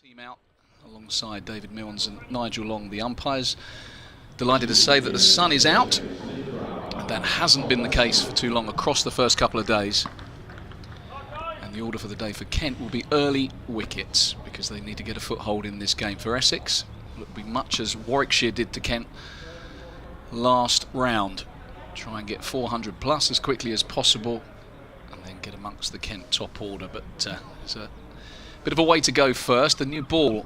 Team out alongside David Milnes and Nigel Long, the umpires. Delighted to say that the sun is out. That hasn't been the case for too long across the first couple of days. And the order for the day for Kent will be early wickets because they need to get a foothold in this game. For Essex, it will be much as Warwickshire did to Kent last round. Try and get 400 plus as quickly as possible and then get amongst the Kent top order. But it's a bit of a way to go first. The new ball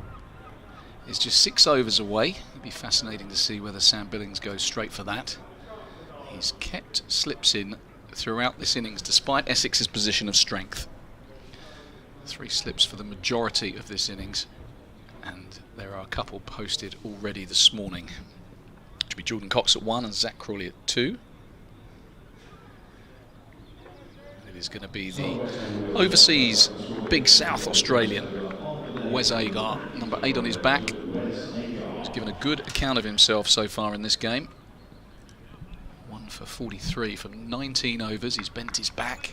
is just 6 overs away. It'll be fascinating to see whether Sam Billings goes straight for that. He's kept slips in throughout this innings despite Essex's position of strength. 3 slips for the majority of this innings, and there are a couple posted already this morning. It should be Jordan Cox at 1 and Zach Crawley at 2. It is going to be the overseas big South Australian Wes Agar, number 8 on his back. He's given a good account of himself so far in this game. 1 for 43 from 19 overs. He's bent his back.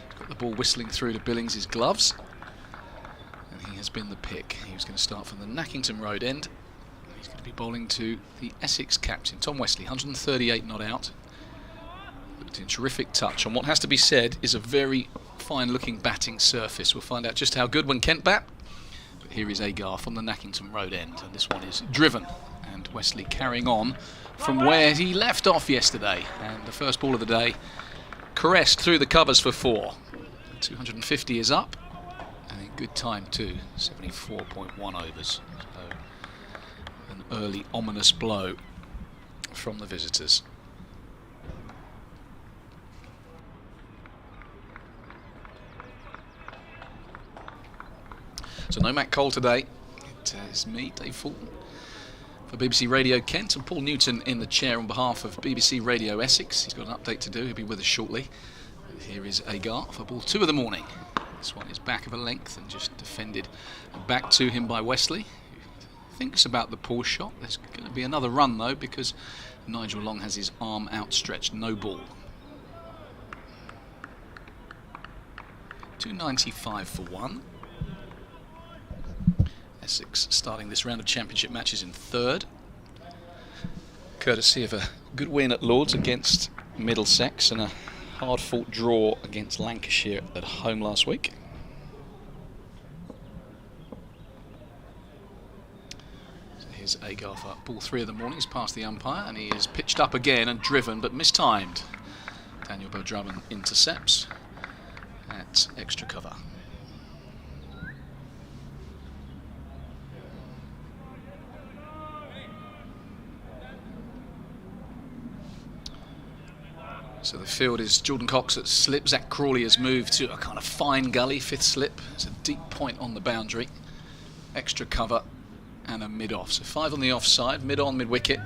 He's got the ball whistling through to Billings' gloves. And he has been the pick. He was going to start from the Nackington Road end. He's going to be bowling to the Essex captain, Tom Westley, 138 not out. Looked in terrific touch on what has to be said is a very fine looking batting surface. We'll find out just how good when Kent bat. But here is Agar from the Nackington Road end, and this one is driven, and Westley carrying on from where he left off yesterday, and the first ball of the day caressed through the covers for 4. 250 is up, and in good time too, 74.1 overs. So an early ominous blow from the visitors. So no Matt Cole today. It is me, Dave Fulton, for BBC Radio Kent, and Paul Newton in the chair on behalf of BBC Radio Essex. He's got an update to do. He'll be with us shortly. Here is Agar for ball 2 of the morning. This one is back of a length and just defended back to him by Westley, who thinks about the poor shot. There's going to be another run though because Nigel Long has his arm outstretched. No ball. 295 for 1. Essex starting this round of championship matches in 3rd, courtesy of a good win at Lords against Middlesex and a hard-fought draw against Lancashire at home last week. So here's Agar for ball 3 of the morning. He's past the umpire and he is pitched up again and driven but mistimed. Daniel Bell-Drummond intercepts at extra cover. So the field is Jordan Cox at slip. Zach Crawley has moved to a kind of fine gully, 5th slip. It's a deep point on the boundary. Extra cover and a mid-off. So 5 on the offside, mid-on, mid-wicket.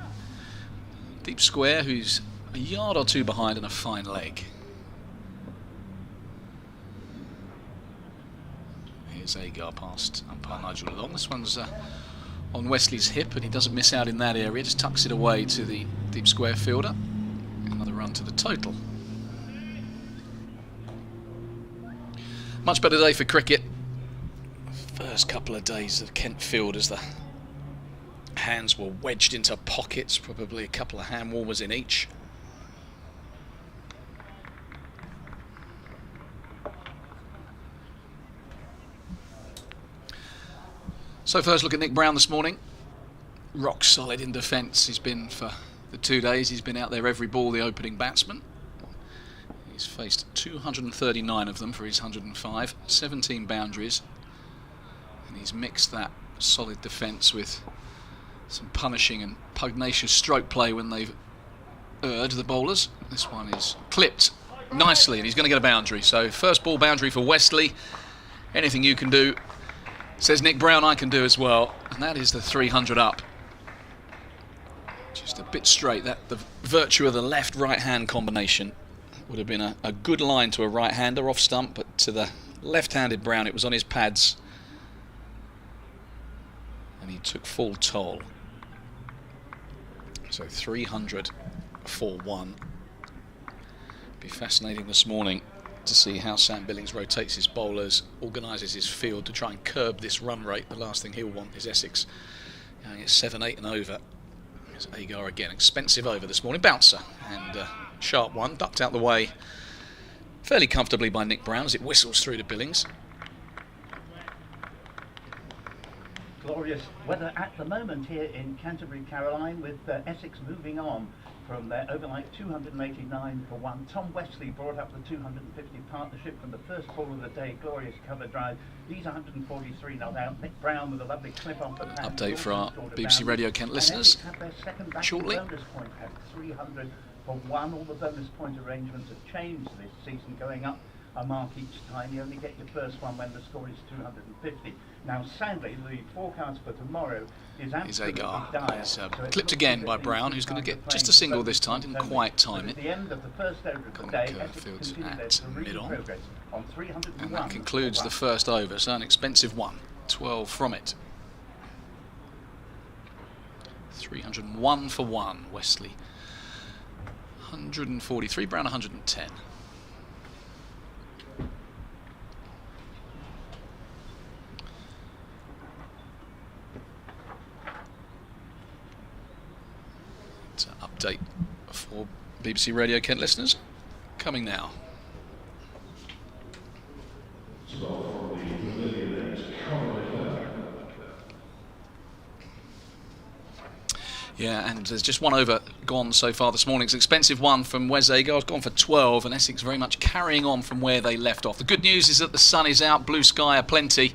Deep square, who's a yard or 2 behind and a fine leg. Here's Agar past umpire Nigel Long. This one's on Wesley's hip, and he doesn't miss out in that area. Just tucks it away to the deep square fielder. Another run to the total. Much better day for cricket. First couple of days of Kent field as the hands were wedged into pockets, probably a couple of hand warmers in each. So first look at Nick Brown this morning. Rock solid in defence. He's been for the 2 days. He's been out there every ball, the opening batsman. He's faced 239 of them for his 105, 17 boundaries, and he's mixed that solid defence with some punishing and pugnacious stroke play when they've erred the bowlers. This one is clipped nicely and he's going to get a boundary. So first ball boundary for Westley. Anything you can do, says Nick Brown, I can do as well, and that is the 300 up. Just a bit straight. That the virtue of the left-right hand combination would have been a good line to a right-hander off stump, but to the left-handed Brown it was on his pads and he took full toll. So 300 for 1. Be fascinating this morning to see how Sam Billings rotates his bowlers, organises his field to try and curb this run rate. The last thing he'll want is Essex going at 7-8 and over. There's Agar again, expensive over this morning, bouncer, and sharp one, ducked out the way fairly comfortably by Nick Brown as it whistles through to Billings. Glorious weather at the moment here in Canterbury, Caroline, with Essex moving on from their overnight 289 for 1. Tom Wesley brought up the 250 partnership from the first ball of the day. Glorious cover drive. He's 143 not out. Nick Brown with a lovely clip off the pan. Update for our BBC Radio Kent listeners shortly. Bonus point at 300 for 1. All the bonus point arrangements have changed this season, going up a mark each time. You only get your first one when the score is 250. Now, sadly, the forecast for tomorrow is absolutely dire. So clipped again by Brown, who's going to get just a single this time. Didn't quite time it. At the end of the first over of the day, fields at mid-on. On 301. And that concludes the first over, so an expensive one. 12 from it. 301 for 1, Wesley. 143, Brown 110. Update for BBC Radio Kent listeners coming now. Yeah, and there's just one over gone so far this morning. It's an expensive one from Wes Agar, gone for 12, and Essex very much carrying on from where they left off. The good news is that the sun is out, blue sky aplenty.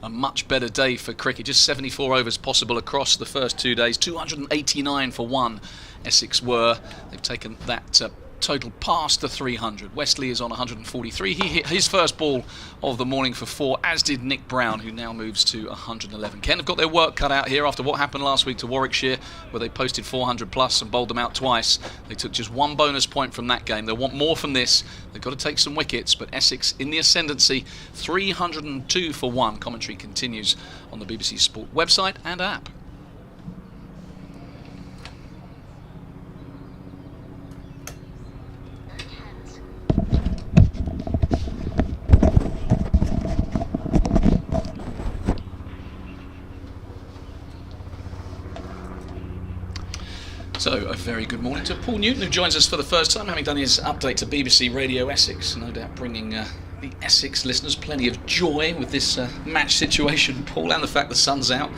A much better day for cricket. Just 74 overs possible across the first 2 days. 289 for 1. Essex were. They've taken that total past the 300. Wesley is on 143. He hit his first ball of the morning for 4, as did Nick Brown, who now moves to 111. Kent have got their work cut out here after what happened last week to Warwickshire, where they posted 400 plus and bowled them out twice. They took just 1 bonus point from that game. They'll want more from this. They've got to take some wickets, but Essex in the ascendancy, 302 for 1. Commentary continues on the BBC Sport website and app. So, a very good morning to Paul Newton, who joins us for the first time, having done his update to BBC Radio Essex. No doubt bringing the Essex listeners plenty of joy with this match situation, Paul, and the fact the sun's out.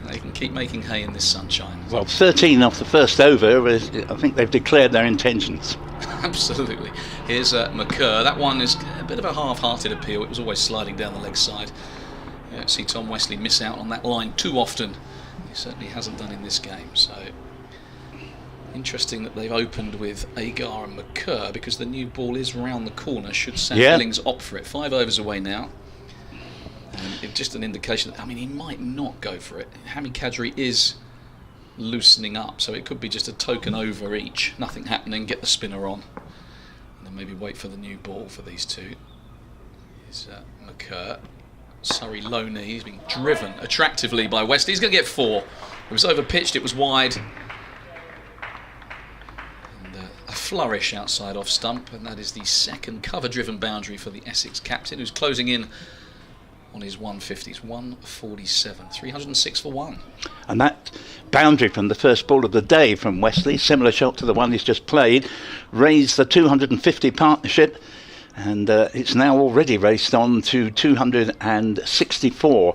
They can keep making hay in this sunshine. Well, 13 off the first over, I think they've declared their intentions. Absolutely. Here's McCurr. That one is a bit of a half-hearted appeal. It was always sliding down the leg side. You don't see Tom Wesley miss out on that line too often. He certainly hasn't done in this game, so... Interesting that they've opened with Agar and McCurr, because the new ball is round the corner should Sam Billings opt for it. 5 overs away now. And just an indication that, I mean, he might not go for it. Qadri is loosening up, so it could be just a token over each. Nothing happening, get the spinner on. And then maybe wait for the new ball for these two. Here's McCurr. Surrey low knee. He's being driven attractively by Wesley. He's going to get 4. It was over pitched, it was wide. A flourish outside off stump, and that is the second cover-driven boundary for the Essex captain, who's closing in on his 150s, 147, 306 for 1. And that boundary from the first ball of the day from Wesley, similar shot to the one he's just played, raised the 250 partnership, and it's now already raced on to 264.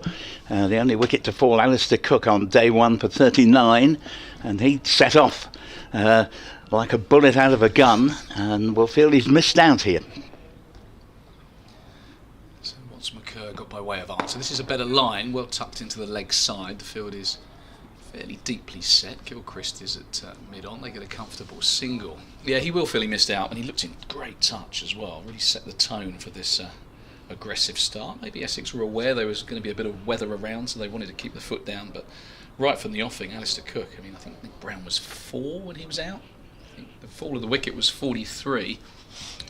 The only wicket to fall, Alistair Cook on day 1 for 39, and he set off like a bullet out of a gun, and we'll feel he's missed out here. So what's McCurr got by way of answer? This is a better line, well tucked into the leg side. The field is fairly deeply set. Gilchrist is at mid-on. They get a comfortable single. Yeah, he will feel he missed out, and he looked in great touch as well. Really set the tone for this aggressive start. Maybe Essex were aware there was going to be a bit of weather around, so they wanted to keep the foot down, but right from the offing, Alistair Cook, I mean, I think Nick Brown was 4 when he was out. I think the fall of the wicket was 43.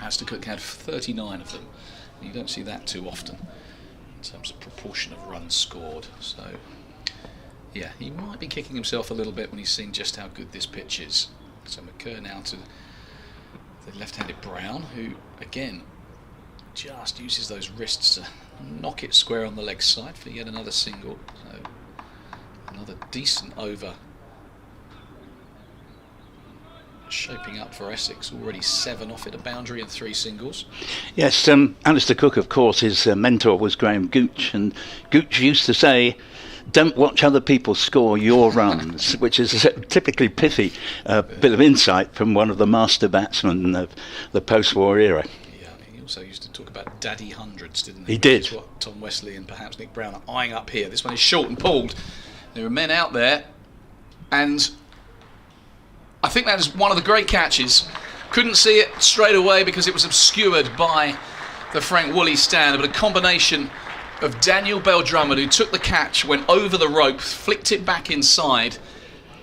Alistair Cook had 39 of them. And you don't see that too often in terms of proportion of runs scored. So, yeah, he might be kicking himself a little bit when he's seen just how good this pitch is. So McCurr now to the left-handed Brown, who, again, just uses those wrists to knock it square on the leg side for yet another single. So another decent over shaping up for Essex. Already 7 off it, a boundary and 3 singles. Yes, Alistair Cook, of course, his mentor was Graham Gooch, and Gooch used to say, "Don't watch other people score your runs," which is a typically pithy bit of insight from one of the master batsmen of the post-war era. Yeah, he also used to talk about daddy hundreds, didn't he? He did. Which is what Tom Wesley and perhaps Nick Brown are eyeing up here. This one is short and pulled. There are men out there, and I think that is one of the great catches. Couldn't see it straight away because it was obscured by the Frank Woolley stand, but a combination of Daniel Bell-Drummond, who took the catch, went over the rope, flicked it back inside,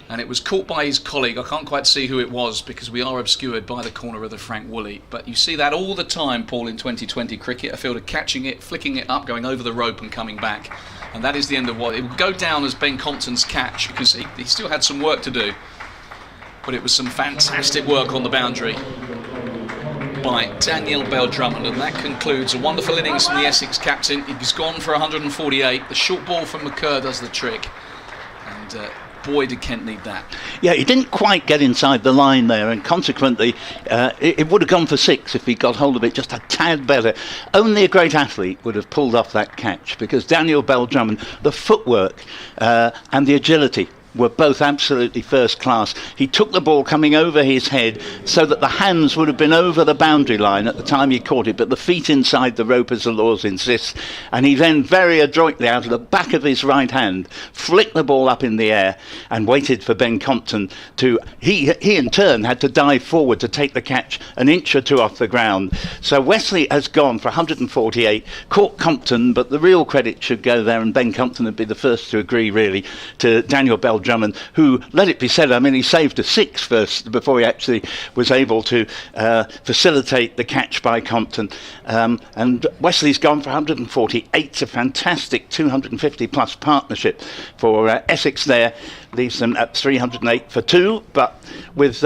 and it was caught by his colleague. I can't quite see who it was because we are obscured by the corner of the Frank Woolley. But you see that all the time, Paul, in 2020 cricket. A fielder catching it, flicking it up, going over the rope and coming back. And that is the end of what it will go down as Ben Compton's catch, because he still had some work to do. But it was some fantastic work on the boundary by Daniel Bell-Drummond, and that concludes a wonderful innings from the Essex captain. He's gone for 148. The short ball from McCurr does the trick, and boy did Kent need that. Yeah, he didn't quite get inside the line there, and consequently it would have gone for 6 if he got hold of it just a tad better. Only a great athlete would have pulled off that catch, because Daniel Bell-Drummond, the footwork and the agility were both absolutely first class. He took the ball coming over his head so that the hands would have been over the boundary line at the time he caught it, but the feet inside the rope as the laws insist, and he then very adroitly out of the back of his right hand flicked the ball up in the air and waited for Ben Compton to, he in turn had to dive forward to take the catch an inch or 2 off the ground. So Wesley has gone for 148, caught Compton, but the real credit should go there, and Ben Compton would be the first to agree really, to Daniel Bell-Drummond, who, let it be said, I mean, he saved a 6 first before he actually was able to facilitate the catch by Compton. And Wesley's gone for 148, a fantastic 250 plus partnership for Essex there, leaves them at 308 for 2, but with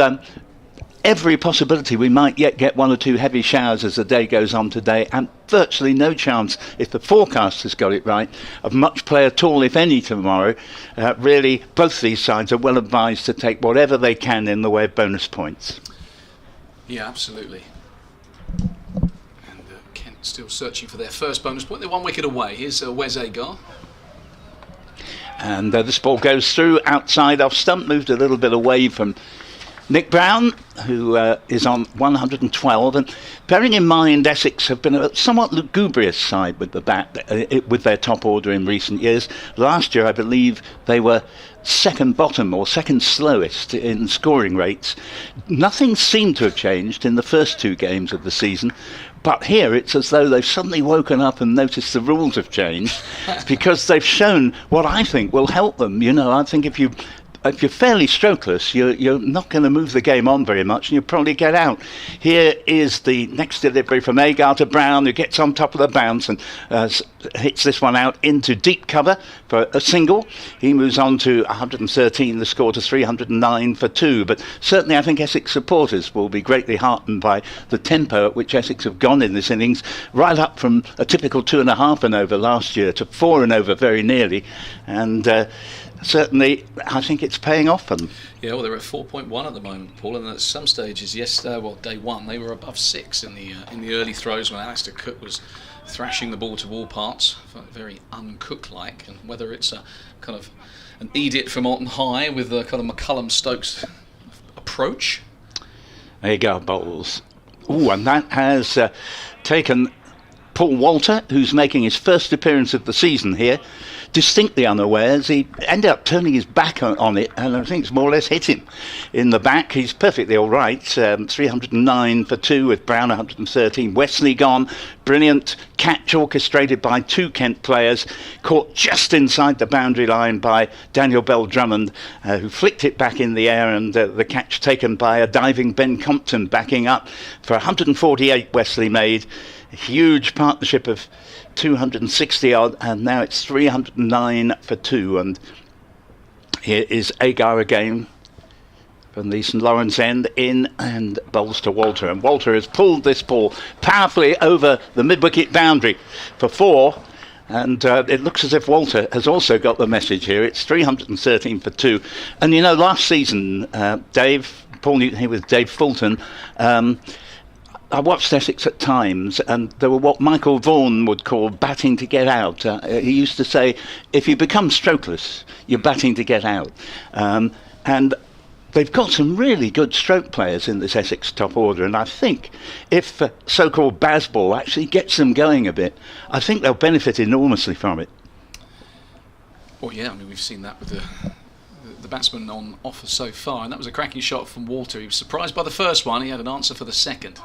every possibility we might yet get 1 or 2 heavy showers as the day goes on today, and virtually no chance, if the forecast has got it right, of much play at all, if any, tomorrow. Really, both these sides are well advised to take whatever they can in the way of bonus points. Yeah, absolutely. And Kent still searching for their first bonus point. They're 1 wicket away. Here's Wes Agar. And this ball goes through outside off stump, moved a little bit away from Nick Brown, who is on 112, and bearing in mind Essex have been a somewhat lugubrious side with the bat, with their top order in recent years. Last year I believe they were second bottom or second slowest in scoring rates. Nothing seemed to have changed in the first 2 games of the season, but here it's as though they've suddenly woken up and noticed the rules have changed, because they've shown what I think will help them. You know, I think if you're fairly strokeless, you're not going to move the game on very much, and you'll probably get out. Here is the next delivery from Agar to Brown, who gets on top of the bounce and hits this one out into deep cover for a single. He moves on to 113, the score to 309 for 2. But certainly I think Essex supporters will be greatly heartened by the tempo at which Essex have gone in this innings, right up from a typical 2.5 and over last year to 4 and over very nearly. And certainly, I think it's paying off for them. Yeah, well, they're at 4.1 at the moment, Paul, and at some stages, day 1, they were above 6 in the early throws when Alistair Cook was thrashing the ball to all parts, very uncook-like, and whether it's a kind of an edict from on high with a kind of McCullum-Stokes approach. Agar bowls. Ooh, and that has taken Paul Walter, who's making his first appearance of the season here, distinctly unawares. He ended up turning his back on it, and I think it's more or less hit him in the back. He's perfectly all right. 309 for 2 with Brown 113. Wesley gone. Brilliant catch orchestrated by 2 Kent players, caught just inside the boundary line by Daniel Bell-Drummond, who flicked it back in the air, and the catch taken by a diving Ben Compton backing up for 148. Wesley made a huge partnership of 260 odd, and now it's 309 for 2. And here is Agar again, from the St Lawrence end in and bowls to Walter. And Walter has pulled this ball powerfully over the mid-wicket boundary for 4. And it looks as if Walter has also got the message here. It's 313 for 2. And you know, last season, Paul Newton here with Dave Fulton, I watched Essex at times, and there were what Michael Vaughan would call batting to get out. He used to say, if you become strokeless, you're batting to get out. And they've got some really good stroke players in this Essex top order, and I think if so-called Bazball actually gets them going a bit, I think they'll benefit enormously from it. Well, yeah, I mean, we've seen that with the batsman on offer so far, and that was a cracking shot from Walter. He was surprised by the first one. He had an answer for the second.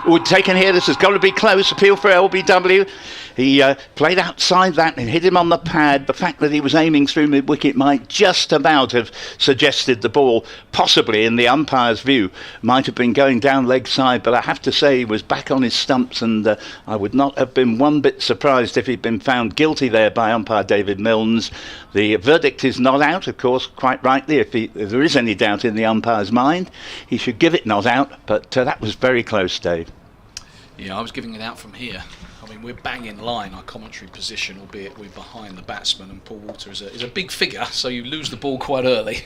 Wood taken here. This has got to be close. Appeal for LBW. He played outside that and hit him on the pad. The fact that he was aiming through mid-wicket might just about have suggested the ball, possibly in the umpire's view, might have been going down leg side. But I have to say he was back on his stumps, and I would not have been one bit surprised if he'd been found guilty there by umpire David Milnes. The verdict is not out, of course, quite rightly. If there is any doubt in the umpire's mind, he should give it not out. But that was very close, Dave. Yeah, I was giving it out from here. I mean, we're bang in line, our commentary position, albeit we're behind the batsman, and Paul Walter is a big figure, so you lose the ball quite early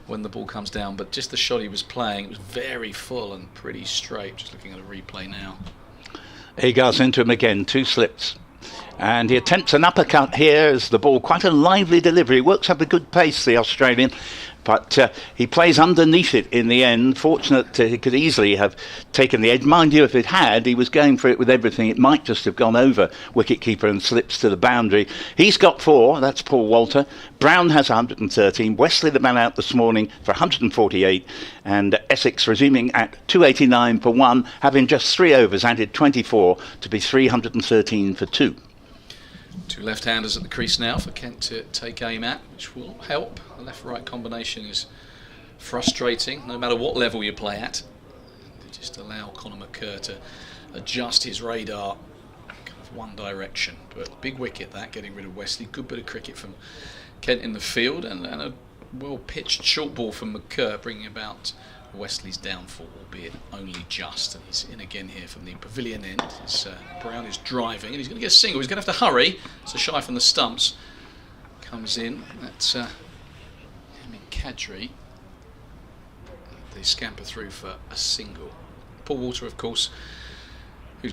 when the ball comes down. But just the shot he was playing, it was very full and pretty straight. Just looking at a replay now. He goes into him again, 2 slips. And he attempts an uppercut here as the ball, quite a lively delivery, works up a good pace, the Australian, but he plays underneath it in the end. Fortunate he could easily have taken the edge. Mind you, if it had, he was going for it with everything. It might just have gone over wicketkeeper and slips to the boundary. He's got 4, that's Paul Walter. Brown has 113. Wesley, the man out this morning, for 148. And Essex resuming at 289 for 1, having just 3 overs, added 24 to be 313 for 2. 2 left-handers at the crease now for Kent to take aim at, which will help. The left-right combination is frustrating, no matter what level you play at. They just allow Conor McCurr to adjust his radar kind of one direction. But big wicket that, getting rid of Wesley. Good bit of cricket from Kent in the field, and a well-pitched short ball from McCurr, bringing about Wesley's downfall, albeit only just. And he's in again here from the pavilion end. Brown is driving, and he's going to get a single. He's going to have to hurry. So shy from the stumps comes in. That's Qadri. They scamper through for a single. Paul Walter, of course, who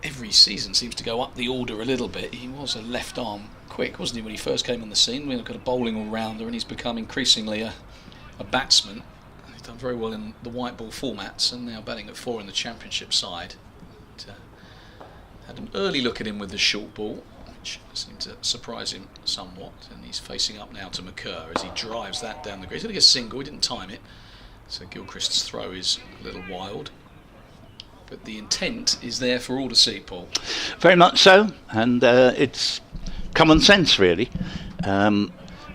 every season seems to go up the order a little bit. He was a left arm quick, wasn't he, when he first came on the scene? We've got a bowling all-rounder, and he's become increasingly a batsman. Done very well in the white ball formats, and now batting at 4 in the championship side. Had an early look at him with the short ball, which seemed to surprise him somewhat, and he's facing up now to McCurr as he drives that down the crease. He's going to get a single, he didn't time it, so Gilchrist's throw is a little wild. But the intent is there for all to see, Paul. Very much so, and it's common sense, really.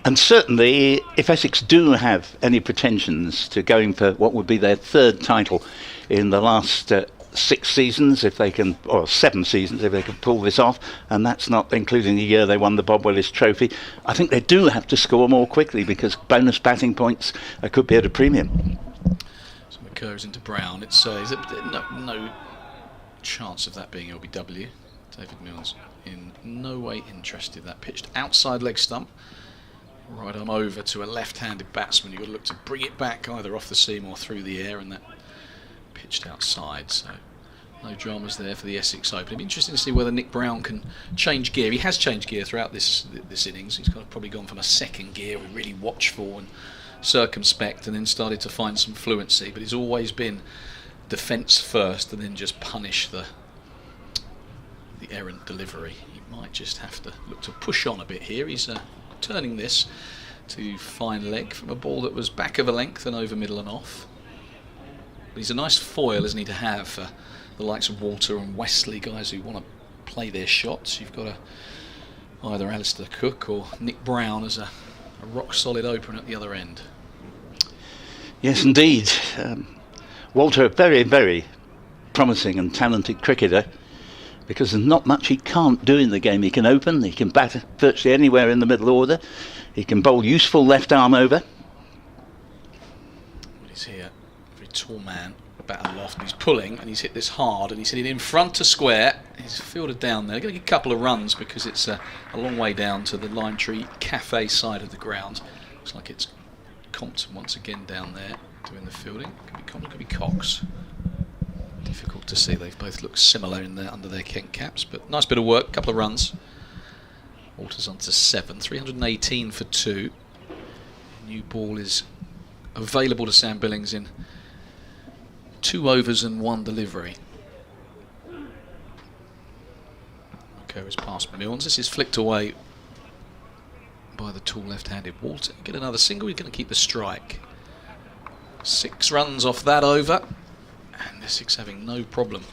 And certainly, if Essex do have any pretensions to going for what would be their 3rd title in the last 6 seasons, if they can, or 7 seasons, if they can pull this off, and that's not including the year they won the Bob Willis Trophy, I think they do have to score more quickly, because bonus batting points could be at a premium. So McCurr is into Brown. It's no chance of that being LBW. David Milnes in no way interested. That pitched outside leg stump. Right arm over to a left-handed batsman. You've got to look to bring it back either off the seam or through the air, and that pitched outside. So no dramas there for the Essex Open. It'll be interesting to see whether Nick Brown can change gear. He has changed gear throughout this innings. He's kind of probably gone from a second gear, really watchful and circumspect, and then started to find some fluency. But he's always been defence first, and then just punish the errant delivery. He might just have to look to push on a bit here. He's turning this to fine leg from a ball that was back of a length and over middle and off. But he's a nice foil, isn't he, to have for the likes of Walter and Wesley, guys who want to play their shots. You've got either Alistair Cook or Nick Brown as a rock solid opener at the other end. Yes, indeed. Walter, a very, very promising and talented cricketer, because there's not much he can't do in the game. He can open, he can bat virtually anywhere in the middle order, he can bowl useful left arm over. He's here, very tall man, bat aloft, and he's pulling, and he's hit this hard, and he's hit it in front to square. He's fielded down there. Going to get a couple of runs because it's a long way down to the Lime Tree Cafe side of the ground. Looks like it's Compton once again down there doing the fielding. Could be Compton, could be Cox. Difficult to see. They've both looked similar in there under their Kent caps, but nice bit of work. Couple of runs. Walters on to 7. 318 for 2. New ball is available to Sam Billings in 2 overs and 1 delivery. Goes past Milnes. This is flicked away by the tall left-handed Walter. Get another single. He's going to keep the strike. 6 runs off that over, and Essex having no problem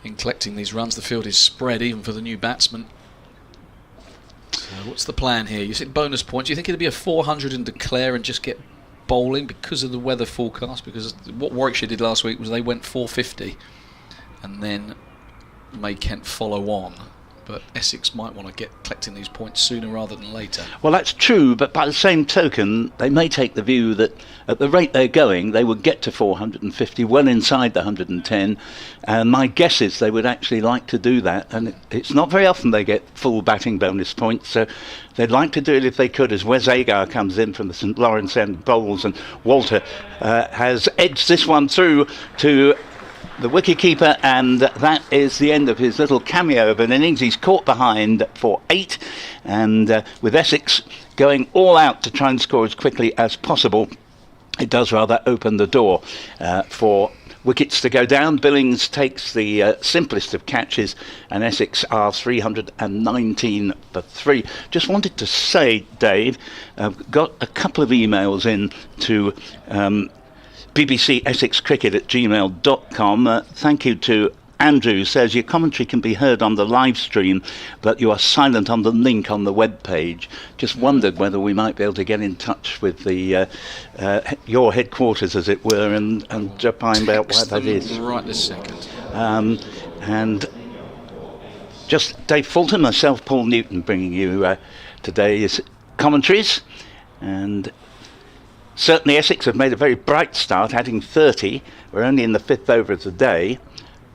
in collecting these runs. The field is spread even for the new batsman. So what's the plan here? You said bonus points. Do you think it'd be a 400 and declare and just get bowling because of the weather forecast? Because what Warwickshire did last week was they went 450 and then made Kent follow on. But Essex might want to get collecting these points sooner rather than later. Well, that's true, but by the same token, they may take the view that at the rate they're going, they would get to 450, well inside the 110. And my guess is they would actually like to do that. And it's not very often they get full batting bonus points, so they'd like to do it if they could, as Wes Agar comes in from the St Lawrence end bowls, and Walter has edged this one through to the wicketkeeper, and that is the end of his little cameo of an innings. He's caught behind for 8, and with Essex going all out to try and score as quickly as possible, it does rather open the door for wickets to go down. Billings takes the simplest of catches, and Essex are 319 for 3. Just wanted to say, Dave, I've got a couple of emails in to BBC Essex Cricket at gmail.com. Thank you to Andrew, who says your commentary can be heard on the live stream, but you are silent on the link on the web page. Just wondered whether we might be able to get in touch with the your headquarters, as it were, and find out why that is. Right this second. And just Dave Fulton, myself, Paul Newton, bringing you today's commentaries. And certainly Essex have made a very bright start, adding 30. We're only in the 5th over of the day,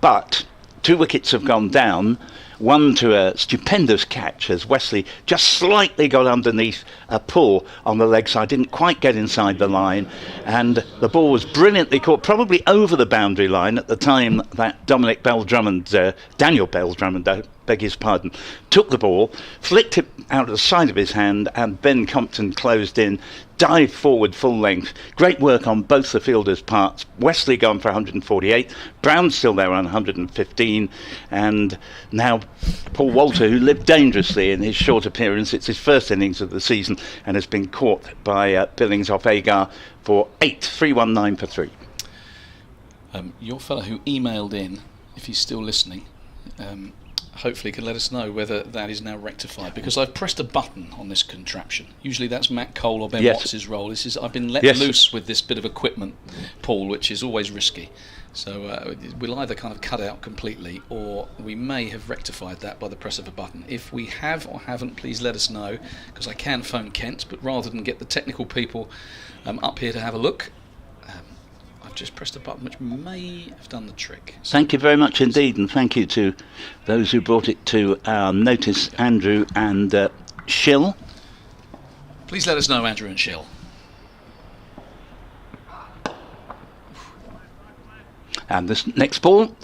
but 2 wickets have gone down, one to a stupendous catch as Wesley just slightly got underneath a pull on the leg side, didn't quite get inside the line, and the ball was brilliantly caught, probably over the boundary line at the time that Daniel Bell-Drummond, beg his pardon, took the ball, flicked it out of the side of his hand, and Ben Compton closed in, dived forward full length. Great work on both the fielders' parts. Wesley gone for 148, Brown still there on 115, and now Paul Walter, who lived dangerously in his short appearance. It's his first innings of the season and has been caught by Billings off Agar for 8. 319 for 3. Your fellow who emailed in, if he's still listening, hopefully can let us know whether that is now rectified, because I've pressed a button on this contraption. Usually that's Matt Cole or Ben Watts' role. I've been let loose with this bit of equipment, Paul, which is always risky. So we'll either kind of cut out completely, or we may have rectified that by the press of a button. If we have or haven't, please let us know, because I can phone Kent, but rather than get the technical people up here to have a look, I've just pressed a button which may have done the trick. So thank you very much indeed, and thank you to those who brought it to our notice, Andrew and Shill. Please let us know, Andrew and Shill. And this next ball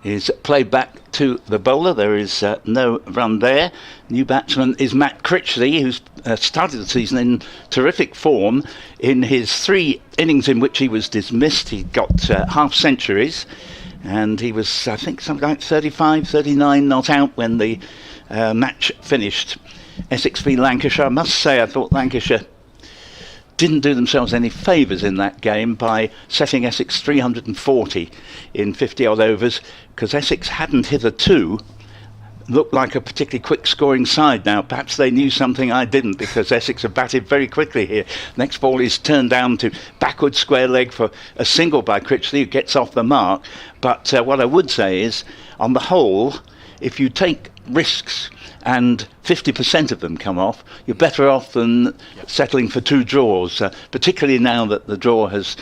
is played back to the bowler. There is no run there. New batsman is Matt Critchley, who's started the season in terrific form. In his 3 innings in which he was dismissed, he got half centuries, and he was, I think, something like 35, 39 not out when the match finished. Essex v Lancashire. I must say I thought Lancashire didn't do themselves any favours in that game by setting Essex 340 in 50 odd overs, because Essex hadn't hitherto looked like a particularly quick scoring side. Now perhaps they knew something I didn't, because Essex have batted very quickly here. Next ball is turned down to backward square leg for a single by Critchley, who gets off the mark. But what I would say is, on the whole, if you take risks and 50% of them come off, you're better off than settling for 2 draws, particularly now that the draw has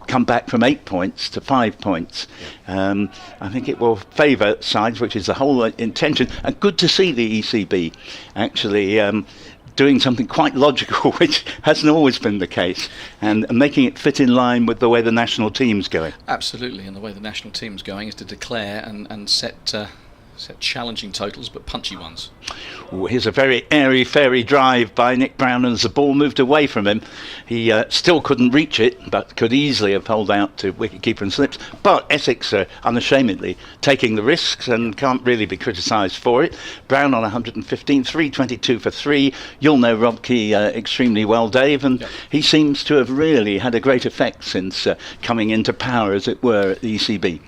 come back from 8 points to 5 points. I think it will favour sides, which is the whole intention. And good to see the ECB actually doing something quite logical, which hasn't always been the case, and making it fit in line with the way the national team's going. Absolutely, and the way the national team's going is to declare and set challenging totals, but punchy ones. Ooh, here's a very airy-fairy drive by Nick Brown, and as the ball moved away from him, he still couldn't reach it, but could easily have held out to wicketkeeper and slips. But Essex are unashamedly taking the risks and can't really be criticised for it. Brown on 115, 322 for 3. You'll know Rob Key extremely well, Dave, and he seems to have really had a great effect since coming into power, as it were, at the ECB.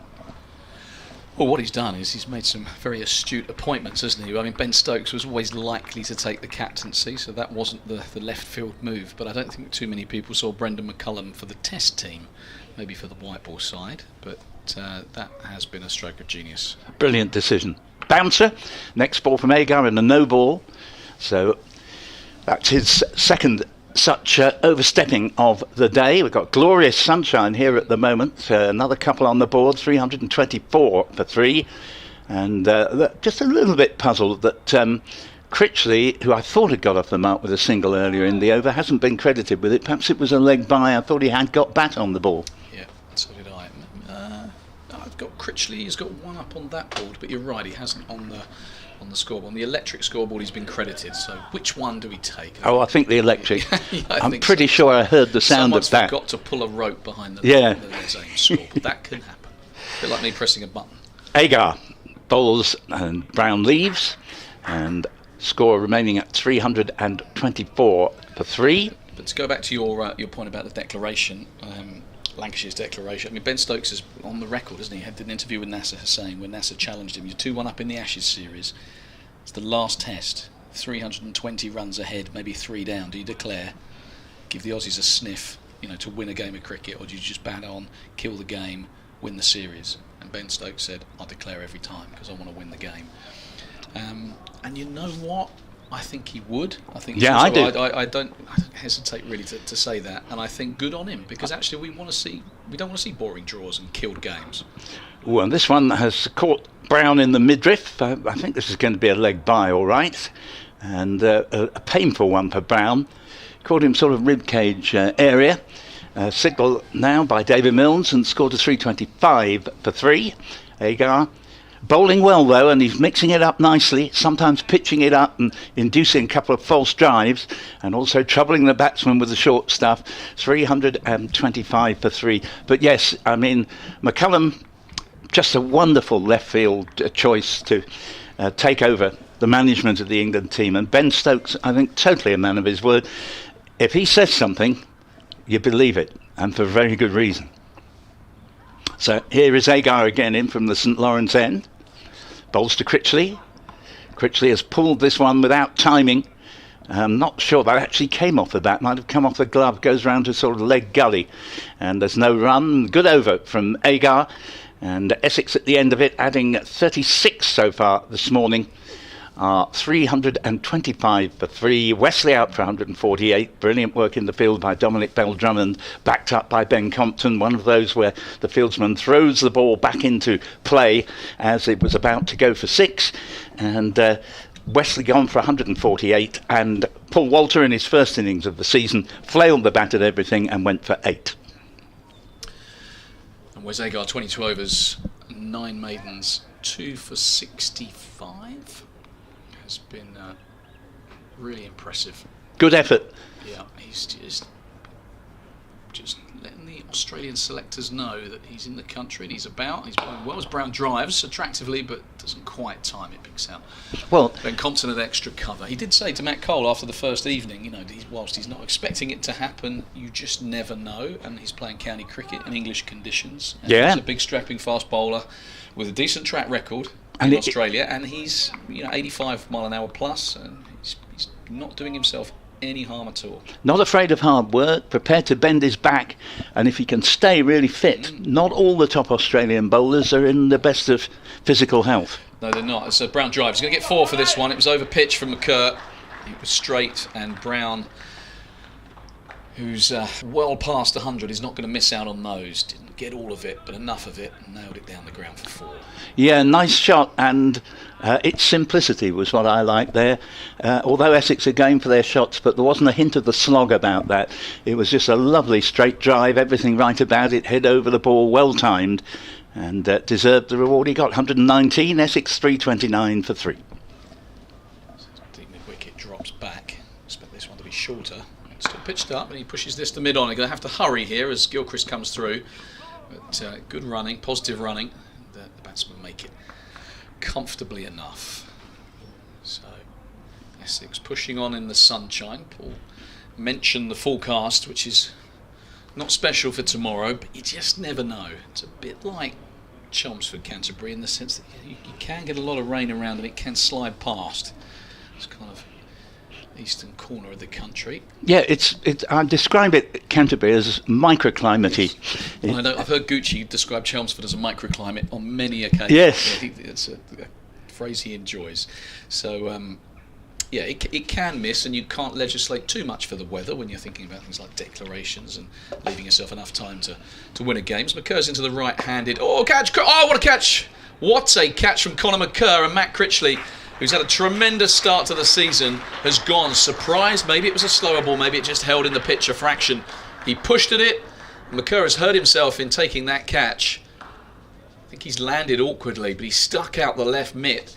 Well, what he's done is he's made some very astute appointments, hasn't he? I mean, Ben Stokes was always likely to take the captaincy, so that wasn't the left field move. But I don't think too many people saw Brendan McCullum for the Test team, maybe for the white ball side. But that has been a stroke of genius. Brilliant decision. Bouncer, next ball from Agar and a no ball. So that's his second such overstepping of the day. We've got glorious sunshine here at the moment. Another couple on the board, 324 for 3. And just a little bit puzzled that Critchley, who I thought had got off the mark with a single earlier in the over, hasn't been credited with it. Perhaps it was a leg by. I thought he had got bat on the ball. Yeah, so did I. I've got Critchley, he's got 1 up on that board, but you're right, he hasn't on the scoreboard. On the electric scoreboard he's been credited, so which one do we take? I think the electric. Yeah, I'm pretty sure I heard the sound Someone's of that. Forgot to pull a rope behind the scoreboard. That can happen. A bit like me pressing a button. Agar bowls and Brown leaves, and score remaining at 324 for 3. But to go back to your point about the declaration, Lancashire's declaration. I mean, Ben Stokes is on the record, isn't he? He had an interview with Nasser Hussain when Nasser challenged him. You're 2-1 up in the Ashes series. It's the last test. 320 runs ahead, maybe 3 down. Do you declare, give the Aussies a sniff, to win a game of cricket, or do you just bat on, kill the game, win the series? And Ben Stokes said, "I'll declare every time because I want to win the game." And you know what? I think he would. I think. Yeah, I do. I don't hesitate really to say that, and I think good on him, because actually we don't want to see boring draws and killed games. Well, this one has caught Brown in the midriff. I think this is going to be a leg by, all right, and a painful one for Brown. Caught him sort of rib cage area. Signal now by David Milnes, and scored a 325 for 3. Agar bowling well though, and he's mixing it up nicely, sometimes pitching it up and inducing a couple of false drives, and also troubling the batsman with the short stuff. 325 for 3. But yes, I mean, McCullum, just a wonderful left field choice to take over the management of the England team. And Ben Stokes, I think, totally a man of his word. If he says something, you believe it, and for very good reason. So here is Agar again in from the St Lawrence end. Bowls to Critchley. Critchley has pulled this one without timing. I'm not sure that actually came off the bat. Might have come off the glove. Goes round to sort of leg gully. And there's no run. Good over from Agar. And Essex at the end of it, adding 36 so far this morning. 325 for 3. Wesley out for 148. Brilliant work in the field by Dominic Bell-Drummond, backed up by Ben Compton. One of those where the fieldsman throws the ball back into play as it was about to go for 6. And Wesley gone for 148. And Paul Walter, in his first innings of the season, flailed the bat at everything and went for 8. And Wes Agar, 22 overs, 9 maidens, 2 for 65. Has been really impressive. Good effort. Yeah, he's just letting the Australian selectors know that he's in the country and he's about. He's playing well as Brown drives attractively, but doesn't quite time it. Picks out. Well, Ben Compton had extra cover. He did say to Matt Cole after the first evening, whilst he's not expecting it to happen, you just never know. And he's playing county cricket in English conditions. And yeah, he's a big strapping fast bowler with a decent track record in Australia, and he's 85 mile an hour plus, and he's not doing himself any harm at all. Not afraid of hard work, prepared to bend his back, and if he can stay really fit. Not all the top Australian bowlers are in the best of physical health. No, they're not. It's a Brown drive. He's going to get 4 for this one. It was over pitch from McCurr. It was straight, and Brown, who's well past 100, is not going to miss out on those. Didn't get all of it, but enough of it, and nailed it down the ground for 4. Yeah, nice shot, and its simplicity was what I liked there. Although Essex are going for their shots, but there wasn't a hint of the slog about that. It was just a lovely straight drive, everything right about it, head over the ball, well timed, and deserved the reward he got. 119, Essex 329 for 3. Deep mid-wicket drops back. Expect this one to be shorter. It's still pitched up, and he pushes this to mid-on. They're going to have to hurry here as Gilchrist comes through. But good running, positive running. The batsmen make it comfortably enough. So Essex pushing on in the sunshine. Paul mentioned the forecast, which is not special for tomorrow, but you just never know. It's a bit like Chelmsford, Canterbury, in the sense that you can get a lot of rain around and it can slide past. It's kind of eastern corner of the country. Yeah, I describe it, Canterbury, as microclimatey. Yes. Well, I know, I've heard Gucci describe Chelmsford as a microclimate on many occasions. Yes. Yeah, it's a phrase he enjoys. So, yeah, it can miss, and you can't legislate too much for the weather when you're thinking about things like declarations and leaving yourself enough time to win a game. So McCurr's into the right-handed. Oh, catch! Oh, what a catch! What a catch from Conor McCurr, and Matt Critchley, who's had a tremendous start to the season, has gone surprised. Maybe it was a slower ball, maybe it just held in the pitch a fraction. He pushed at it. McCurr has hurt himself in taking that catch. I think he's landed awkwardly, but he stuck out the left mitt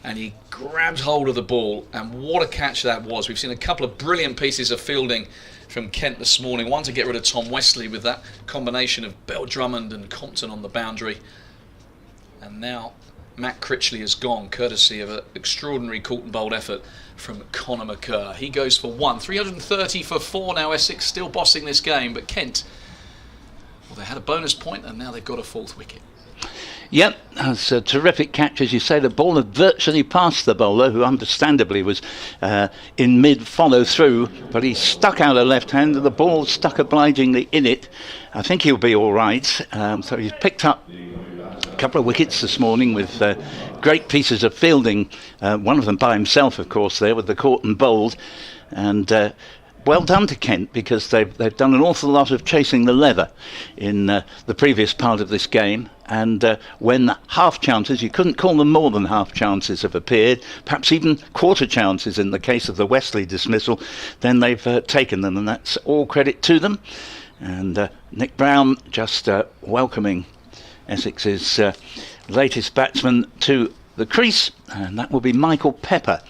and he grabbed hold of the ball, and what a catch that was. We've seen a couple of brilliant pieces of fielding from Kent this morning. One to get rid of Tom Wesley with that combination of Bell-Drummond and Compton on the boundary. And now Matt Critchley has gone, courtesy of an extraordinary caught and bowled effort from Conor McCurr. He goes for 1. 330 for 4 now. Essex still bossing this game, but Kent, well, they had a bonus point and now they've got a 4th wicket. Yep, that's a terrific catch. As you say, the ball had virtually passed the bowler, who understandably was in mid follow through, but he stuck out a left hand and the ball stuck obligingly in it. I think he'll be all right. So he's picked up a couple of wickets this morning with great pieces of fielding. One of them by himself, of course, there with the caught and bowled. And well done to Kent, because they've done an awful lot of chasing the leather in the previous part of this game. And when half chances, you couldn't call them more than half chances, have appeared, perhaps even quarter chances in the case of the Wesley dismissal, then they've taken them, and that's all credit to them. And Nick Brown just welcoming Essex's latest batsman to the crease, and that will be Michael Pepper,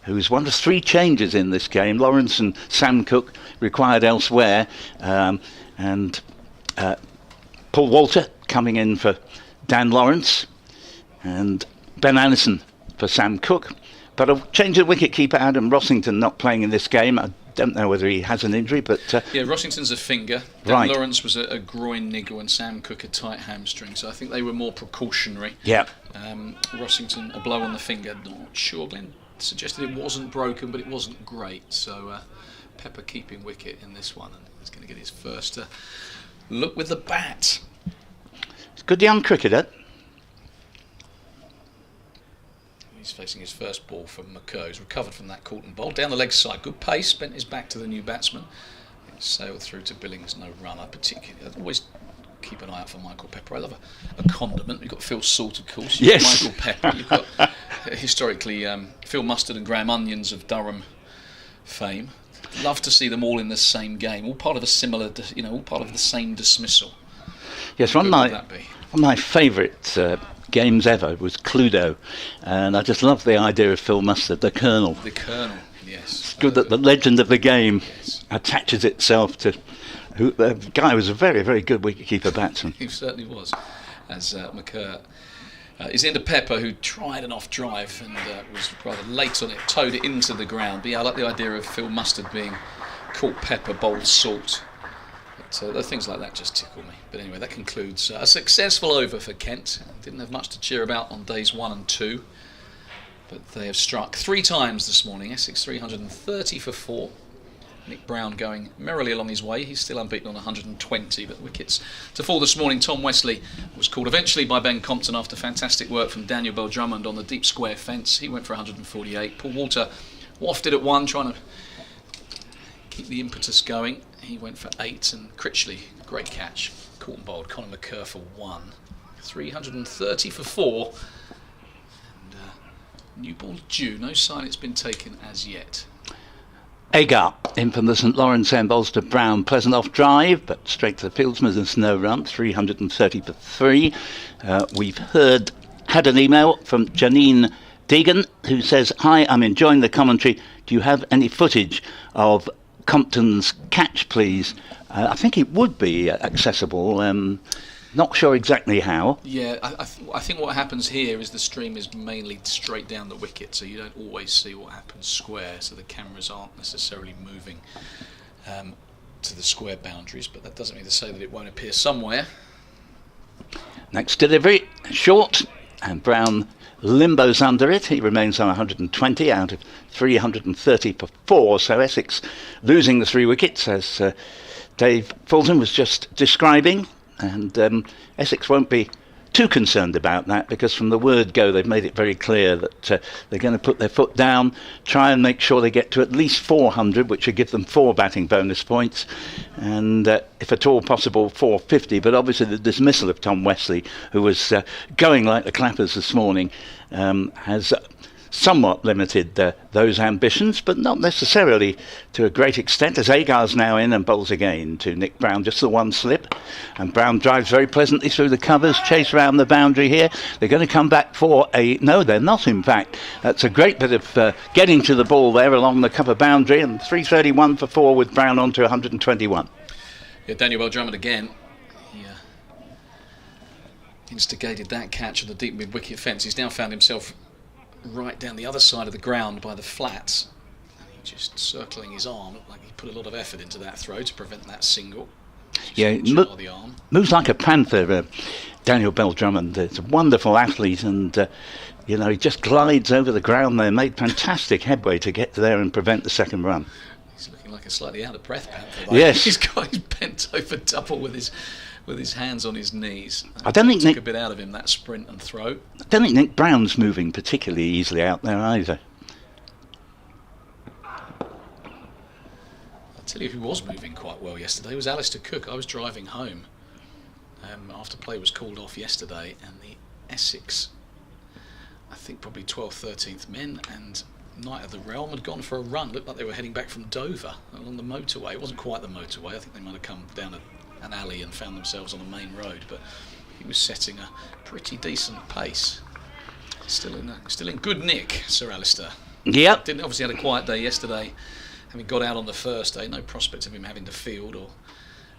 who's one of 3 changes in this game. Lawrence and Sam Cook required elsewhere, and Paul Walter coming in for Dan Lawrence, and Ben Anderson for Sam Cook. But a change of wicket-keeper, Adam Rossington, not playing in this game. I don't know whether he has an injury, but yeah, Rossington's a finger. Dan right. Lawrence was a groin niggle, and Sam Cook a tight hamstring. So I think they were more precautionary. Yeah. Rossington a blow on the finger. Not sure. Glenn suggested it wasn't broken, but it wasn't great. So Pepper keeping wicket in this one, and he's going to get his first look with the bat. It's a good young cricketer. He's facing his first ball from McCurr, who's recovered from that caught and bowled. Down the leg side, good pace, bent his back to the new batsman. Sailed through to Billings, no runner particularly. I'd always keep an eye out for Michael Pepper. I love a condiment. You've got Phil Salt, of course. You've got Yes. Michael Pepper. You've got historically Phil Mustard and Graham Onions of Durham fame. Love to see them all in the same game, all part of a similar, all part of the same dismissal. Yes, What would that be? one of my favourite games ever was Cluedo, and I just love the idea of Phil Mustard, the Colonel. The Colonel, yes. It's good that the legend of the game attaches itself to the guy who was a very, very good wicketkeeper batsman. He certainly was, as McCurr is into Pepper, who tried an off drive and was rather late on it, towed it into the ground. But yeah, I like the idea of Phil Mustard being caught Pepper, bowled Salt. But things like that just tickle me. But anyway, that concludes a successful over for Kent. Didn't have much to cheer about on days 1 and 2. But they have struck 3 times this morning. Essex 330 for 4. Nick Brown going merrily along his way. He's still unbeaten on 120, but wickets to fall this morning. Tom Wesley was was called eventually by Ben Compton after fantastic work from Daniel Bell-Drummond on the deep square fence. He went for 148. Paul Walter wafted at 1, trying to keep the impetus going. He went for 8, and Critchley, great catch, caught and bowled. Conor McCurr for 1. 330 for 4. And new ball due. No sign it's been taken as yet. Agar in from the St Lawrence end, bowls to Brown. Pleasant off drive, but straight to the fieldsman. There's no run. 330 for 3. We've had an email from Janine Deegan, who says, "Hi, I'm enjoying the commentary. Do you have any footage of Compton's catch, please?" I think it would be accessible. Not sure exactly how. Yeah, I think what happens here is the stream is mainly straight down the wicket, so you don't always see what happens square, so the cameras aren't necessarily moving to the square boundaries, but that doesn't mean to say that it won't appear somewhere. Next delivery, short, and Brown limbos under it. He remains on 120 out of 330 for 4, so Essex losing the 3 wickets, as Dave Fulton was just describing. And Essex won't be too concerned about that, because from the word go they've made it very clear that they're going to put their foot down, try and make sure they get to at least 400, which would give them 4 batting bonus points, and if at all possible 450. But obviously the dismissal of Tom Wesley, who was going like the clappers this morning, has somewhat limited those ambitions, but not necessarily to a great extent, as Agar's now in and bowls again to Nick Brown, just the 1 slip, and Brown drives very pleasantly through the covers, chase around the boundary here. They're going to come back for no, they're not, in fact. That's a great bit of getting to the ball there along the cover boundary, and 331 for 4 with Brown on to 121. Yeah, Daniel Bell-Drummond again. He instigated that catch on the deep mid-wicket fence. He's now found himself right down the other side of the ground by the flats. Just circling his arm, looked like he put a lot of effort into that throw to prevent that single. Yeah, the arm. Moves like a panther, Daniel Bell-Drummond. It's a wonderful athlete, and he just glides over the ground there, made fantastic headway to get there and prevent the second run. He's looking like a slightly out of breath panther. Yes. He's got his bent over double with his hands on his knees. I don't think took a bit out of him, that sprint and throw. I don't think Nick Brown's moving particularly easily out there either. I'll tell you who was moving quite well yesterday was Alistair Cook. I was driving home after play was called off yesterday, and the Essex, I think probably 12th, 13th men and Knight of the Realm had gone for a run. Looked like they were heading back from Dover along the motorway. It wasn't quite the motorway. I think they might have come down an alley and found themselves on a main road, but he was setting a pretty decent pace. Still in good nick, Sir Alistair. Yep. Didn't obviously had a quiet day yesterday, having got out on the first day. No prospect of him having to field, or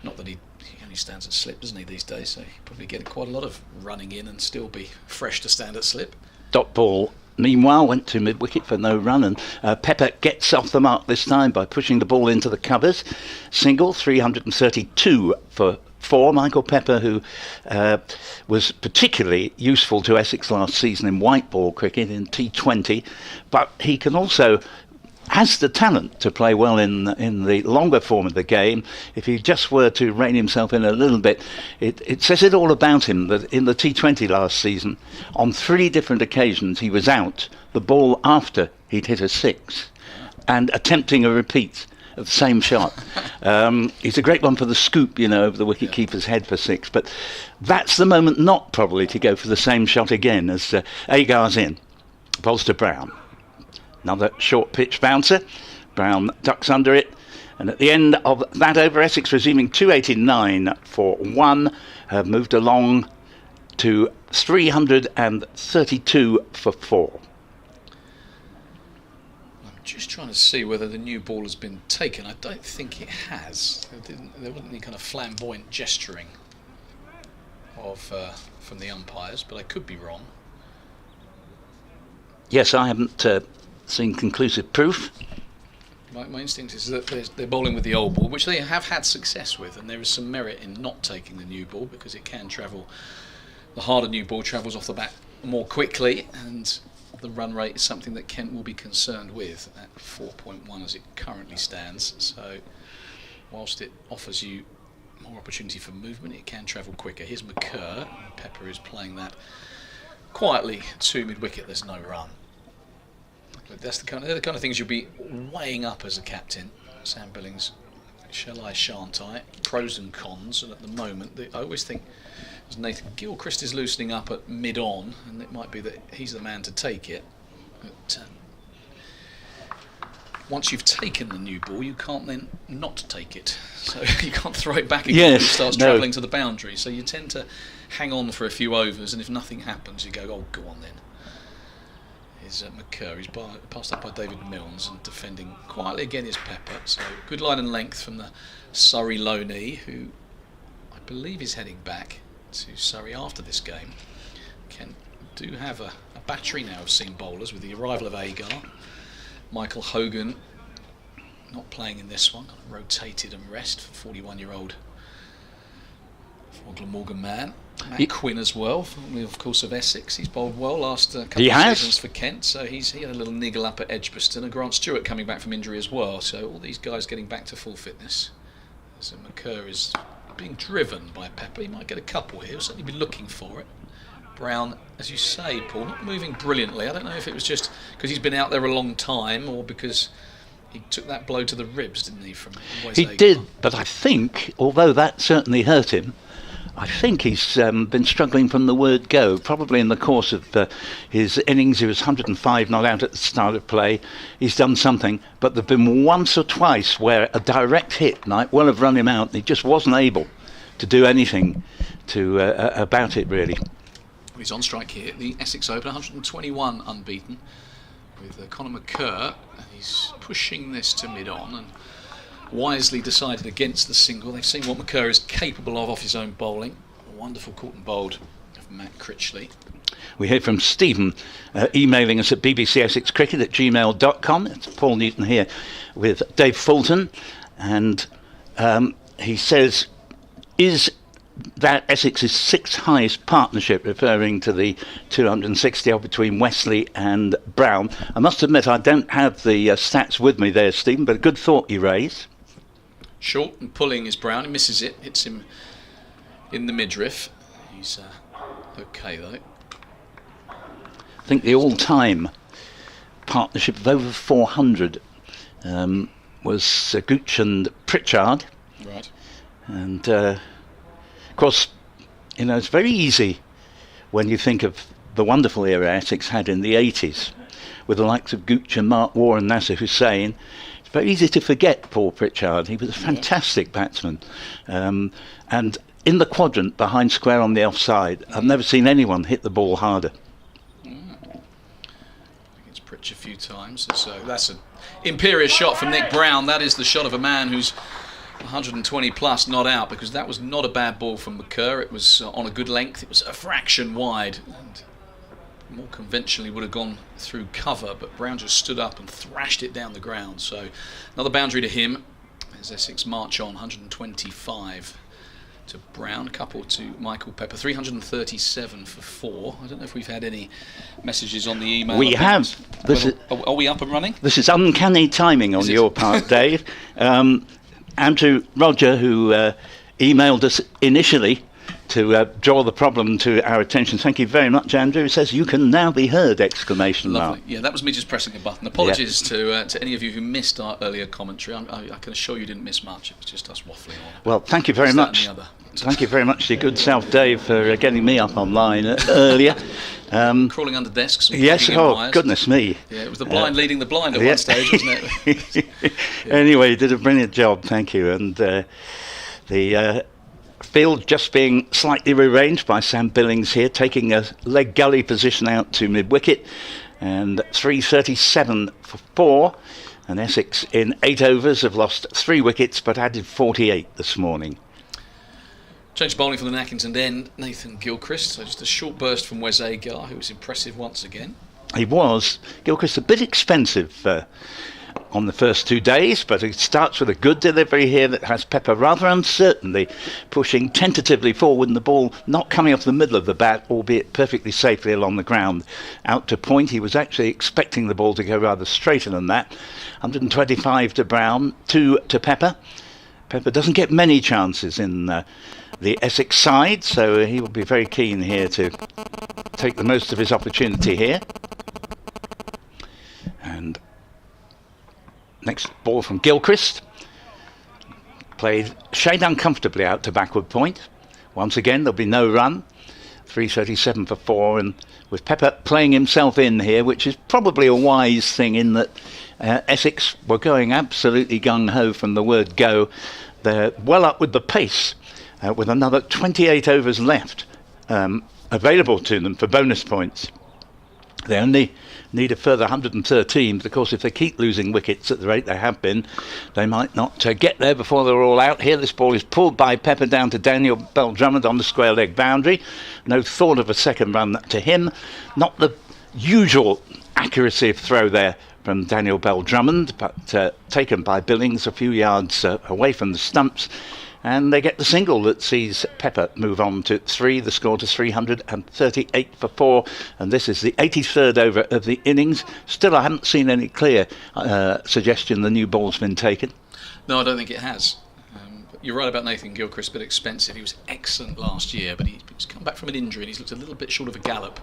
not that he only stands at slip, doesn't he, these days? So he'll probably get quite a lot of running in and still be fresh to stand at slip. Dot ball. Meanwhile, went to mid-wicket for no run, and Pepper gets off the mark this time by pushing the ball into the covers. Single, 332 for 4. Michael Pepper, who was particularly useful to Essex last season in white ball cricket, in T20, but he can also has the talent to play well in the longer form of the game. If he just were to rein himself in a little bit, it says it all about him that in the T20 last season, on 3 different occasions he was out the ball after he'd hit a 6 and attempting a repeat of the same shot. He's a great one for the scoop, over the wicket-keeper's head for 6, but that's the moment not probably to go for the same shot again, as Agar's in. Bowls to Brown. Another short pitch bouncer. Brown ducks under it, and at the end of that over, Essex resuming 289 for 1, have moved along to 332 for 4. I'm just trying to see whether the new ball has been taken. I don't think it has. There wasn't any kind of flamboyant gesturing from the umpires, but I could be wrong. Yes, I haven't seen conclusive proof. My instinct is that they're bowling with the old ball, which they have had success with, and there is some merit in not taking the new ball, because it can travel. The harder new ball travels off the bat more quickly, and the run rate is something that Kent will be concerned with at 4.1 as it currently stands. So whilst it offers you more opportunity for movement. It can travel quicker. Here's McCurr. Pepper is playing that quietly to mid-wicket. There's no run. But they're the kind of things you'll be weighing up as a captain. Sam Billings, shall I, shan't I? Pros and cons. And at the moment, I always think as Nathan Gilchrist is loosening up at mid-on, and it might be that he's the man to take it. But once you've taken the new ball, you can't then not take it. So you can't throw it back again when it starts travelling to the boundary. So you tend to hang on for a few overs, and if nothing happens, you go, oh, go on then. Here's McCurr. He's passed up by David Milnes, and defending quietly again is Pepper. So good line and length from the Surrey low knee, who I believe is heading back to Surrey after this game. Kent do have a battery now of seam bowlers with the arrival of Agar. Michael Hogan not playing in this one, rotated and rest for 41-year-old Glamorgan man. Matt Quinn as well, of course, of Essex. He's bowled well last couple of seasons for Kent, so he had a little niggle up at Edgbaston. And Grant Stewart coming back from injury as well, so all these guys getting back to full fitness. So McCurr is being driven by Pepper. He might get a couple here, he'll certainly be looking for it. Brown, as you say, Paul, not moving brilliantly. I don't know if it was just because he's been out there a long time or because he took that blow to the ribs, didn't he, from Wes He Agar? did, but I think, although that certainly hurt him, I think he's been struggling from the word go. Probably in the course of his innings, he was 105 not out at the start of play. He's done something, but there've been once or twice where a direct hit might well have run him out, and he just wasn't able to do anything about it, really. He's on strike here. The Essex Open, 121 unbeaten with Conor McCurr. And he's pushing this to mid-on and wisely decided against the single. They've seen what McCurr is capable of off his own bowling. A wonderful caught and bowled of Matt Critchley. We hear from Stephen emailing us at bbcessexcricket@gmail.com. It's Paul Newton here with Dave Fulton. And he says, is that Essex's sixth highest partnership, referring to the 260 odd between Wesley and Brown? I must admit I don't have the stats with me there, Stephen, but a good thought you raised. Short and pulling is Brown. He misses it, hits him in the midriff. He's okay though. I think the all-time partnership of over 400 was Gooch and Pritchard. Right. And of course, you know, it's very easy when you think of the wonderful era Essex had in the 80s with the likes of Gooch and Mark Waugh and Nasser Hussain. It's very easy to forget Paul Pritchard. He was a fantastic batsman. And in the quadrant behind square on the offside, I've never seen anyone hit the ball harder. Against Pritch a few times. So that's an imperious shot from Nick Brown. That is the shot of a man who's 120 plus not out, because that was not a bad ball from McCurr. It was on a good length. It was a fraction wide and more conventionally would have gone through cover, but Brown just stood up and thrashed it down the ground. So another boundary to him as Essex march on. 125 to Brown, couple to Michael Pepper. 337 for 4. I don't know if we've had any messages on the email. We have. Are we up and running? This is uncanny timing on your part, Dave. Andrew Roger, who emailed us initially to draw the problem to our attention. Thank you very much, Andrew. It says, "You can now be heard!" exclamation mark. Lovely. Yeah, that was me just pressing a button. Apologies to any of you who missed our earlier commentary. I can assure you didn't miss much. It was just us waffling on. Well, thank you very much. Thank you very much to your good self, Dave, for getting me up online earlier. Crawling under desks. Yes, oh, goodness me. Yeah, it was the blind leading the blind at one stage, wasn't it? Anyway, you did a brilliant job, thank you. And the field just being slightly rearranged by Sam Billings here, taking a leg gully position out to mid-wicket. And 337 for 4. And Essex in 8 overs have lost 3 wickets, but added 48 this morning. Change bowling from the Nackington end, Nathan Gilchrist. So just a short burst from Wes Agar, who was impressive once again. He was. Gilchrist a bit expensive on the first 2 days, but it starts with a good delivery here that has Pepper rather uncertainly pushing tentatively forward, and the ball not coming off the middle of the bat, albeit perfectly safely along the ground. Out to point, he was actually expecting the ball to go rather straighter than that. 125 to Brown, 2 to Pepper. Pepper doesn't get many chances in the Essex side, so he will be very keen here to take the most of his opportunity here. And next ball from Gilchrist. Played shade uncomfortably out to backward point. Once again, there'll be no run. 337 for 4, and with Pepper playing himself in here, which is probably a wise thing in that Essex were going absolutely gung-ho from the word go. They're well up with the pace, with another 28 overs left available to them for bonus points. They only need a further 113, but of course if they keep losing wickets at the rate they have been, they might not get there before they're all out. Here this ball is pulled by Pepper down to Daniel Bell-Drummond on the square leg boundary. No thought of a second run to him. Not the usual accuracy of throw there from Daniel Bell-Drummond, but taken by Billings a few yards away from the stumps. And they get the single that sees Pepper move on to 3, the score to 338 for 4. And this is the 83rd over of the innings. Still, I haven't seen any clear suggestion the new ball's been taken. No, I don't think it has. You're right about Nathan Gilchrist, a bit expensive. He was excellent last year, but he's come back from an injury and he's looked a little bit short of a gallop.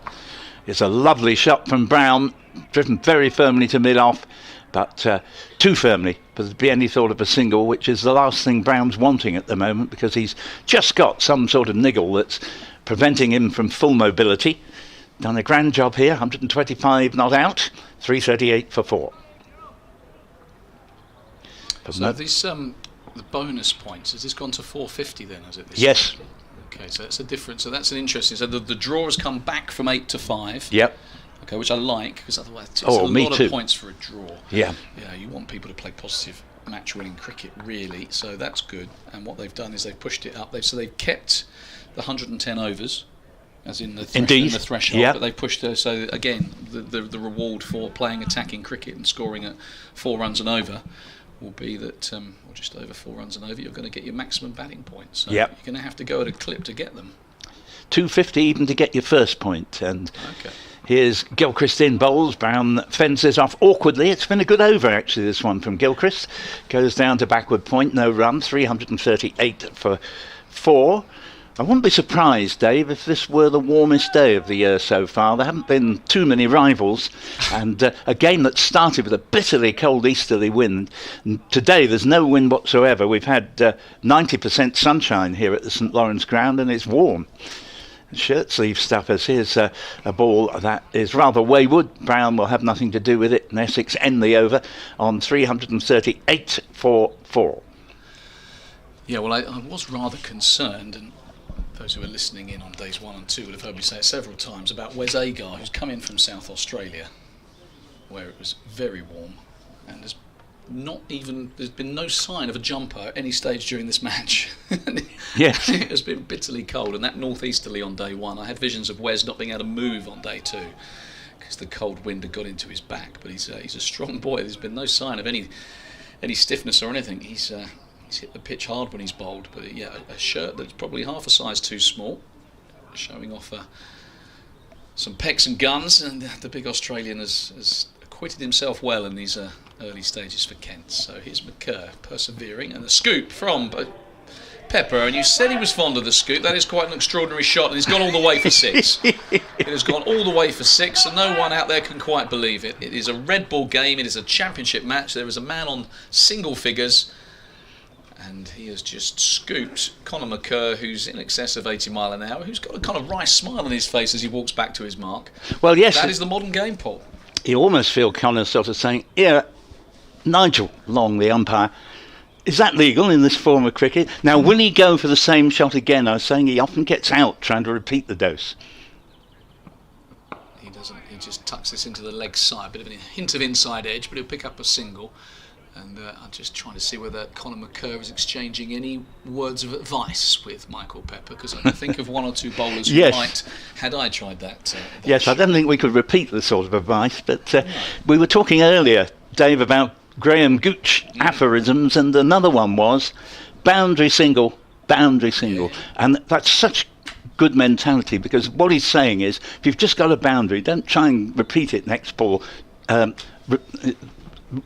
It's a lovely shot from Brown, driven very firmly to mid-off, but too firmly for there to be any thought of a single, which is the last thing Brown's wanting at the moment, because he's just got some sort of niggle that's preventing him from full mobility. Done a grand job here, 125 not out, 338 for 4. So these the bonus points, has this gone to 450 then, has it? Yes. Year? Okay, so that's a difference. So that's an interesting. So the draw has come back from 8 to 5. Yep. Okay, which I like, because otherwise it's a lot of points for a draw. Yeah. Yeah, you want people to play positive match-winning cricket, really. So that's good. And what they've done is they've pushed it up. So they've kept the 110 overs, as in the threshold. Yep. But they've pushed so again the reward for playing attacking cricket and scoring at 4 runs and over will be that, or just over 4 runs and over, you're going to get your maximum batting points. So yep. You're going to have to go at a clip to get them. 250 even to get your first point. And okay. Here's Gilchrist in bowls. Brown fences off awkwardly. It's been a good over, actually, this one from Gilchrist. Goes down to backward point, no run, 338 for 4. I wouldn't be surprised, Dave, if this were the warmest day of the year so far. There haven't been too many rivals, and a game that started with a bitterly cold easterly wind. And today there's no wind whatsoever. We've had 90% sunshine here at the St Lawrence ground, and it's warm. Shirt sleeve stuffers. Here's a ball that is rather wayward. Brown will have nothing to do with it, and Essex end the over on 338 for 4. Yeah, well, I was rather concerned, and those who are listening in on days 1 and 2 would have heard me say it several times, about Wes Agar, who's come in from South Australia, where it was very warm, and there's been no sign of a jumper at any stage during this match. Yes. It has been bitterly cold, and that northeasterly on day 1. I had visions of Wes not being able to move on day 2 because the cold wind had got into his back, but he's a strong boy. There's been no sign of any stiffness or anything. He's hit the pitch hard when he's bowled, but yeah, a shirt that's probably half a size too small, showing off some pecs and guns, and the big Australian has acquitted himself well in these early stages for Kent. So here's McCurr persevering, and the scoop from Pepper, and you said he was fond of the scoop. That is quite an extraordinary shot, and he's gone all the way for 6. It has gone all the way for 6, and no one out there can quite believe it. It is a red ball game, it is a championship match. There is a man on single figures, and he has just scooped Conor McCurr, who's in excess of 80 mile an hour, who's got a kind of wry smile on his face as he walks back to his mark. Well, yes. That is the modern game, Paul. You almost feel Conor sort of saying, yeah, Nigel Long, the umpire, is that legal in this form of cricket? Now, will he go for the same shot again? I was saying he often gets out trying to repeat the dose. He doesn't. He just tucks this into the leg side, a bit of a hint of inside edge, but he'll pick up a single. And I'm just trying to see whether Conor McCurr is exchanging any words of advice with Michael Pepper, because I can think of 1 or 2 bowlers who might, had I tried that. Yes, I don't think we could repeat the sort of advice, but we were talking earlier, Dave, about Graham Gooch aphorisms, and another one was boundary single. Yeah. And that's such good mentality, because what he's saying is, if you've just got a boundary, don't try and repeat it next ball.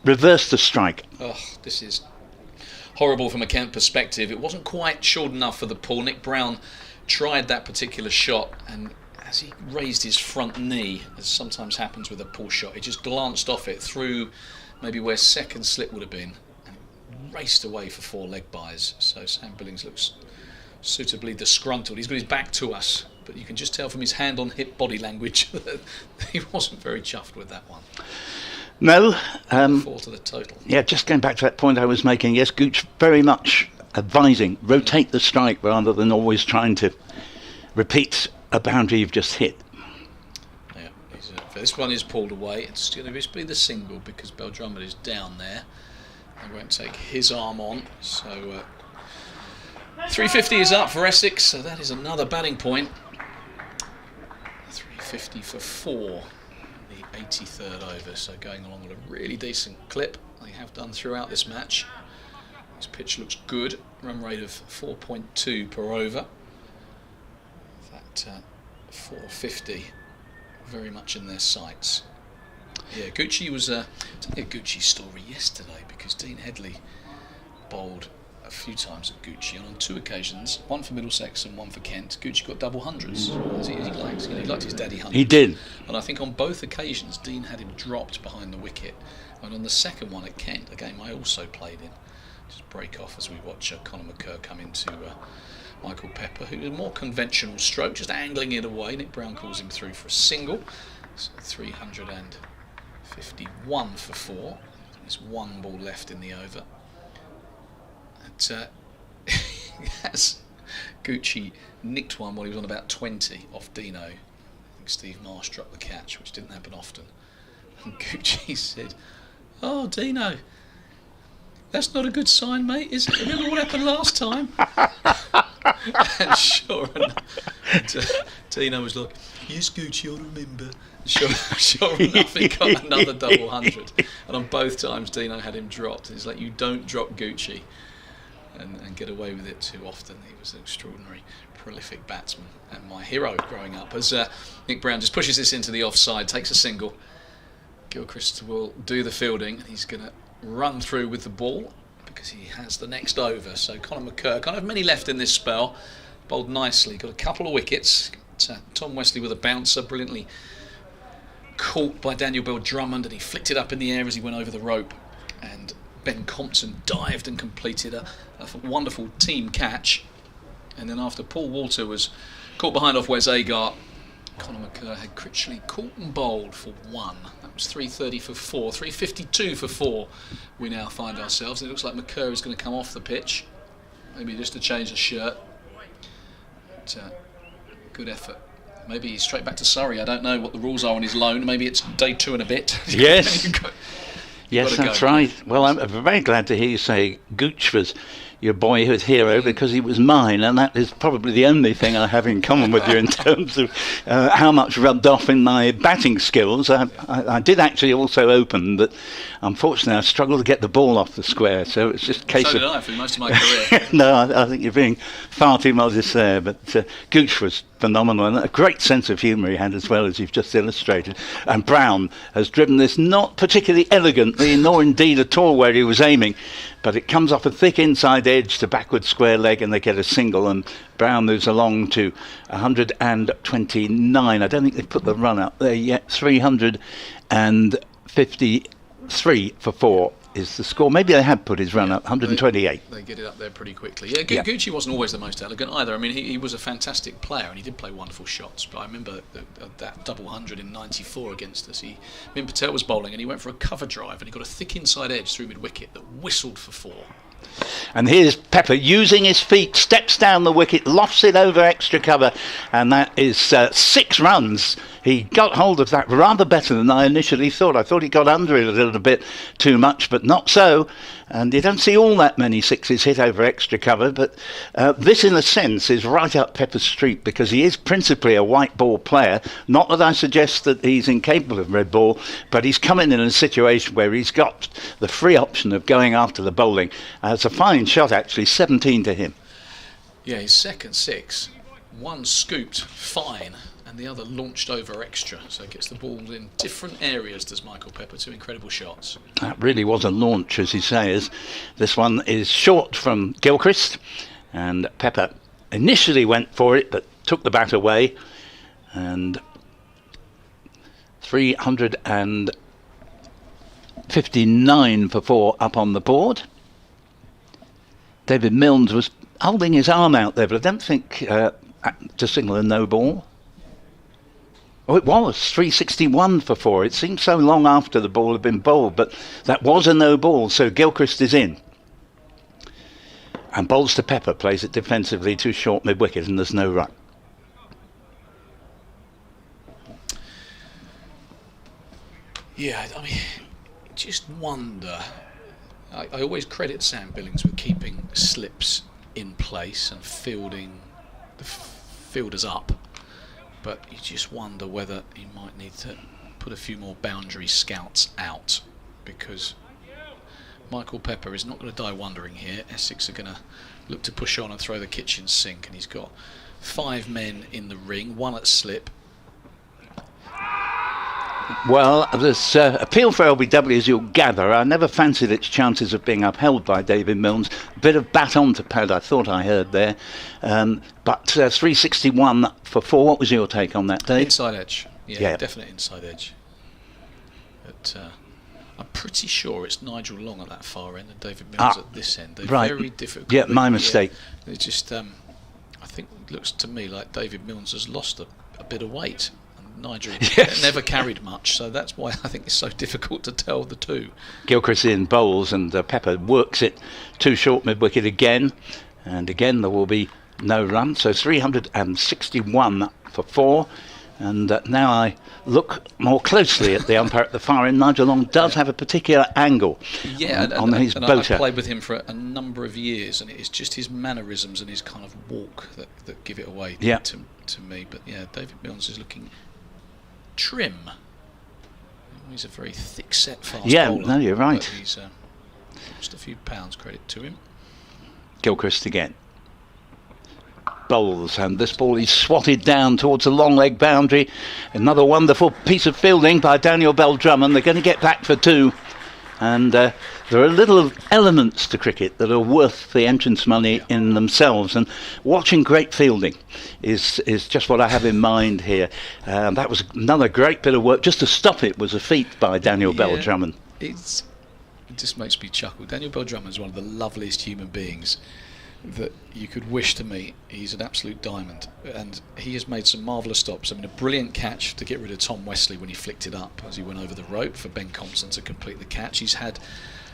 Reverse the strike. Oh, this is... horrible from a Kent perspective. It wasn't quite short enough for the pull. Nick Brown tried that particular shot, and as he raised his front knee, as sometimes happens with a pull shot, it just glanced off it through maybe where second slip would have been, and raced away for 4 leg byes. So Sam Billings looks suitably disgruntled. He's got his back to us, but you can just tell from his hand on hip body language that he wasn't very chuffed with that one. No. 4 to the total. Yeah, just going back to that point I was making, yes, Gooch very much advising, rotate the strike rather than always trying to repeat a boundary you've just hit. Yeah, this one is pulled away. It's going to be the single because Bell-Drummond is down there. They won't take his arm on, so 350 is up for Essex, so that is another batting point. 350 for 4, the 83rd over, so going along at a really decent clip. They have done throughout this match. This pitch looks good, run rate of 4.2 per over. That 450 very much in their sights. Yeah, Gucci was a Gucci story yesterday because Dean Headley bowled a few times at Gucci, and on 2 occasions, one for Middlesex and one for Kent, Gucci got double hundreds, as he liked. He liked his daddy hundreds. He did. And I think on both occasions, Dean had him dropped behind the wicket. And on the second one at Kent, a game I also played in, just break off as we watch Conor McCurr come into Michael Pepper, who is a more conventional stroke, just angling it away. Nick Brown calls him through for a single. So 351 for 4. There's 1 ball left in the over. As Gucci nicked one while he was on about 20 off Dino. I think Steve Marsh dropped the catch, which didn't happen often. And Gucci said, "Oh, Dino, that's not a good sign, mate, is it? Remember what happened last time?" And sure enough, Dino was like, "Yes, Gucci, I remember." Sure enough, he got another double hundred. And on both times, Dino had him dropped. It's like, you don't drop Gucci and get away with it too often. He was an extraordinary, prolific batsman and my hero growing up. As Nick Brown just pushes this into the offside, takes a single. Gilchrist will do the fielding, and he's going to run through with the ball because he has the next over. So Conor McCurr can't have many left in this spell. Bowled nicely, got a couple of wickets. Tom Wesley with a bouncer, brilliantly caught by Daniel Bell-Drummond, and he flicked it up in the air as he went over the rope. And Ben Compton dived and completed a wonderful team catch. And then after Paul Walter was caught behind off Wes Agar, Conor McCurr had Critchley caught and bowled for 1. That was 330 for 4, 352 for 4. We now find ourselves. It looks like McCurr is going to come off the pitch, maybe just to change the shirt. But, good effort. Maybe he's straight back to Surrey. I don't know what the rules are on his loan. Maybe it's day 2 and a bit. Yes. Yes, that's right. Well, I'm very glad to hear you say Gooch was your boyhood hero, because he was mine, and that is probably the only thing I have in common with you in terms of how much rubbed off in my batting skills. I did actually also open, but unfortunately I struggled to get the ball off the square, so it's just a case so did I for most of my career. No, I think you're being far too modest there, but Gooch was phenomenal, and a great sense of humour he had as well, as you've just illustrated. And Brown has driven this not particularly elegantly, nor indeed at all where he was aiming, but it comes off a thick inside edge to backward square leg, and they get a single, and Brown moves along to 129. I don't think they've put the run up there yet. 353 for 4 is the score. Maybe they have put his run up, 128. They get it up there pretty quickly. Yeah, Gucci wasn't always the most elegant either. I mean, he was a fantastic player, and he did play wonderful shots. But I remember that double 100 in '94 against us. Min Patel was bowling, and he went for a cover drive, and he got a thick inside edge through mid-wicket that whistled for 4. And here's Pepper using his feet, steps down the wicket, lofts it over extra cover, and that is 6 runs. He got hold of that rather better than I initially thought. I thought he got under it a little bit too much, but not so. And you don't see all that many 6s hit over extra cover, but this in a sense is right up Pepper's street, because he is principally a white ball player. Not that I suggest that he's incapable of red ball, but he's coming in a situation where he's got the free option of going after the bowling. It's a fine shot actually, 17 to him. Yeah, his second 6, one scooped fine, and and the other launched over extra, so gets the ball in different areas, does Michael Pepper. 2 incredible shots. That really was a launch, as he says. This one is short from Gilchrist, and Pepper initially went for it but took the bat away, and 359 for 4 up on the board. David Milnes was holding his arm out there, but I don't think to signal a no ball. Oh, it was 361 for 4. It seemed so long after the ball had been bowled, but that was a no ball, so Gilchrist is in. And bowls to Pepper, plays it defensively, too short mid-wicket, and there's no run. Yeah, I mean, just wonder. I always credit Sam Billings with keeping slips in place and fielding the fielders up, but you just wonder whether he might need to put a few more boundary scouts out, because Michael Pepper is not going to die wondering here. Essex are going to look to push on and throw the kitchen sink, and he's got 5 men in the ring, 1 at slip. Well, this appeal for LBW, as you'll gather, I never fancied its chances of being upheld by David Milnes. A bit of bat on to pad, I thought I heard there. But 361 for 4. What was your take on that, Dave? Inside edge. Yeah, definite inside edge. But I'm pretty sure it's Nigel Long at that far end and David Milnes at this end. They're right. very difficult. Yeah, my mistake. It's just, I think it looks to me like David Milnes has lost a bit of weight. Nigel never carried much, so that's why I think it's so difficult to tell the two. Gilchrist in bowls, and Pepper works it too short mid-wicket again, and again there will be no run, so 361 for 4. And now I look more closely at the umpire at the far end. Nigel Long does have a particular angle on his boater. I played with him for a number of years, and it's just his mannerisms and his kind of walk that give it away to me. But yeah, David Milnes is looking trim. He's a very thick-set fast bowler. No, you're right. But he's just a few pounds, credit to him. Gilchrist again. Bowls, and this ball is swatted down towards the long leg boundary. Another wonderful piece of fielding by Daniel Bell-Drummond. They're going to get back for 2. And there are little elements to cricket that are worth the entrance money in themselves, and watching great fielding is just what I have in mind here. That was another great bit of work. Just to stop it was a feat by Daniel Bell-Drummond. It just makes me chuckle. Daniel Bell-Drummond is one of the loveliest human beings that you could wish to meet. He's an absolute diamond, and he has made some marvellous stops. I mean, a brilliant catch to get rid of Tom Wesley when he flicked it up as he went over the rope for Ben Compton to complete the catch. He's had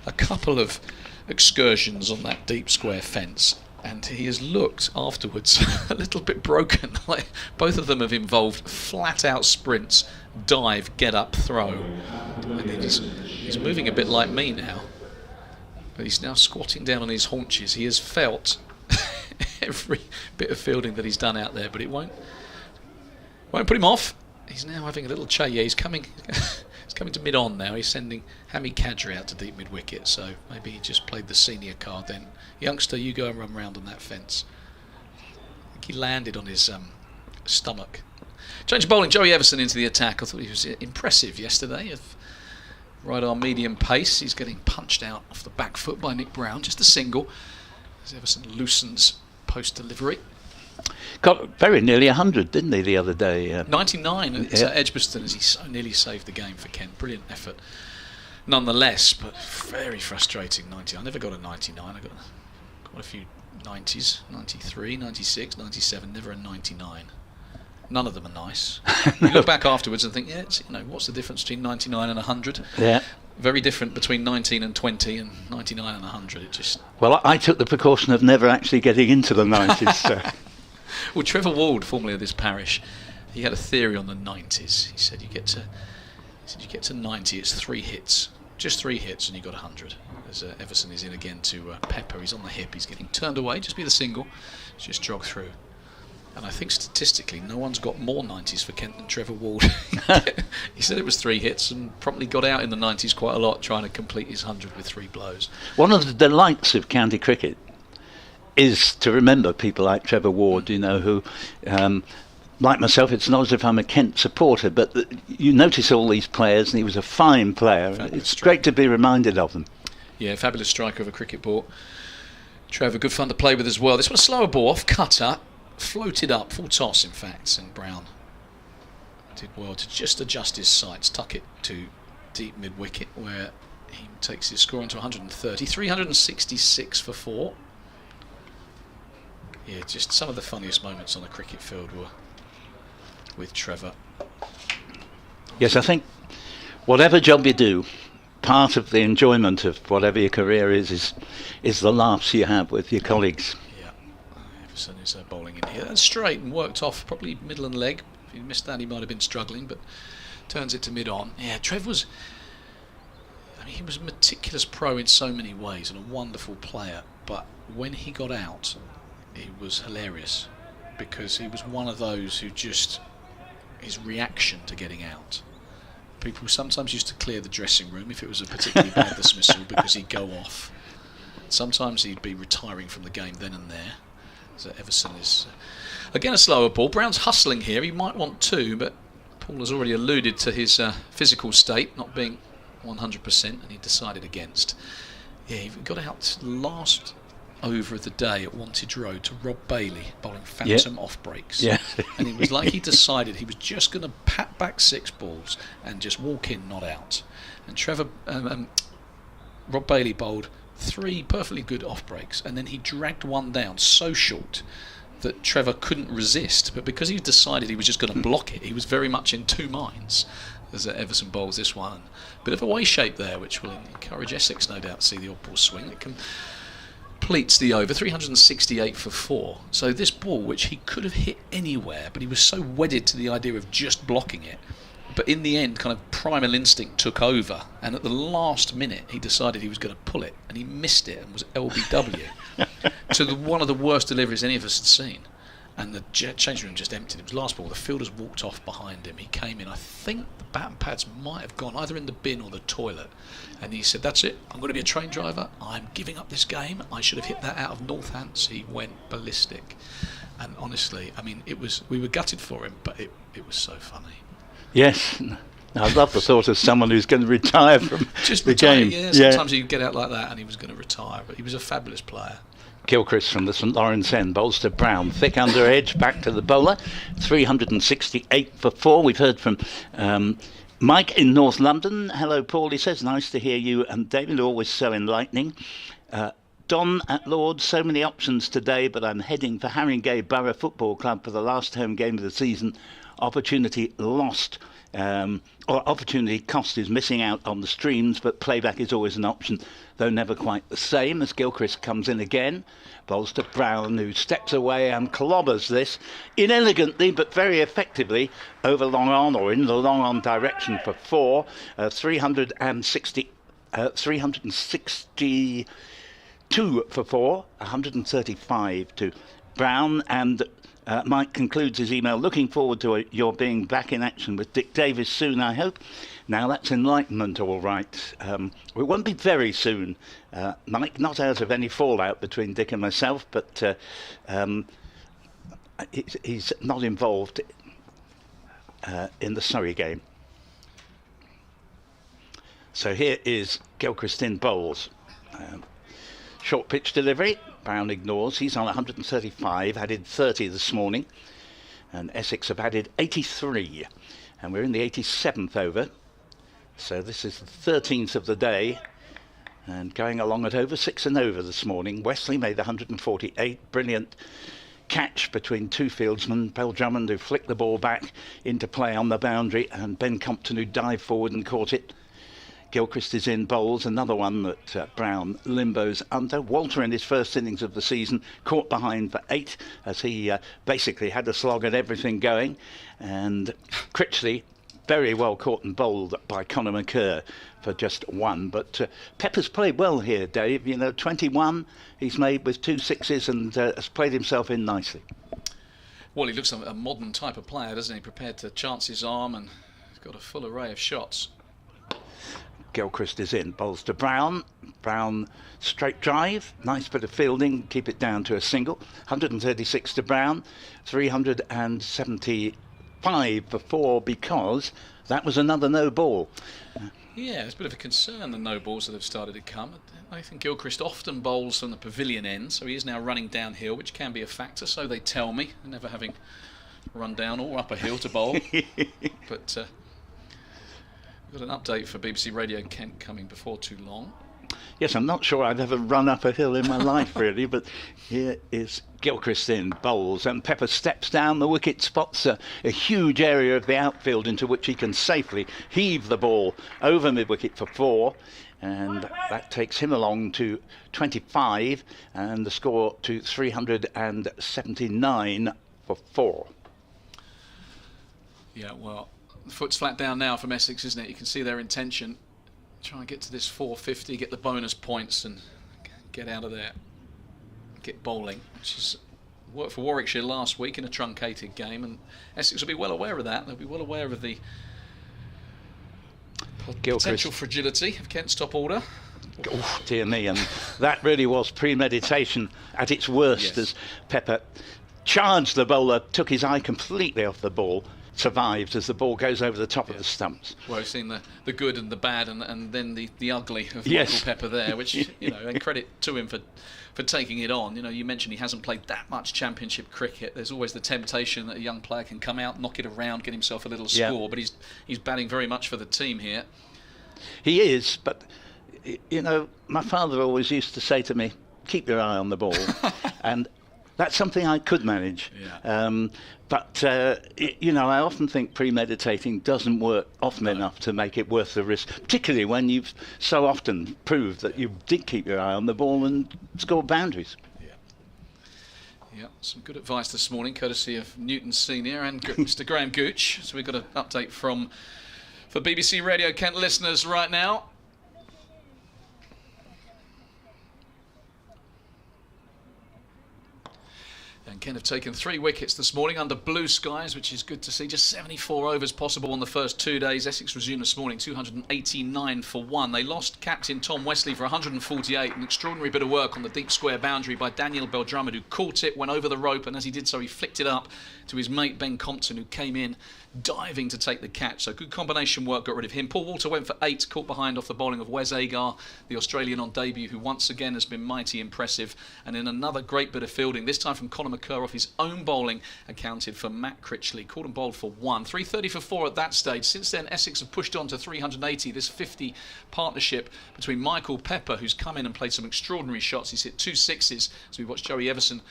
a couple of excursions on that deep square fence, and he has looked afterwards a little bit broken. Like, both of them have involved flat out sprints, dive, get up, throw, and he's moving a bit like me now. But he's now squatting down on his haunches. He has felt every bit of fielding that he's done out there, but it won't put him off. He's now having a little chat. Yeah, he's coming to mid-on now. He's sending Hamid Qadri out to deep mid-wicket, so maybe he just played the senior card then. Youngster, you go and run round on that fence. I think he landed on his stomach. Change of bowling, Joey Everson into the attack. I thought he was impressive yesterday. Right arm medium pace. He's getting punched out off the back foot by Nick Brown. Just a single as Everson loosens post delivery. Got very nearly 100, didn't he, the other day? 99 at Edgbaston, as he so nearly saved the game for Kent. Brilliant effort nonetheless, but very frustrating. 90. I never got a 99. I got quite a few 90s. 93, 96, 97. Never a 99. None of them are nice. No. You look back afterwards and think, what's the difference between 99 and 100? Yeah. Very different between 19 and 20 and 99 and 100. It just. Well, I took the precaution of never actually getting into the 90s. So. Well, Trevor Ward, formerly of this parish, he had a theory on the 90s. He said you get to 90, it's 3 hits, just 3 hits, and you got 100. As Everson is in again to Pepper, he's on the hip, he's getting turned away, just be the single, just jog through. And I think statistically, no one's got more 90s for Kent than Trevor Ward. He said it was 3 hits and promptly got out in the 90s quite a lot, trying to complete his 100 with 3 blows. One of the delights of county cricket is to remember people like Trevor Ward, who like myself, it's not as if I'm a Kent supporter, but you notice all these players, and he was a fine player. It's great to be reminded of them. Yeah, fabulous striker of a cricket ball. Trevor, good fun to play with as well. This was a slower ball, off cutter, floated up, full toss in fact, and Brown did well to just adjust his sights, tuck it to deep mid-wicket, where he takes his score into 130, 366 for 4. Yeah, just some of the funniest moments on a cricket field were with Trevor. Yes, I think whatever job you do, part of the enjoyment of whatever your career is the laughs you have with your colleagues. Yeah, Everson is bowling in here. That's straight and worked off, probably middle and leg. If he missed that, he might have been struggling, but turns it to mid-on. Yeah, Trev was... I mean, he was a meticulous pro in so many ways and a wonderful player, but when he got out, he was hilarious, because he was one of those who just... his reaction to getting out. People sometimes used to clear the dressing room if it was a particularly bad dismissal, because he'd go off. Sometimes he'd be retiring from the game then and there. So Everson is again a slower ball. Brown's hustling here. He might want 2, but Paul has already alluded to his physical state not being 100%, and he decided against. Yeah, he got out last over of the day at Wantage Road to Rob Bailey, bowling phantom off breaks. Yeah. And it was like he decided he was just going to pat back 6 balls and just walk in, not out. And Rob Bailey bowled 3 perfectly good off breaks, and then he dragged one down so short that Trevor couldn't resist. But because he decided he was just going to block it, he was very much in 2 minds as Everson bowls this one. Bit of a way shape there, which will encourage Essex, no doubt, to see the odd ball swing. It completes the over, 368 for 4. So this ball, which he could have hit anywhere, but he was so wedded to the idea of just blocking it. But in the end, kind of primal instinct took over, and at the last minute he decided he was going to pull it, and he missed it and was LBW. To one of the worst deliveries any of us had seen. And the change room just emptied. It was last ball. The fielders walked off behind him. He came in. I think the bat and pads might have gone either in the bin or the toilet. And he said, "That's it. I'm going to be a train driver. I'm giving up this game. I should have hit that out of Northants." He went ballistic. And honestly, I mean, we were gutted for him, but it was so funny. Yes. I love the thought of someone who's going to retire from just the retire, game. Yeah, sometimes you get out like that, and he was going to retire. But he was a fabulous player. Gilchrist from the St Lawrence end bowls to Brown, thick under edge, back to the bowler, 368 for 4. We've heard from Mike in North London. Hello, Paul. He says, nice to hear you and David, always so enlightening. Don at Lord's, so many options today, but I'm heading for Haringey Borough Football Club for the last home game of the season. Opportunity lost, or opportunity cost is missing out on the streams, but playback is always an option, though never quite the same. As Gilchrist comes in again, bowls to Brown, who steps away and clobbers this inelegantly but very effectively over long on, or in the long on direction for 4. 362 for 4, 135 to Brown. And Mike concludes his email, looking forward to your being back in action with Dick Davis soon, I hope. Now that's enlightenment, all right. It won't be very soon, Mike, not out of any fallout between Dick and myself, but he's not involved in the Surrey game. So here is Gilchrist in bowls. Short pitch delivery. Brown ignores. He's on 135, added 30 this morning. And Essex have added 83. And we're in the 87th over. So this is the 13th of the day. And going along at over 6 and over this morning. Wesley made 148. Brilliant catch between 2 fieldsmen. Bell-Drummond, who flicked the ball back into play on the boundary. And Ben Compton, who dived forward and caught it. Gilchrist is in bowls, another one that Brown limbos under. Walter in his first innings of the season caught behind for 8 as he basically had a slog at everything going. And Critchley very well caught and bowled by Conor McCurr for just 1. But Pepper's played well here, Dave. 21 he's made with 2 sixes and has played himself in nicely. Well, he looks like a modern type of player, doesn't he? Prepared to chance his arm, and he's got a full array of shots. Gilchrist is in. Bowls to Brown. Brown straight drive. Nice bit of fielding. Keep it down to a single. 136 to Brown. 375 for 4 because that was another no ball. Yeah, it's a bit of a concern, the no balls that have started to come. I think Gilchrist often bowls from the pavilion end, so he is now running downhill, which can be a factor, so they tell me, never having run down or up a hill to bowl. But we've got an update for BBC Radio Kent coming before too long. Yes, I'm not sure I've ever run up a hill in my life, really, but here is Gilchrist in, bowls, and Pepper steps down the wicket, spots a huge area of the outfield into which he can safely heave the ball over mid-wicket for 4, and that takes him along to 25, and the score to 379 for 4. Yeah, well, the foot's flat down now from Essex, isn't it? You can see their intention. Try and get to this 450, get the bonus points and get out of there. Get bowling, which is worked for Warwickshire last week in a truncated game, and Essex will be well aware of that. They'll be well aware of the potential fragility of Kent's top order. Oh, dear me, and that really was premeditation at its worst. Yes. As Pepper charged the bowler, took his eye completely off the ball, survives as the ball goes over the top of the stumps. Well, we've seen the good and the bad, and then the ugly of yes. Michael Pepper there, which, you know, and credit to him for taking it on. You know, you mentioned he hasn't played that much championship cricket. There's always the temptation that a young player can come out, knock it around, get himself a little score, but he's batting very much for the team here. He is, but, you know, my father always used to say to me, keep your eye on the ball. And that's something I could manage. Yeah. But, you know, I often think premeditating doesn't work often enough to make it worth the risk, particularly when you've so often proved that you did keep your eye on the ball and scored boundaries. Yeah, some good advice this morning, courtesy of Newton Senior and Mr. Graham Gooch. So we've got an update for BBC Radio Kent listeners right now. And Kent have taken 3 wickets this morning under blue skies, which is good to see. Just 74 overs possible on the first 2 days. Essex resumed this morning, 289 for 1. They lost captain Tom Wesley for 148. An extraordinary bit of work on the deep square boundary by Daniel Bell-Drummond, who caught it, went over the rope, and as he did so, he flicked it up to his mate Ben Compton, who came in diving to take the catch. So good combination work, got rid of him. Paul Walter went for 8, caught behind off the bowling of Wes Agar, the Australian on debut, who once again has been mighty impressive. And in another great bit of fielding, this time from Conor McCurr off his own bowling, accounted for Matt Critchley. Caught and bowled for 1. 330 for 4 at that stage. Since then, Essex have pushed on to 380. This 50 partnership between Michael Pepper, who's come in and played some extraordinary shots. He's hit 2 sixes. So we watched Joey Everson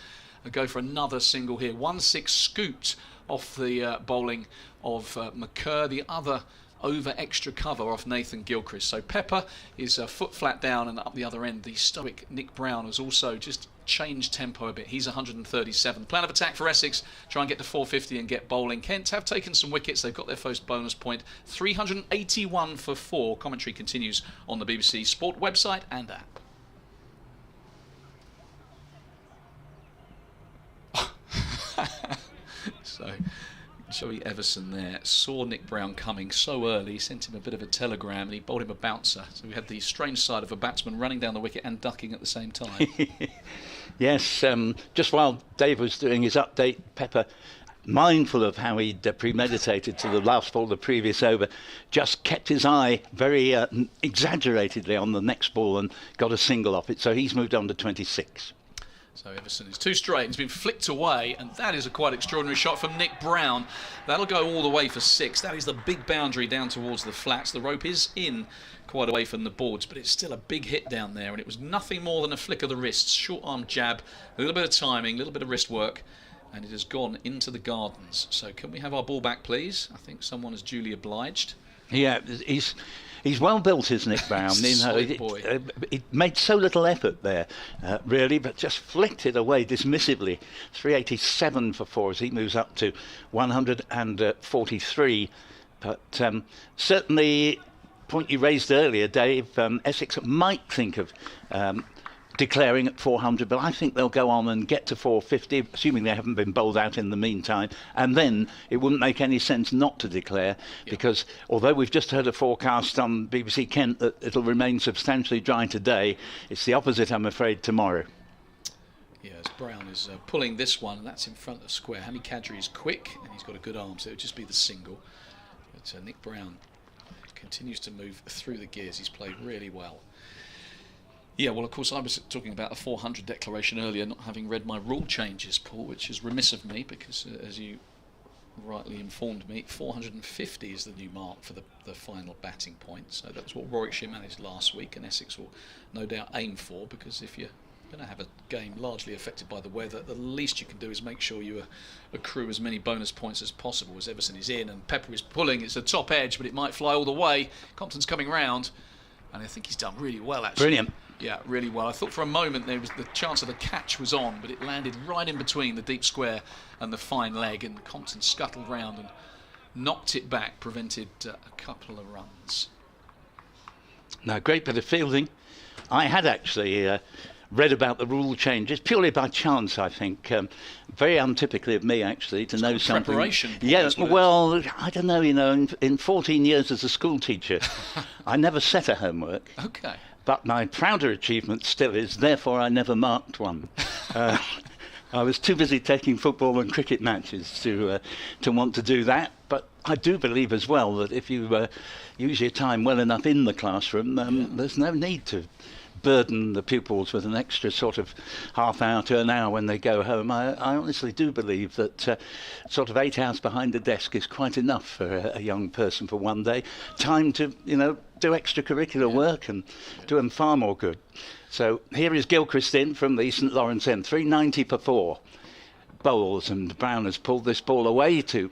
go for another single here. 1-6 scooped off the bowling of McCurr. The other over extra cover off Nathan Gilchrist. So Pepper is foot flat down, and up the other end the stoic Nick Brown has also just changed tempo a bit. He's 137. Plan of attack for Essex, try and get to 450 and get bowling. Kent have taken some wickets. They've got their first bonus point. 381 for 4. Commentary continues on the BBC Sport website and app. So Joey Everson there saw Nick Brown coming so early, sent him a bit of a telegram, and he bowled him a bouncer. So we had the strange side of a batsman running down the wicket and ducking at the same time. Yes, just while Dave was doing his update, Pepper, mindful of how he'd premeditated to the last ball of the previous over, just kept his eye very exaggeratedly on the next ball and got a single off it. So he's moved on to 26. So Everson is 2 straight. He's been flicked away, and that is a quite extraordinary shot from Nick Brown. That'll go all the way for 6. That is the big boundary down towards the flats. The rope is in quite away from the boards, but it's still a big hit down there, and it was nothing more than a flick of the wrists. Short arm jab, a little bit of timing, a little bit of wrist work, and it has gone into the gardens. So can we have our ball back, please? I think someone is duly obliged. Yeah, he's well built, is Nick Brown. You know, he made so little effort there, really, but just flicked it away dismissively. 387 for 4 as he moves up to 143. But certainly, point you raised earlier, Dave, Essex might think of declaring at 400, but I think they'll go on and get to 450, assuming they haven't been bowled out in the meantime, and then it wouldn't make any sense not to declare, because although we've just heard a forecast on BBC Kent that it'll remain substantially dry today, it's the opposite, I'm afraid, tomorrow. Yes, Brown is pulling this one, and that's in front of square. Hamid Qadri is quick, and he's got a good arm, so it would just be the single. But Nick Brown continues to move through the gears. He's played really well. Yeah, well, of course, I was talking about a 400 declaration earlier, not having read my rule changes, Paul, which is remiss of me because, as you rightly informed me, 450 is the new mark for the final batting point. So that's what Warwickshire managed last week, and Essex will no doubt aim for, because if you're going to have a game largely affected by the weather, the least you can do is make sure you accrue as many bonus points as possible. As Everson is in and Pepper is pulling, it's a top edge, but it might fly all the way. Compton's coming round, and I think he's done really well, actually. Brilliant. Yeah, really well. I thought for a moment there was the chance of a catch was on, but it landed right in between the deep square and the fine leg, and Compton scuttled round and knocked it back, prevented a couple of runs. No, great bit of fielding. I had actually read about the rule changes purely by chance, I think. Very untypically of me, actually, to know something. Preparation. Yeah, well, I don't know, in 14 years as a school teacher, I never set a homework. Okay. But my prouder achievement still is, therefore, I never marked one. I was too busy taking football and cricket matches to want to do that. But I do believe as well that if you use your time well enough in the classroom, there's no need to burden the pupils with an extra sort of half hour to an hour when they go home. I honestly do believe that sort of 8 hours behind the desk is quite enough for a young person for one day. Time to, do extracurricular work and do them far more good. So here is Gilchrist in from the St Lawrence end, 390 for 4 bowls, and Brown has pulled this ball away to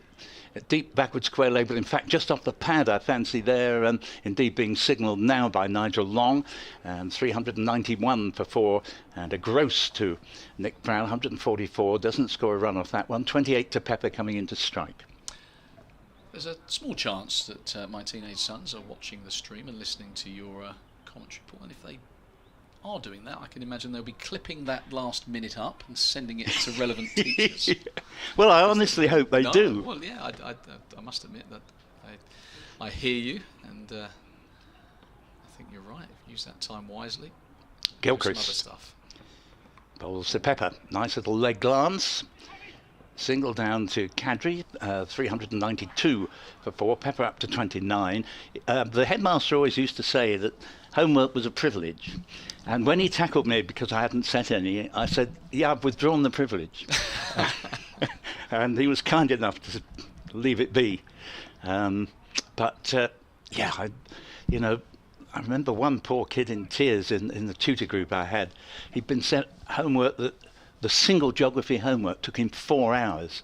a deep backward square leg, but in fact just off the pad, I fancy there, and indeed being signalled now by Nigel Long, and 391 for 4, and a gross to Nick Brown, 144, doesn't score a run off that one, 28 to Pepper coming into strike. There's a small chance that my teenage sons are watching the stream and listening to your commentary, Paul, and if they are doing that, I can imagine they'll be clipping that last minute up and sending it to relevant teachers. Well, I honestly hope they do. Well, yeah, I must admit that I hear you, and I think you're right. Use that time wisely. Gilchrist. Some other stuff. Bowls to Pepper. Nice little leg glance. Single down to Qadri, 392 for 4, Pepper up to 29. The headmaster always used to say that homework was a privilege. And when he tackled me because I hadn't set any, I said, yeah, I've withdrawn the privilege. And he was kind enough to leave it be. I remember one poor kid in tears in the tutor group I had. He'd been sent homework that the single geography homework took him 4 hours.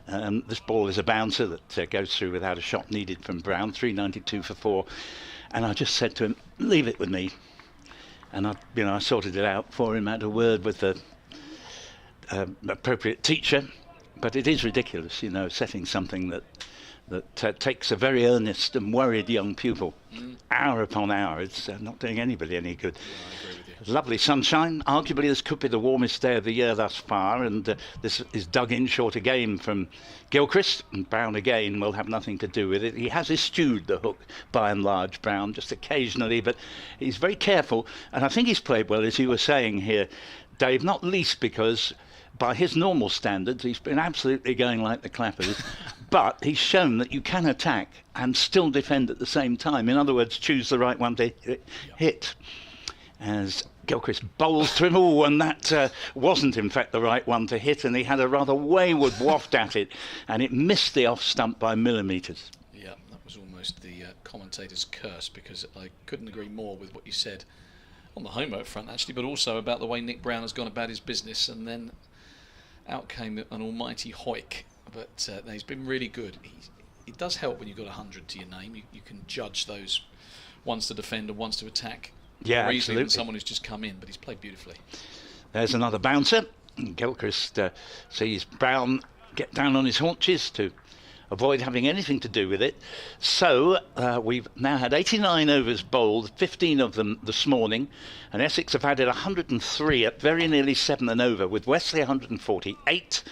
This ball is a bouncer that goes through without a shot needed from Brown, 392 for 4. And I just said to him, leave it with me. And I sorted it out for him, had a word with the appropriate teacher. But it is ridiculous, setting something that takes a very earnest and worried young pupil hour upon hour. It's not doing anybody any good. Yeah, I agree with you. Lovely sunshine. Arguably this could be the warmest day of the year thus far, and this is dug in short again from Gilchrist, and Brown again will have nothing to do with it. He has eschewed the hook by and large, Brown, just occasionally, but he's very careful, and I think he's played well, as you were saying here, Dave, not least because by his normal standards he's been absolutely going like the clappers, but he's shown that you can attack and still defend at the same time. In other words, choose the right one to hit. As Gilchrist bowls to him, and that wasn't in fact the right one to hit, and he had a rather wayward waft at it, and it missed the off stump by millimetres. Yeah, that was almost the commentator's curse, because I couldn't agree more with what you said on the homework front actually, but also about the way Nick Brown has gone about his business, and then out came an almighty hoik. But he's been really good. It does help when you've got 100 to your name. You can judge those ones to defend and ones to attack. Yeah, easily than absolutely. someone who's just come in, but he's played beautifully. There's another bouncer. Gilchrist sees Brown get down on his haunches to avoid having anything to do with it. So we've now had 89 overs bowled, 15 of them this morning, and Essex have added 103 at very nearly 7 an over, with Wesley 148.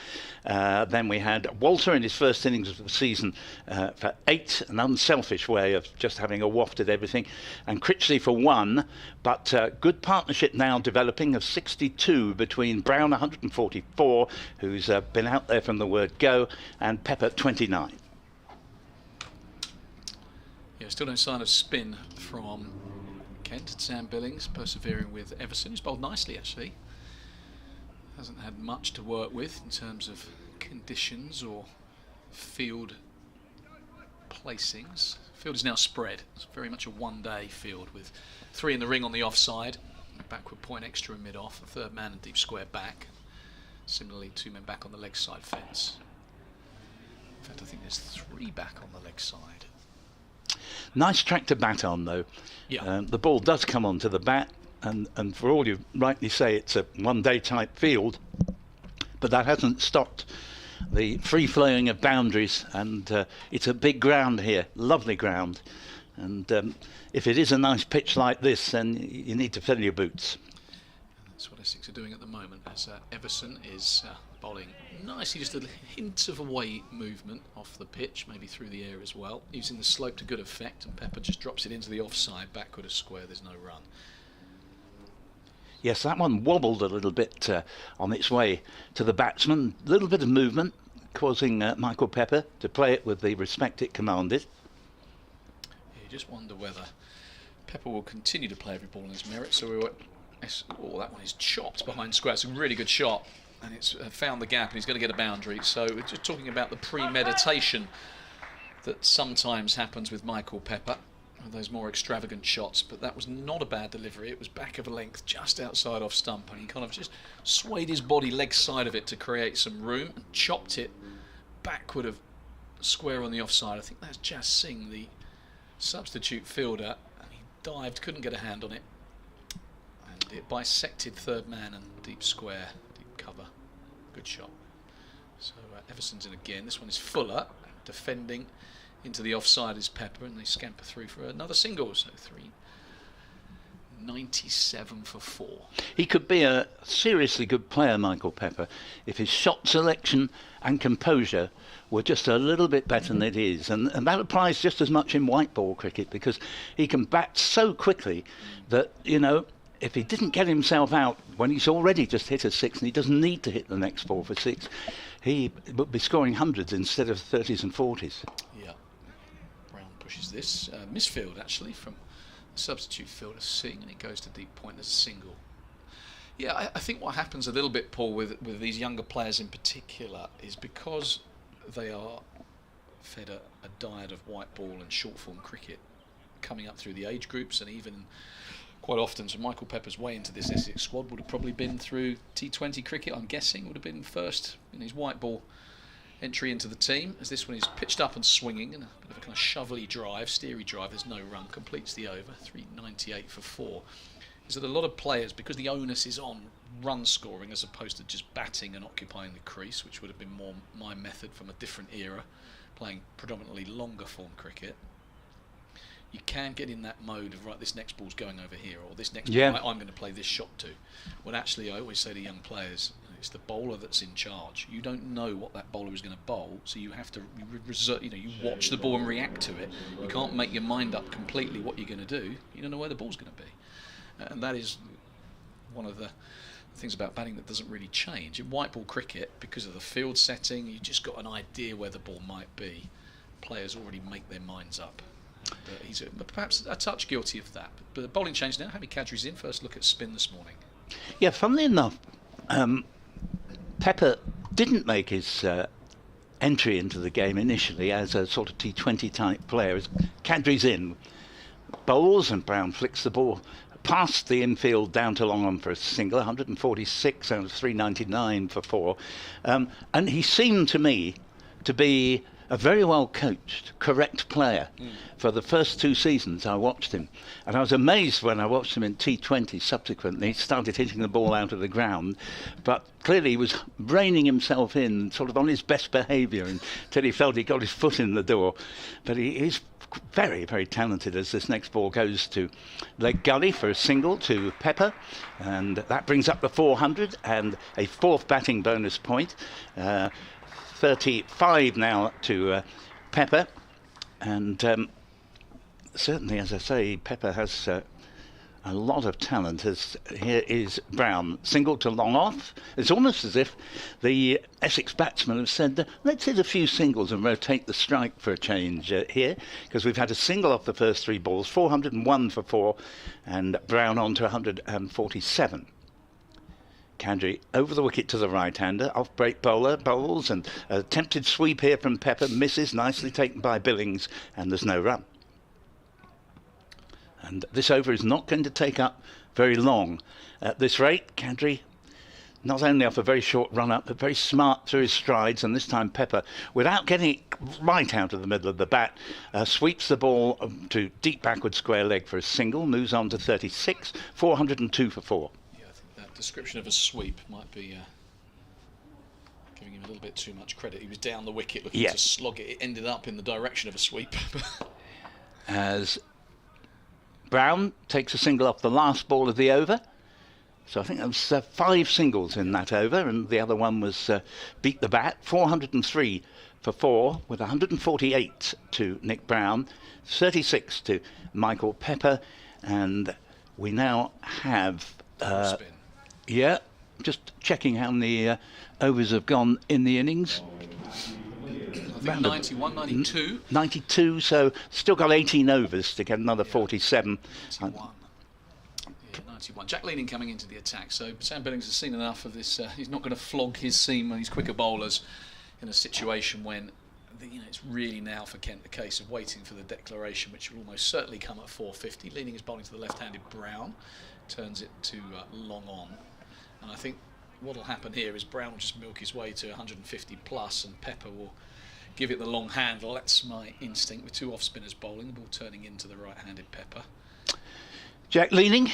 Then we had Walter in his first innings of the season for 8, an unselfish way of just having a waft at everything, and Critchley for 1, but good partnership now developing of 62 between Brown 144, who's been out there from the word go, and Pepper 29. Yeah, still no sign of spin from Kent. Sam Billings persevering with Everson, who's bowled nicely actually. Hasn't had much to work with in terms of conditions or field placings. Field is now spread. It's very much a one-day field with 3 in the ring on the offside, backward point extra and mid-off, a third man and deep square back. Similarly, 2 men back on the leg side fence. In fact, I think there's 3 back on the leg side. Nice track to bat on, though. Yeah. The ball does come onto the bat, and for all you rightly say, it's a one-day type field, but that hasn't stopped the free-flowing of boundaries, and it's a big ground here, lovely ground, and if it is a nice pitch like this, then you need to fill your boots. That's what Essex are doing at the moment, as Everson is bowling nicely, just a hint of away movement off the pitch, maybe through the air as well, using the slope to good effect, and Pepper just drops it into the offside, backward a square, there's no run. Yes, that one wobbled a little bit on its way to the batsman. A little bit of movement, causing Michael Pepper to play it with the respect it commanded. Yeah, you just wonder whether Pepper will continue to play every ball in his merit. So we were, oh, that one is chopped behind square. It's a really good shot, and it's found the gap, and he's going to get a boundary. So we're just talking about the premeditation that sometimes happens with Michael Pepper. Those more extravagant shots, but that was not a bad delivery. It was back of a length just outside off stump, and he kind of just swayed his body leg side of it to create some room and chopped it backward of square on the offside. I think that's Jas Singh, the substitute fielder, and he dived, couldn't get a hand on it, and it bisected third man and deep square, deep cover. Good shot. So Everson's in again. This one is Fuller defending. Into the offside is Pepper, and they scamper through for another single. So 397 for 4. He could be a seriously good player, Michael Pepper, if his shot selection and composure were just a little bit better than it is. And that applies just as much in white ball cricket, because he can bat so quickly that, you know, if he didn't get himself out when he's already just hit a 6 and he doesn't need to hit the next 4 for 6, he would be scoring hundreds instead of 30s and 40s. Yeah. Pushes this misfield actually from the substitute fielder Singh, and it goes to deep point as a single. Yeah, I think what happens a little bit, Paul, with these younger players in particular, is because they are fed a diet of white ball and short form cricket coming up through the age groups, and even quite often, so Michael Pepper's way into this Essex squad would have probably been through T20 cricket, I'm guessing, would have been first in his white ball entry into the team, as this one is pitched up and swinging, and a bit of a kind of shovelly drive, steery drive, there's no run, completes the over, 398 for 4. Is that a lot of players, because the onus is on run scoring as opposed to just batting and occupying the crease, which would have been more my method from a different era, playing predominantly longer form cricket, you can get in that mode of, right, this next ball's going over here, or this next ball I'm going to play this shot to. When actually I always say to young players, it's the bowler that's in charge. You don't know what that bowler is going to bowl, so you have to reserve, you watch the ball and react to it. You can't make your mind up completely what you're going to do. You don't know where the ball's going to be. And that is one of the things about batting that doesn't really change. In white ball cricket, because of the field setting, you just got an idea where the ball might be. Players already make their minds up. He's perhaps a touch guilty of that. But the bowling change now. Hamid Qadri's in. First look at spin this morning. Yeah, funnily enough, Pepper didn't make his entry into the game initially as a sort of T20 type player. As Qadri's in, bowls, and Brown flicks the ball past the infield down to long on for a single, 146 out of 399 for 4. And he seemed to me to be a very well coached, correct player. For the first 2 seasons I watched him, and I was amazed when I watched him in T20 subsequently. He started hitting the ball out of the ground, but clearly he was reining himself in, sort of on his best behaviour until he felt he got his foot in the door. But he is very, very talented as this next ball goes to leg gully for a single to Pepper, and that brings up the 400 and a 4th batting bonus point. 35 now to Pepper, and certainly, as I say, Pepper has a lot of talent. As here is Brown, single to long off. It's almost as if the Essex batsmen have said, let's hit a few singles and rotate the strike for a change here, because we've had a single off the first 3 balls, 401 for 4, and Brown on to 147. Qadri over the wicket to the right-hander, off-break bowler, bowls, and a attempted sweep here from Pepper, misses, nicely taken by Billings, and there's no run. And this over is not going to take up very long. At this rate, Qadri not only off a very short run-up, but very smart through his strides, and this time Pepper, without getting it right out of the middle of the bat, sweeps the ball to deep backward square leg for a single, moves on to 36, 402 for 4. Description of a sweep might be giving him a little bit too much credit. He was down the wicket looking to slog it. It ended up in the direction of a sweep. As Brown takes a single off the last ball of the over. So I think there was 5 singles in that over, and the other one was beat the bat. 403 for 4 with 148 to Nick Brown, 36 to Michael Pepper, and we now have... spin. Yeah, just checking how many overs have gone in the innings. I think 91, 92. 92, so still got 18 overs to get another 47. 91. 91. Jack Leaning coming into the attack, so Sam Billings has seen enough of this. He's not going to flog his seam and his quicker bowlers in a situation when it's really now for Kent the case of waiting for the declaration, which will almost certainly come at 4:50. Leaning is bowling to the left-handed Brown, turns it to long on. And I think what will happen here is Brown will just milk his way to 150 plus, and Pepper will give it the long handle. That's my instinct, with 2 off-spinners bowling, the ball turning into the right-handed Pepper. Jack Leaning,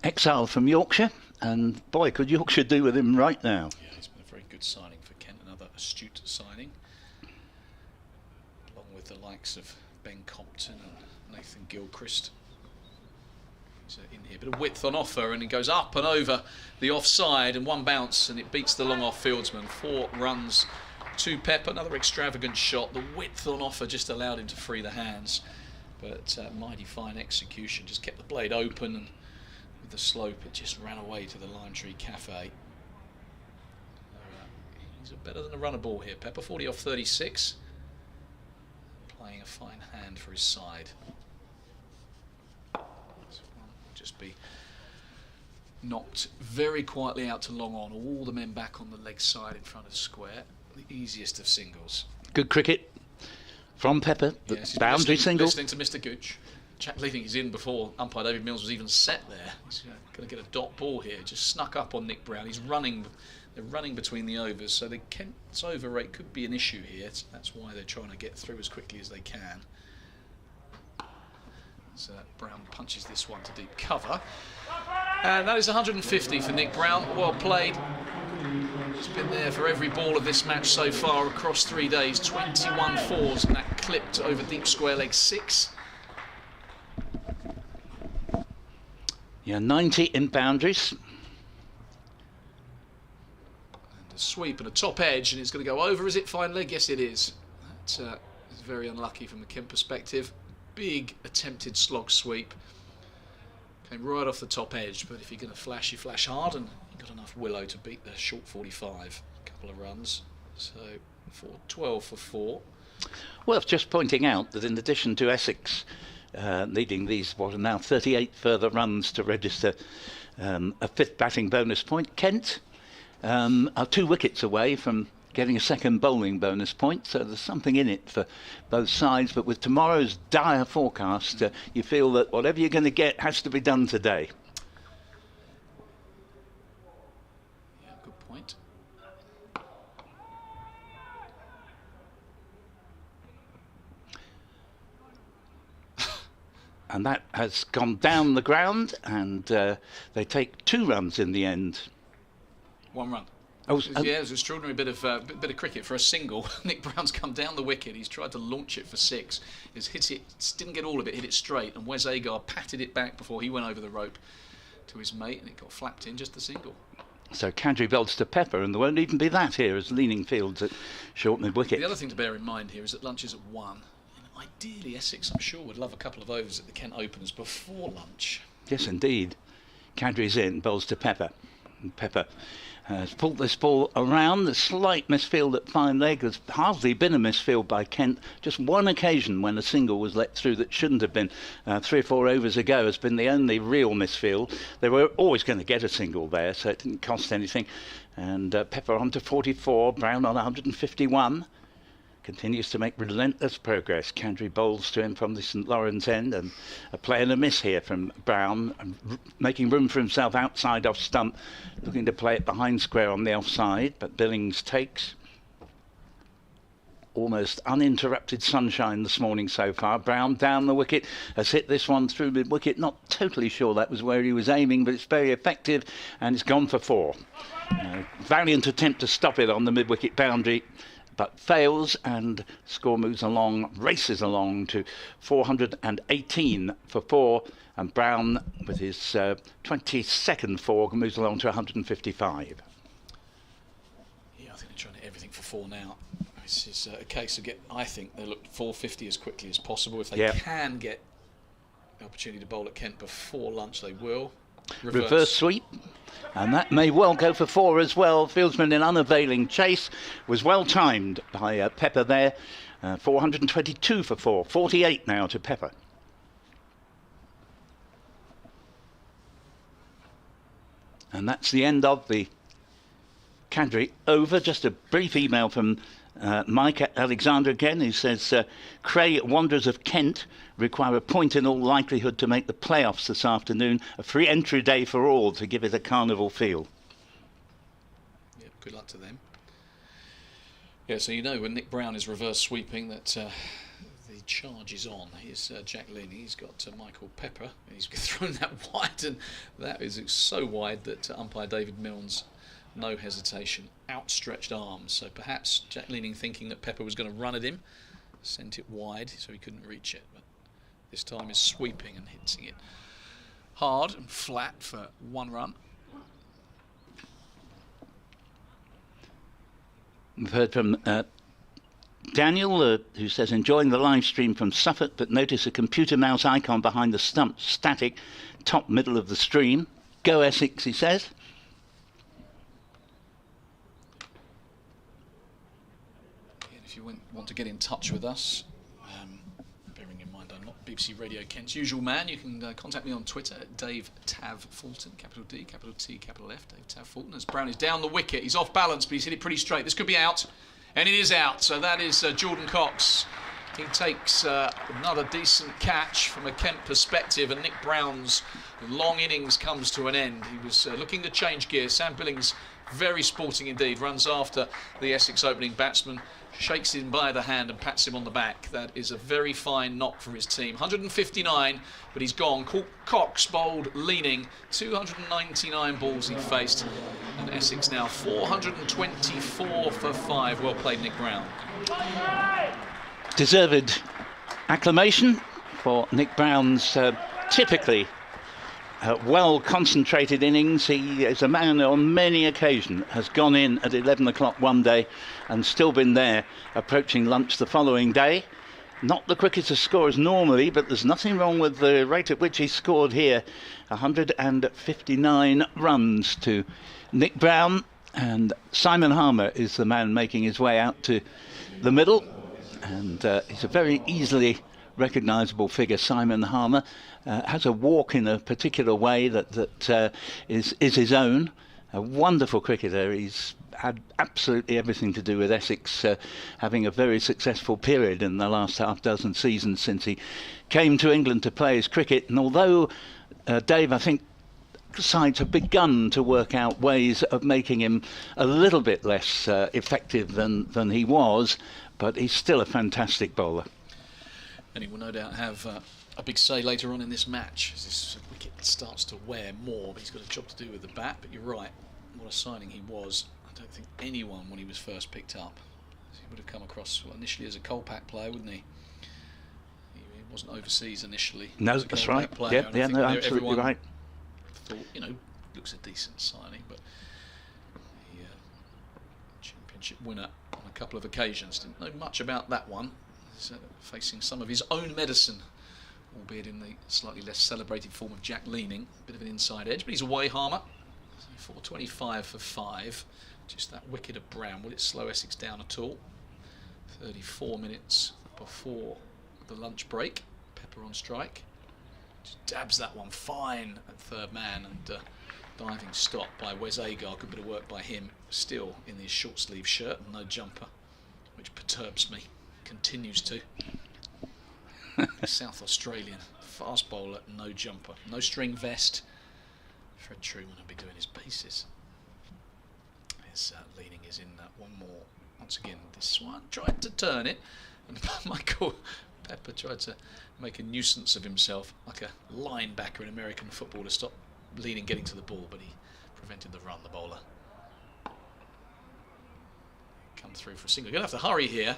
exile from Yorkshire, and boy, could Yorkshire do with him right now. Yeah, he's been a very good signing for Kent, another astute signing, along with the likes of Ben Compton and Nathan Gilchrist. In here, bit of width on offer, and he goes up and over the offside, and 1 bounce, and it beats the long off fieldsman. 4 runs to Pepper. Another extravagant shot. The width on offer just allowed him to free the hands, but mighty fine execution. Just kept the blade open, and with the slope, it just ran away to the Lime Tree Cafe. He's better than a runner ball here. Pepper 40 off 36, playing a fine hand for his side. Just be knocked very quietly out to long on, all the men back on the leg side in front of square. The easiest of singles. Good cricket from Pepper, the boundary single. Listening to Mr. Gooch. Jack Leaning is in before umpire David Mills was even set there. He's going to get a dot ball here. Just snuck up on Nick Brown. He's running. They're running between the overs, so the Kent's over rate could be an issue here. That's why they're trying to get through as quickly as they can. So Brown punches this one to deep cover, and that is 150 for Nick Brown. Well played. He's been there for every ball of this match so far across 3 days. 21 fours, and that clipped over deep square leg 6. Yeah, 90 in boundaries. And a sweep and a top edge, and it's going to go over. Is it fine leg? Yes, it is. That is very unlucky from the Kent perspective. Big attempted slog sweep. Came right off the top edge, but if you're going to flash, you flash hard, and you got enough willow to beat the short 45. A couple of runs. So 12 for 4. Worth just pointing out that in addition to Essex needing these, what are now 38 further runs to register a 5th batting bonus point, Kent are 2 wickets away from getting a 2nd bowling bonus point, so there's something in it for both sides. But with tomorrow's dire forecast, you feel that whatever you're going to get has to be done today. Yeah, good point. And that has gone down the ground, and they take 2 runs in the end. 1 run. Oh, Yeah, it was an extraordinary bit of cricket for a single. Nick Brown's come down the wicket. He's tried to launch it for 6. He's hit it, didn't get all of it, hit it straight, and Wes Agar patted it back before he went over the rope to his mate, and it got flapped in, just the single. So Qadri bowls to Pepper, and there won't even be that here as leaning fields at short mid-wicket. The other thing to bear in mind here is that lunch is at 1. And ideally, Essex, I'm sure, would love a couple of overs at the Kent Openers before lunch. Yes, indeed. Qadri's in, bowls to Pepper. And Pepper has pulled this ball around. The slight misfield at fine leg. There's hardly been a misfield by Kent. Just one occasion when a single was let through that shouldn't have been 3 or 4 overs ago has been the only real misfield. They were always going to get a single there, so it didn't cost anything. And Pepper on to 44, Brown on 151. Continues to make relentless progress. Qadri bowls to him from the St Lawrence end, and a play and a miss here from Brown, making room for himself outside off stump, looking to play it behind square on the offside, but Billings takes. Almost uninterrupted sunshine this morning so far. Brown down the wicket, has hit this one through mid-wicket. Not totally sure that was where he was aiming, but it's very effective, and it's gone for 4. Valiant attempt to stop it on the mid-wicket boundary, but fails, and score moves along, races along to 418 for 4, and Brown with his 22nd 4 moves along to 155. Yeah, I think they're trying to hit everything for 4 now. This is a case of I think they look 450 as quickly as possible. If they can get the opportunity to bowl at Kent before lunch, they will. Reverse sweep, and that may well go for 4 as well. Fieldsman in unavailing chase, was well timed by Pepper there. 422 for 4, 48 now to Pepper. And that's the end of the Qadri over. Just a brief email from Mike Alexander again, who says Cray Wanderers of Kent require a point in all likelihood to make the playoffs this afternoon. A free entry day for all to give it a carnival feel. Yeah, good luck to them. Yeah, so you know when Nick Brown is reverse sweeping that the charge is on. Here's Jack Linney. He's got Michael Pepper. He's thrown that wide, and that is so wide that umpire David Milnes, no hesitation, outstretched arms. So perhaps Jack Leaning, thinking that Pepper was going to run at him, sent it wide so he couldn't reach it. But this time is sweeping and hitting it hard and flat for 1 run. We've heard from Daniel, who says, enjoying the live stream from Suffolk, but notice a computer mouse icon behind the stump, static, top middle of the stream. Go Essex, he says. If you want to get in touch with us, bearing in mind I'm not BBC Radio Kent's usual man, you can contact me on Twitter at Dave Tav Fulton, capital D, capital T, capital F, Dave Tav Fulton. As Brown is down the wicket, he's off balance, but he's hit it pretty straight. This could be out, and it is out. So that is Jordan Cox. He takes another decent catch from a Kent perspective, and Nick Brown's long innings comes to an end. He was looking to change gear. Sam Billings, very sporting indeed, runs after the Essex opening batsman, shakes him by the hand and pats him on the back. That is a very fine knock for his team. 159, but he's gone. Cox bowled leaning, 299 balls he faced, and Essex now 424 for 5. Well played, Nick Brown. Deserved acclamation for Nick Brown's typically well concentrated innings. He is a man who on many occasions has gone in at 11 o'clock one day and still been there approaching lunch the following day. Not the quickest scorers normally, but there's nothing wrong with the rate at which he scored here. 159 runs to Nick Brown, and Simon Harmer is the man making his way out to the middle, and he's a very easily recognisable figure. Simon Harmer has a walk in a particular way that is his own. A wonderful cricketer. He's had absolutely everything to do with Essex having a very successful period in the last half dozen seasons since he came to England to play his cricket. And although, Dave, I think sides have begun to work out ways of making him a little bit less effective than he was, but he's still a fantastic bowler. And he will no doubt have a big say later on in this match as this wicket starts to wear more, but he's got a job to do with the bat. But you're right, what a signing he was. I don't think anyone, when he was first picked up, he would have come across initially as a Kolpak player, wouldn't he? He wasn't overseas initially. No, that's right. Player, yeah, no, absolutely right. Thought, you know, looks a decent signing, but the championship winner on a couple of occasions. Didn't know much about that one. He's facing some of his own medicine, albeit in the slightly less celebrated form of Jack Leaning. A bit of an inside edge, but he's away, Harmer. So 425 for 5. Just that wicket of Brown. Will it slow Essex down at all? 34 minutes before the lunch break. Pepper on strike. Just dabs that one fine at third man, and diving stop by Wes Agar. Good bit of work by him. Still in his short sleeve shirt and no jumper, which perturbs me. Continues to. South Australian fast bowler, no jumper, no string vest. Fred Truman will be doing his paces. His Leaning is in one more. Once again, this one tried to turn it, and Michael Pepper tried to make a nuisance of himself, like a linebacker in American football, to stop Leaning getting to the ball, but he prevented the run, the bowler. Come through for a single. You're going to have to hurry here.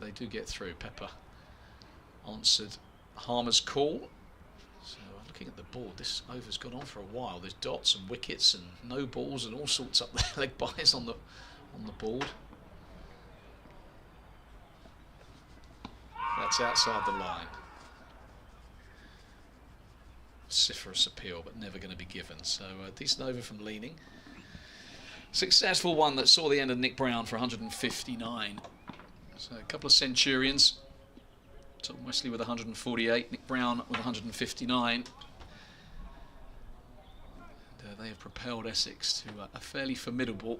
They do get through. Pepper answered Harmer's call. So looking at the board, this over's gone on for a while. There's dots and wickets and no balls and all sorts up there. Leg byes on the board. That's outside the line. Vociferous appeal, but never going to be given. So decent over from Leaning. Successful one that saw the end of Nick Brown for 159. So a couple of centurions. Tom Wesley with 148, Nick Brown with 159. And, they have propelled Essex to a fairly formidable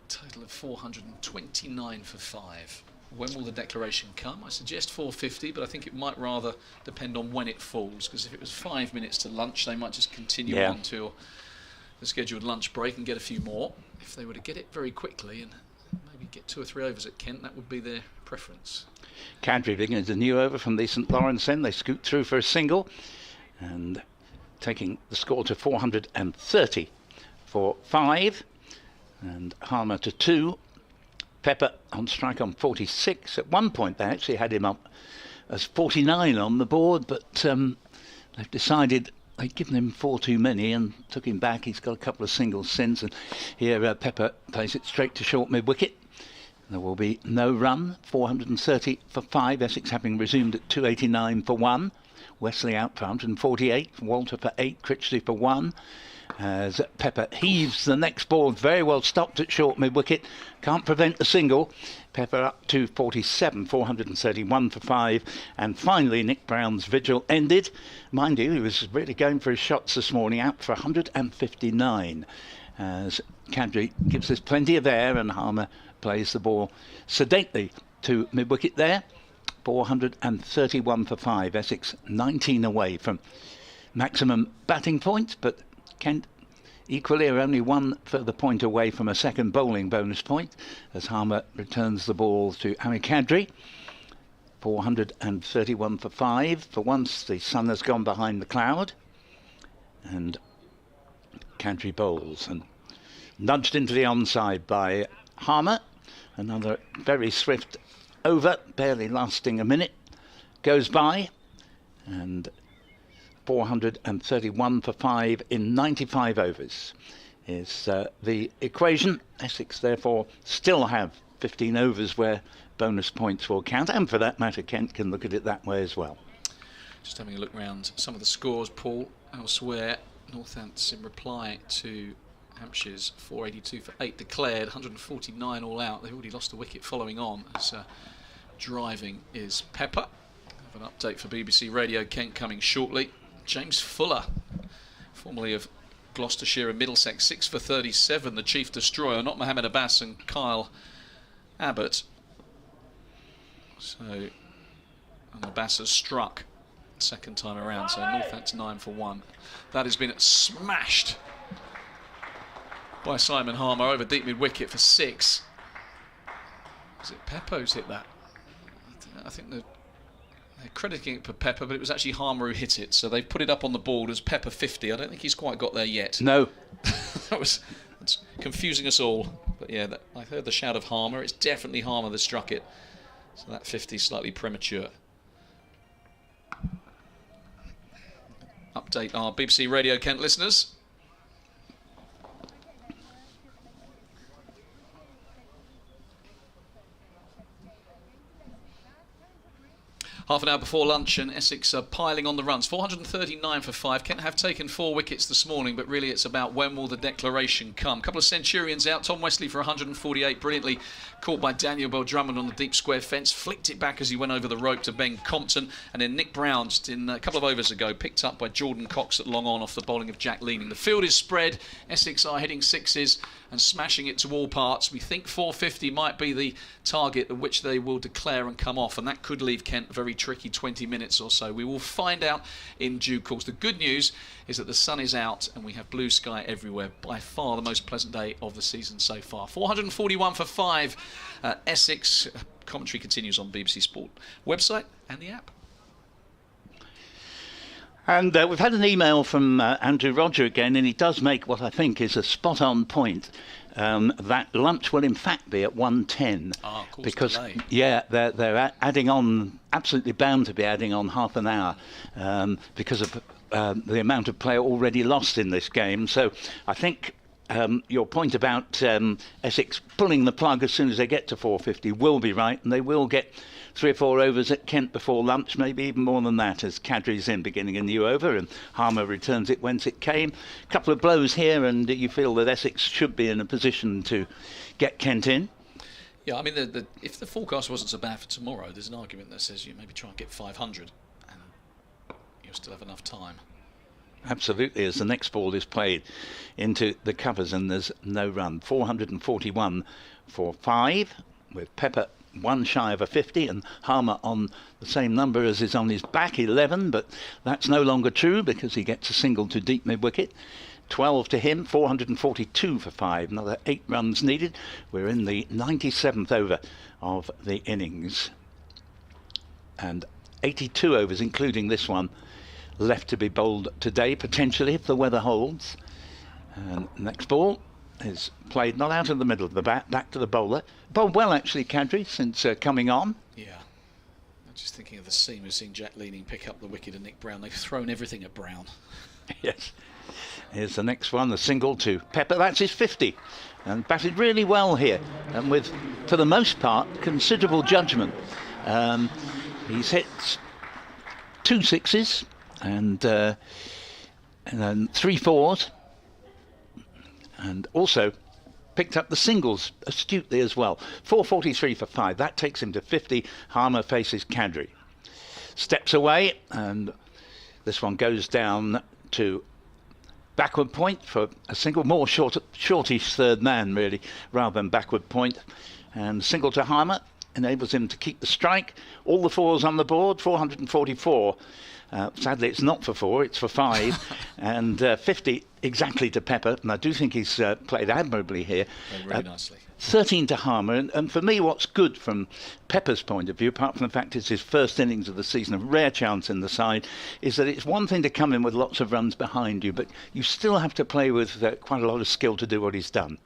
total of 429 for 5. When will the declaration come? I suggest 450, but I think it might rather depend on when it falls, because if it was 5 minutes to lunch, they might just continue on until the scheduled lunch break and get a few more. If they were to get it very quickly and maybe get 2 or 3 overs at Kent, that would be their preference. Qadri begins a new over from the St Lawrence end. They scoot through for a single and taking the score to 430 for 5, and Harmer to 2. Pepper on strike on 46. At one point they actually had him up as 49 on the board, but they've decided they'd given him 4 too many and took him back. He's got a couple of singles since, and here Pepper plays it straight to short mid-wicket. There will be no run. 430 for 5, Essex having resumed at 289 for 1. Wesley out for 148, Walter for 8, Critchley for 1. As Pepper heaves the next ball, very well stopped at short mid-wicket, can't prevent the single. Pepper up to 47, 431 for 5, and finally Nick Brown's vigil ended. Mind you, he was really going for his shots this morning, out for 159, as Qadri gives us plenty of air and Harmer plays the ball sedately to mid-wicket there. 431 for 5, Essex 19 away from maximum batting point, but Kent equally are only 1 further point away from a second bowling bonus point as Harmer returns the ball to Amit Qadri. 431 for 5. For once the sun has gone behind the cloud, and Qadri bowls and nudged into the onside by Harmer. Another very swift over, barely lasting a minute, goes by, and 431 for 5 in 95 overs is the equation. Essex therefore still have 15 overs where bonus points will count, and for that matter Kent can look at it that way as well. Just having a look round some of the scores, Paul, elsewhere. Northants in reply to Hampshire's 482 for 8 declared, 149 all out. They've already lost a wicket following on as driving is Pepper. I have an update for BBC Radio Kent coming shortly. James Fuller, formerly of Gloucestershire and Middlesex, 6 for 37, the chief destroyer, not Mohammed Abbas and Kyle Abbott. So, and Abbas has struck second time around, so Northants 9 for 1. That has been smashed by Simon Harmer over deep mid-wicket for 6. Is it Pepper who's hit that? I think they're crediting it for Pepper, but it was actually Harmer who hit it. So they've put it up on the board as Pepper 50. I don't think he's quite got there yet. No. That's confusing us all. But yeah, I heard the shout of Harmer. It's definitely Harmer that struck it. So that 50 is slightly premature. Update our BBC Radio Kent listeners. Half an hour before lunch, and Essex are piling on the runs. 439 for 5. Kent have taken 4 wickets this morning, but really it's about when will the declaration come. A couple of centurions out. Tom Wesley for 148, brilliantly caught by Daniel Bell-Drummond on the deep square fence. Flicked it back as he went over the rope to Ben Compton. And then Nick Brown, just in a couple of overs ago, picked up by Jordan Cox at long on off the bowling of Jack Leaning. The field is spread. Essex are hitting sixes and smashing it to all parts. We think 450 might be the target at which they will declare and come off, and that could leave Kent a very tricky 20 minutes or so. We will find out in due course. The good news is that the sun is out and we have blue sky everywhere. By far the most pleasant day of the season so far. 441 for 5. Essex. Commentary continues on BBC Sport website and the app. And we've had an email from Andrew Roger again, and he does make what I think is a spot-on point, that lunch will in fact be at 1:10. Of course, because delay. yeah, they're adding on, absolutely bound to be adding on half an hour because of the amount of play already lost in this game. So I think your point about Essex pulling the plug as soon as they get to 450 will be right, and they will get 3 or 4 overs at Kent before lunch, maybe even more than that, as Qadri's in beginning a new over and Harmer returns it whence it came. A couple of blows here, and you feel that Essex should be in a position to get Kent in. Yeah, I mean, if the forecast wasn't so bad for tomorrow, there's an argument that says you maybe try and get 500 and you'll still have enough time. Absolutely, as the next ball is played into the covers and there's no run. 441 for 5, with Pepper one shy of a 50 and Harmer on the same number as is on his back, 11, but that's no longer true because he gets a single to deep mid-wicket. 12 to him, 442 for 5, another 8 runs needed. We're in the 97th over of the innings, and 82 overs including this one left to be bowled today, potentially, if the weather holds. And next ball is played not out of the middle of the bat, back to the bowler. Bowled well actually, Qadri, since coming on. Yeah, I'm just thinking of the scene we've seen Jack Leaning pick up the wicket and Nick Brown. They've thrown everything at Brown. Yes. Here's the next one, the single to Pepper. That's his 50, and batted really well here, and with, for the most part, considerable judgment. He's hit 2 sixes and then 3 fours, and also picked up the singles astutely as well. 443 for 5. That takes him to 50. Harmer faces Qadri. Steps away, and this one goes down to backward point for a single. More shortish third man, really, rather than backward point. And single to Harmer enables him to keep the strike. All the 4s on the board, 444. Sadly, it's not for 4, it's for 5. And 50 exactly to Pepper. And I do think he's played admirably here. Played really nicely. 13 to Harmer. And for me, what's good from Pepper's point of view, apart from the fact it's his first innings of the season, a rare chance in the side, is that it's one thing to come in with lots of runs behind you, but you still have to play with quite a lot of skill to do what he's done.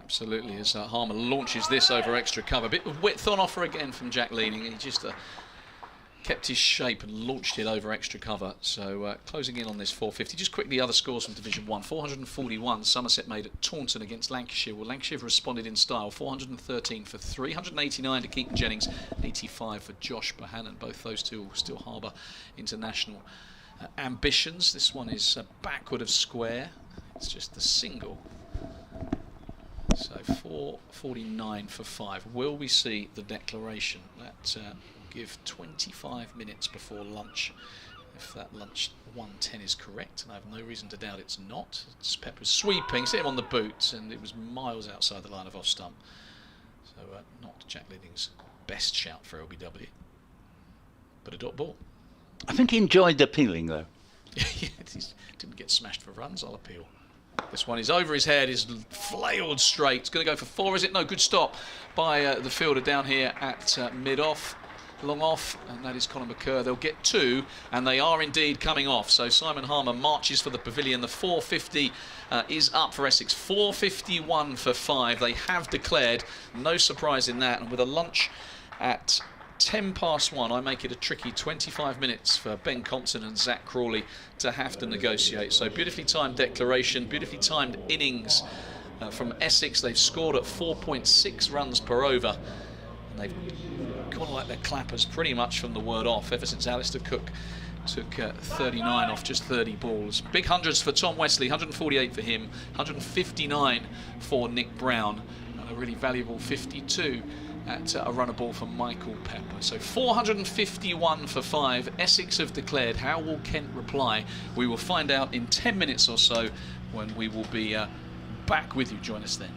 Absolutely, as Harmer launches this over extra cover. Bit of width on offer again from Jack Leaning. He just kept his shape and launched it over extra cover. So closing in on this 450. Just quickly, other scores from Division 1. 441 Somerset made at Taunton against Lancashire. Well, Lancashire have responded in style. 413 for 3. 189 to Keaton Jennings. 85 for Josh Bohannon. Both those two will still harbour international ambitions. This one is backward of square. It's just the single. So 449 for 5. Will we see the declaration? That will give 25 minutes before lunch. If that lunch 1:10 is correct, and I have no reason to doubt it's not. It's Pepper's sweeping, hit him on the boot, and it was miles outside the line of off stump. So not Jack Leaning's best shout for LBW, but a dot ball. I think he enjoyed appealing, though. He didn't get smashed for runs, I'll appeal. This one is over his head, is flailed straight. It's going to go for 4, is it? No, good stop by the fielder down here at mid-off. Long off, and that is Colin McCurr. They'll get 2, and they are indeed coming off. So Simon Harmer marches for the pavilion. The 450 is up for Essex. 451 for 5. They have declared. No surprise in that. And with a lunch at 1:10 I make it a tricky 25 minutes for Ben Compton and Zach Crawley to have to negotiate. So beautifully timed declaration, beautifully timed innings from Essex. They've scored at 4.6 runs per over, and they've gone like their clappers pretty much from the word off ever since Alistair Cook took 39 off just 30 balls. Big hundreds for Tom Wesley, 148 for him, 159 for Nick Brown, and a really valuable 52 at a runner ball for Michael Pepper. So 451 for 5. Essex have declared. How will Kent reply? We will find out in 10 minutes or so, when we will be back with you. Join us then.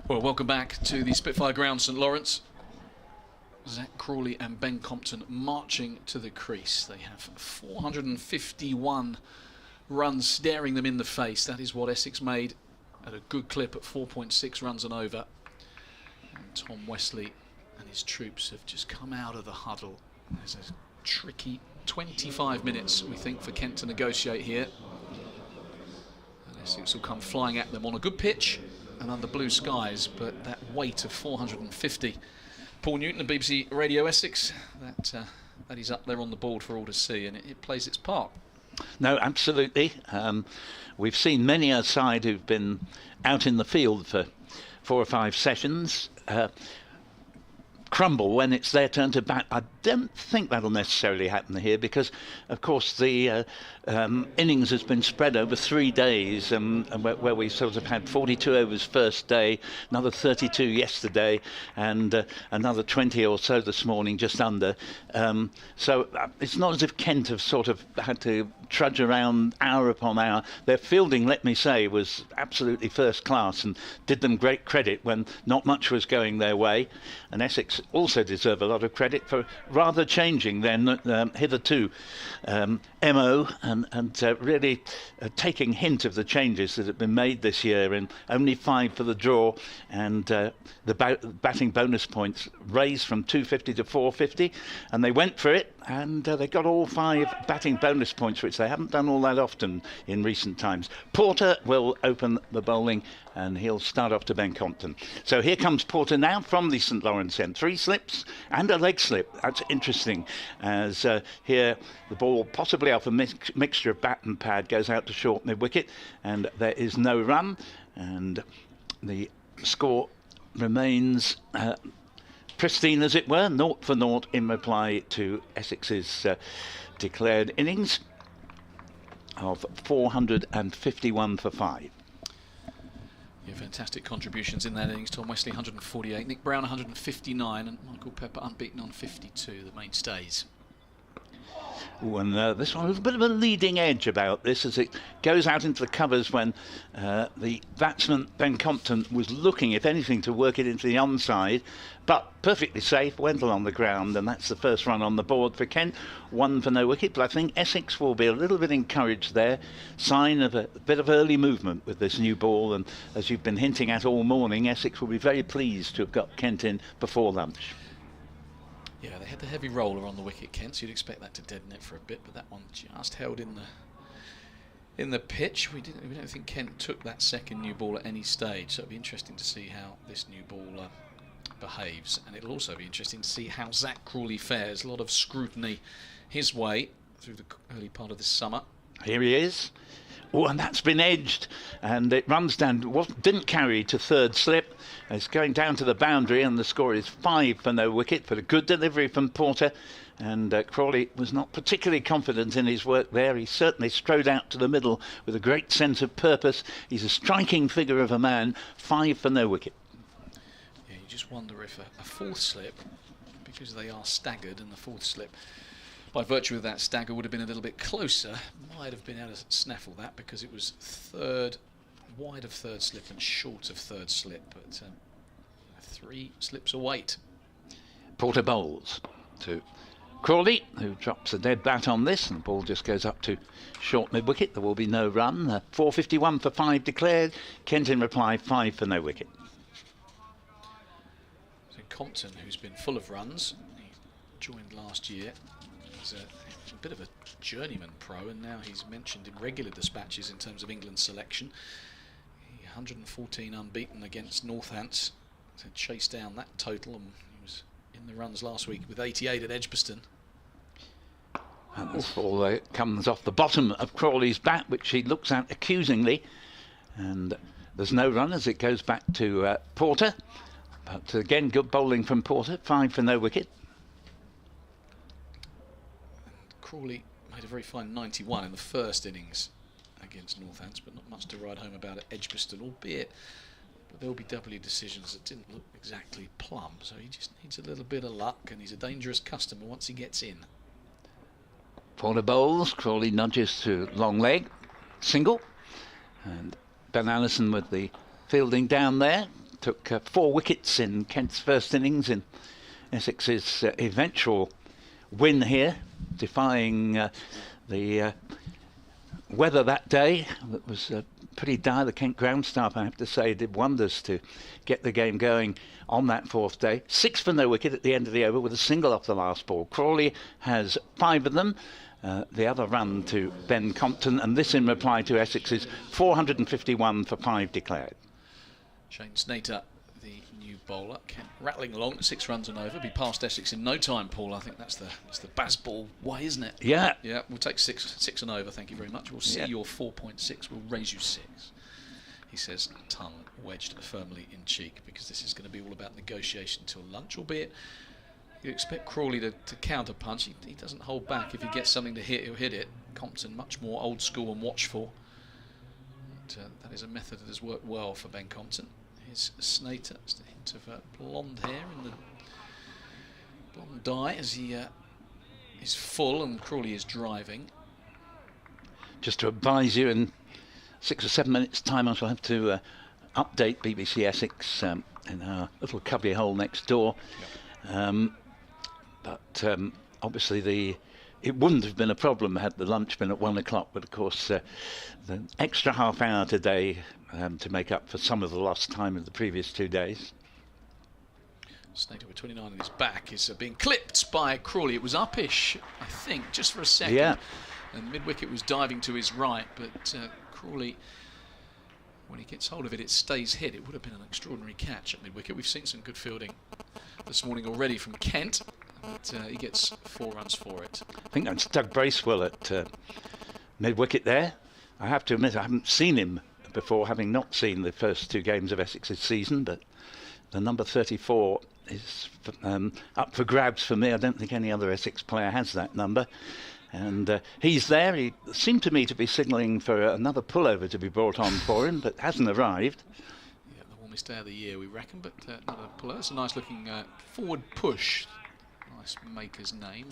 Well, welcome back to the Spitfire Ground, St Lawrence. Zach Crawley and Ben Compton marching to the crease. They have 451 runs staring them in the face. That is what Essex made at a good clip at 4.6 runs and over. And Tom Wesley and his troops have just come out of the huddle. There's a tricky 25 minutes, we think, for Kent to negotiate here. And Essex will come flying at them on a good pitch and under blue skies, but that weight of 450. Paul Newton and BBC Radio Essex, that is up there on the board for all to see, and it plays its part. No, absolutely. We've seen many a side who've been out in the field for 4 or 5 sessions crumble when it's their turn to bat. I don't think that'll necessarily happen here because, of course, the innings has been spread over 3 days, and where we sort of had 42 overs first day, another 32 yesterday, and another 20 or so this morning, just under. So it's not as if Kent have sort of had to trudge around hour upon hour. Their fielding, let me say, was absolutely first class and did them great credit when not much was going their way. And Essex also deserve a lot of credit for rather changing their hitherto MO and really taking hint of the changes that have been made this year, in only 5 for the draw, and the batting bonus points raised from 250 to 450, and they went for it, and they got all 5 batting bonus points, which they haven't done all that often in recent times. Porter will open the bowling, and he'll start off to Ben Compton. So here comes Porter now from the St Lawrence end. 3 slips and a leg slip. That's interesting, as here the ball, possibly off a mixture of bat and pad, goes out to short mid-wicket, and there is no run, and the score remains pristine, as it were, 0 for 0 in reply to Essex's declared innings of 451 for 5. Yeah, fantastic contributions in that innings. Tom Wesley 148, Nick Brown 159, and Michael Pepper unbeaten on 52, the mainstays. Ooh, and this one was a bit of a leading edge about this, as it goes out into the covers when the batsman Ben Compton was looking, if anything, to work it into the onside, but perfectly safe, went along the ground, and that's the first run on the board for Kent. 1 for no wicket, but I think Essex will be a little bit encouraged there. Sign of a bit of early movement with this new ball, and as you've been hinting at all morning, Essex will be very pleased to have got Kent in before lunch. Yeah, they had the heavy roller on the wicket, Kent, so you'd expect that to deaden it for a bit, but that one just held in the pitch. We don't think Kent took that second new ball at any stage, so it'll be interesting to see how this new ball behaves, and it'll also be interesting to see how Zach Crawley fares. A lot of scrutiny his way through the early part of this summer. Here he is. Oh, and that's been edged, and it runs down, didn't carry to third slip. It's going down to the boundary, and the score is 5 for no wicket, but a good delivery from Porter, and Crawley was not particularly confident in his work there. He certainly strode out to the middle with a great sense of purpose. He's a striking figure of a man. 5 for no wicket. Yeah, you just wonder if a fourth slip, because they are staggered, and the fourth slip, by virtue of that stagger, would have been a little bit closer, might have been able to snaffle that, because it was wide of third slip and short of third slip, but 3 slips away. Porter bowls to Crawley, who drops a dead bat on this, and the ball just goes up to short mid-wicket. There will be no run. 451 for 5 declared. Kent in reply, 5 for no wicket. So Compton, who's been full of runs, he joined last year. He's a bit of a journeyman pro, and now he's mentioned in regular dispatches in terms of England's selection. 114 unbeaten against Northants, so chased down that total, and he was in the runs last week with 88 at Edgbaston. And this ball comes off the bottom of Crawley's bat, which he looks at accusingly, and there's no run as it goes back to Porter, but again good bowling from Porter. 5 for no wicket. Crawley made a very fine 91 in the first innings against Northants, but not much to ride home about at Edgbaston, albeit but there will be W decisions that didn't look exactly plumb, so he just needs a little bit of luck, and he's a dangerous customer once he gets in. Porter bowls, Crawley nudges to long leg, single, and Ben Allison with the fielding down there, took 4 wickets in Kent's first innings in Essex's eventual win here, defying the weather that day. That was pretty dire. The Kent ground staff, I have to say, did wonders to get the game going on that 4th day. 6 for no wicket at the end of the over with a single off the last ball. Crawley has 5 of them. The other run to Ben Compton, and this in reply to Essex's 451 for 5 declared. Shane Snater, the new bowler, rattling along, 6 runs and over, be past Essex in no time, Paul. I think that's the Bazball way, isn't it? Yeah. Yeah, we'll take 6 and over, thank you very much. We'll see your 4.6, we'll raise you 6. He says, tongue wedged firmly in cheek, because this is going to be all about negotiation till lunch, albeit you expect Crawley to counter-punch. He doesn't hold back. If he gets something to hit, he'll hit it. Compton, much more old school and watchful. And, that is a method that has worked well for Ben Compton. Here's Snater, just a hint of blonde hair in the blonde dye as he is full and Crawley is driving. Just to advise you, in 6 or 7 minutes' time, I shall have to update BBC Essex in our little cubby hole next door. Yep. But obviously it wouldn't have been a problem had the lunch been at 1 o'clock, but of course the extra half hour today to make up for some of the lost time of the previous 2 days. Snater with 29 on his back is being clipped by Crawley. It was uppish, I think, just for a second. Yeah. And mid-wicket was diving to his right, but Crawley, when he gets hold of it, it stays hit. It would have been an extraordinary catch at mid-wicket. We've seen some good fielding this morning already from Kent, but he gets 4 runs for it. I think that's Doug Bracewell at mid-wicket there. I have to admit I haven't seen him before, having not seen the first 2 games of Essex's season, but the number 34 is up for grabs for me. I don't think any other Essex player has that number. And he's there. He seemed to me to be signalling for another pullover to be brought on for him, but hasn't arrived. Yeah, the warmest day of the year, we reckon, but not a pullover. It's a nice looking forward push. Nice maker's name.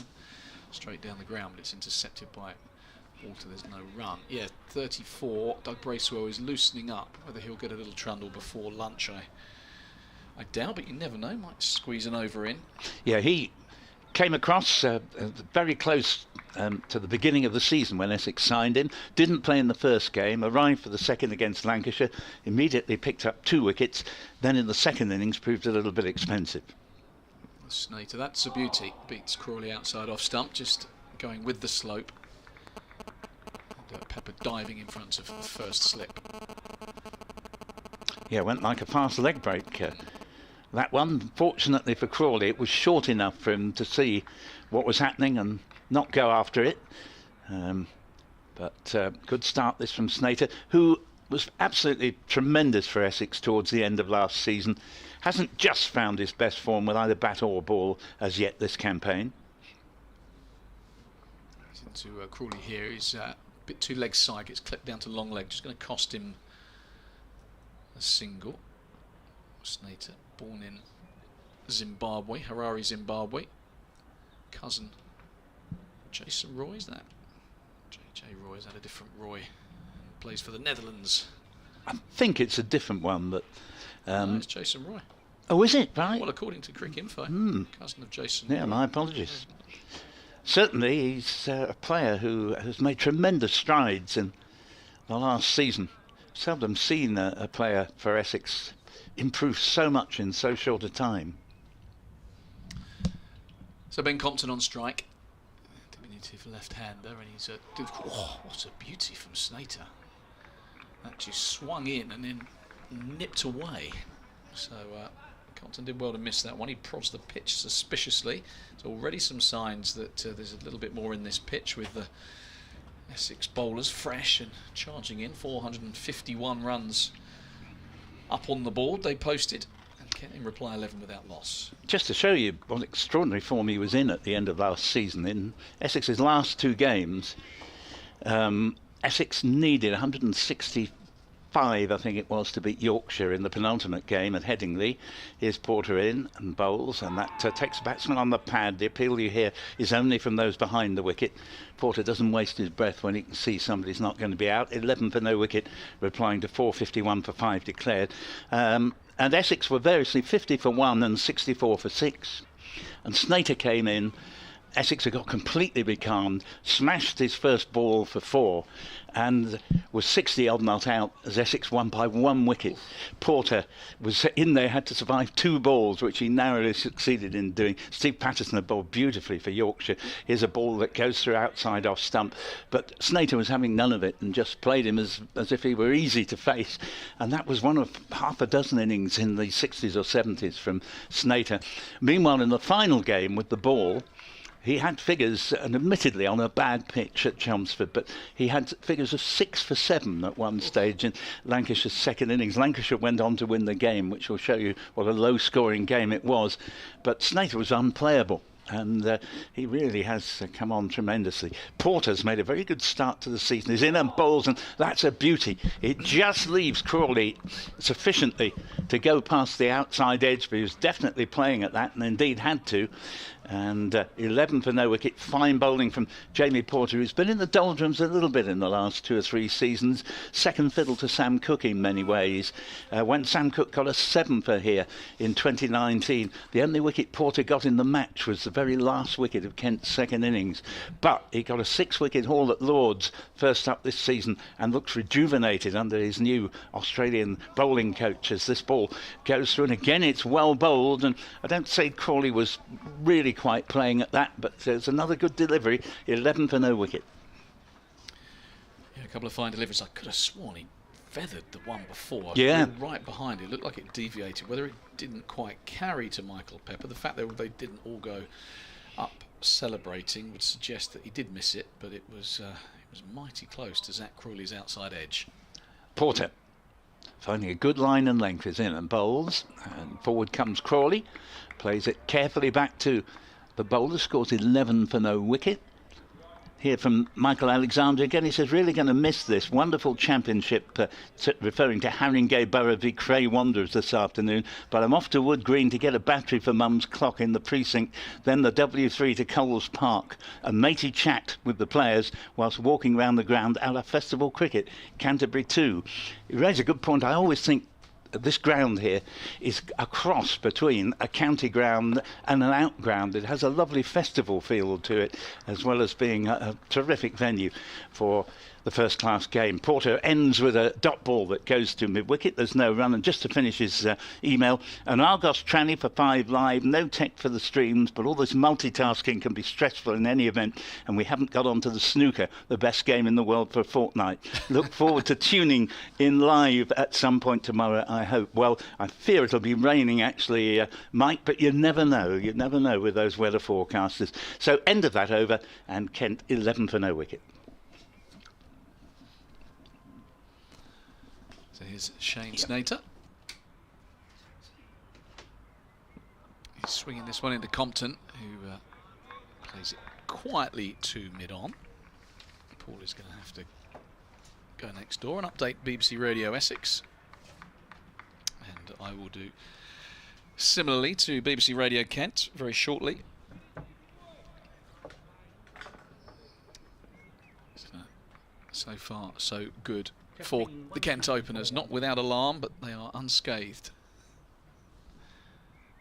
Straight down the ground, but it's intercepted by Walter. There's no run. Yeah, 34. Doug Bracewell is loosening up. Whether he'll get a little trundle before lunch, I doubt, but you never know. Might squeeze an over in. Yeah, he came across very close to the beginning of the season when Essex signed him. Didn't play in the first game, arrived for the second against Lancashire, immediately picked up 2 wickets, then in the second innings proved a little bit expensive. Snater, that's a beauty. Beats Crawley outside off stump, just going with the slope. And Pepper diving in front of the first slip. Yeah, went like a fast leg break. That one, fortunately for Crawley, it was short enough for him to see what was happening and not go after it. But good start this from Snater, who was absolutely tremendous for Essex towards the end of last season. Hasn't just found his best form with either bat or ball as yet this campaign. Into Crawley here. He's a bit too leg side, gets clipped down to long leg. Just going to cost him a single. Snater, born in Zimbabwe, Harare, Zimbabwe. Cousin Jason Roy, is that? J.J. Roy, is that a different Roy? Plays for the Netherlands. I think it's a different one, but... no, it's Jason Roy. Oh, is it? Right. Well, according to Crick Info. Cousin of Jason Yeah, Roy. my apologies. Certainly, he's a player who has made tremendous strides in the last season. Seldom seen a player for Essex improve so much in so short a time. So Ben Compton on strike. Diminutive left-hander, and he's what a beauty from Snater. That just swung in and then nipped away. So Compton did well to miss that one. He prods the pitch suspiciously. There's already some signs that there's a little bit more in this pitch with the Essex bowlers fresh and charging in. 451 runs up on the board they posted, and Kent in reply 11 without loss. Just to show you what extraordinary form he was in at the end of last season, in Essex's last 2 games, Essex needed 165, I think it was, to beat Yorkshire in the penultimate game at Headingley. Here's Porter in and bowls, and that takes a batsman on the pad. The appeal you hear is only from those behind the wicket. Porter doesn't waste his breath when he can see somebody's not going to be out. 11 for no wicket, replying to 451 for 5 declared. And Essex were variously 50 for 1 and 64 for 6. And Snater came in. Essex had got completely becalmed, smashed his first ball for 4, and was 60 odd not out as Essex won by 1 wicket. Porter was in there, had to survive 2 balls, which he narrowly succeeded in doing. Steve Patterson had bowled beautifully for Yorkshire. Here's a ball that goes through outside off stump, but Snater was having none of it and just played him as if he were easy to face. And that was one of half a dozen innings in the 60s or 70s from Snater. Meanwhile, in the final game with the ball, he had figures, and admittedly on a bad pitch at Chelmsford, but he had figures of 6 for 7 at one stage in Lancashire's second innings. Lancashire went on to win the game, which will show you what a low-scoring game it was. But Snater was unplayable, and he really has come on tremendously. Porter's made a very good start to the season. He's in and bowls, and that's a beauty. It just leaves Crawley sufficiently to go past the outside edge, but he was definitely playing at that, and indeed had to. And 11 for no wicket. Fine bowling from Jamie Porter, who's been in the doldrums a little bit in the last 2 or 3 seasons. Second fiddle to Sam Cooke in many ways. When Sam Cooke got a 7 for here in 2019, the only wicket Porter got in the match was the very last wicket of Kent's second innings. But he got a 6-wicket haul at Lord's first up this season and looks rejuvenated under his new Australian bowling coach as this ball goes through. And again, it's well bowled, and I don't say Crawley was really quite playing at that, but there's another good delivery. 11 for no wicket. Yeah, a couple of fine deliveries. I could have sworn he feathered the one before. Yeah, right behind it. Looked like it deviated. Whether it didn't quite carry to Michael Pepper, the fact that they didn't all go up celebrating would suggest that he did miss it, but it was mighty close to Zach Crawley's outside edge. Porter finding a good line and length is in and bowls, and forward comes Crawley, plays it carefully back to the bowler, scores 11 for no wicket. Here from Michael Alexander again, he says, really going to miss this wonderful championship, referring to Haringey Borough v Cray Wanderers this afternoon, but I'm off to Wood Green to get a battery for Mum's clock in the precinct, then the W3 to Coles Park. A matey chat with the players whilst walking round the ground a la festival cricket, Canterbury 2. You raise a good point. I always think this ground here is a cross between a county ground and an out ground. It has a lovely festival feel to it, as well as being a terrific venue for the first class game. Porter ends with a dot ball that goes to mid-wicket. There's no run. And just to finish his email, an Argos tranny for 5 live, no tech for the streams, but all this multitasking can be stressful in any event, and we haven't got onto the snooker, the best game in the world for a fortnight. Look forward to tuning in live at some point tomorrow, I hope. Well, I fear it'll be raining actually, Mike, but you never know. You never know with those weather forecasters. So end of that over, and Kent 11 for no wicket. So here's Shane Snater. He's swinging this one into Compton, who plays it quietly to mid-on. Paul is going to have to go next door and update BBC Radio Essex. And I will do similarly to BBC Radio Kent very shortly. So far, so good for the Kent openers. Not without alarm, but they are unscathed.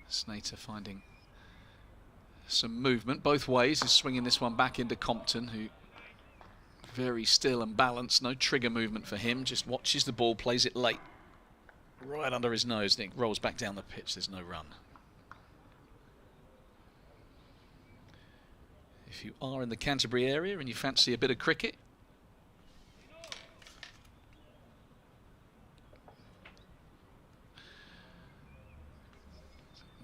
Snater finding some movement both ways. Is swinging this one back into Compton, who very still and balanced. No trigger movement for him. Just watches the ball, plays it late, right under his nose. And it rolls back down the pitch. There's no run. If you are in the Canterbury area and you fancy a bit of cricket,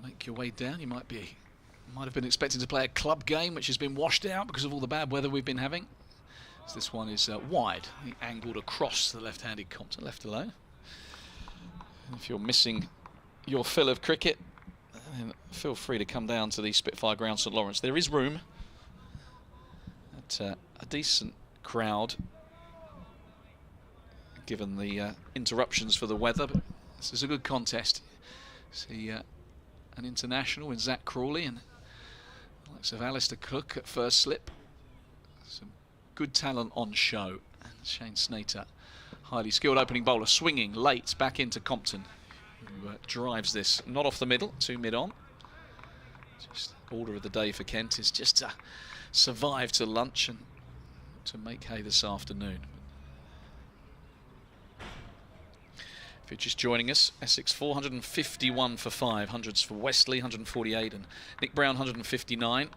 make your way down. You might have been expecting to play a club game, which has been washed out because of all the bad weather we've been having. So this one is wide, angled across the left-handed Compton, left alone. And if you're missing your fill of cricket, then feel free to come down to the Spitfire Ground, St Lawrence. There is room at a decent crowd, given the interruptions for the weather. But this is a good contest. See an international in Zach Crawley and the likes of Alistair Cook at first slip. Some good talent on show. And Shane Snater, highly skilled opening bowler, swinging late back into Compton, who drives this not off the middle, to mid-on. Just order of the day for Kent is just to survive to lunch and to make hay this afternoon. If you're just joining us, Essex 451 for 5, hundreds for Wesley, 148, and Nick Brown 159.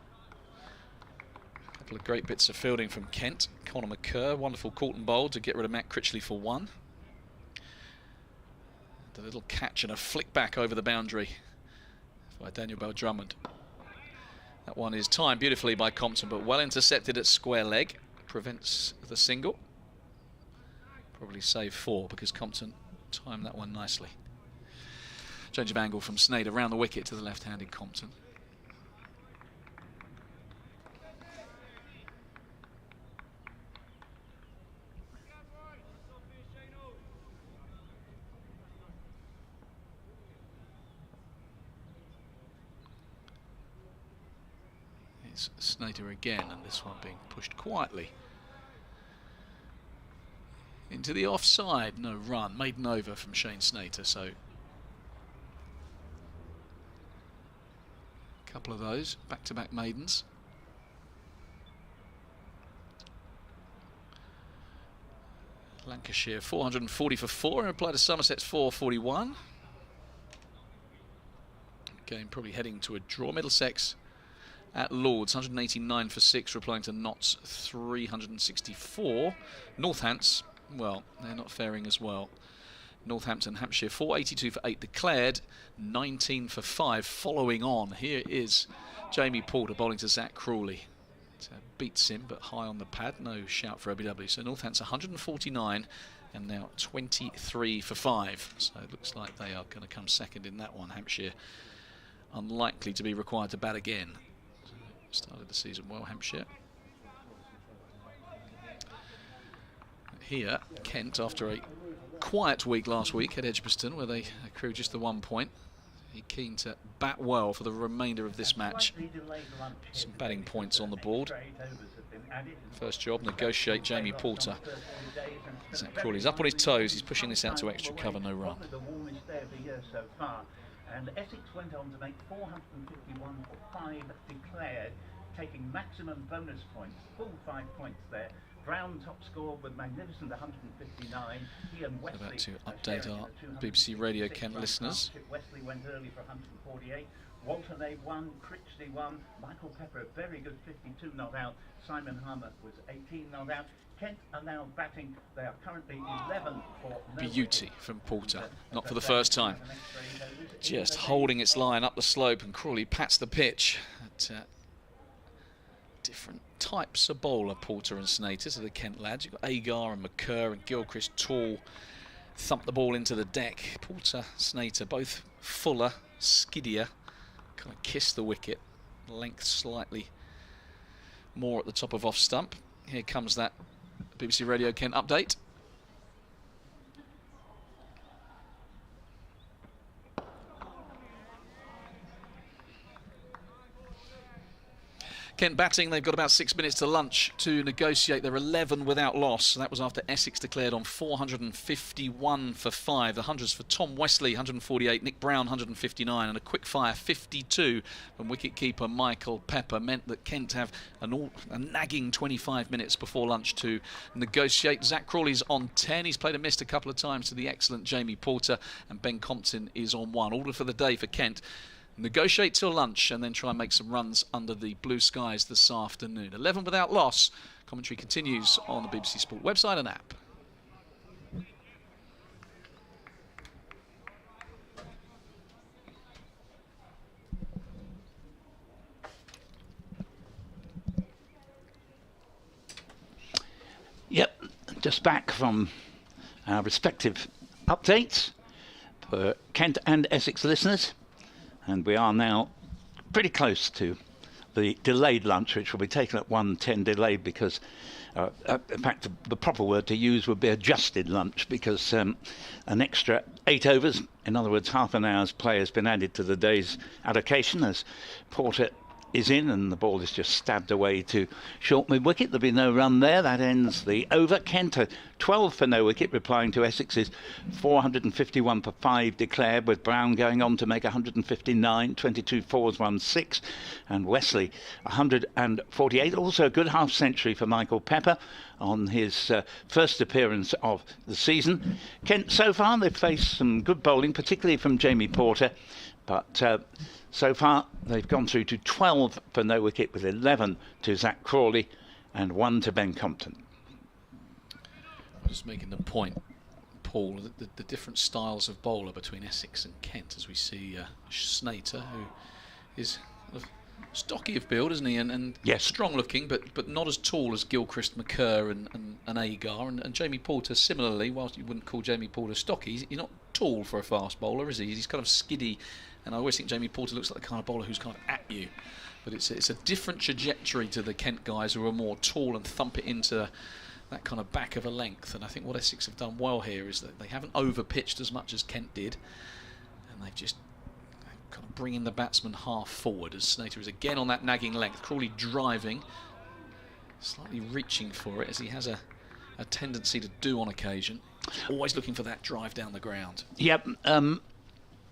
A couple of great bits of fielding from Kent. Connor McCurr, wonderful caught and bowled to get rid of Matt Critchley for 1. The little catch and a flick back over the boundary by Daniel Bell-Drummond. That one is timed beautifully by Compton, but well intercepted at square leg. Prevents the single. Probably save 4 because Compton timed that one nicely. Change of angle from Sneyd around the wicket to the left-handed Compton. It's Sneyd again, and this one being pushed quietly into the offside. No run, maiden over from Shane Snater, so a couple of those back-to-back maidens. Lancashire 440 for 4 and reply to Somerset's 441. Game probably heading to a draw. Middlesex at Lords 189 for 6, replying to Notts 364. Northants, well, they're not faring as well. Northampton, Hampshire 482 for 8 declared, 19 for 5 following on. Here is Jamie Porter bowling to Zach Crawley. Beats him but high on the pad, no shout for OBW. So Northampton 149 and now 23 for 5. So it looks like they are going to come second in that one. Hampshire unlikely to be required to bat again. Started the season well, Hampshire. Here, Kent, after a quiet week last week at Edgbaston, where they accrued just the 1 point, he's keen to bat well for the remainder of this match. Some batting points on the board. First job, negotiate Jamie Porter. Zach Crawley's up on his toes. He's pushing this out to extra cover, no run. And Essex went on to make 451 for 5 declared, taking maximum bonus points, full 5 points there. Brown top score with magnificent 159. He and Wesley about to update our BBC Radio Kent listeners. Wesley went early for 148. Walter Nave 1, Critchley 1, Michael Pepper a very good 52 not out. Simon Harmer was 18 not out. Kent are now batting. They are currently 11 for no beauty from Porter, not for the first time. Just holding its line up the slope, and Crawley pats the pitch at different types of bowler, Porter and Snater, to the Kent lads. You've got Agar and McCurr and Gilchrist tall, thump the ball into the deck. Porter, Snater, both fuller, skiddier, kind of kiss the wicket, length slightly more at the top of off stump. Here comes that BBC Radio Kent update. Kent batting, they've got about 6 minutes to lunch to negotiate. They're 11 without loss. That was after Essex declared on 451 for 5. The hundreds for Tom Wesley, 148, Nick Brown, 159, and a quick fire 52 from wicket-keeper Michael Pepper meant that Kent have a nagging 25 minutes before lunch to negotiate. Zach Crawley's on 10. He's played and missed a couple of times to the excellent Jamie Porter, and Ben Compton is on 1. Order for the day for Kent. Negotiate till lunch and then try and make some runs under the blue skies this afternoon. 11 without loss. Commentary continues on the BBC Sport website and app. Yep, just back from our respective updates for Kent and Essex listeners. And we are now pretty close to the delayed lunch, which will be taken at 1:10 delayed because, in fact, the proper word to use would be adjusted lunch because an extra 8 overs, in other words, half an hour's play has been added to the day's allocation as Porter is in, and the ball is just stabbed away to short mid-wicket. There'll be no run there. That ends the over. Kent 12 for no wicket, replying to Essex's 451 for 5 declared, with Brown going on to make 159, 22 fours, 1 6, and Wesley 148. Also a good half century for Michael Pepper on his first appearance of the season. Kent, so far, they've faced some good bowling, particularly from Jamie Porter, but so far they've gone through to 12 for no wicket, with 11 to Zach Crawley and 1 to Ben Compton. I'm just making the point, Paul, that the different styles of bowler between Essex and Kent, as we see Snater, who is stocky of build, isn't he, and yes, strong looking, but not as tall as Gilchrist, McCurr and Agar, and Jamie Porter similarly. Whilst you wouldn't call Jamie Porter stocky, he's not tall for a fast bowler, is he? He's kind of skiddy, and I always think Jamie Porter looks like the kind of bowler who's kind of at you, but it's a different trajectory to the Kent guys, who are more tall and thump it into that kind of back of a length. And I think what Essex have done well here is that they haven't over pitched as much as Kent did, and they've just kind of bringing the batsman half forward, as Snater is again on that nagging length. Crawley driving, slightly reaching for it, as he has a tendency to do on occasion. Always looking for that drive down the ground. Yep.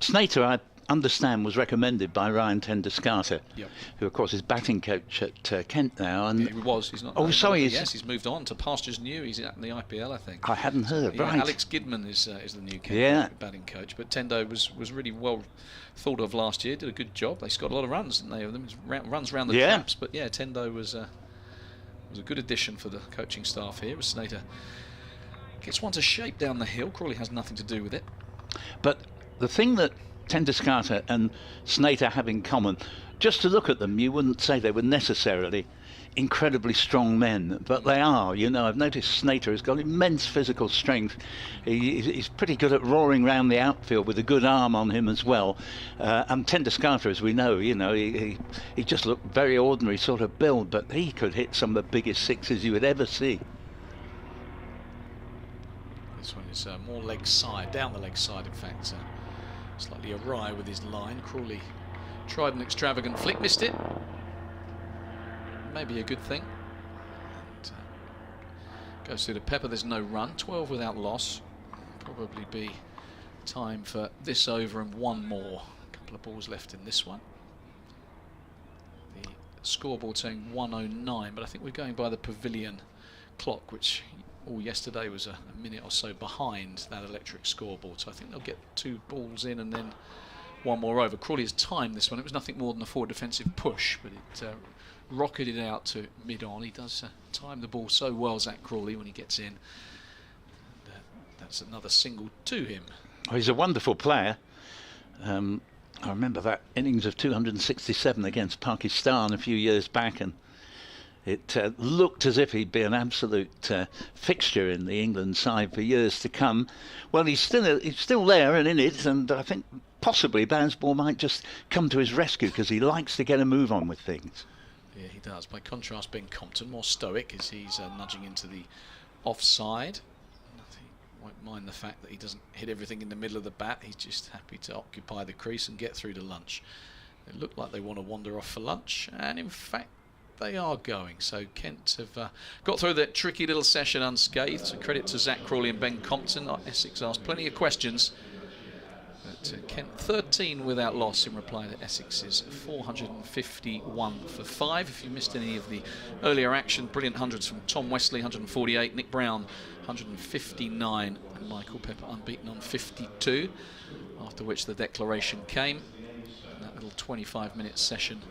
Snater, I understand, was recommended by Ryan Tenduscarter, yep, who of course is batting coach at Kent now. And yeah, he was. He's not. Oh, sorry. Yes, he's moved on to pastures new. He's at the IPL, I think. I hadn't heard. Yeah, right. Alex Gidman is the new Kent batting coach. But Tendo was really well thought of last year. Did a good job. They scored a lot of runs, didn't they? Runs around the traps. But yeah, Tendo was a good addition for the coaching staff here. As Snater gets one to shape down the hill. Crawley has nothing to do with it. But the thing that Tenduscarter and Snater have in common, just to look at them, you wouldn't say they were necessarily incredibly strong men, but they are. You know, I've noticed Snater has got immense physical strength. He's pretty good at roaring round the outfield with a good arm on him as well. And Tenduscarter, as we know, he just looked very ordinary sort of build, but he could hit some of the biggest sixes you would ever see. This one is more leg side, down the leg side, in fact. Slightly awry with his line. Crawley tried an extravagant flick, missed it. Maybe a good thing. And, goes through to Pepper. There's no run. 12 without loss. Probably be time for this over and one more. A couple of balls left in this one. The scoreboard saying 109, but I think we're going by the pavilion clock, which yesterday was a minute or so behind that electric scoreboard, so I think they'll get 2 balls in and then one more over. Crawley has timed this one. It was nothing more than a forward defensive push, but it rocketed out to mid-on. He does time the ball so well, Zach Crawley, when he gets in. And, that's another single to him. Oh, he's a wonderful player. I remember that innings of 267 against Pakistan a few years back, and it looked as if he'd be an absolute fixture in the England side for years to come. Well, he's still there and in it, and I think possibly Bazball might just come to his rescue, because he likes to get a move on with things. Yeah, he does. By contrast, Ben Compton, more stoic, as he's nudging into the offside. He won't mind the fact that he doesn't hit everything in the middle of the bat. He's just happy to occupy the crease and get through to lunch. They look like they want to wander off for lunch, and in fact they are going. So Kent have got through that tricky little session unscathed. So credit to Zach Crawley and Ben Compton. Essex asked plenty of questions, but Kent 13 without loss in reply to Essex's 451 for 5. If you missed any of the earlier action, brilliant hundreds from Tom Wesley, 148, Nick Brown 159, and Michael Pepper unbeaten on 52, after which the declaration came. That little 25-minute session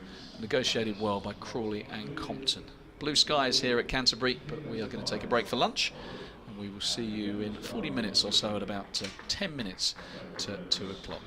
negotiated well by Crawley and Compton. Blue skies here at Canterbury, but we are going to take a break for lunch, and we will see you in 40 minutes or so, at about 10 minutes to 2 o'clock.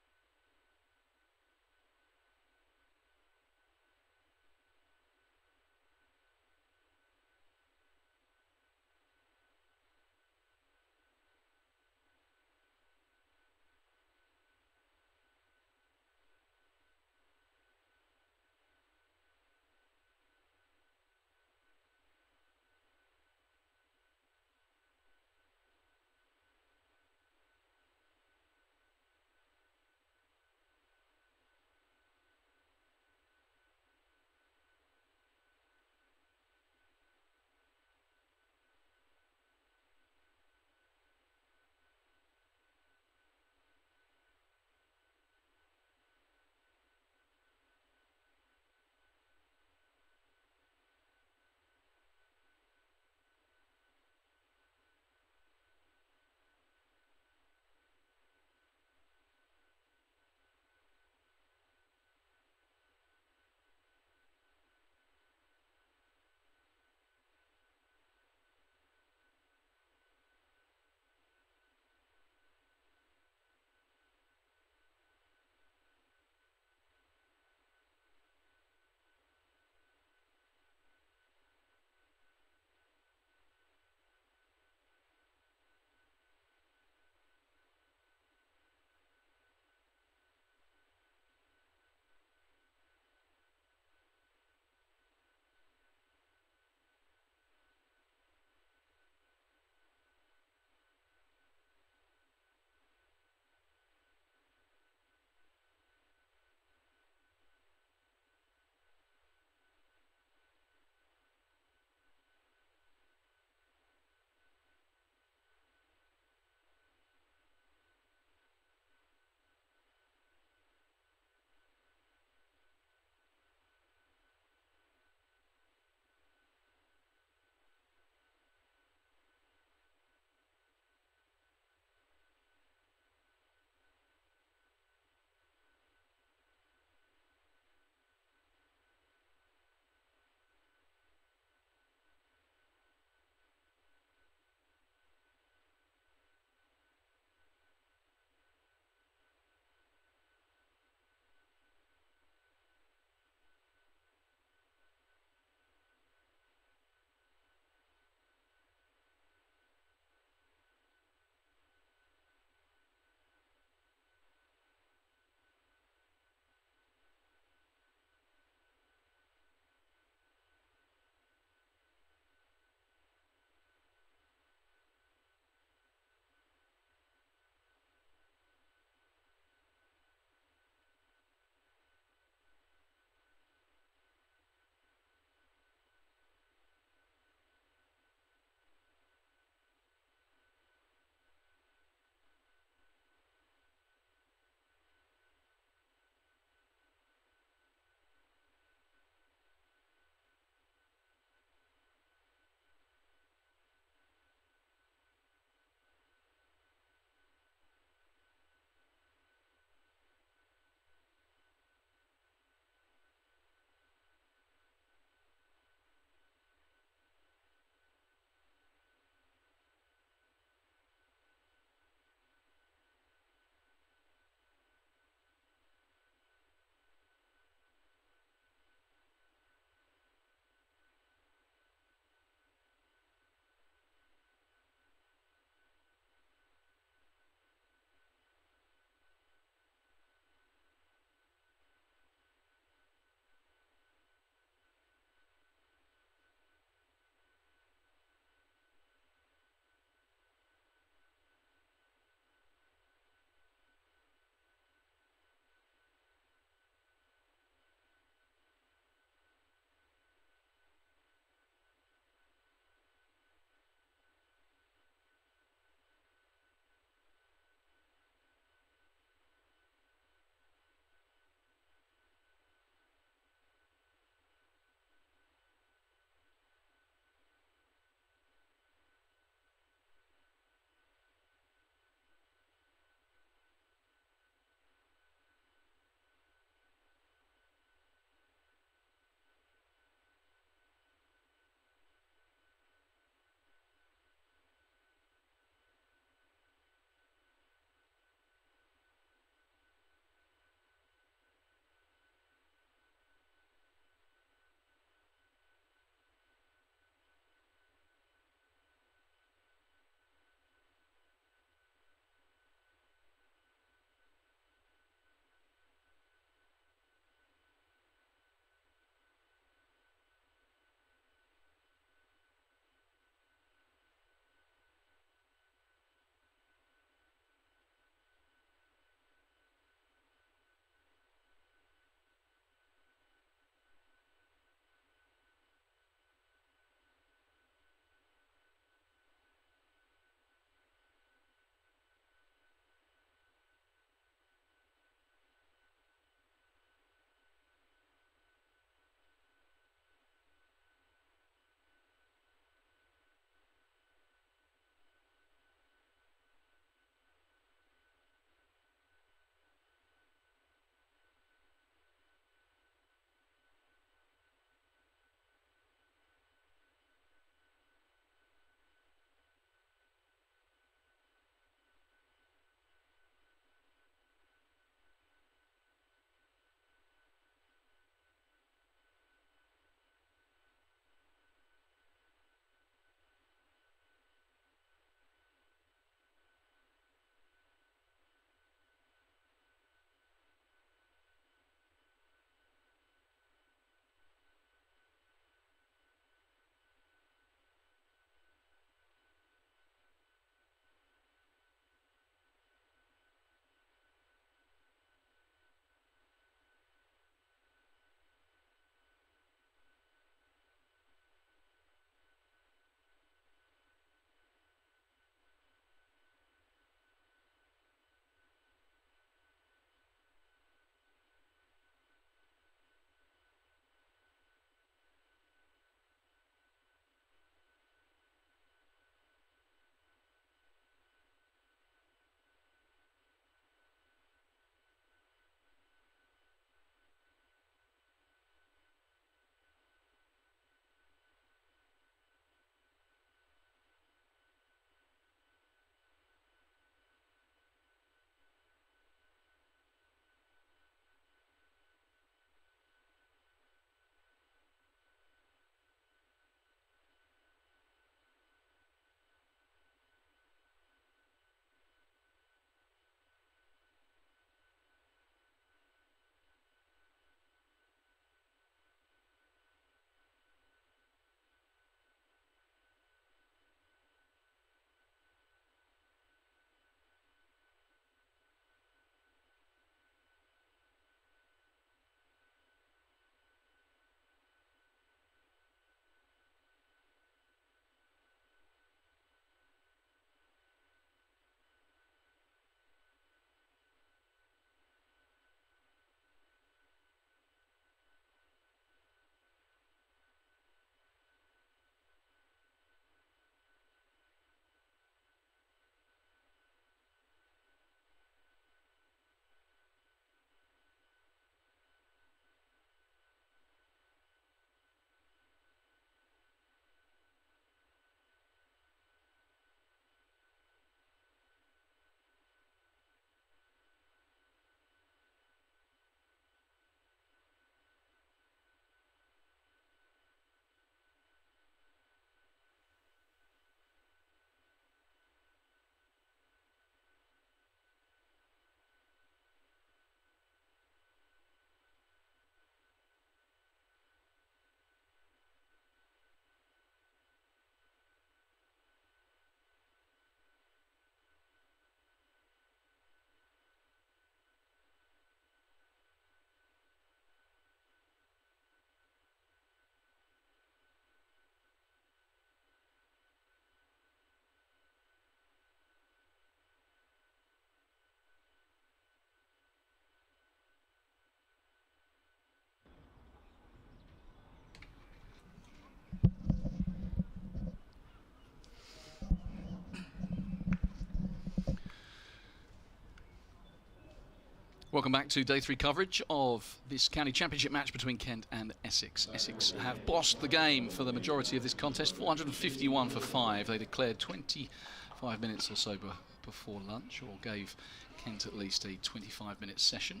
Welcome back to day 3 coverage of this county championship match between Kent and Essex. Essex have bossed the game for the majority of this contest, 451 for 5. They declared 25 minutes or so before lunch, or gave Kent at least a 25-minute session,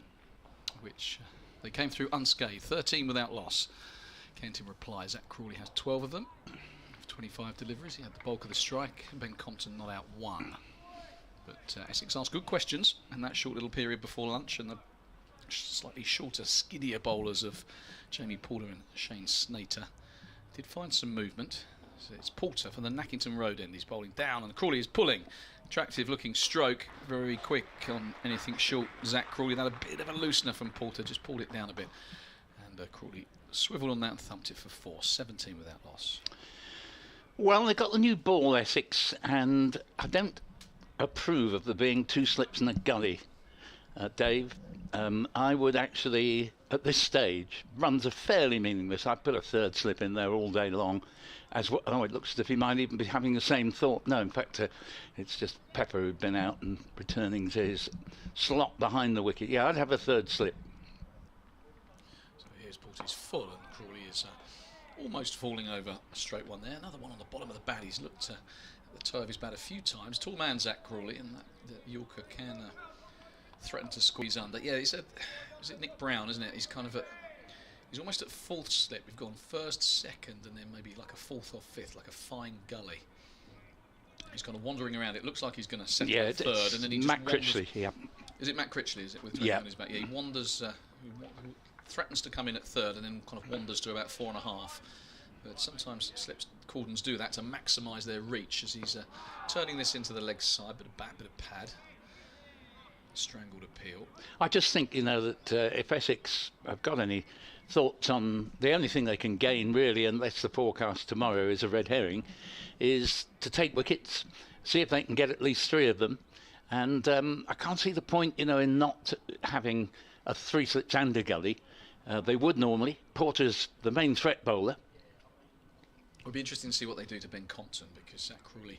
which they came through unscathed, 13 without loss. Kent in reply, Zach Crawley has 12 of them, 25 deliveries. He had the bulk of the strike. Ben Compton not out 1. But Essex asked good questions in that short little period before lunch, and the slightly shorter, skiddier bowlers of Jamie Porter and Shane Snater did find some movement. So it's Porter from the Nackington Road end. He's bowling down, and Crawley is pulling. Attractive looking stroke, very quick on anything short. Zach Crawley had a bit of a loosener from Porter, just pulled it down a bit. And Crawley swiveled on that and thumped it for 4, 17 without loss. Well, they got the new ball, Essex, and I don't approve of there being 2 slips in a gully, Dave. I would actually, at this stage, runs are fairly meaningless. I'd put a 3rd slip in there all day long. It looks as if he might even be having the same thought. No, in fact, it's just Pepper who'd been out and returning to his slot behind the wicket. Yeah, I'd have a 3rd slip. So here's Porter's full, and Crawley is almost falling over a straight one there. Another one on the bottom of the bat. He's looked at the toe of his bat a few times. Tall man Zach Crawley, and that Yorker can threaten to squeeze under. Yeah, is it Nick Brown, isn't it? He's kind of he's almost at 4th slip. We've gone 1st, 2nd, and then maybe like a 4th or 5th, like a fine gully. He's kind of wandering around. It looks like he's going to settle at 3rd, and then he just Matt Critchley, yeah. Is it Matt Critchley? Is it with yeah. on his back? Yeah, he wanders. Threatens to come in at 3rd, and then kind of wanders to about 4.5. But sometimes slips cordons do that to maximise their reach as he's turning this into the leg side. Bit of bat, bit of pad. Strangled appeal. I just think, that if Essex have got any thoughts on the only thing they can gain, really, unless the forecast tomorrow is a red herring, is to take wickets, see if they can get at least 3 of them. And I can't see the point, in not having a 3 slips and a gully. They would normally. Porter's the main threat bowler. It'll be interesting to see what they do to Ben Compton, because Zach Crawley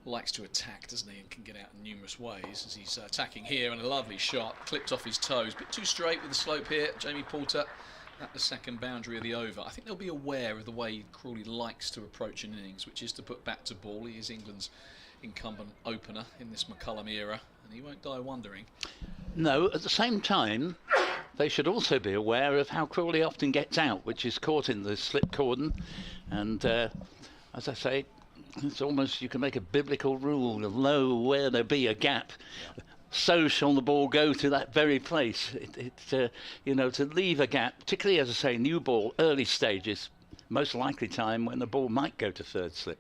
likes to attack, doesn't he, and can get out in numerous ways as he's attacking here, and a lovely shot, clipped off his toes, a bit too straight with the slope here. Jamie Porter at the 2nd boundary of the over. I think they'll be aware of the way Crawley likes to approach an innings, which is to put bat to ball. He is England's incumbent opener in this McCullum era, and he won't die wondering. No, at the same time, they should also be aware of how Crawley often gets out, which is caught in the slip cordon. And as I say, it's almost, you can make a biblical rule of lo, where there be a gap, so shall the ball go to that very place. To leave a gap, particularly, as I say, new ball, early stages, most likely time when the ball might go to 3rd slip.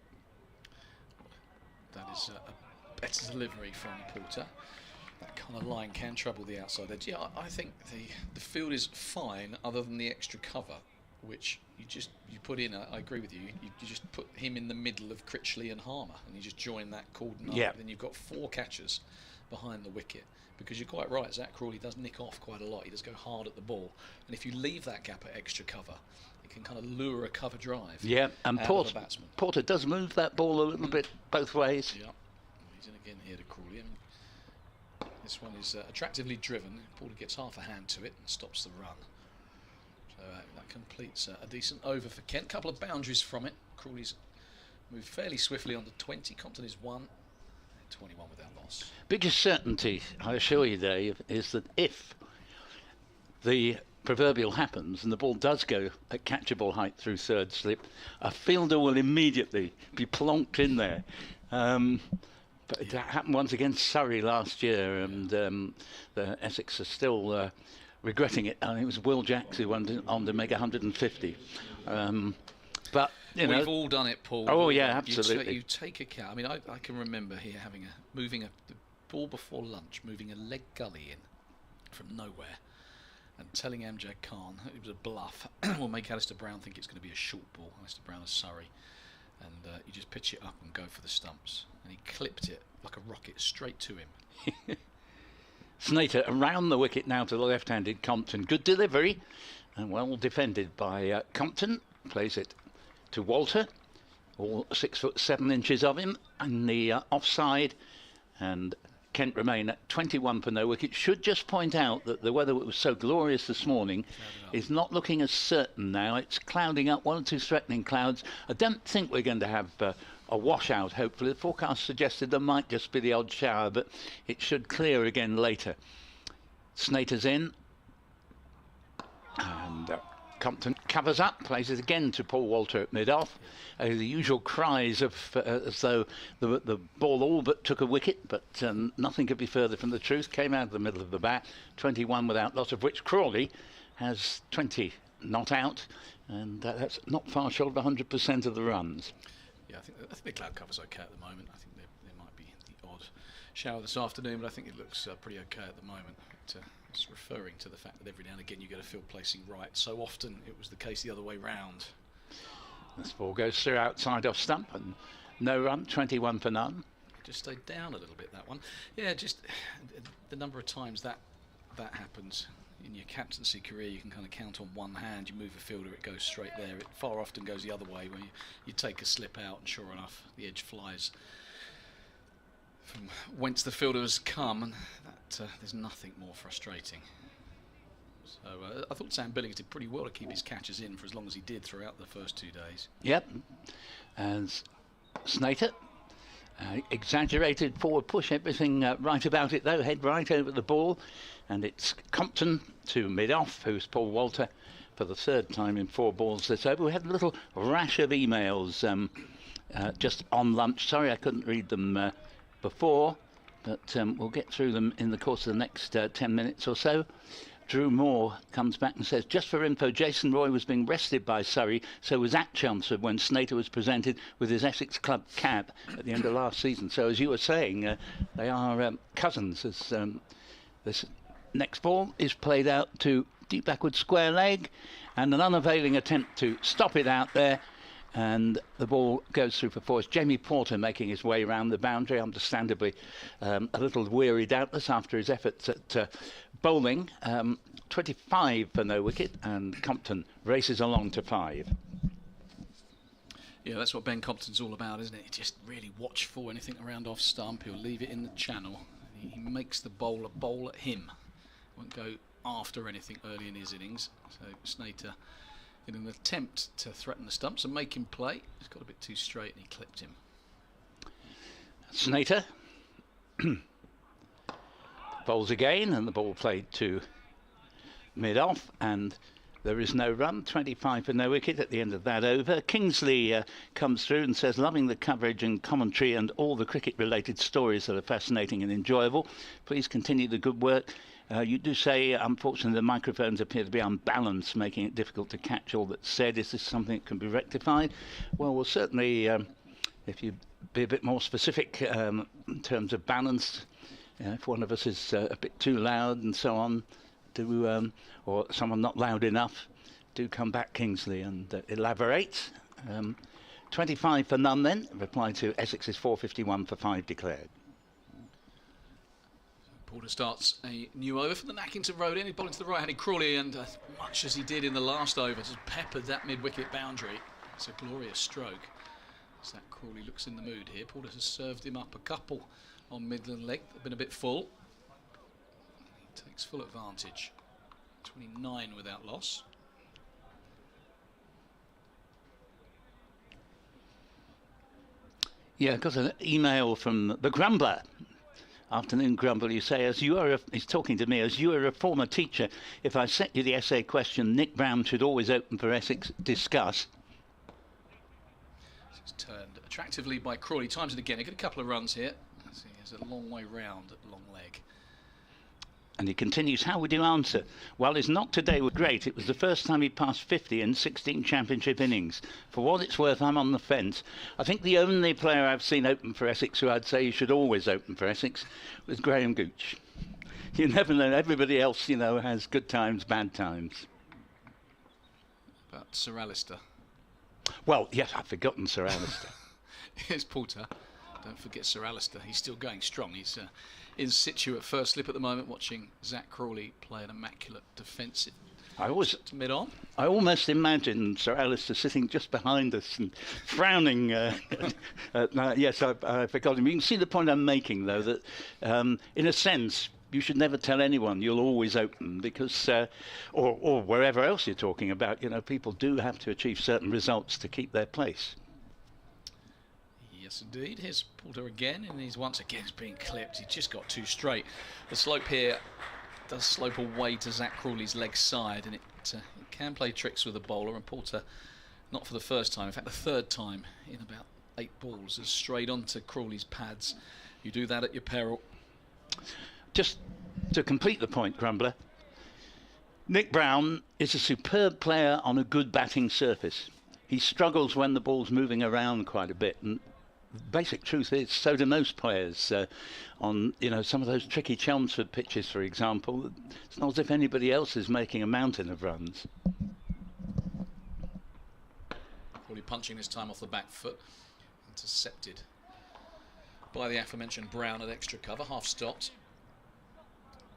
That is a better delivery from Porter. That kind of line can trouble the outside edge. Yeah, I think the field is fine, other than the extra cover, which you put in. I agree with you. You just put him in the middle of Critchley and Harmer, and you just join that cordon up. Yeah. Then you've got 4 catchers behind the wicket, because you're quite right. Zach Crawley does nick off quite a lot. He does go hard at the ball, and if you leave that gap at extra cover, it can kind of lure a cover drive. Yeah, and batsman. Porter does move that ball a little bit both ways. Yeah, he's in again here to Crawley. This one is attractively driven. Porter gets half a hand to it and stops the run. So that completes a decent over for Kent. Couple of boundaries from it. Crawley's moved fairly swiftly on to 20. Compton is 1. 21 without loss. Biggest certainty, I assure you, Dave, is that if the proverbial happens and the ball does go at catchable height through 3rd slip, a fielder will immediately be plonked in there. But it happened once against Surrey last year, and the Essex are still regretting it. I think it was Will Jacks who went on to make 150. But we've all done it, Paul. Oh yeah, absolutely. You take a count. I mean, I can remember here moving the ball before lunch, moving a leg gully in from nowhere, and telling Amjad Khan it was a bluff. We'll make Alistair Brown think it's going to be a short ball. Alistair Brown of Surrey. And you just pitch it up and go for the stumps. And he clipped it like a rocket straight to him. Snater around the wicket now to the left-handed Compton. Good delivery and well defended by Compton. Plays it to Walter. All 6'7" of him. And the offside. And Kent remain at 21 for no wicket. Should just point out that the weather that was so glorious this morning is not looking as certain now. It's clouding up, 1 or 2 threatening clouds. I don't think we're going to have a washout, hopefully. The forecast suggested there might just be the odd shower, but it should clear again later. Snater's in. And Compton covers up, plays it again to Paul Walter at mid-off. The usual cries of as though the ball all but took a wicket, but nothing could be further from the truth. Came out of the middle of the bat, 21 without loss, of which Crawley has 20 not out, and that's not far short of 100% of the runs. Yeah, I think the cloud cover's okay at the moment. I think there might be the odd shower this afternoon, but I think it looks pretty okay at the moment. It's referring to the fact that every now and again you get a field placing right. So often it was the case the other way round. This ball goes through outside off stump and no run, 21 for none. Just stayed down a little bit, that one. Yeah, just the number of times that happens in your captaincy career, you can kind of count on one hand. You move a fielder, it goes straight there. It far often goes the other way, where you take a slip out and sure enough the edge flies from whence the fielder has come, and that there's nothing more frustrating. So I thought Sam Billings did pretty well to keep his catches in for as long as he did throughout the first 2 days. Yep, and Snater exaggerated forward push, everything right about it though, head right over the ball, and it's Compton to mid-off, who's Paul Walter for the 3rd time in 4 balls this over. We had a little rash of emails just on lunch. Sorry I couldn't read them before, but we'll get through them in the course of the next 10 minutes or so. Drew Moore comes back and says, just for info, Jason Roy was being rested by Surrey, so was at Chelmsford when Snater was presented with his Essex club cap at the end of last season. So as you were saying, they are cousins. As this next ball is played out to deep backward square leg, and an unavailing attempt to stop it out there, and the ball goes through for 4. It's Jamie Porter making his way around the boundary, understandably a little weary doubtless after his efforts at bowling. 25 for no wicket, and Compton races along to 5. Yeah, that's what Ben Compton's all about, isn't it? He just really watch for anything around off stump. He'll leave it in the channel. He makes the bowler bowl at him. Won't go after anything early in his innings. So Snater, in an attempt to threaten the stumps and make him play, he's got a bit too straight and he clipped him. Snater bowls again, and the ball played to mid-off, and there is no run. 25 for no wicket at the end of that over. Kingsley comes through and says, loving the coverage and commentary and all the cricket-related stories that are fascinating and enjoyable. Please continue the good work. You do say, unfortunately, the microphones appear to be unbalanced, making it difficult to catch all that's said. Is this something that can be rectified? Well, we'll certainly, if you be a bit more specific in terms of balance, if one of us is a bit too loud and so on, or someone not loud enough, do come back, Kingsley, and elaborate. 25 for none then, reply to Essex's 451 for 5 declared. Porter starts a new over from the Nackington Road in. He's bowling to the right-handed Crawley, and much as he did in the last over, just peppered that mid-wicket boundary. It's a glorious stroke. As that Crawley looks in the mood here. Porter has served him up a couple on Midland leg. They've been a bit full. He takes full advantage. 29 without loss. Yeah, I got an email from the Grumbler. Afternoon, Grumble. You say, he's talking to me, as you are a former teacher, if I set you the essay question, Nick Brown should always open for Essex, discuss. It's turned attractively by Crawley, times and again. He got a couple of runs here. He has a long way round at long leg. And he continues, how would you answer? Well, his knock today was great. It was the first time he passed 50 in 16 championship innings. For what it's worth, I'm on the fence. I think the only player I've seen open for Essex who I'd say he should always open for Essex was Graham Gooch. You never know. Everybody else, has good times, bad times. But Sir Alistair. Well, yes, I've forgotten Sir Alistair. Here's Porter. Don't forget Sir Alistair. He's still going strong. He's in situ at first slip at the moment, watching Zach Crawley play an immaculate defensive mid-on. I almost imagine Sir Alistair sitting just behind us and frowning. Yes, I forgot him. You can see the point I'm making, though, that in a sense, you should never tell anyone you'll always open, because, or wherever else you're talking about, people do have to achieve certain results to keep their place. Yes, indeed. Here's Poulter again, and he's once again being clipped. He just got too straight. The slope here does slope away to Zach Crawley's leg side, and it can play tricks with the bowler. And Poulter, not for the first time, in fact the third time in about 8 balls, has strayed onto Crawley's pads. You do that at your peril. Just to complete the point, Grumbler, Nick Brown is a superb player on a good batting surface. He struggles when the ball's moving around quite a bit, and the basic truth is, so do most players on some of those tricky Chelmsford pitches, for example. It's not as if anybody else is making a mountain of runs. Crawley punching this time off the back foot, intercepted by the aforementioned Brown at extra cover, half stopped.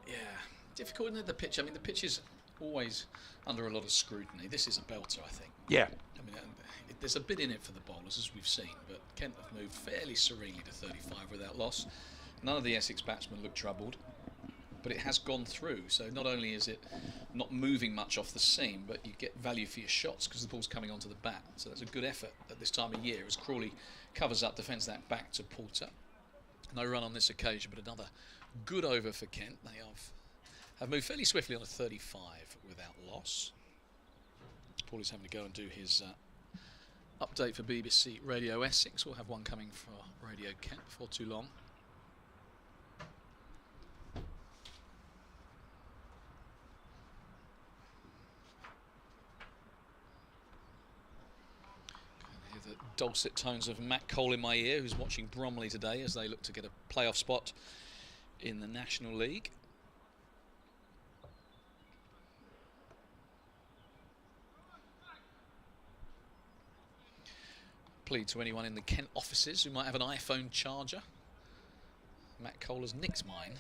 Yeah, difficult, isn't it, the pitch? I mean, the pitch is always under a lot of scrutiny. This is a belter, I think. Yeah. I mean, there's a bit in it for the bowlers, as we've seen, but Kent have moved fairly serenely to 35 without loss. None of the Essex batsmen look troubled, but it has gone through. So not only is it not moving much off the seam, but you get value for your shots because the ball's coming onto the bat. So that's a good effort at this time of year as Crawley covers up, defends that back to Poulter. No run on this occasion, but another good over for Kent. They have moved fairly swiftly on a 35 without loss. Paulie's having to go and do his update for BBC Radio Essex. We'll have one coming for Radio Kent before too long. I hear the dulcet tones of Matt Cole in my ear, who's watching Bromley today as they look to get a playoff spot in the National League. Plead to anyone in the Kent offices who might have an iPhone charger. Matt Cole has nicked mine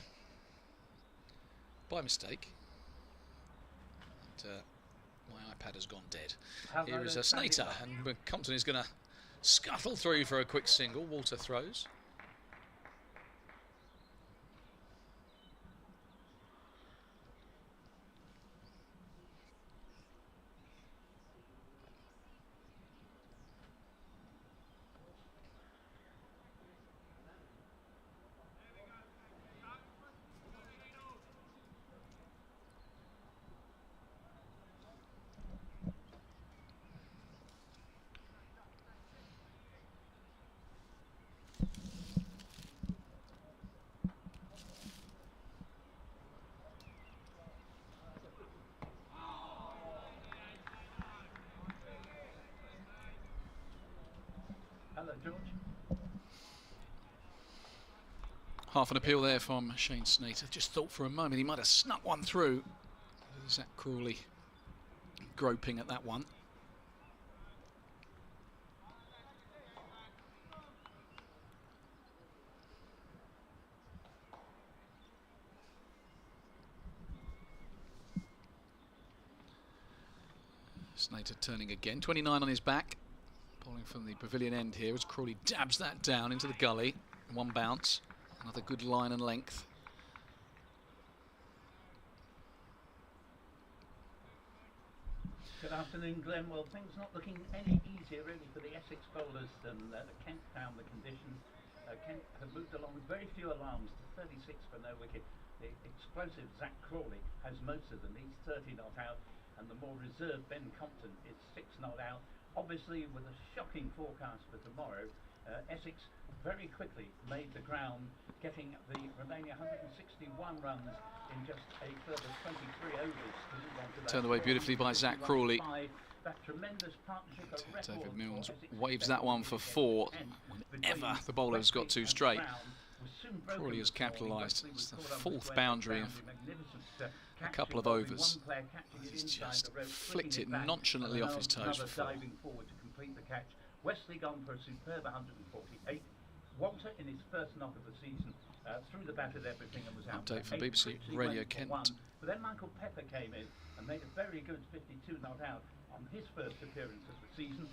by mistake. And, my iPad has gone dead. Here is a Snater, and Compton is going to scuttle through for a quick single. Walter throws. Hello, George. Half an appeal there from Shane Snater. Just thought for a moment he might have snuck one through. Zach Crawley groping at that one. Snater turning again. 29 on his back. Bowling from the pavilion end here as Crawley dabs that down into the gully. One bounce. Another good line and length. Good afternoon, Glenn. Well, things not looking any easier really for the Essex bowlers than Kent found the conditions. Kent have moved along with very few alarms to 36 for no wicket. The explosive Zach Crawley has most of them. He's 30 not out, and the more reserved Ben Compton is 6 not out. Obviously, with a shocking forecast for tomorrow, Essex very quickly made the ground, getting the remaining 161 runs in just a further 23 overs to move on to that. Turned away beautifully by Zach Crawley. That tremendous partnership David Milnes waves that one for 4 whenever the bowler's got too straight. Crawley has capitalised. It's the 4th boundary of a couple of overs. He's just flicked it nonchalantly off his toes for 4. Diving forward to complete the catch. Wesley gone for a superb 148. Walter in his first knock of the season through the bat with everything and was out. Update for Eight BBC Critchley Radio went for Kent. one. But then Michael Pepper came in and made a very good 52 not out on his first appearance of the season.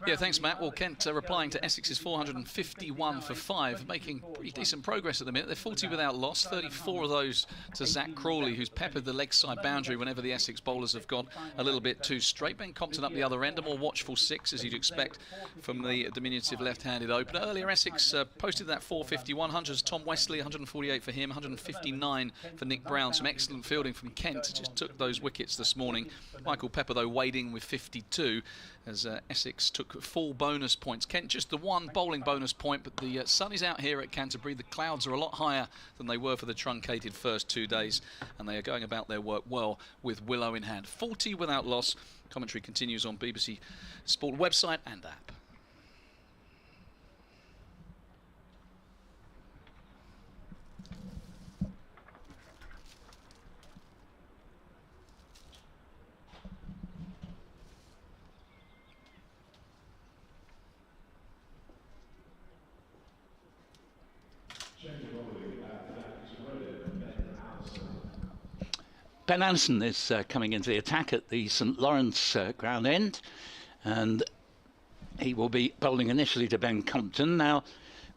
Yeah, thanks, Matt. Well, Kent replying to Essex's 451 for 5, making pretty decent progress at the minute. They're 40 without loss, 34 of those to Zach Crawley, who's peppered the leg side boundary whenever the Essex bowlers have got a little bit too straight. Ben Compton up the other end, a more watchful 6, as you'd expect from the diminutive left-handed opener. Earlier, Essex posted that 451, 100s Tom Westley, 148 for him, 159 for Nick Brown. Some excellent fielding from Kent, just took those wickets this morning. Michael Pepper, though, wading with 52 as Essex took full bonus points. Kent just the one bowling bonus point, but the sun is out here at Canterbury. The clouds are a lot higher than they were for the truncated first 2 days, and they are going about their work well with willow in hand. 40 without loss. Commentary continues on BBC Sport website and app. Ben Anderson is coming into the attack at the St Lawrence ground end, and he will be bowling initially to Ben Compton. Now,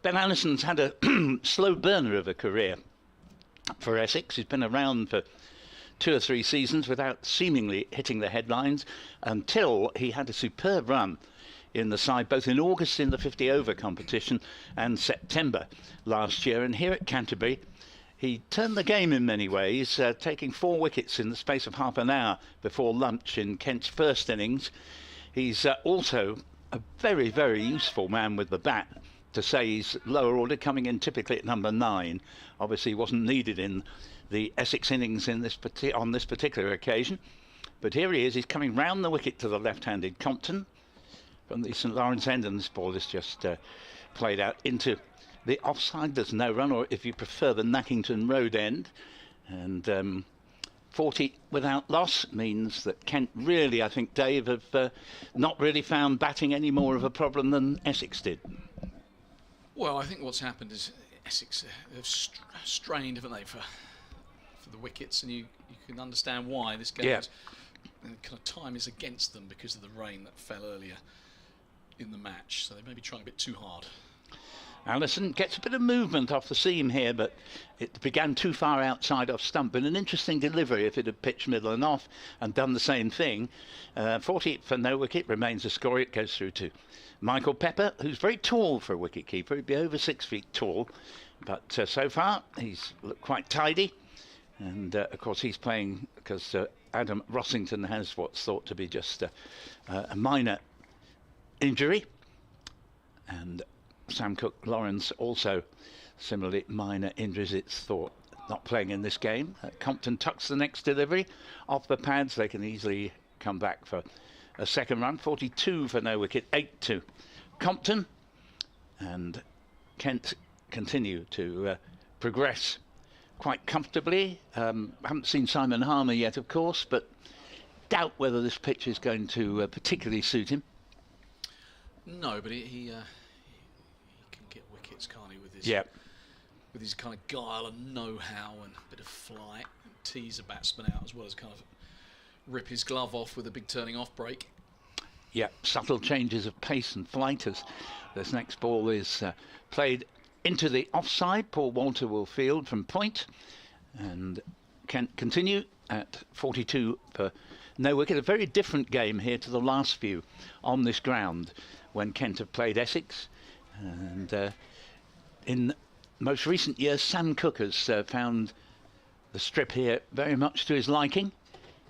Ben Anderson's had a slow burner of a career for Essex. He's been around for 2 or 3 seasons without seemingly hitting the headlines until he had a superb run in the side, both in August in the 50 over competition and September last year. And here at Canterbury, he turned the game in many ways, taking 4 wickets in the space of half an hour before lunch in Kent's first innings. He's also a very, very useful man with the bat. To say he's lower order, coming in typically at number 9. Obviously he wasn't needed in the Essex innings in this on this particular occasion. But here he is, he's coming round the wicket to the left-handed Compton from the St Lawrence end, and this ball is just played out into the offside. There's no run, or if you prefer, the Nackington Road end. And 40 without loss means that Kent really, I think, Dave, have not really found batting any more of a problem than Essex did. Well, I think what's happened is Essex have strained, haven't they, for the wickets, and you can understand why this game is, kind of time is against them because of the rain that fell earlier in the match. So they may be trying a bit too hard. Allison gets a bit of movement off the seam here, but it began too far outside off stump. And an interesting delivery if it had pitched middle and off and done the same thing. 40 for no wicket remains a score. It goes through to Michael Pepper, who's very tall for a wicket keeper. He'd be over 6 feet tall, but so far he's looked quite tidy. And of course he's playing because Adam Rossington has what's thought to be just a minor injury, and Sam Cook-Lawrence also similarly minor injuries, it's thought, not playing in this game. Compton tucks the next delivery off the pads. They can easily come back for a second run. 42 for no wicket, 8 to Compton, and Kent continue to progress quite comfortably. Haven't seen Simon Harmer yet, of course, but doubt whether this pitch is going to particularly suit him. No, but he can get wickets, can't he, with his with his kind of guile and know-how and a bit of flight, and tease a batsman out as well as kind of rip his glove off with a big turning off break. Yeah, subtle changes of pace and flight as this next ball is played into the offside. Paul Walter will field from point, and can continue at 42 for no wicket. A very different game here to the last few on this ground when Kent have played Essex, and in most recent years Sam Cook has found the strip here very much to his liking.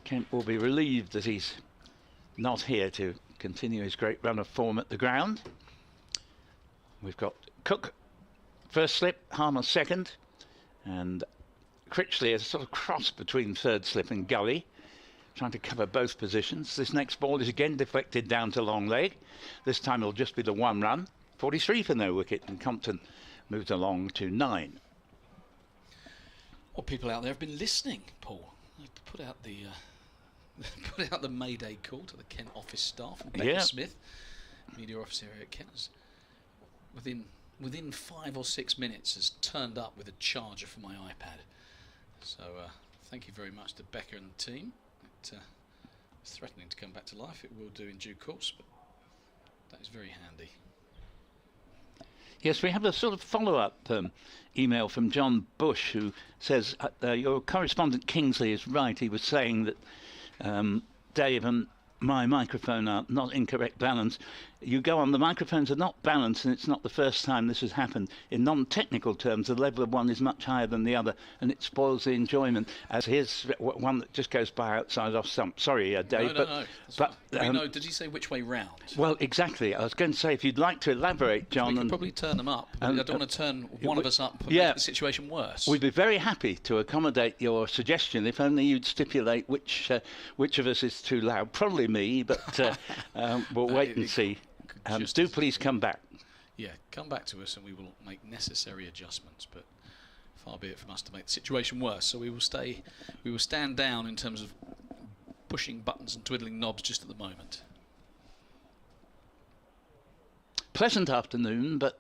Kent will be relieved that he's not here to continue his great run of form at the ground. We've got Cook first slip, Harmer second, and Critchley is a sort of cross between third slip and gully, trying to cover both positions. This next ball is again deflected down to long leg. This time it'll just be the 1 run. 43 for no wicket, and Compton moved along to 9. Well, people out there have been listening, Paul. They put out the Mayday call to the Kent office staff, and Becca Smith, media officer here at Kent, within within 5 or 6 minutes has turned up with a charger for my iPad. So thank you very much to Becca and the team. It's threatening to come back to life. It will do in due course, but that is very handy. Yes, we have a sort of follow-up email from John Bush, who says, your correspondent Kingsley is right. He was saying that Dave and my microphone are not in correct balance. You go on, the microphones are not balanced, and it's not the first time this has happened. In non-technical terms, the level of one is much higher than the other, and it spoils the enjoyment, as here's one that just goes by outside off stump. Sorry, Dave. No. Did he say which way round? Well, exactly. I was going to say, if you'd like to elaborate, John. We could probably turn them up. I don't want to turn one of us up and make the situation worse. We'd be very happy to accommodate your suggestion, if only you'd stipulate which of us is too loud. Probably me, but we'll wait and see. Do please come back. Yeah, come back to us and we will make necessary adjustments, but far be it from us to make the situation worse. So we will stand down in terms of pushing buttons and twiddling knobs just at the moment. Pleasant afternoon, but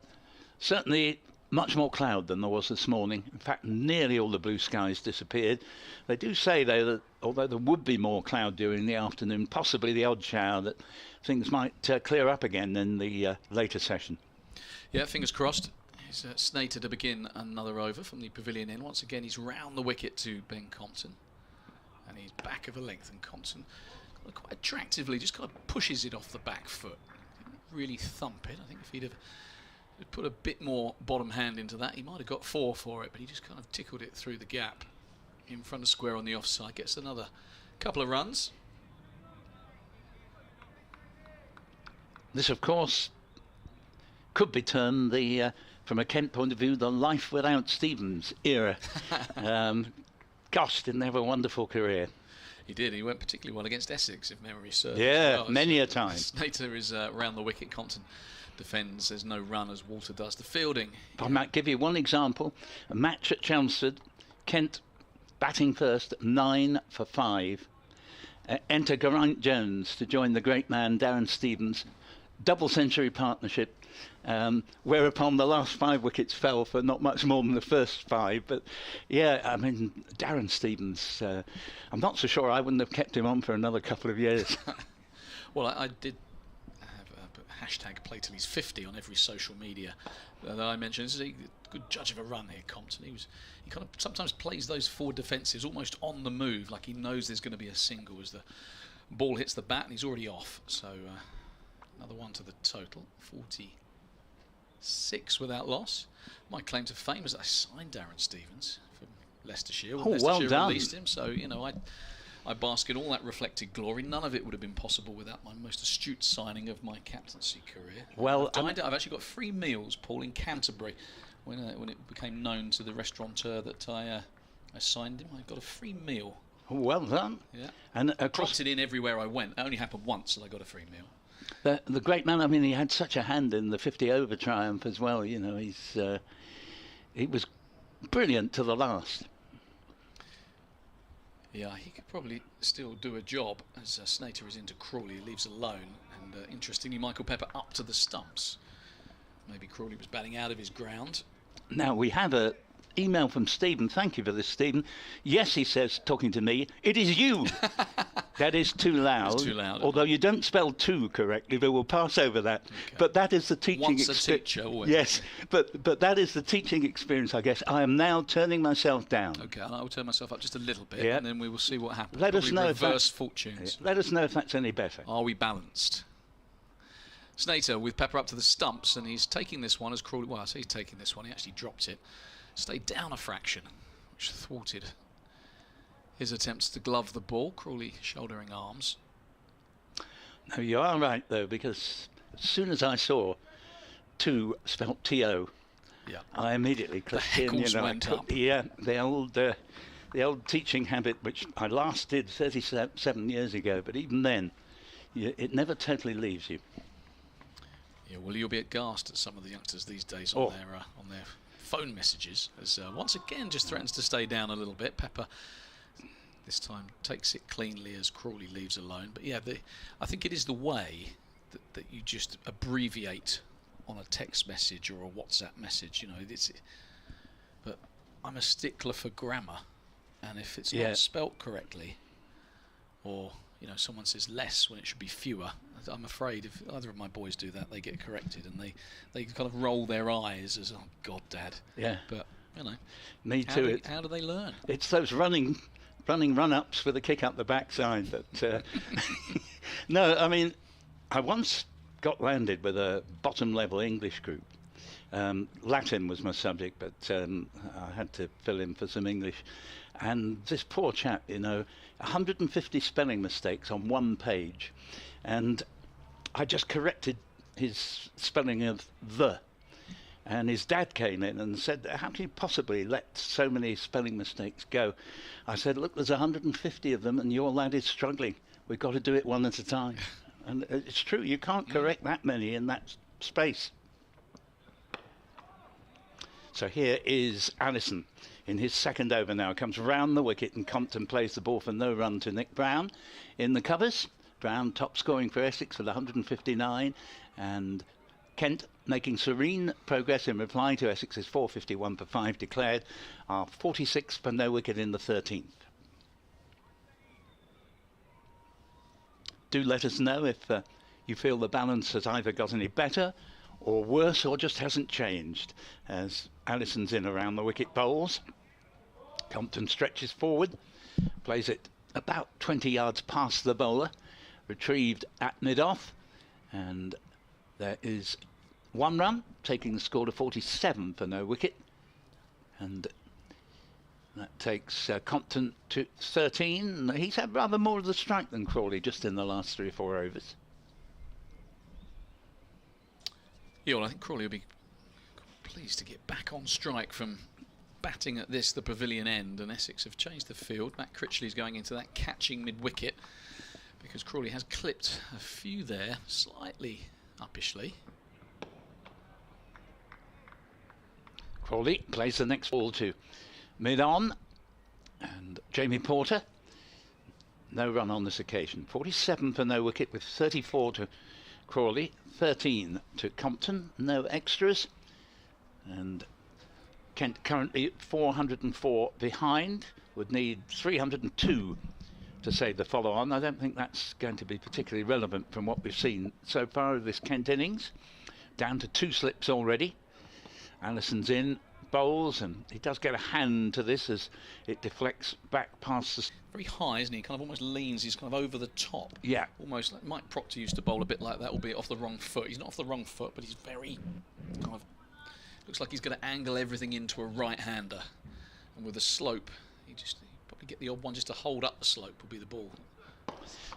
certainly much more cloud than there was this morning. In fact, nearly all the blue skies disappeared. They do say, though, that although there would be more cloud during the afternoon, possibly the odd shower, that things might clear up again in the later session. Yeah, fingers crossed. He's Snater to begin another over from the pavilion end. Once again, he's round the wicket to Ben Compton. And he's back of a length, and Compton quite attractively just kind of pushes it off the back foot. Didn't really thump it. I think if he'd have put a bit more bottom hand into that, he might have got 4 for it, but he just kind of tickled it through the gap in front of square on the offside. Gets another couple of runs. This, of course, could be termed from a Kent point of view, the life without Stevens era. Gosh, didn't they have a wonderful career? He did. He went particularly well against Essex, if memory serves. Yeah, many a time. Snater is round the wicket. Compton defends. There's no run as Walter does the fielding. I might give you one example. A match at Chelmsford. Kent batting first, 9 for 5. Enter Geraint Jones to join the great man Darren Stevens. Double century partnership. Whereupon the last 5 wickets fell for not much more than the first 5. But yeah, I mean, Darren Stevens, I'm not so sure I wouldn't have kept him on for another couple of years. Well, I did have a hashtag play till he's 50 on every social media that I mentioned. This is a good judge of a run here, Compton. He kind of sometimes plays those forward defensives almost on the move, like he knows there's going to be a single as the ball hits the bat and he's already off. So another one to the total, 46 without loss. My claim to fame is that I signed Darren Stevens from Leicestershire. Leicestershire well done. Released him, so I bask in all that reflected glory. None of it would have been possible without my most astute signing of my captaincy career. Well, I've actually got free meals, Paul, in Canterbury. When it became known to the restaurateur that I signed him, I got a free meal. Well done. Yeah, and dropped it in everywhere I went. It only happened once that I got a free meal. The great man, I mean, he had such a hand in the 50 over triumph as well. You know, he was brilliant to the last. Yeah, he could probably still do a job as Snater is into Crawley. He leaves alone, and interestingly, Michael Pepper up to the stumps. Maybe Crawley was batting out of his ground. Now we have a email from Stephen. Thank you for this, Stephen. Yes, he says, talking to me, it is you. That is too loud. It's too loud. Although you don't spell two correctly, but we'll pass over that. Okay. But that is the teaching experience. Once a teacher, always. Yes, but that is the teaching experience, I guess. I am now turning myself down. Okay, and I will turn myself up just a little bit, Yeah. and then we will see what happens. Let us know if reverse fortunes. Let us know if that's any better. Are we balanced? Snater with Pepper up to the stumps, and he's taking this one as Crawley. Well, I say he's taking this one. He actually dropped it, stayed down a fraction, which thwarted his attempts to glove the ball. Crawley shouldering arms. No, you are right though, because as soon as I saw 2 spelt T-O, Yeah, I immediately clicked in. heckles went up. Yeah, the old teaching habit, which I last did 37 years ago, but even then, it never totally leaves you. Yeah, well, you'll be aghast at some of the youngsters these days on their phone messages, as once again just threatens to stay down a little bit. Pepper this time takes it cleanly as Crawley leaves alone. But yeah, I think it is the way that you just abbreviate on a text message or a WhatsApp message, you know. But I'm a stickler for grammar, and if it's not spelt correctly, or you know, someone says less when it should be fewer, I'm afraid if either of my boys do that, they get corrected, and they kind of roll their eyes as, oh God, Dad. Yeah. But you know, me too. How do they learn? It's those running run-ups with a kick up the backside that. No, I mean, I once got landed with a bottom-level English group. Latin was my subject, but I had to fill in for some English. And this poor chap, you know, 150 spelling mistakes on one page. And I just corrected his spelling of the. And his dad came in and said, how can you possibly let so many spelling mistakes go? I said, look, there's 150 of them and your lad is struggling. We've got to do it one at a time. And it's true, you can't correct that many in that space. So here is Allison in his second over now. Comes round the wicket and Compton plays the ball for no run to Nick Brown in the covers. Brown top scoring for Essex with 159, and Kent making serene progress in reply to Essex's 451 for 5 declared, are 46 for no wicket in the 13th. Do let us know if you feel the balance has either got any better or worse, or just hasn't changed, as Allison's in around the wicket bowls. Compton stretches forward, plays it about 20 yards past the bowler, retrieved at mid-off, and there is one run, taking the score to 47 for no wicket, and that takes Compton to 13. He's had rather more of the strike than Crawley just in the last 3 or 4 overs. Yeah, well, I think Crawley will be pleased to get back on strike from batting at the pavilion end, and Essex have changed the field. Matt Critchley's going into that catching mid-wicket because Crawley has clipped a few there, slightly uppishly. Crawley plays the next ball to mid-on, and Jamie Porter, no run on this occasion. 47 for no wicket with 34 to Crawley, 13 to Compton, no extras, and Kent currently 404 behind, would need 302 to save the follow-on. I don't think that's going to be particularly relevant from what we've seen so far of this Kent innings. Down to 2 slips already. Allison's in, bowls, and he does get a hand to this as it deflects back past the... Very high, isn't he? Kind of almost leans, he's kind of over the top. Yeah. Almost like Mike Proctor used to bowl a bit like that, albeit off the wrong foot. He's not off the wrong foot, but he's very kind of... Looks like he's going to angle everything into a right-hander. And with the slope, he'd probably get the odd one just to hold up the slope would be the ball.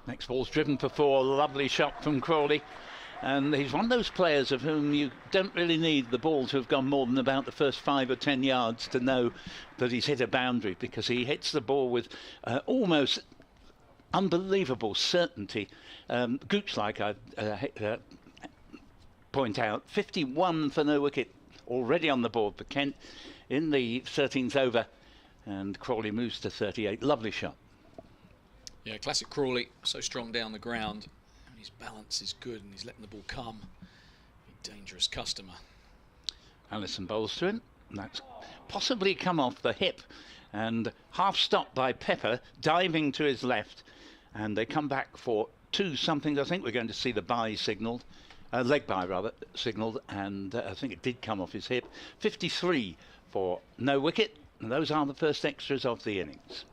Next ball's driven for 4, lovely shot from Crawley. And he's one of those players of whom you don't really need the ball to have gone more than about the first 5 or 10 yards to know that he's hit a boundary, because he hits the ball with almost unbelievable certainty. Gooch, like I point out, 51 for no wicket already on the board for Kent in the 13th over, and Crawley moves to 38. Lovely shot. Yeah, classic Crawley, so strong down the ground. His balance is good and he's letting the ball come. A dangerous customer. Allison bowls to him. That's possibly come off the hip and half stopped by Pepper, diving to his left, and they come back for 2 something. I think we're going to see the bye signalled, leg bye rather signalled, and I think it did come off his hip. 53 for no wicket, and those are the first extras of the innings.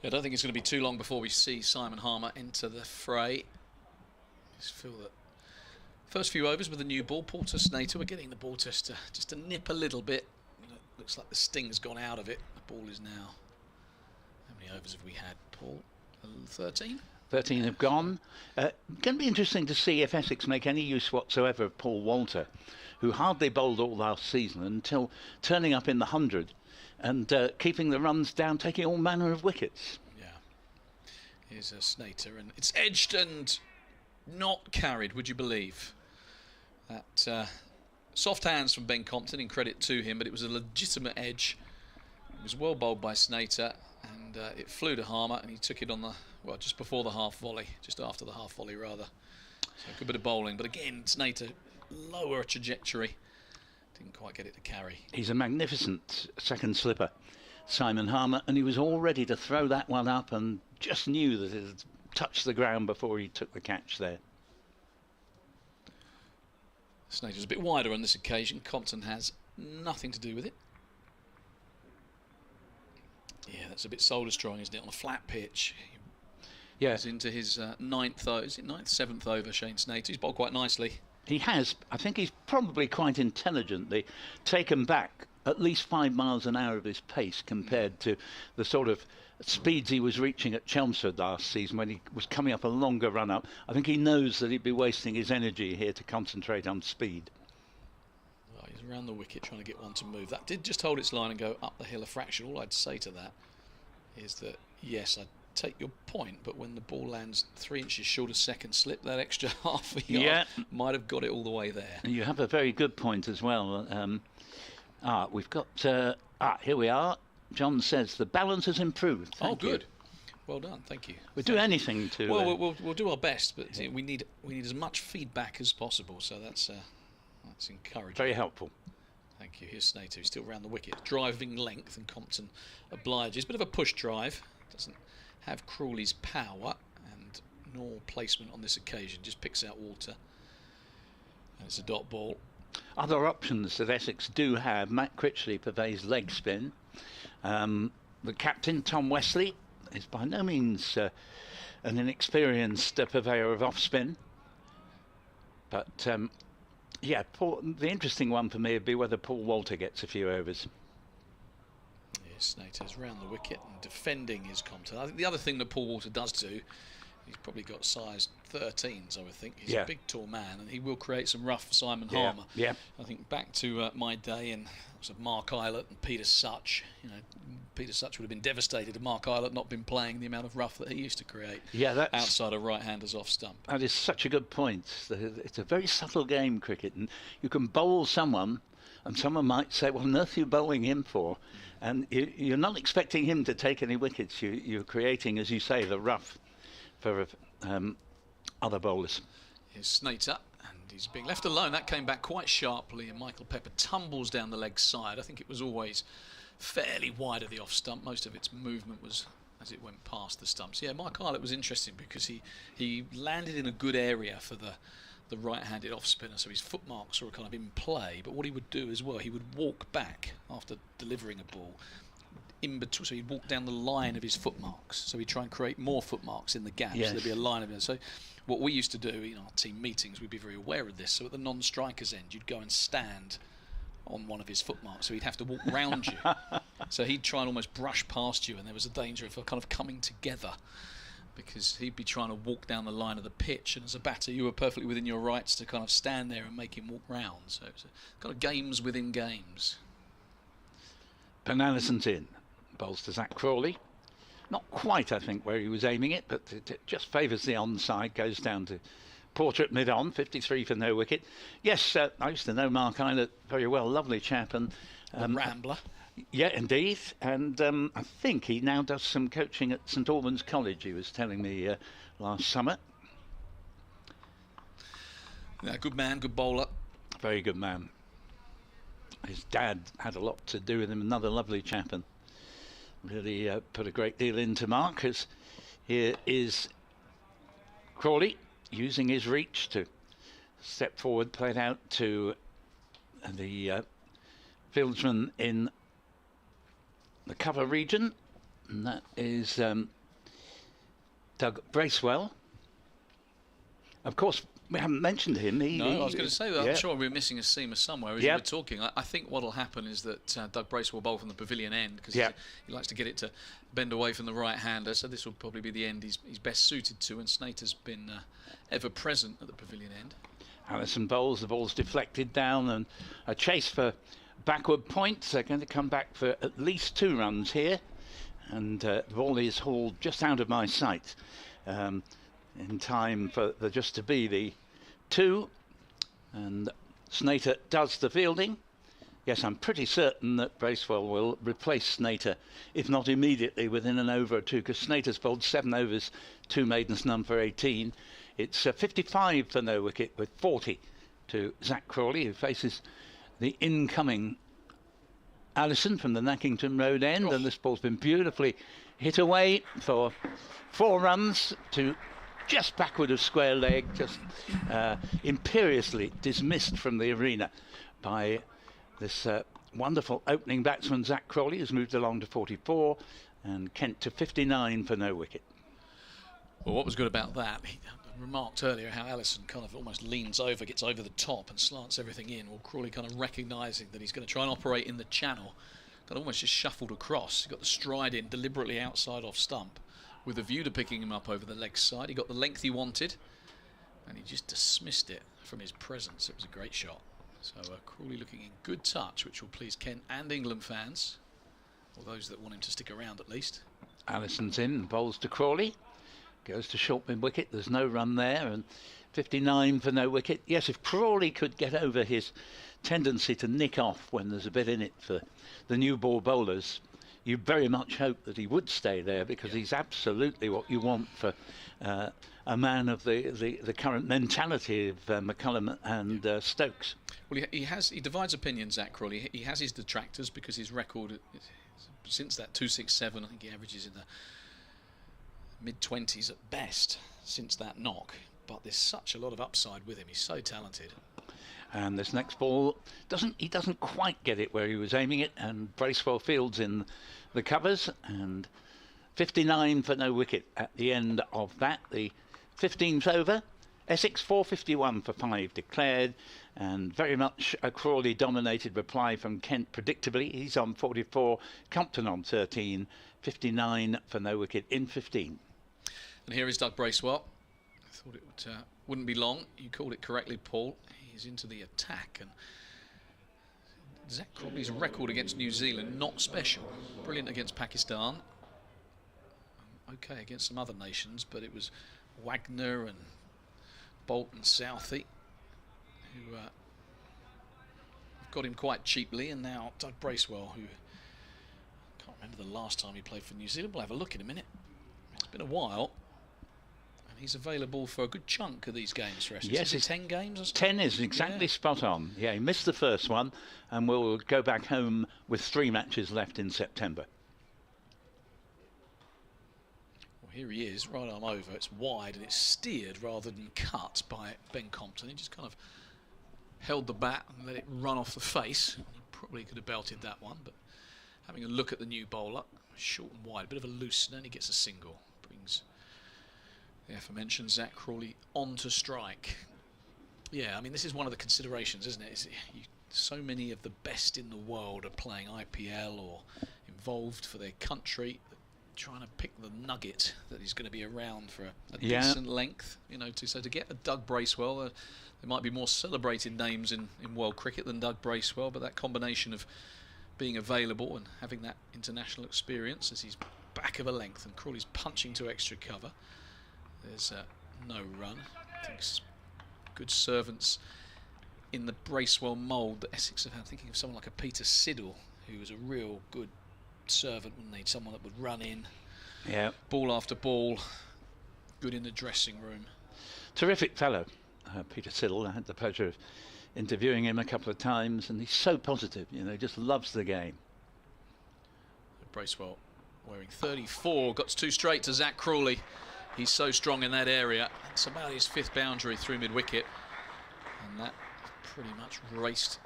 I don't think it's going to be too long before we see Simon Harmer enter the fray. I just feel that first few overs with the new ball, Porter Snater, we're getting the ball just to nip a little bit. It looks like the sting's gone out of it. The ball is now... How many overs have we had, Paul? 13? 13 have gone. Going to be interesting to see if Essex make any use whatsoever of Paul Walter, who hardly bowled all last season until turning up in the 100 and keeping the runs down, taking all manner of wickets. Yeah. Here's a Snater, and it's edged and not carried, would you believe? That soft hands from Ben Compton, in credit to him, but it was a legitimate edge. It was well bowled by Snater, and it flew to Harmer, and he took it on the, well, just before the half volley, just after the half volley rather. So a good bit of bowling, but again, Snater, lower trajectory. Didn't quite get it to carry. He's a magnificent second slipper, Simon Harmer, and he was all ready to throw that one up and just knew that it had touched the ground before he took the catch there. Snater's a bit wider on this occasion. Compton has nothing to do with it. Yeah, that's a bit soul-destroying, isn't it? On a flat pitch. Yeah. He's into his ninth, 7th over, Shane Snater. He's bowled quite nicely. He has. I think he's probably quite intelligently taken back at least 5 miles an hour of his pace compared to the sort of speeds he was reaching at Chelmsford last season when he was coming up a longer run-up. I think he knows that he'd be wasting his energy here to concentrate on speed. Oh, he's around the wicket trying to get one to move. That did just hold its line and go up the hill a fraction. All I'd say to that is that, yes, I take your point, but when the ball lands 3 inches short of second slip, that extra half a yard might have got it all the way there. And you have a very good point as well. We've got here we are. John says the balance has improved. Thank you. Good. Well done, thank you. We'll do anything to. Well, we'll do our best, but we need as much feedback as possible. So that's encouraging. Very helpful. Thank you. Here's Snater, who's still round the wicket, driving length, and Compton obliges. Bit of a push drive. Doesn't have Crawley's power and nor placement on this occasion. Just picks out water. And it's a dot ball. Other options that Essex do have: Matt Critchley purveys leg spin. The captain, Tom Wesley, is by no means an inexperienced purveyor of off spin. But the interesting one for me would be whether Paul Walter gets a few overs. Snater's round the wicket and defending his Compton. I think the other thing that Paul Walter does do, he's probably got size 13s, I would think. He's a big, tall man, and he will create some rough for Simon Harmer. Yeah. I think back to my day and Mark Eilert and Peter Such. Peter Such would have been devastated if Mark Eilert not been playing the amount of rough that he used to create outside of right-handers off stump. That is such a good point. It's a very subtle game, cricket, and you can bowl someone, and someone might say, what on earth are you bowling him for? And you're not expecting him to take any wickets. You're creating, as you say, the rough for other bowlers. Here's Snater, and he's being left alone. That came back quite sharply, and Michael Pepper tumbles down the leg side. I think it was always fairly wide of the off stump. Most of its movement was as it went past the stumps. Yeah, Mark Eilert was interesting because he landed in a good area for the right-handed off-spinner, so his footmarks were kind of in play. But what he would do as well, he would walk back after delivering a ball in between, so he'd walk down the line of his footmarks. So he'd try and create more footmarks in the gaps. Yes. So there'd be a line of it. So what we used to do in our team meetings, we'd be very aware of this. So at the non-striker's end, you'd go and stand on one of his footmarks, so he'd have to walk round you. So he'd try and almost brush past you, and there was a danger of kind of coming together, because he'd be trying to walk down the line of the pitch, and as a batter you were perfectly within your rights to kind of stand there and make him walk round. So it's kind of games within games. Bananason's in, bowls to Zach Crawley. Not quite, I think, where he was aiming it, but it just favours the onside, goes down to Porter at mid-on, 53 for no wicket. Yes, I used to know Mark Eilert very well, lovely chap. And Rambler. Yeah, indeed. And I think he now does some coaching at St Albans College, he was telling me last summer. Yeah, good man, good bowler. Very good man. His dad had a lot to do with him, another lovely chap, and really put a great deal into Mark. As here is Crawley using his reach to step forward, played out to the fieldsman in the cover region, and that is Doug Bracewell. Of course, we haven't mentioned him. I was going to say that. I'm sure we're missing a seamer somewhere as you were talking. I think what will happen is that Doug Bracewell will bowl from the pavilion end, because he likes to get it to bend away from the right-hander, so this will probably be the end he's best suited to, and Snater's been ever present at the pavilion end. Allison bowls, the ball's deflected down, and a chase for backward points. They're going to come back for at least 2 runs here, and the ball is hauled just out of my sight in time for there just to be the 2, and Snater does the fielding. Yes, I'm pretty certain that Bracewell will replace Snater, if not immediately, within an over or 2, because Snater's bowled 7 overs, 2 maidens, none for 18 It's 55 for no wicket with 40 to Zach Crawley, who faces the incoming Allison from the Nackington Road end, and this ball's been beautifully hit away for 4 runs to just backward of square leg, just imperiously dismissed from the arena by this wonderful opening batsman Zach Crawley, who's moved along to 44, and Kent to 59 for no wicket. Well, what was good about that, he remarked earlier how Allison kind of almost leans over, gets over the top and slants everything in. Well, Crawley kind of recognising that he's going to try and operate in the channel, got almost just shuffled across. He got the stride in deliberately outside off stump with a view to picking him up over the leg side. He got the length he wanted and he just dismissed it from his presence. It was a great shot. So Crawley looking in good touch, which will please Kent and England fans, or those that want him to stick around at least. Allison's in, bowls to Crawley. Goes to short mid wicket, there's no run there, and 59 for no wicket. Yes, if Crawley could get over his tendency to nick off when there's a bit in it for the new ball bowlers, you very much hope that he would stay there, because he's absolutely what you want for a man of the current mentality of McCullum and Stokes. Well, he divides opinions, Zach Crawley. He has his detractors because his record, since that 267, I think he averages in the mid-20s at best since that knock, but there's such a lot of upside with him. He's so talented. And this next ball doesn't quite get it where he was aiming it, and Bracewell fields in the covers, and 59 for no wicket at the end of that. The 15th over, Essex 451 for 5 declared, and very much a Crawley dominated reply from Kent predictably. He's on 44, Compton on 13, 59 for no wicket in 15. And here is Doug Bracewell. I thought it wouldn't be long. You called it correctly, Paul. He's into the attack, and Zach Crawley's record against New Zealand, not special. Brilliant against Pakistan. Okay against some other nations, but it was Wagner and Bolt and Southey who got him quite cheaply, and now Doug Bracewell, who I can't remember the last time he played for New Zealand. We'll have a look in a minute. It's been a while. He's available for a good chunk of these games for Essex. Yes, it's 10 games or something? 10 is exactly spot on. Yeah, he missed the first one, and we'll go back home with 3 matches left in September. Well, here he is, right arm over. It's wide and it's steered rather than cut by Ben Compton. He just kind of held the bat and let it run off the face. He probably could have belted that one, but having a look at the new bowler, short and wide, a bit of a loosener, and he gets a single. Brings the aforementioned Zach Crawley on to strike. Yeah, I mean, this is one of the considerations, isn't it? So many of the best in the world are playing IPL or involved for their country, trying to pick the nugget that is going to be around for a decent length. You know, to get a Doug Bracewell, there might be more celebrated names in world cricket than Doug Bracewell, but that combination of being available and having that international experience as he's back of a length and Crawley's punching to extra cover. There's no run. I think good servants in the Bracewell mould that Essex have had. Thinking of someone like a Peter Siddle, who was a real good servant, wouldn't they? Someone that would run in, ball after ball, good in the dressing room. Terrific fellow, Peter Siddle. I had the pleasure of interviewing him a couple of times, and he's so positive, you know, just loves the game. Bracewell wearing 34, got 2 straight to Zach Crawley. He's so strong in that area. It's about his 5th boundary through mid-wicket, and that pretty much raced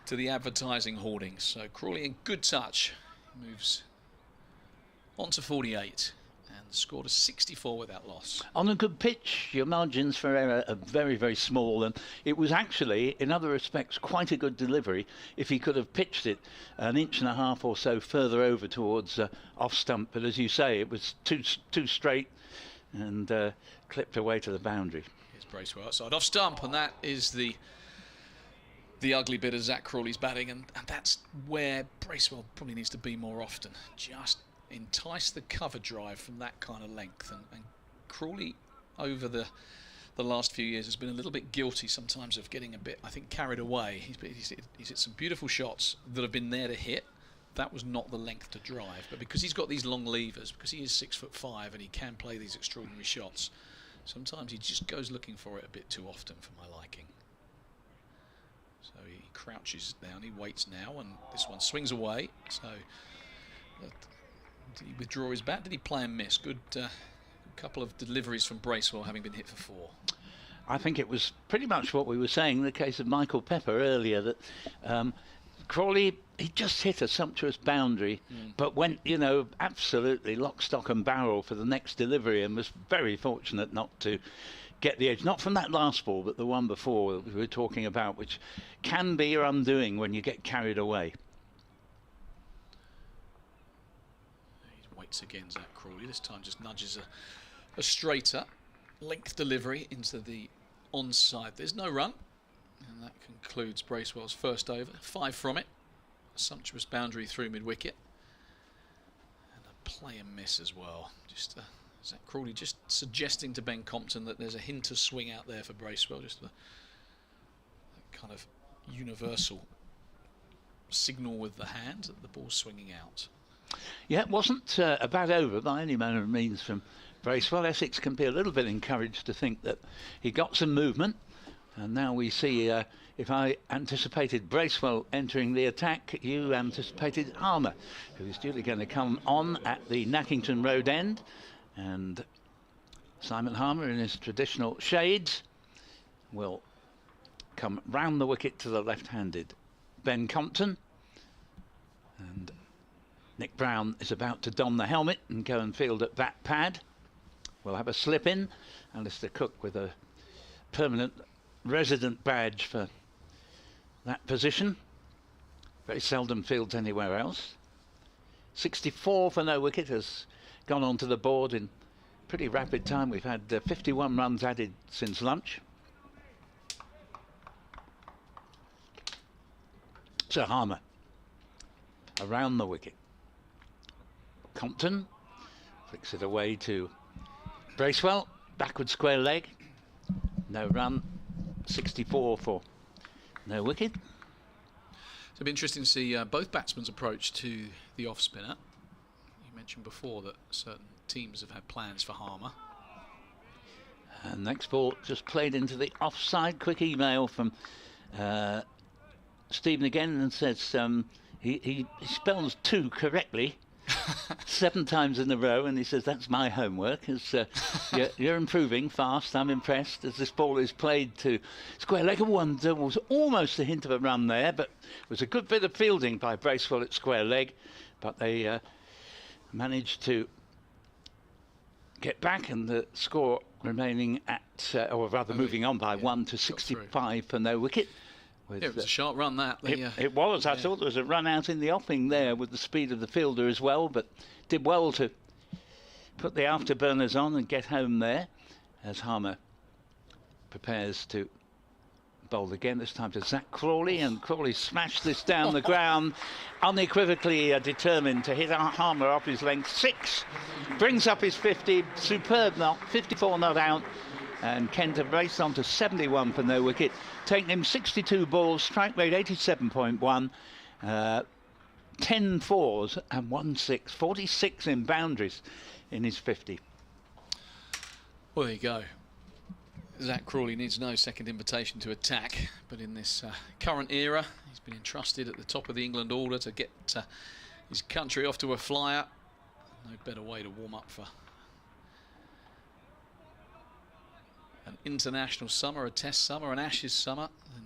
to the advertising hoardings. So Crawley in good touch, moves on to 48 and scored a 64 without loss. On a good pitch, your margins for error are very, very small, and it was actually, in other respects, quite a good delivery if he could have pitched it 1.5 inches or so further over towards off stump. But as you say, it was too straight and clipped away to the boundary. Here's Bracewell outside off stump, and that is the ugly bit of Zach Crawley's batting, and that's where Bracewell probably needs to be more often. Just entice the cover drive from that kind of length, and Crawley over the last few years has been a little bit guilty sometimes of getting a bit, I think, carried away. He's hit some beautiful shots that have been there to hit. That was not the length to drive, but because he's got these long levers, because he is 6'5" and he can play these extraordinary shots, Sometimes he just goes looking for it a bit too often for my liking. So he crouches down, he waits now, and this one swings away. So did he withdraw his bat? Did he play and miss? Good couple of deliveries from Bracewell, having been hit for 4. I think it was pretty much what we were saying in the case of Michael Pepper earlier, that Crawley, he just hit a sumptuous boundary, but went, absolutely lock, stock and barrel for the next delivery, and was very fortunate not to get the edge. Not from that last ball, but the one before that we were talking about, which can be your undoing when you get carried away. He waits again, Zach Crawley. This time just nudges a straighter length delivery into the onside. There's no run, and that concludes Bracewell's first over. 5 from it. A sumptuous boundary through mid-wicket, and a play and miss as well. Just Zach Crawley just suggesting to Ben Compton that there's a hint of swing out there for Bracewell, just that kind of universal signal with the hand that the ball's swinging out. Yeah, it wasn't a bad over by any manner of means from Bracewell. Essex can be a little bit encouraged to think that he got some movement, and now we see, if I anticipated Bracewell entering the attack, you anticipated Harmer, who is duly going to come on at the Nackington Road end, and Simon Harmer in his traditional shades will come round the wicket to the left-handed Ben Compton, and Nick Brown is about to don the helmet and go and field at that pad. We'll have a slip in. Alistair Cook with a permanent resident badge for that position. Very seldom fields anywhere else. 64 for no wicket has gone onto the board in pretty rapid time. We've had 51 runs added since lunch. So Harmer around the wicket. Compton flicks it away to Bracewell, backward square leg, no run, 64 for no wicket. So it'll be interesting to see both batsmen's approach to the off spinner. You mentioned before that certain teams have had plans for Harmer. And next ball just played into the offside. Quick email from Stephen again, and says he spells 2 correctly 7 times in a row, and he says that's my homework. You're improving fast. I'm impressed as this ball is played to square leg. There was almost a hint of a run there, but it was a good bit of fielding by Bracewell at square leg, but they managed to get back, and the score remaining at, or rather moving on by 1 to 65 for no wicket. It was a sharp run, that. It was. I thought there was a run out in the offing there with the speed of the fielder as well, but did well to put the afterburners on and get home there as Harmer prepares to bowl again, this time to Zach Crawley, and Crawley smashed this down the ground, unequivocally determined to hit Harmer off his length. 6 brings up his 50, superb knock, 54 not out, and Kent have raced on to 71 for no wicket, taking him 62 balls, strike rate 87.1, 10 fours and 1 6, 46 in boundaries in his 50. Well, there you go. Zach Crawley needs no second invitation to attack, but in this current era, he's been entrusted at the top of the England order to get his country off to a flyer. No better way to warm up for an international summer, a test summer, an Ashes summer, than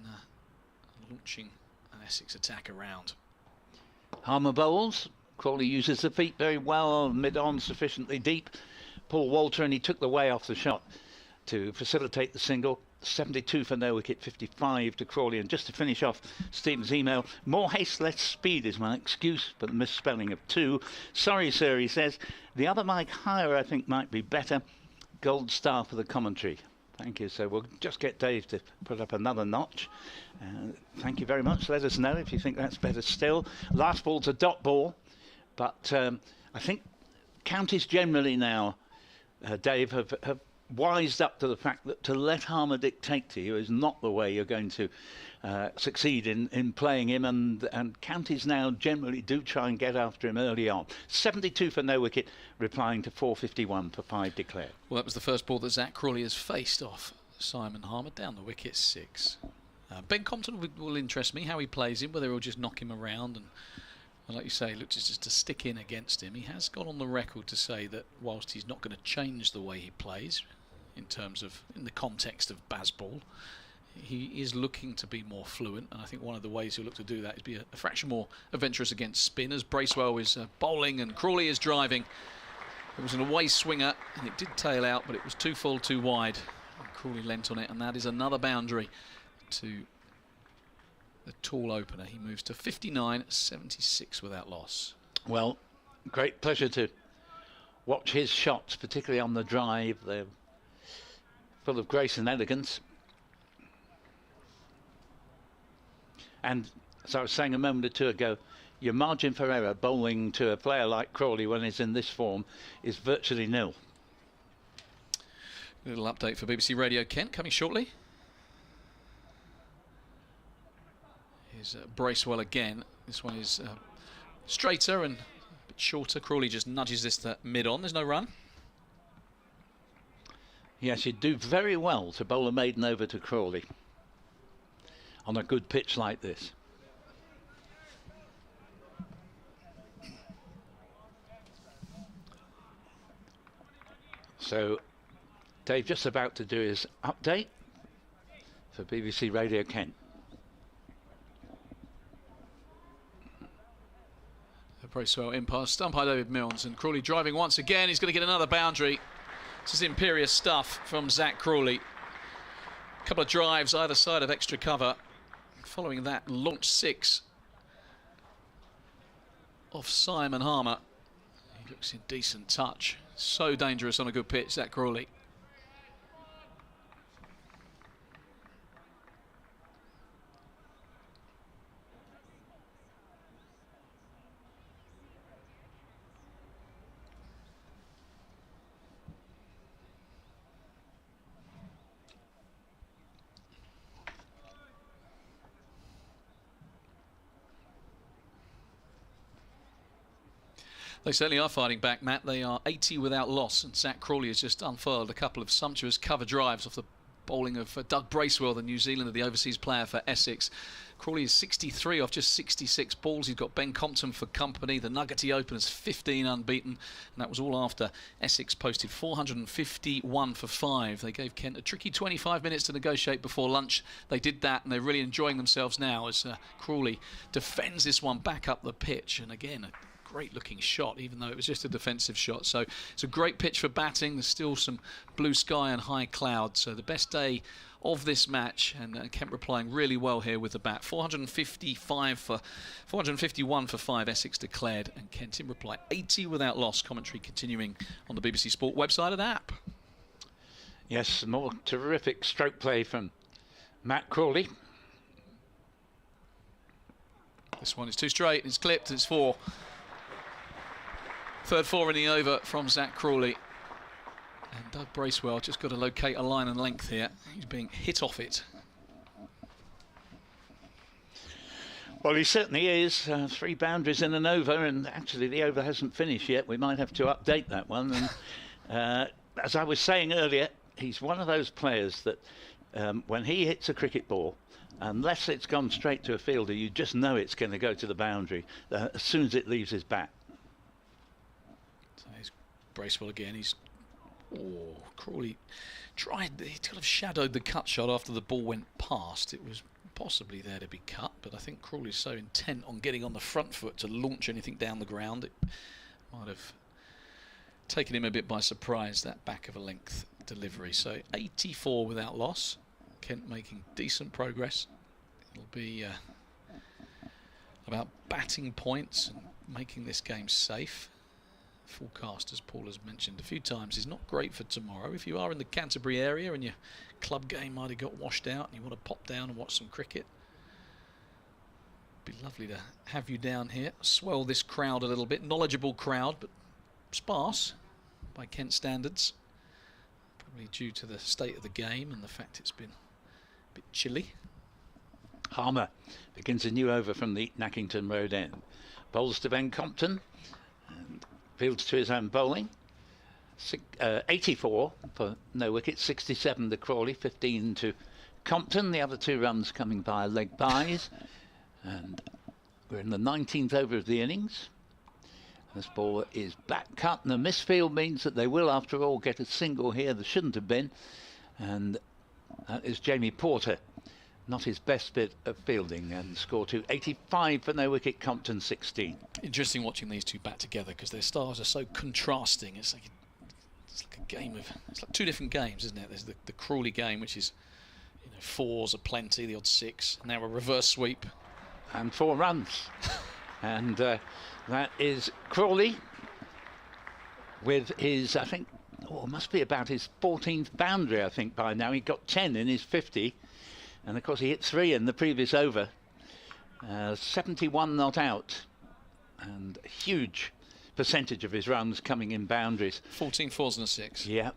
launching an Essex attack around. Harmer bowls. Crawley uses the feet very well, mid-on sufficiently deep. Paul Walter, and he took the way off the shot to facilitate the single. 72 for no wicket, 55 to Crawley. And just to finish off Stephen's email, more haste, less speed is my excuse for the misspelling of 2. Sorry, sir, he says. The other mic higher, I think, might be better. Gold star for the commentary. Thank you. So we'll just get Dave to put up another notch. Thank you very much. Let us know if you think that's better still. Last ball's a dot ball, but I think counties generally now, Dave, have wised up to the fact that to let Harmer dictate to you is not the way you're going to succeed in playing him, and counties now generally do try and get after him early on. 72 for no wicket, replying to 451 for 5 declared. Well, that was the first ball that Zach Crawley has faced off Simon Harmer, down the wicket, 6. Ben Compton will interest me, how he plays him, whether he'll just knock him around and like you say, look just to stick in against him. He has gone on the record to say that whilst he's not going to change the way he plays in the context of baseball, he is looking to be more fluent, and I think one of the ways he'll look to do that is be a fraction more adventurous against spinners. Bracewell is bowling and Crawley is driving. It was an away swinger and it did tail out, but it was too full, too wide, and Crawley lent on it, and that is another boundary to the tall opener. He moves to 59.76 without loss. Well, great pleasure to watch his shots, particularly on the drive. They're full of grace and elegance. And as I was saying a moment or two ago, your margin for error bowling to a player like Crawley when he's in this form is virtually nil. A little update for BBC Radio Kent coming shortly. Here's Bracewell again. This one is straighter and a bit shorter. Crawley just nudges this to mid-on. There's no run. Yes, you'd do very well to bowl a maiden over to Crawley on a good pitch like this. So Dave just about to do his update for BBC Radio Kent. Bracewell in past stump by David Milnes, and Crawley driving once again. He's going to get another boundary. This is imperious stuff from Zach Crawley. A couple of drives either side of extra cover. Following that, launch 6 off Simon Harmer. He looks in decent touch. So dangerous on a good pitch, Zach Crawley. They certainly are fighting back, Matt. They are 80 without loss, and Zach Crawley has just unfurled a couple of sumptuous cover drives off the bowling of Doug Bracewell, the New Zealander, the overseas player for Essex. Crawley is 63 off just 66 balls. He's got Ben Compton for company. The Nuggety openers 15 unbeaten, and that was all after Essex posted 451 for 5. They gave Kent a tricky 25 minutes to negotiate before lunch. They did that, and they're really enjoying themselves now as Crawley defends this one back up the pitch. And again, a great looking shot, even though it was just a defensive shot. So it's a great pitch for batting. There's still some blue sky and high clouds, so the best day of this match, and Kent replying really well here with the bat. 451 for 5 Essex declared, and Kent in reply 80 without loss. Commentary continuing on the BBC Sport website and app. Yes, more terrific stroke play from Matt Crawley. This one is too straight, it's clipped, it's 4. Third 4 in the over from Zach Crawley. And Doug Bracewell just got to locate a line and length here. He's being hit off it. Well, he certainly is. 3 boundaries in an over, and actually the over hasn't finished yet. We might have to update that one. And as I was saying earlier, he's one of those players that when he hits a cricket ball, unless it's gone straight to a fielder, you just know it's going to go to the boundary as soon as it leaves his bat. So he's Bracewell again. Crawley tried, he kind of shadowed the cut shot after the ball went past. It was possibly there to be cut, but I think Crawley's so intent on getting on the front foot to launch anything down the ground, it might have taken him a bit by surprise, that back of a length delivery. So 84 without loss. Kent making decent progress. It'll be about batting points and making this game safe. Forecast, as Paul has mentioned a few times, is not great for tomorrow. If you are in the Canterbury area and your club game might have got washed out and you want to pop down and watch some cricket, it'd be lovely to have you down here. Swell this crowd a little bit. Knowledgeable crowd, but sparse by Kent standards. Probably due to the state of the game and the fact it's been a bit chilly. Harmer begins a new over from the Nackington Road end. Bowls to Ben Compton and fields to his own bowling. 84 for no wicket, 67 to Crawley, 15 to Compton. The other 2 runs coming by leg byes. And we're in the 19th over of the innings. This ball is back cut, and a misfield means that they will, after all, get a single here. There shouldn't have been. And that is Jamie Porter. Not his best bit of fielding, and score to 85 for no wicket, Compton 16. Interesting watching these two bat together because their styles are so contrasting. It's like a game of, it's like 2 different games, isn't it? There's the Crawley game, which is, 4s are plenty, the odd 6. Now a reverse sweep and 4 runs. And that is Crawley with his, I think, it must be about his 14th boundary, I think, by now. He got 10 in his 50. And of course he hit 3 in the previous over. 71 not out. And a huge percentage of his runs coming in boundaries. 14 4s and a 6. Yeah.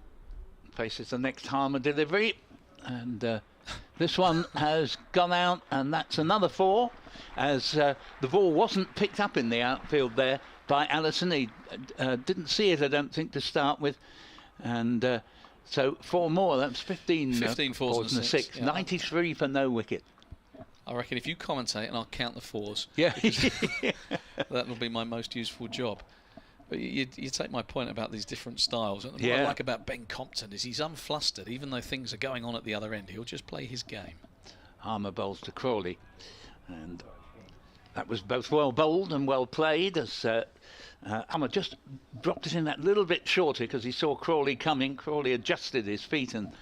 Faces the next Harmer delivery. And this one has gone out, and that's another 4. As the ball wasn't picked up in the outfield there by Allison. He didn't see it, I don't think, to start with. And so 4 more, that's 15 4s and a 6. Yeah. 93 for no wicket. I reckon if you commentate and I'll count the 4s, that'll be my most useful job. But you take my point about these different styles. And what I like about Ben Compton is he's unflustered. Even though things are going on at the other end, he'll just play his game. Harmer bowls to Crawley, and that was both well bowled and well played, as Harmer just dropped it in that little bit shorter because he saw Crawley coming. Crawley adjusted his feet and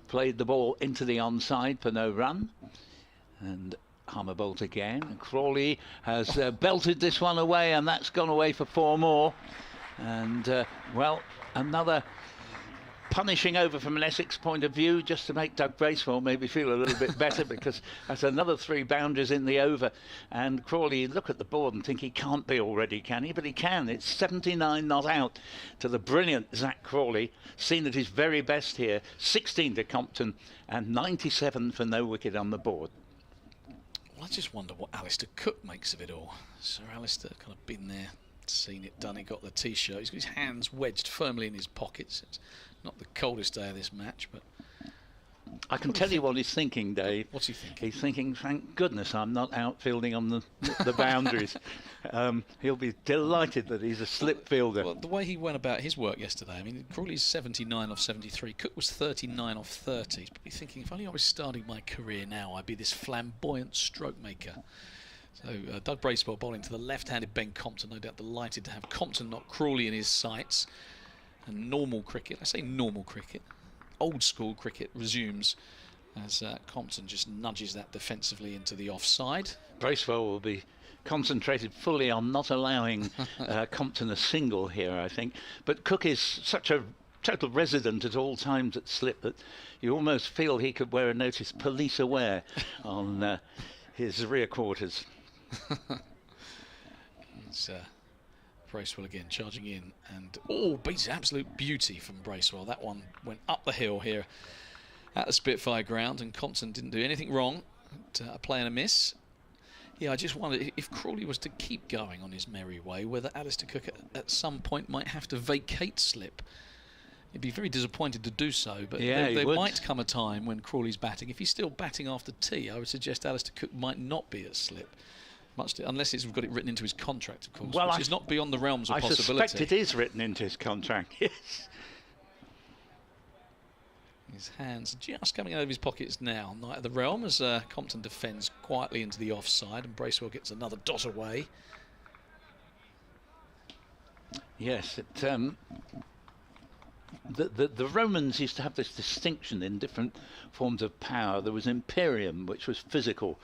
played the ball into the onside for no run. And Harmer bowled again, and Crawley has belted this one away, and that's gone away for 4 more. And well, another punishing over from an Essex point of view, just to make Doug Bracewell maybe feel a little bit better, because that's another 3 boundaries in the over. And Crawley, look at the board and think he can't be already, can he? But he can. It's 79 not out to the brilliant Zach Crawley, seen at his very best here. 16 to Compton and 97 for no wicket on the board. Well, I just wonder what Alistair Cook makes of it all. Sir Alistair kind of been there, seen it done. He got the t-shirt. He's got his hands wedged firmly in his pockets. It's not the coldest day of this match, but I can tell you what he's thinking, Dave. What's he thinking? He's thinking, thank goodness I'm not outfielding on the boundaries. He'll be delighted that he's a slip fielder. Well, the way he went about his work yesterday, I mean, Crawley's 79 off 73. Cook was 39 off 30. He's probably thinking, if only I was starting my career now, I'd be this flamboyant stroke maker. So Doug Bracewell bowling to the left-handed Ben Compton, no doubt delighted to have Compton not Crawley in his sights. And normal cricket, I say normal cricket, old school cricket resumes as Compton just nudges that defensively into the offside. Bracewell will be concentrated fully on not allowing Compton a single here, I think. But Cook is such a total resident at all times at slip that you almost feel he could wear a notice, police aware, on his rear quarters. It's Bracewell again charging in, and beats absolute beauty from Bracewell. That one went up the hill here at the Spitfire Ground, and Compton didn't do anything wrong. A play and a miss. Yeah, I just wondered if Crawley was to keep going on his merry way, whether Alistair Cook at some point might have to vacate slip. He'd be very disappointed to do so, but there might come a time when Crawley's batting. If he's still batting after tea, I would suggest Alistair Cook might not be at slip. Unless we've got it written into his contract, of course, which is not beyond the realms of possibility. I suspect it is written into his contract, yes. His hands just coming out of his pockets now. Knight of the realm as Compton defends quietly into the offside, and Bracewell gets another dot away. Yes, the Romans used to have this distinction in different forms of power. There was imperium, which was physical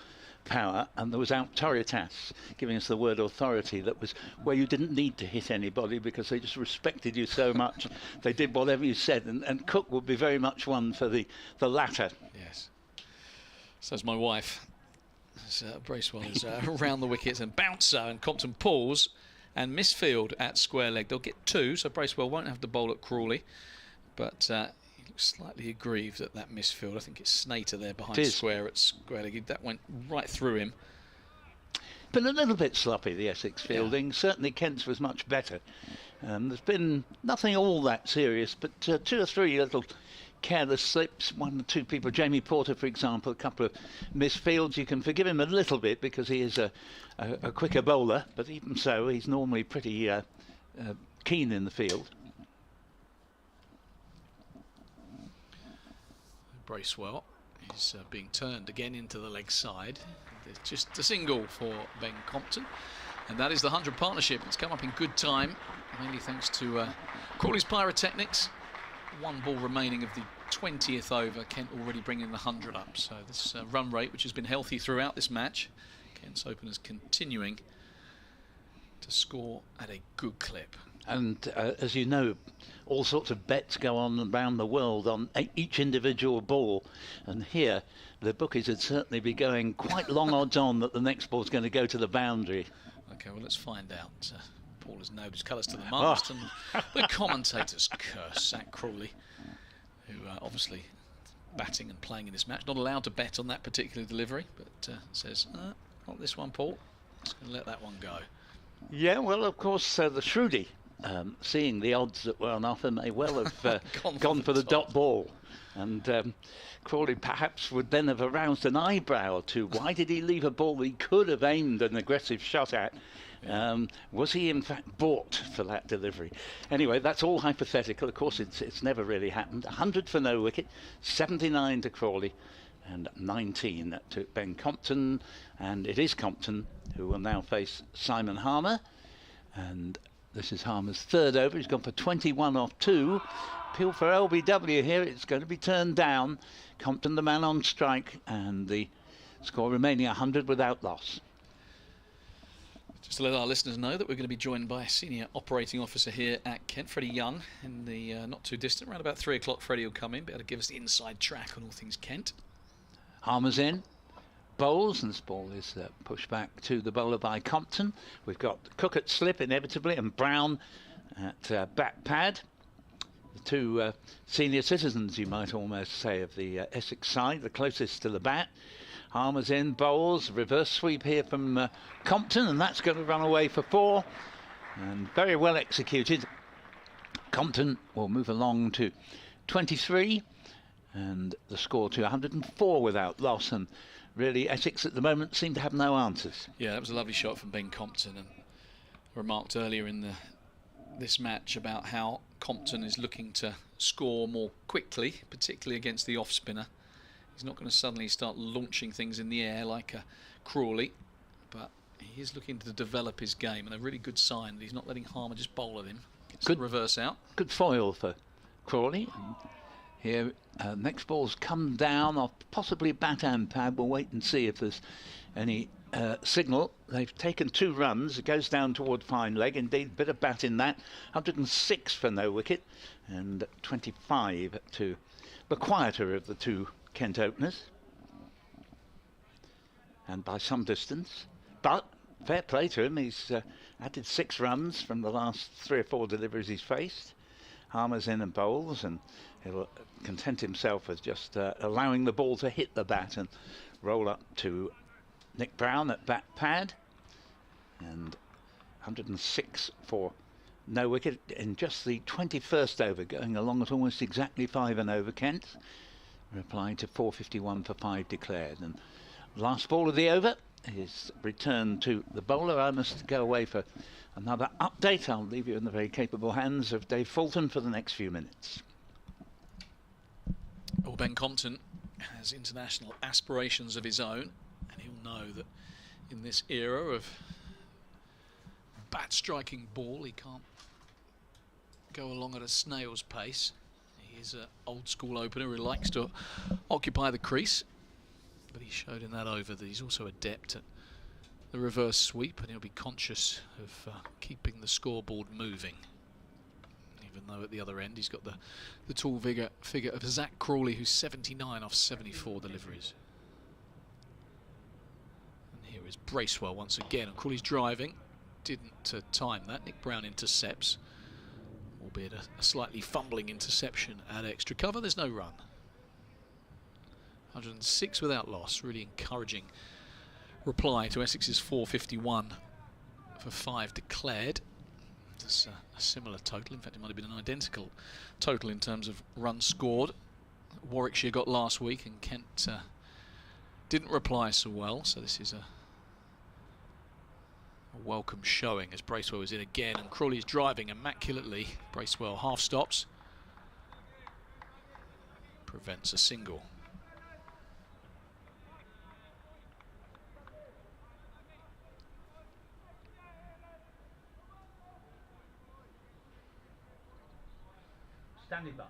power, and there was auctoritas, giving us the word authority, that was where you didn't need to hit anybody because they just respected you so much. They did whatever you said, and Cook would be very much one for the latter. Yes. So's my wife. Bracewell is around the wickets and bouncer, and Compton pulls and misfield at square leg. They'll get 2, so Bracewell won't have to bowl at Crawley, but Looks slightly aggrieved at that misfield. I think it's Snater there behind square at square leg. That went right through him. Been a little bit sloppy, the Essex fielding. Certainly Kent's was much better. There's been nothing all that serious, but 2 or 3 little careless slips. 1 or 2 people, Jamie Porter for example, a couple of misfields. You can forgive him a little bit because he is a quicker bowler, but even so he's normally pretty keen in the field. Bracewell is being turned again into the leg side. There's just a single for Ben Compton, and that is the 100 partnership. It's come up in good time, mainly thanks to Crawley's pyrotechnics. 1 ball remaining of the 20th over. Kent already bringing the 100 up. So this run rate, which has been healthy throughout this match, Kent's openers continuing to score at a good clip. And as you know, all sorts of bets go on around the world on each individual ball, and here the bookies would certainly be going quite long odds on that the next ball's going to go to the boundary. Okay, well, let's find out. Paul has noted his colours to the mast, and the commentators curse Zach Crawley, who obviously batting and playing in this match, not allowed to bet on that particular delivery, but says, not this one, Paul. Just going to let that one go. Yeah, well, of course, the Shrewdy, seeing the odds that were on offer, may well have gone for the dot ball. And Crawley perhaps would then have aroused an eyebrow or two. Why did he leave a ball that he could have aimed an aggressive shot at? Was he in fact bought for that delivery? Anyway, that's all hypothetical. Of course, it's never really happened. 100 for no wicket, 79 to Crawley, and 19 to Ben Compton. And it is Compton who will now face Simon Harmer. And this is Harmer's 3rd over. He's gone for 21 off 2. Appeal for LBW here. It's going to be turned down. Compton the man on strike, and the score remaining 100 without loss. Just to let our listeners know that we're going to be joined by a senior operating officer here at Kent, Freddie Young, in the not too distant, around about 3 o'clock. Freddie will come in, be able to give us the inside track on all things Kent. Harmer's in, bowls, and this ball is pushed back to the bowler by Compton. We've got Cook at slip inevitably, and Brown at bat pad. The 2 senior citizens, you might almost say, of the Essex side, the closest to the bat. Harmer's in, bowls, reverse sweep here from Compton, and that's going to run away for 4, and very well executed. Compton will move along to 23, and the score to 104 without loss. And really Essex at the moment seem to have no answers. Yeah, that was a lovely shot from Ben Compton, and remarked earlier in this match about how Compton is looking to score more quickly, particularly against the off spinner. He's not going to suddenly start launching things in the air like a Crawley, but he is looking to develop his game, and a really good sign that he's not letting Harmer just bowl at him. Good reverse out. Good foil for Crawley. Here, next ball's come down off possibly bat and pad. We'll wait and see if there's any signal. They've taken 2 runs. It goes down toward fine leg. Indeed, a bit of bat in that. 106 for no wicket, and 25 to the quieter of the 2 Kent openers, and by some distance. But fair play to him. He's added 6 runs from the last 3 or 4 deliveries he's faced. Harmer's in and bowls, and he'll content himself with just allowing the ball to hit the bat and roll up to Nick Brown at bat pad. And 106 for no wicket in just the 21st over, going along at almost exactly 5 and over Kent, replying to 451 for 5 declared. And last ball of the over is returned to the bowler. I must go away for another update. I'll leave you in the very capable hands of Dave Fulton for the next few minutes. Well, Ben Compton has international aspirations of his own, and he'll know that in this era of bat striking ball, he can't go along at a snail's pace. He is an old school opener who likes to occupy the crease, but he showed in that over that he's also adept at the reverse sweep, and he'll be conscious of keeping the scoreboard moving, even though at the other end he's got the tall figure of Zach Crawley, who's 79 off 74 deliveries. And here is Bracewell once again, and Crawley's driving, didn't time that. Nick Brown intercepts, albeit albeit a slightly fumbling interception at extra cover. There's no run. 106 without loss. Really encouraging reply to Essex's 451 for 5 declared. It's a similar total. In fact, it might have been an identical total in terms of runs scored. Warwickshire got last week, and Kent didn't reply so well. So this is a welcome showing as Bracewell is in again, and Crawley is driving immaculately. Bracewell half stops, prevents a single. Standing by.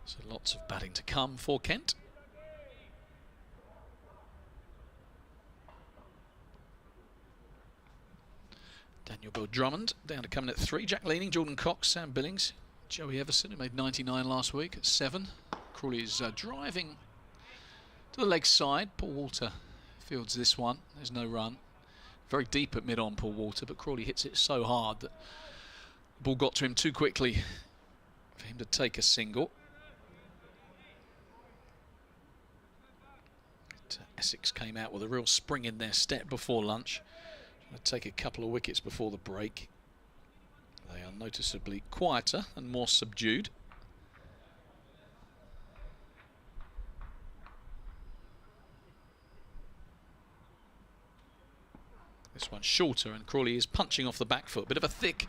So lots of batting to come for Kent. Daniel Bell-Drummond down to coming at 3. Jack Leaning, Jordan Cox, Sam Billings, Joey Everson, who made 99 last week, at 7. Crawley is driving to the leg side. Paul Walter fields this one. There's no run. Very deep at mid-on, Paul Walter, but Crawley hits it so hard that the ball got to him too quickly for him to take a single. Essex came out with a real spring in their step before lunch. Trying to take a couple of wickets before the break. They are noticeably quieter and more subdued. This one's shorter, and Crawley is punching off the back foot. Bit of a thick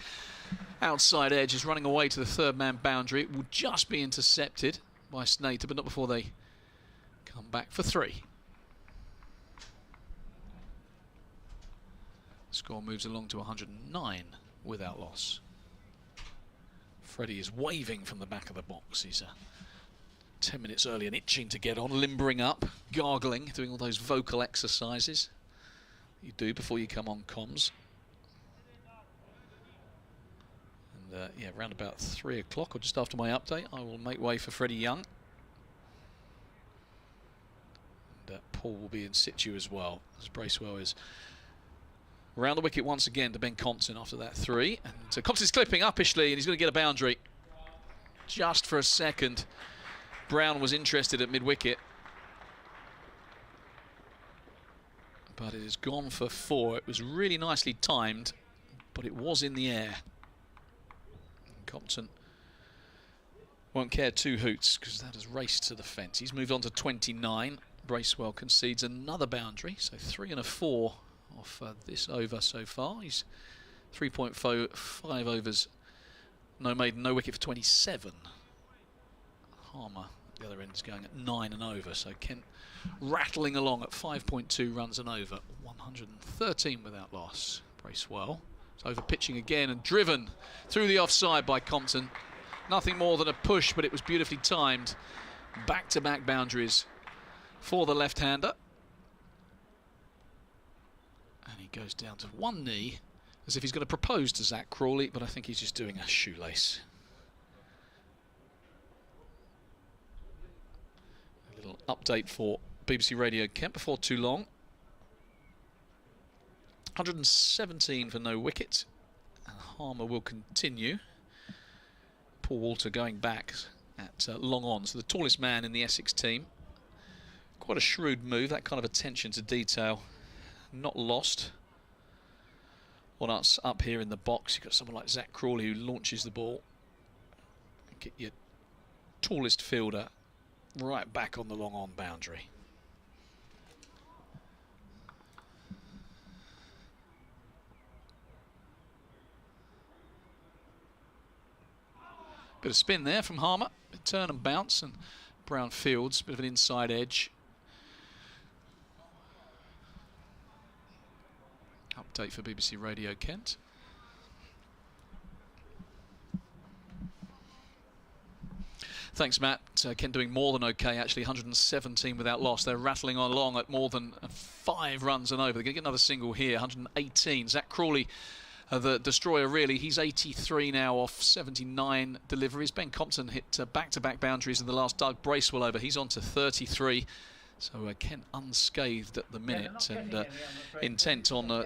outside edge, is running away to the third man boundary. It will just be intercepted by Snater, but not before they come back for 3. Score moves along to 109 without loss. Freddie is waving from the back of the box. He's 10 minutes early and itching to get on, limbering up, gargling, doing all those vocal exercises you do before you come on comms. And yeah, around about 3 o'clock or just after my update, I will make way for Freddie Young. And Paul will be in situ as well, as Bracewell is around the wicket once again to Ben Compton after that 3. And so Compton's clipping uppishly, and he's going to get a boundary. Just for a second, Brown was interested at mid-wicket, but it has gone for 4. It was really nicely timed, but it was in the air. And Compton won't care 2 hoots because that has raced to the fence. He's moved on to 29. Bracewell concedes another boundary, so 3 and a 4 off this over so far. He's 3.5 overs, no maiden, no wicket for 27. Harmer at the other end is going at 9 and over, so Kent rattling along at 5.2 runs and over, 113 without loss. Bracewell is over pitching again and driven through the offside by Compton. Nothing more than a push, but it was beautifully timed. Back-to-back boundaries for the left-hander. And he goes down to one knee as if he's going to propose to Zach Crawley, but I think he's just doing a shoelace. A little update for BBC Radio Kent before too long. 117 for no wicket, and Harmer will continue. Paul Walter going back at long on, so the tallest man in the Essex team. Quite a shrewd move, that kind of attention to detail. Not lost on us up here in the box. You've got someone like Zach Crawley who launches the ball. Get your tallest fielder right back on the long on boundary. Bit of spin there from Harmer. Turn and bounce, and Brown fields. Bit of an inside edge. Update for BBC Radio Kent. Thanks, Matt. Kent doing more than okay, actually. 117 without loss. They're rattling along at more than 5 runs and over. They're going to get another single here. 118. Zach Crawley, the destroyer, really. He's 83 now off 79 deliveries. Ben Compton hit back-to-back boundaries in the last. Doug Bracewell over. He's on to 33. So Kent unscathed at the minute, and intent on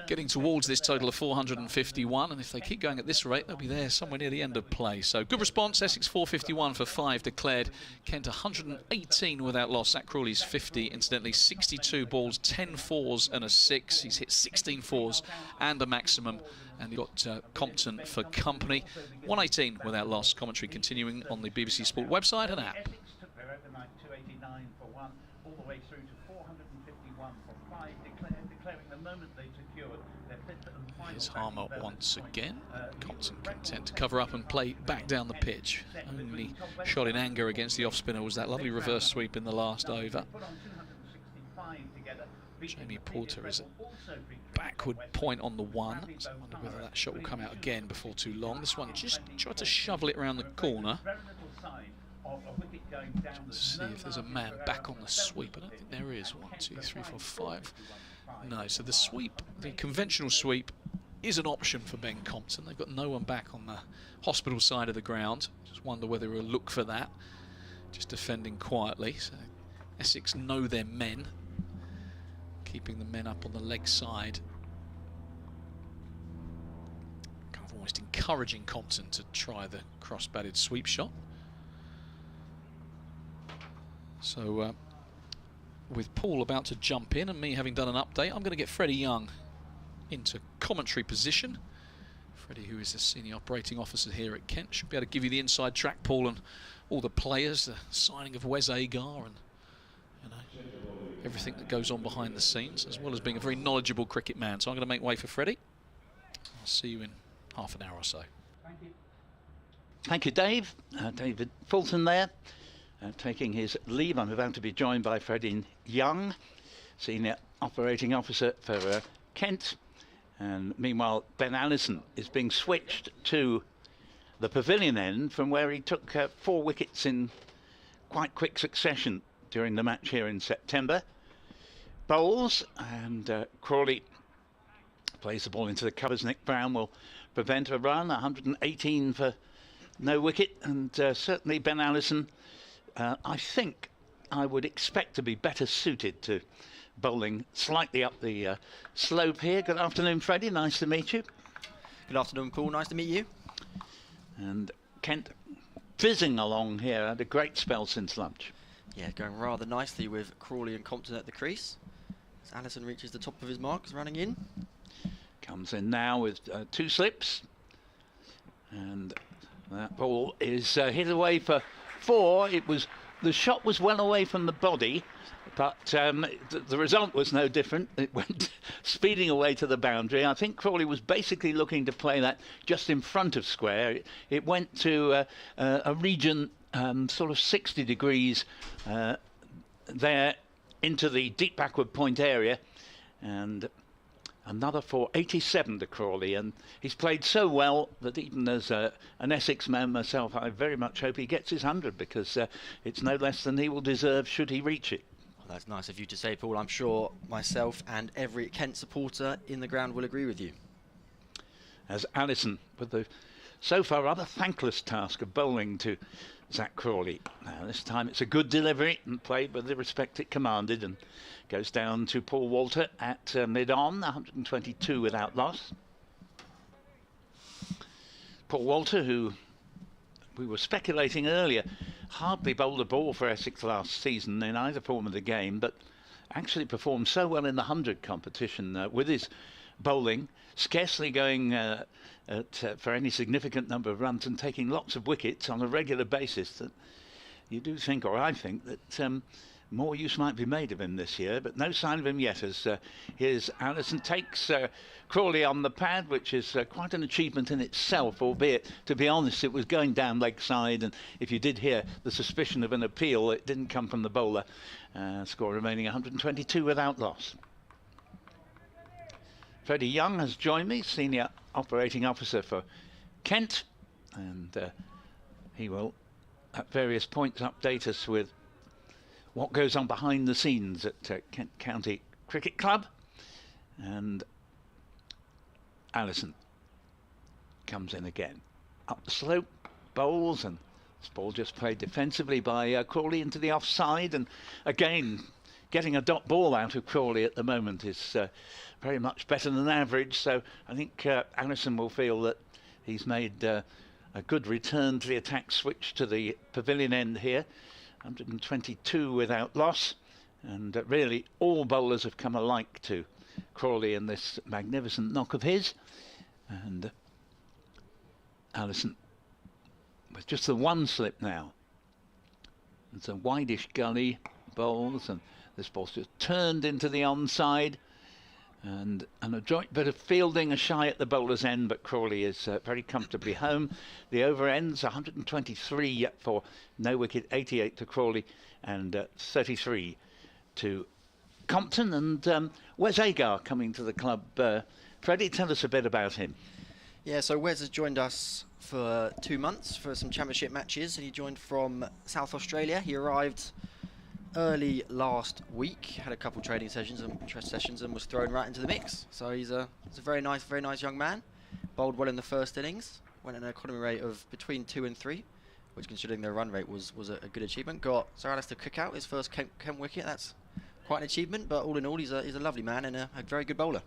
getting towards this total of 451, and if they keep going at this rate, they'll be there somewhere near the end of play. So good response. Essex 451 for 5 declared. Kent 118 without loss. Zach Crawley's 50, incidentally 62 balls, 10 fours and a 6. He's hit 16 fours and a maximum, and you've got Compton for company. 118 without loss. Commentary continuing on the BBC Sport website and app. Essex took their overnight 289 for 1, all the way through to 451 for 5, declaring the moment they secured their fifth and final. Here's Harmer once again. Compton content to cover up and play back down the pitch. Only shot in anger against the off-spinner was that lovely reverse sweep in the last over. Jamie Porter is a backward point on the 1, so I wonder whether that shot will come out again before too long. This one just tried to shovel it around the corner. Let's see if there's a man back on the sweep. I don't think there is. 1, 2, 3, 4, 5. No, so the sweep, the conventional sweep, is an option for Ben Compton. They've got no one back on the hospital side of the ground. Just wonder whether we'll look for that. Just defending quietly. So Essex know their men, keeping the men up on the leg side. Kind of almost encouraging Compton to try the cross-batted sweep shot. So with Paul about to jump in and me having done an update, I'm going to get Freddie Young into commentary position. Freddie, who is the senior operating officer here at Kent, should be able to give you the inside track, Paul, and all the players, the signing of Wes Agar, and everything that goes on behind the scenes, as well as being a very knowledgeable cricket man. So I'm going to make way for Freddie. I'll see you in half an hour or so. Thank you. Thank you, Dave. David Fulton there, taking his leave. I'm about to be joined by Freddie Young, senior operating officer for Kent. And meanwhile, Ben Allison is being switched to the pavilion end from where he took 4 wickets in quite quick succession during the match here in September. Bowls, and Crawley plays the ball into the covers. Nick Brown will prevent a run. 118 for no wicket, and certainly Ben Allison, I think I would expect to be better suited to bowling slightly up the slope here. Good afternoon, Freddie. Nice to meet you. Good afternoon, Paul. Nice to meet you. And Kent fizzing along here. Had a great spell since lunch. Yeah, going rather nicely with Crawley and Compton at the crease. As Allison reaches the top of his mark, is running in. Comes in now with 2 slips. And that ball is hit away for 4. The shot was well away from the body, but the result was no different. It went speeding away to the boundary. I think Crawley was basically looking to play that just in front of square. It went to a region sort of 60 degrees there into the deep backward point area, and another for 87 to Crawley, and he's played so well that even as an Essex man myself, I very much hope he gets his 100, because it's no less than he will deserve should he reach it. Well, that's nice of you to say, Paul. I'm sure myself and every Kent supporter in the ground will agree with you. As Allison with the so far rather thankless task of bowling to Zach Crawley. Now this time it's a good delivery and played with the respect it commanded, and goes down to Paul Walter at mid-on, 122 without loss. Paul Walter, who we were speculating earlier, hardly bowled a ball for Essex last season in either form of the game, but actually performed so well in the 100 competition with his bowling, scarcely going for any significant number of runs and taking lots of wickets on a regular basis, that you do think, or I think, that more use might be made of him this year. But no sign of him yet, as here's Allison takes Crawley on the pad, which is quite an achievement in itself, albeit, to be honest, it was going down leg side, and if you did hear the suspicion of an appeal, it didn't come from the bowler. Score remaining 122 without loss. Freddie Young has joined me, senior operating officer for Kent, and he will at various points update us with what goes on behind the scenes at Kent County Cricket Club. And Allison comes in again, up the slope, bowls, and this ball just played defensively by Crawley into the offside, and again getting a dot ball out of Crawley at the moment is very much better than average, so I think Allison will feel that he's made a good return to the attack switch to the pavilion end here. 122 without loss, and really all bowlers have come alike to Crawley in this magnificent knock of his. And Allison with just the one slip now. It's a wideish gully bowls, and this ball's just turned into the onside, and an adroit bit of fielding a shy at the bowler's end, but Crawley is very comfortably home. The over ends 123 for no wicket, 88 to Crawley, and 33 to Compton. And Wes Agar coming to the club. Freddie, tell us a bit about him. Yeah, so Wes has joined us for 2 months for some championship matches, and he joined from South Australia. He arrived early last week, had a couple training sessions and was thrown right into the mix. So he's a very nice young man. Bowled well in the first innings, went at an economy rate of between 2 and 3, which, considering their run rate, was a good achievement. Got Sir Alistair Cook out, his first Kent wicket. That's quite an achievement, but all in all, he's a lovely man and a very good bowler.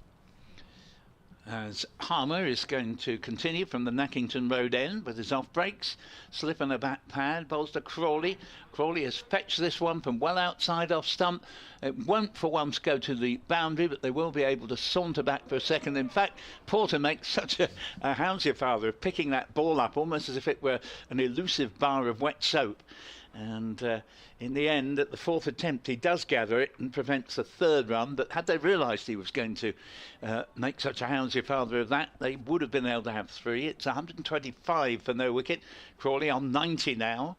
As Harmer is going to continue from the Nackington Road end with his off breaks, slip on a back pad, bowls to Crawley. Crawley has fetched this one from well outside off stump. It won't for once go to the boundary, but they will be able to saunter back for a second. In fact, Porter makes such a how's father of picking that ball up almost as if it were an elusive bar of wet soap. And in the end, at the fourth attempt, he does gather it and prevents the third run. But had they realised he was going to make such a houndsy father of that, they would have been able to have 3. It's 125 for no wicket. Crawley on 90 now,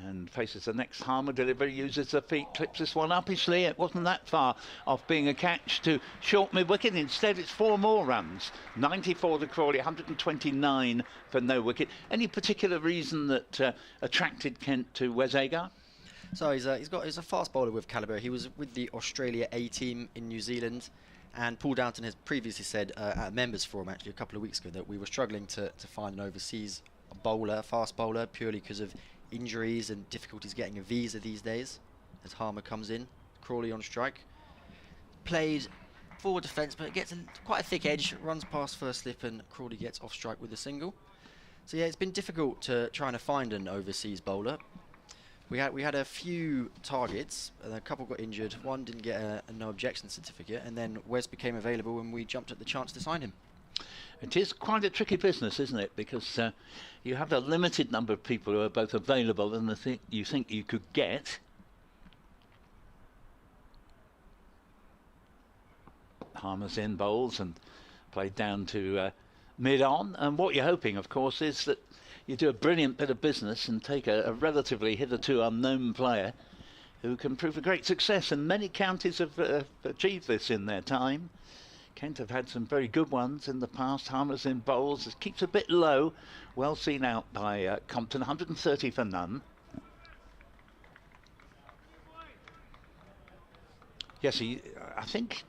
and faces the next Harmer delivery, uses the feet, clips this one uppishly. It wasn't that far off being a catch to short mid-wicket. Instead, it's 4 more runs. 94 to Crawley, 129 for no wicket. Any particular reason that attracted Kent to Wes Agar? So he's a fast bowler with calibre. He was with the Australia A team in New Zealand, and Paul Downton has previously said at a members forum actually a couple of weeks ago that we were struggling to find an overseas bowler, fast bowler, purely because of injuries and difficulties getting a visa these days as Harmer comes in. Crawley on strike, played forward defence, but it gets quite a thick edge, runs past first slip, and Crawley gets off strike with a single. So yeah, it's been difficult to trying to find an overseas bowler. We had a few targets, and a couple got injured, one didn't get a no objection certificate, and then Wes became available and we jumped at the chance to sign him. It is quite a tricky business, isn't it? Because you have a limited number of people who are both available and you think you could get. Harmer's in bowls and played down to mid-on. And what you're hoping, of course, is that you do a brilliant bit of business and take a relatively hitherto unknown player who can prove a great success. And many counties have achieved this in their time. Kent have had some very good ones in the past. Harmer's in bowls. It keeps a bit low. Well seen out by Compton. 130 for none. Yes, I think,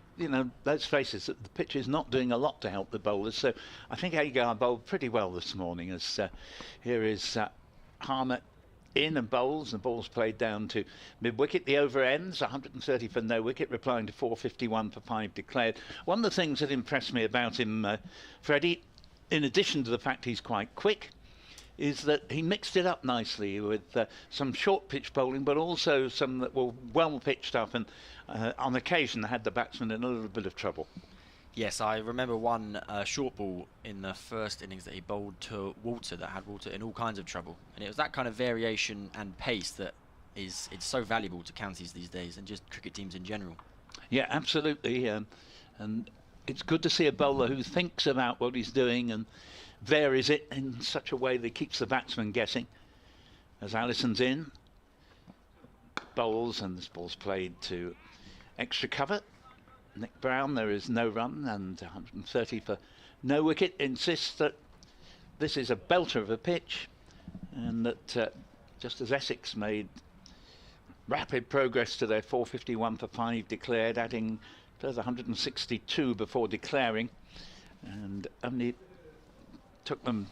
let's face it, the pitch is not doing a lot to help the bowlers. So I think Agar bowled pretty well this morning. As here is Harmer in and bowls. The ball's played down to mid-wicket. The over ends 130 for no wicket, replying to 451 for 5 declared. One of the things that impressed me about him, Freddie, in addition to the fact he's quite quick, is that he mixed it up nicely with some short pitch bowling, but also some that were well pitched up, and on occasion had the batsman in a little bit of trouble. Yes, I remember one short ball in the first innings that he bowled to Walter that had Walter in all kinds of trouble. And it was that kind of variation and pace that it's so valuable to counties these days and just cricket teams in general. Yeah, absolutely. And it's good to see a bowler who thinks about what he's doing and varies it in such a way that keeps the batsman guessing. As Allison's in, bowls, and this ball's played to extra cover. Nick Brown, there is no run, and 130 for no wicket. Insists that this is a belter of a pitch, and that just as Essex made rapid progress to their 451 for 5 declared, adding further 162 before declaring, and only took them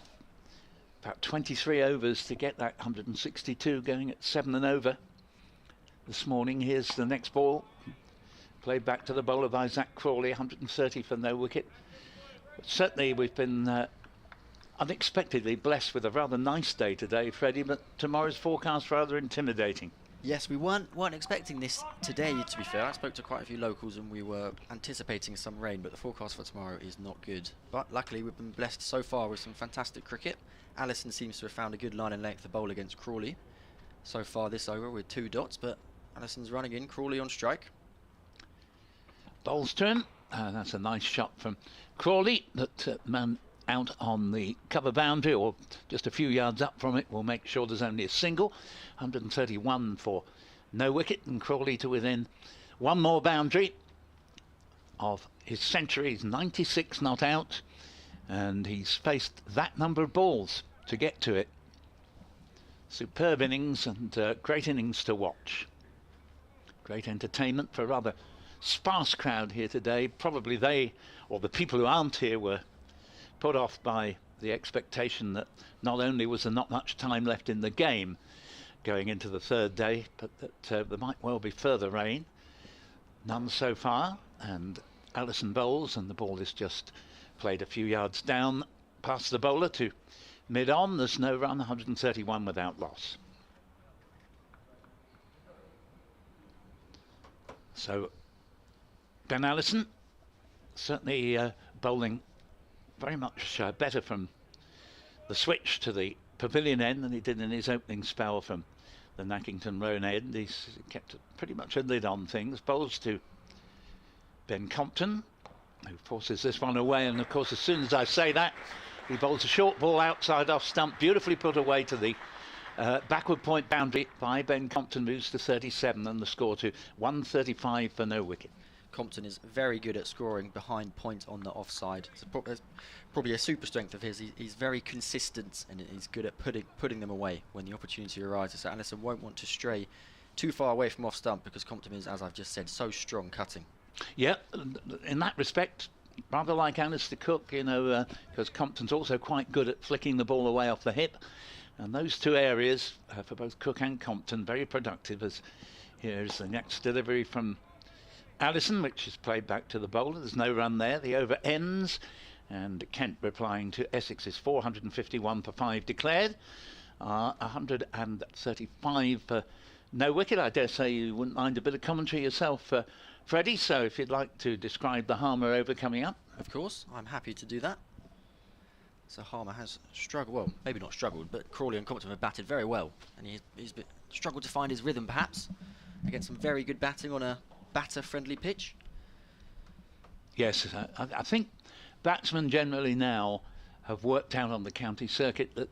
about 23 overs to get that 162, going at 7 and over this morning. Here's the next ball, played back to the bowler by Zach Crawley, 130 for no wicket. But certainly we've been unexpectedly blessed with a rather nice day today, Freddie, but tomorrow's forecast rather intimidating. Yes, we weren't expecting this today, to be fair. I spoke to quite a few locals and we were anticipating some rain, but the forecast for tomorrow is not good. But luckily we've been blessed so far with some fantastic cricket. Allison seems to have found a good line and length to bowl against Crawley so far this over with 2 dots, but Allison's running in, Crawley on strike. Bowles turn. That's a nice shot from Crawley. That man out on the cover boundary, or just a few yards up from it, will make sure there's only a single. 131 for no wicket, and Crawley to within one more boundary of his century. He's 96 not out, and he's faced that number of balls to get to it. Superb innings, and great innings to watch. Great entertainment for a rather sparse crowd here today. Probably they, or the people who aren't here, were put off by the expectation that not only was there not much time left in the game going into the third day, but that there might well be further rain. None so far, and Allison bowls, and the ball is just played a few yards down past the bowler to mid-on. There's no run, 131 without loss. So Ben Allison certainly bowling very much better from the switch to the pavilion end than he did in his opening spell from the Nackington Road end. He's kept pretty much a lid on things. Bowls to Ben Compton, who forces this one away, and of course as soon as I say that, he bowls a short ball outside off stump, beautifully put away to the backward point boundary by Ben Compton, moves to 37, and the score to 135 for no wicket. Compton is very good at scoring behind point on the offside. It's probably a super strength of his. He's very consistent, and he's good at putting them away when the opportunity arises. So Allison won't want to stray too far away from off stump, because Compton is, as I've just said, so strong cutting. Yeah, in that respect, rather like Alistair Cook, you know, because Compton's also quite good at flicking the ball away off the hip. And those two areas, for both Cook and Compton, very productive. As here's the next delivery from Allison, which is played back to the bowler. There's no run there. The over ends, and Kent replying to Essex's 451 for 5 declared. 135 for no wicket. I dare say you wouldn't mind a bit of commentary yourself, Freddie, so if you'd like to describe the Harmer over coming up. Of course, I'm happy to do that. So Harmer has struggled, well, maybe not struggled, but Crawley and Compton have batted very well, and he's struggled to find his rhythm perhaps against some very good batting on a batter-friendly pitch. Yes, I think batsmen generally now have worked out on the county circuit that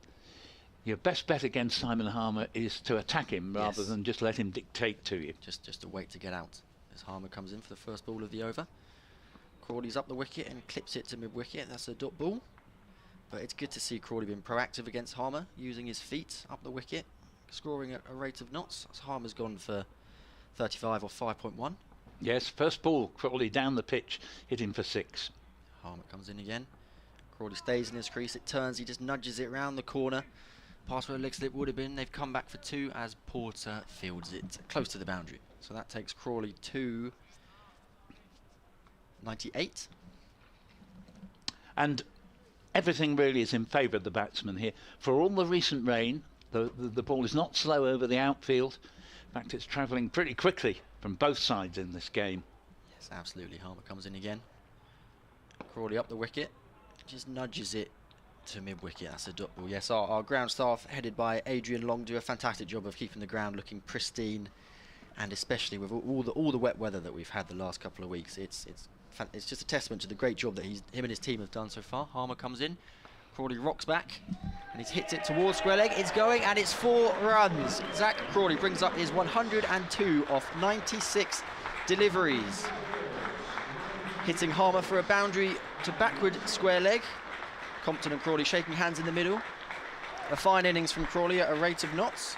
your best bet against Simon Harmer is to attack him rather than just let him dictate to you. Just to wait to get out as Harmer comes in for the first ball of the over. Crawley's up the wicket and clips it to mid-wicket. That's a dot ball. But it's good to see Crawley being proactive against Harmer, using his feet up the wicket, scoring at a rate of knots. As Harmer's gone for 35 or 5.1. Yes, first ball, Crawley down the pitch, hit him for 6. Harmer comes in again. Crawley stays in his crease. It turns, he just nudges it round the corner. Past where a leg slip would have been. They've come back for 2 as Porter fields it close to the boundary. So that takes Crawley to 98. And everything really is in favour of the batsman here. For all the recent rain, the ball is not slow over the outfield. In fact, it's travelling pretty quickly from both sides in this game. Yes, absolutely. Harmer comes in again. Crawley up the wicket. Just nudges it to mid-wicket. That's a dot ball. Yes, our ground staff, headed by Adrian Long, do a fantastic job of keeping the ground looking pristine, and especially with all the wet weather that we've had the last couple of weeks. It's just a testament to the great job that him and his team have done so far. Harmer comes in. Crawley rocks back, and he's hit it towards square leg. It's going, and it's 4 runs. Zach Crawley brings up his 102 off 96 deliveries. Hitting Harmer for a boundary to backward square leg. Compton and Crawley shaking hands in the middle. A fine innings from Crawley at a rate of knots.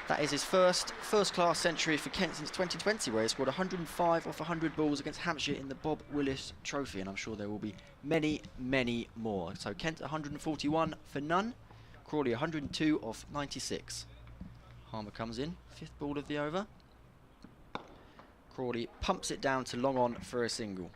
That is his first-class century for Kent since 2020, where he scored 105 off 100 balls against Hampshire in the Bob Willis Trophy, and I'm sure there will be many, many more. So Kent 141 for none, Crawley 102 off 96. Harmer comes in, 5th ball of the over. Crawley pumps it down to long on for a single.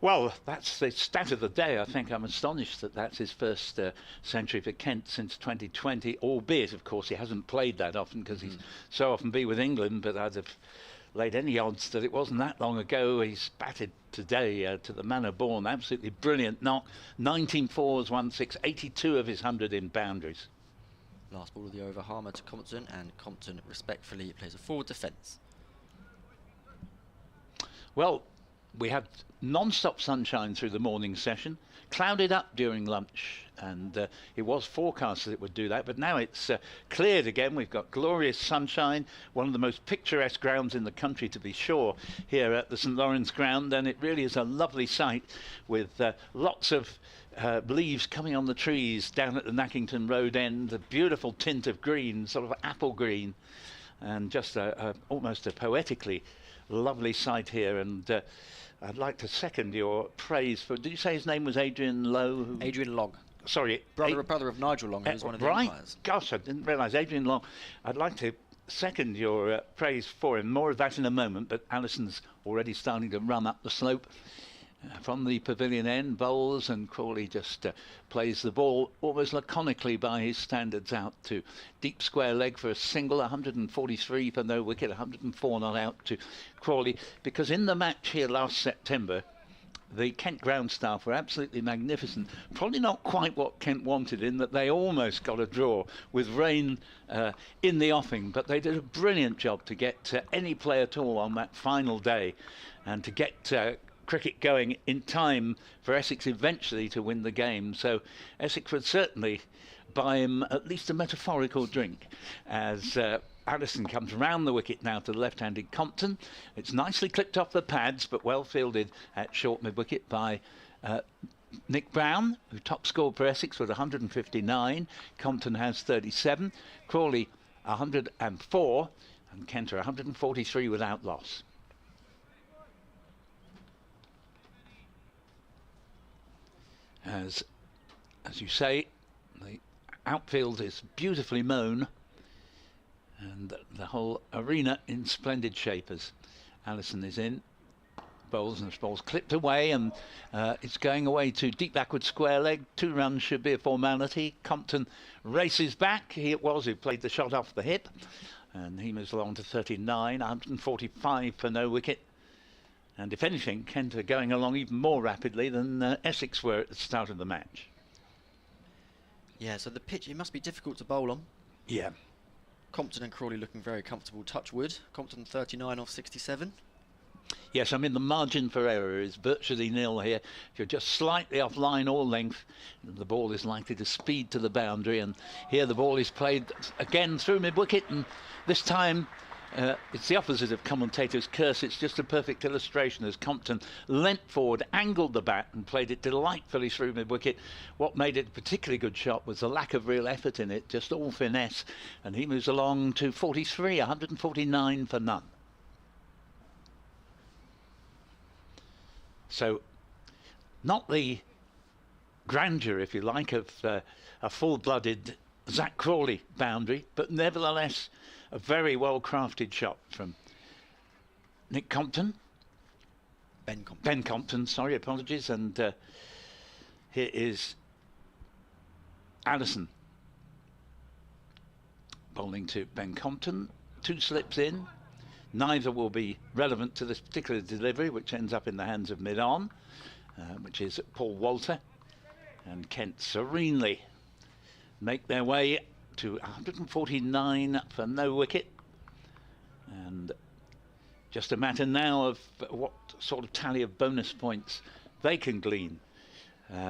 Well, that's the stat of the day. I think I'm astonished that that's his first century for Kent since 2020, albeit, of course, he hasn't played that often because he's so often be with England, but I'd have laid any odds that it wasn't that long ago. He's batted today to the manner born. Absolutely brilliant knock. 19 fours, 1-6, 82 of his 100 in boundaries. Last ball of the over, Harmer to Compton, and Compton respectfully plays a forward defence. Well, we had non-stop sunshine through the morning session, clouded up during lunch, and it was forecast that it would do that, but now it's cleared again. We've got glorious sunshine, one of the most picturesque grounds in the country, to be sure, here at the St Lawrence ground, and it really is a lovely sight with lots of leaves coming on the trees down at the Nackington Road end, a beautiful tint of green, sort of apple green, and just almost a poetically lovely sight here. And I'd like to second your praise for, did you say his name was Adrian Lowe? Adrian Long. Sorry. Brother of Nigel Long, who was one of the umpires. Gosh, I didn't realise. Adrian Long. I'd like to second your praise for him. More of that in a moment, but Alison's already starting to run up the slope. From the pavilion end, bowls, and Crawley just plays the ball almost laconically by his standards out to deep square leg for a single, 143 for no wicket, 104 not out to Crawley. Because in the match here last September, the Kent ground staff were absolutely magnificent. Probably not quite what Kent wanted, in that they almost got a draw with rain in the offing, but they did a brilliant job to get any play at all on that final day, and to get cricket going in time for Essex eventually to win the game. So Essex would certainly buy him at least a metaphorical drink as Allison comes round the wicket now to the left-handed Compton. It's nicely clipped off the pads, but well fielded at short mid-wicket by Nick Brown, who top scored for Essex with 159. Compton has 37. Crawley 104, and Kenter 143 without loss. As you say, the outfield is beautifully mown, and the whole arena in splendid shape as Allison is in. Bowls and balls clipped away, and it's going away to deep backward square leg. 2 runs should be a formality. Compton races back. He it was who played the shot off the hip, and he moves along to 39, 145 for no wicket. And if anything, Kent are going along even more rapidly than Essex were at the start of the match. Yeah, so the pitch, it must be difficult to bowl on. Yeah. Compton and Crawley looking very comfortable. Touch wood. Compton 39 off 67. Yes, I mean, the margin for error is virtually nil here. If you're just slightly off line or length, the ball is likely to speed to the boundary. And here the ball is played again through mid-wicket, and this time it's the opposite of commentator's curse. It's just a perfect illustration as Compton leant forward, angled the bat and played it delightfully through mid-wicket. What made it a particularly good shot was the lack of real effort in it, just all finesse. And he moves along to 43, 149 for none. So, not the grandeur, if you like, of a full-blooded Zach Crawley boundary, but nevertheless a very well-crafted shot from Nick Compton. Ben Compton, sorry, apologies. And here is Allison bowling to Ben Compton. 2 slips in. Neither will be relevant to this particular delivery, which ends up in the hands of mid-on, which is Paul Walter. And Kent serenely make their way to 149 for no wicket. And just a matter now of what sort of tally of bonus points they can glean.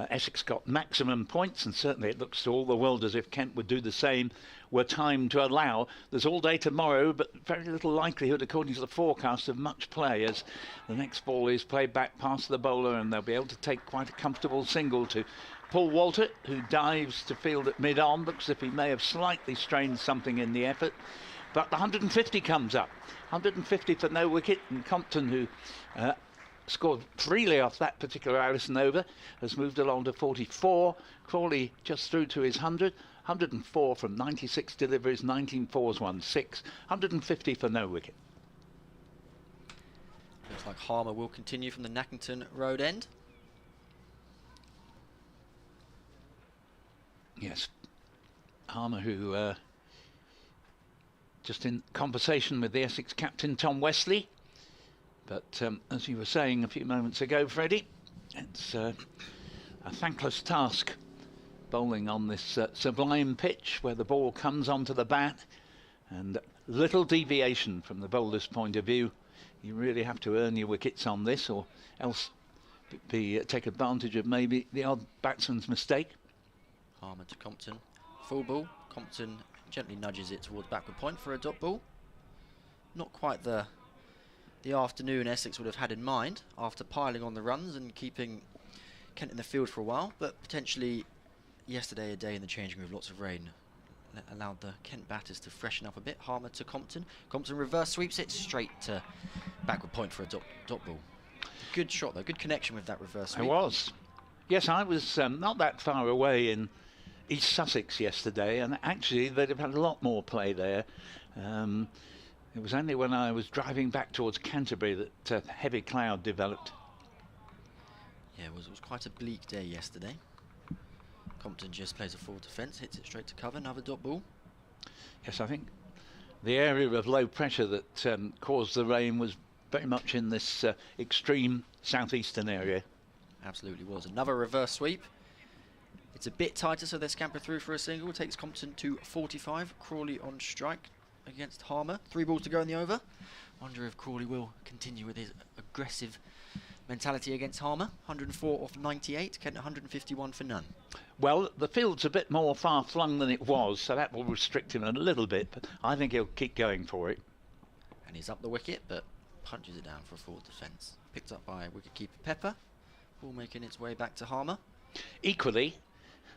Essex got maximum points, and certainly it looks to all the world as if Kent would do the same were time to allow. There's all day tomorrow, but very little likelihood, according to the forecast, of much play, as the next ball is played back past the bowler, and they'll be able to take quite a comfortable single to Paul Walter, who dives to field at mid-on. Looks as if he may have slightly strained something in the effort, but the 150 comes up. 150 for no wicket, and Compton, who scored freely off that particular Allison over, has moved along to 44. Crawley just through to his 100. 104 from 96 deliveries, 19 fours, 1 6. 150 for no wicket. Looks like Harmer will continue from the Nackington Road end. Yes, Harmer, who just in conversation with the Essex captain Tom Wesley. But as you were saying a few moments ago, Freddie, it's a thankless task bowling on this sublime pitch where the ball comes onto the bat and little deviation from the bowler's point of view. You really have to earn your wickets on this, or else take advantage of maybe the odd batsman's mistake. Harmer to Compton. Full ball. Compton gently nudges it towards backward point for a dot ball. Not quite the afternoon Essex would have had in mind after piling on the runs and keeping Kent in the field for a while, but potentially yesterday a day in the changing room with lots of rain allowed the Kent batters to freshen up a bit. Harmer to Compton. Compton reverse sweeps it straight to backward point for a dot ball. Good shot though, good connection with that reverse sweep. I was. Yes, I was not that far away in East Sussex yesterday, and actually they'd have had a lot more play there. It was only when I was driving back towards Canterbury that heavy cloud developed. Yeah, it was quite a bleak day yesterday. Compton just plays a full defence, hits it straight to cover, another dot ball. Yes, I think the area of low pressure that caused the rain was very much in this extreme southeastern area. Absolutely was. Another reverse sweep. It's a bit tighter, so they scamper through for a single. It takes Compton to 45. Crawley on strike against Harmer. 3 balls to go in the over. Wonder if Crawley will continue with his aggressive mentality against Harmer. 104 off 98. Kent 151 for none. Well, the field's a bit more far-flung than it was, so that will restrict him a little bit, but I think he'll keep going for it. And he's up the wicket, but punches it down for a full defence. Picked up by wicket-keeper Pepper. Ball making its way back to Harmer. Equally,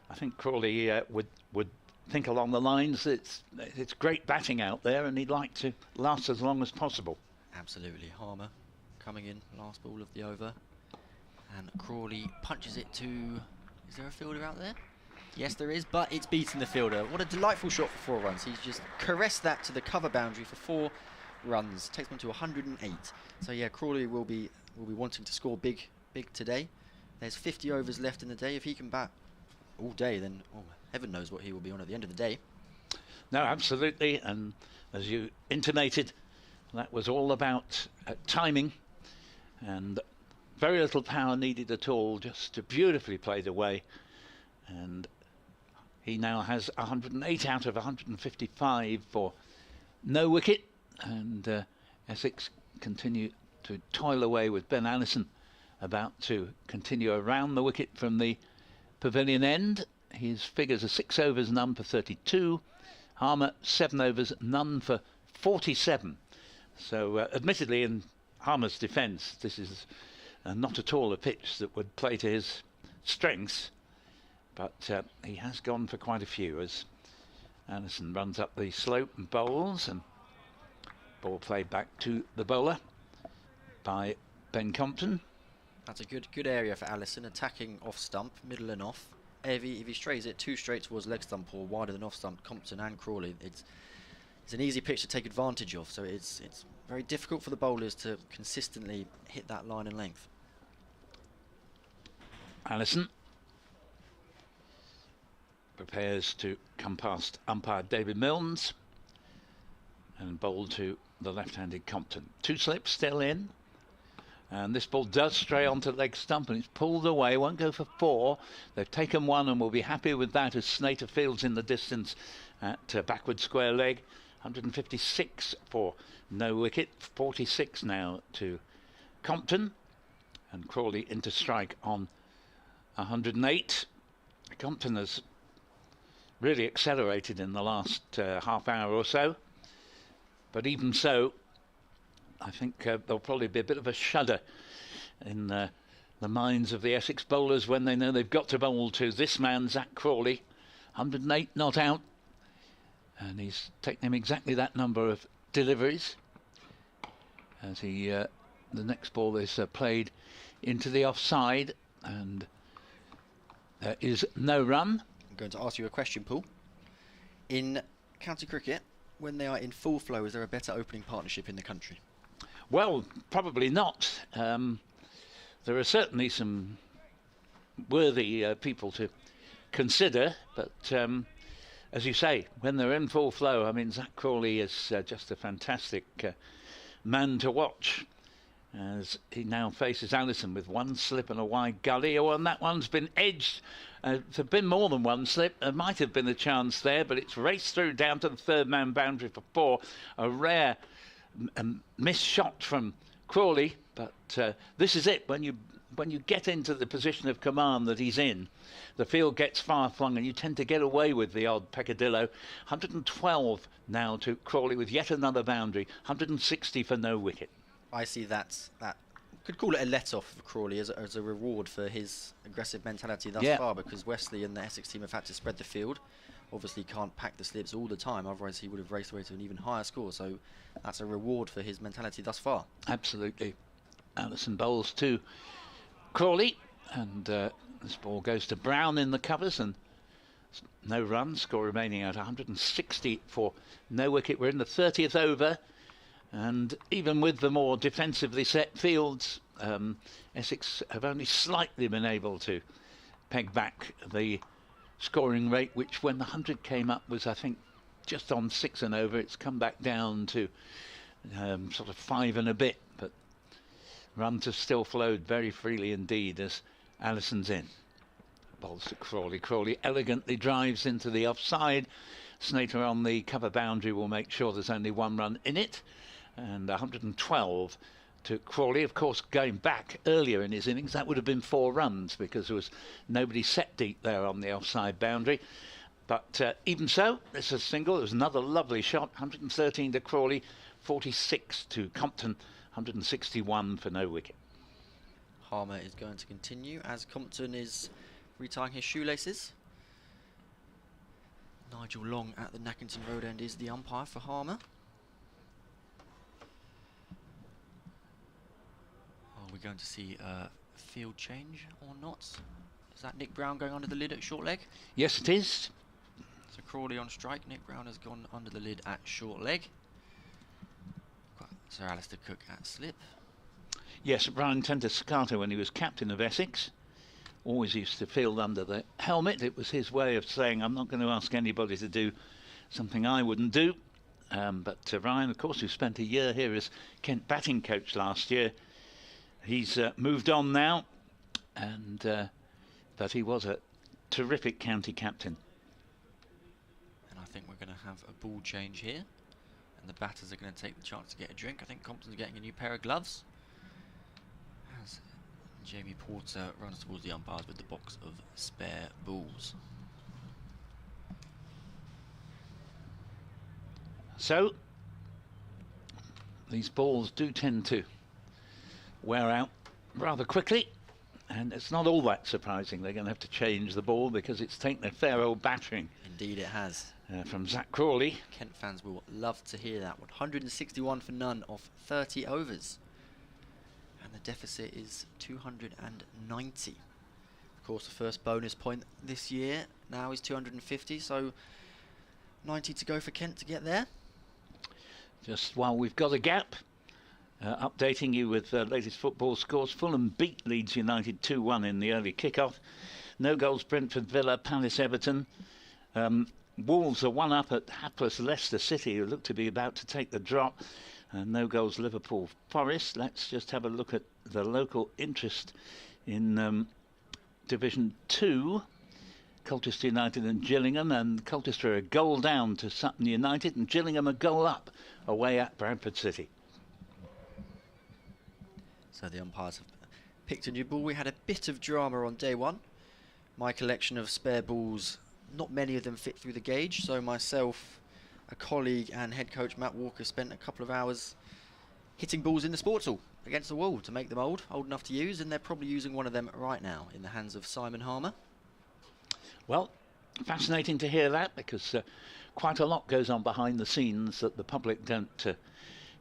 I think Crawley would think along the lines that it's great batting out there and he'd like to last as long as possible. Absolutely. Harmer coming in, last ball of the over. And Crawley punches it to... Is there a fielder out there? Yes, there is, but it's beaten the fielder. What a delightful shot for 4 runs. He's just caressed that to the cover boundary for 4 runs. Takes them to 108. So yeah, Crawley will be wanting to score big today. There's 50 overs left in the day. If he can bat all day, then heaven knows what he will be on at the end of the day. No, absolutely, and as you intimated, that was all about timing, and very little power needed at all, just beautifully played away. And he now has 108 out of 155 for no wicket, and Essex continue to toil away with Ben Allison about to continue around the wicket from the pavilion end. His figures are 6 overs, none for 32. Harmer 7 overs, none for 47. So admittedly in Harmer's defence, this is not at all a pitch that would play to his strengths, but he has gone for quite a few as Allison runs up the slope and bowls, and ball played back to the bowler by Ben Compton. That's a good area for Allison, attacking off stump, middle and off. If he strays it 2 straight towards leg stump or wider than off stump, Compton and Crawley, it's an easy pitch to take advantage of. So it's very difficult for the bowlers to consistently hit that line and length. Allison prepares to come past umpire David Milnes and bowl to the left-handed Compton. 2 slips still in. And this ball does stray onto leg stump and it's pulled away, won't go for 4. They've taken 1 and will be happy with that as Snater fields in the distance at backward square leg. 156 for no wicket, 46 now to Compton. And Crawley into strike on 108. Compton has really accelerated in the last half hour or so. But even so, I think there'll probably be a bit of a shudder in the minds of the Essex bowlers when they know they've got to bowl to this man, Zach Crawley. 108 not out, and he's taken him exactly that number of deliveries as the next ball is played into the offside, and there is no run. I'm going to ask you a question, Paul. In county cricket, when they are in full flow, is there a better opening partnership in the country? Well, probably not. There are certainly some worthy people to consider, but as you say, when they're in full flow, I mean, Zach Crawley is just a fantastic man to watch, as he now faces Allison with one slip and a wide gully. Oh, and that one's been edged. There's been more than one slip. There might have been a chance there, but it's raced through down to the third man boundary for 4. A rare missed shot from Crawley, but this is it. When you get into the position of command that he's in, the field gets far flung and you tend to get away with the odd peccadillo. 112 now to Crawley with yet another boundary. 160 for no wicket. I see that could call it a let-off for Crawley as a reward for his aggressive mentality thus far, because Wesley and the Essex team have had to spread the field. Obviously can't pack the slips all the time, otherwise he would have raced away to an even higher score, so that's a reward for his mentality thus far. Absolutely. Allison bowls to Crawley, and this ball goes to Brown in the covers, and no run, score remaining at 160 for no wicket. We're in the 30th over, and even with the more defensively set fields, Essex have only slightly been able to peg back the scoring rate, which when the 100 came up was, I think, just on 6 and over. It's come back down to sort of 5 and a bit, but runs have still flowed very freely indeed as Allison's in. Bowls to Crawley. Crawley elegantly drives into the offside. Snater on the cover boundary will make sure there's only 1 run in it, and 112 to Crawley. Of course, going back earlier in his innings, that would have been 4 runs because there was nobody set deep there on the offside boundary. But even so, it's a single. It was another lovely shot. 113 to Crawley, 46 to Compton, 161 for no wicket. Harmer is going to continue as Compton is retying his shoelaces. Nigel Long at the Nackington Road end is the umpire for Harmer. Are we going to see a field change or not? Is that Nick Brown going under the lid at short leg? Yes, it is. So Crawley on strike. Nick Brown has gone under the lid at short leg. Got Sir Alistair Cook at slip. Yes, Brian Tenter-Scato, when he was captain of Essex, always used to field under the helmet. It was his way of saying, I'm not going to ask anybody to do something I wouldn't do. But Ryan, of course, who spent a year here as Kent batting coach last year, he's moved on now, and but he was a terrific county captain. And I think we're going to have a ball change here, and the batters are going to take the chance to get a drink. I think Compton's getting a new pair of gloves, as Jamie Porter runs towards the umpires with the box of spare balls. So these balls do tend to wear out rather quickly, and it's not all that surprising. They're going to have to change the ball because it's taken a fair old battering. Indeed it has. From Zach Crawley. Kent fans will love to hear that. 161 for none off 30 overs. And the deficit is 290. Of course, the first bonus point this year now is 250, so 90 to go for Kent to get there. Just while we've got a gap, updating you with latest football scores. Fulham beat Leeds United 2-1 in the early kick-off. No goals Brentford, Villa, Palace, Everton. Wolves are 1-up at hapless Leicester City, who look to be about to take the drop. No goals Liverpool, Forest. Let's just have a look at the local interest in Division 2. Colchester United and Gillingham, and Colchester are a goal down to Sutton United, and Gillingham a goal up away at Bradford City. So the umpires have picked a new ball. We had a bit of drama on day one. My collection of spare balls, not many of them fit through the gauge, so myself, a colleague and head coach Matt Walker spent a couple of hours hitting balls in the sports hall against the wall to make them old enough to use, and they're probably using one of them right now in the hands of Simon Harmer. Well, fascinating to hear that, because quite a lot goes on behind the scenes that the public don't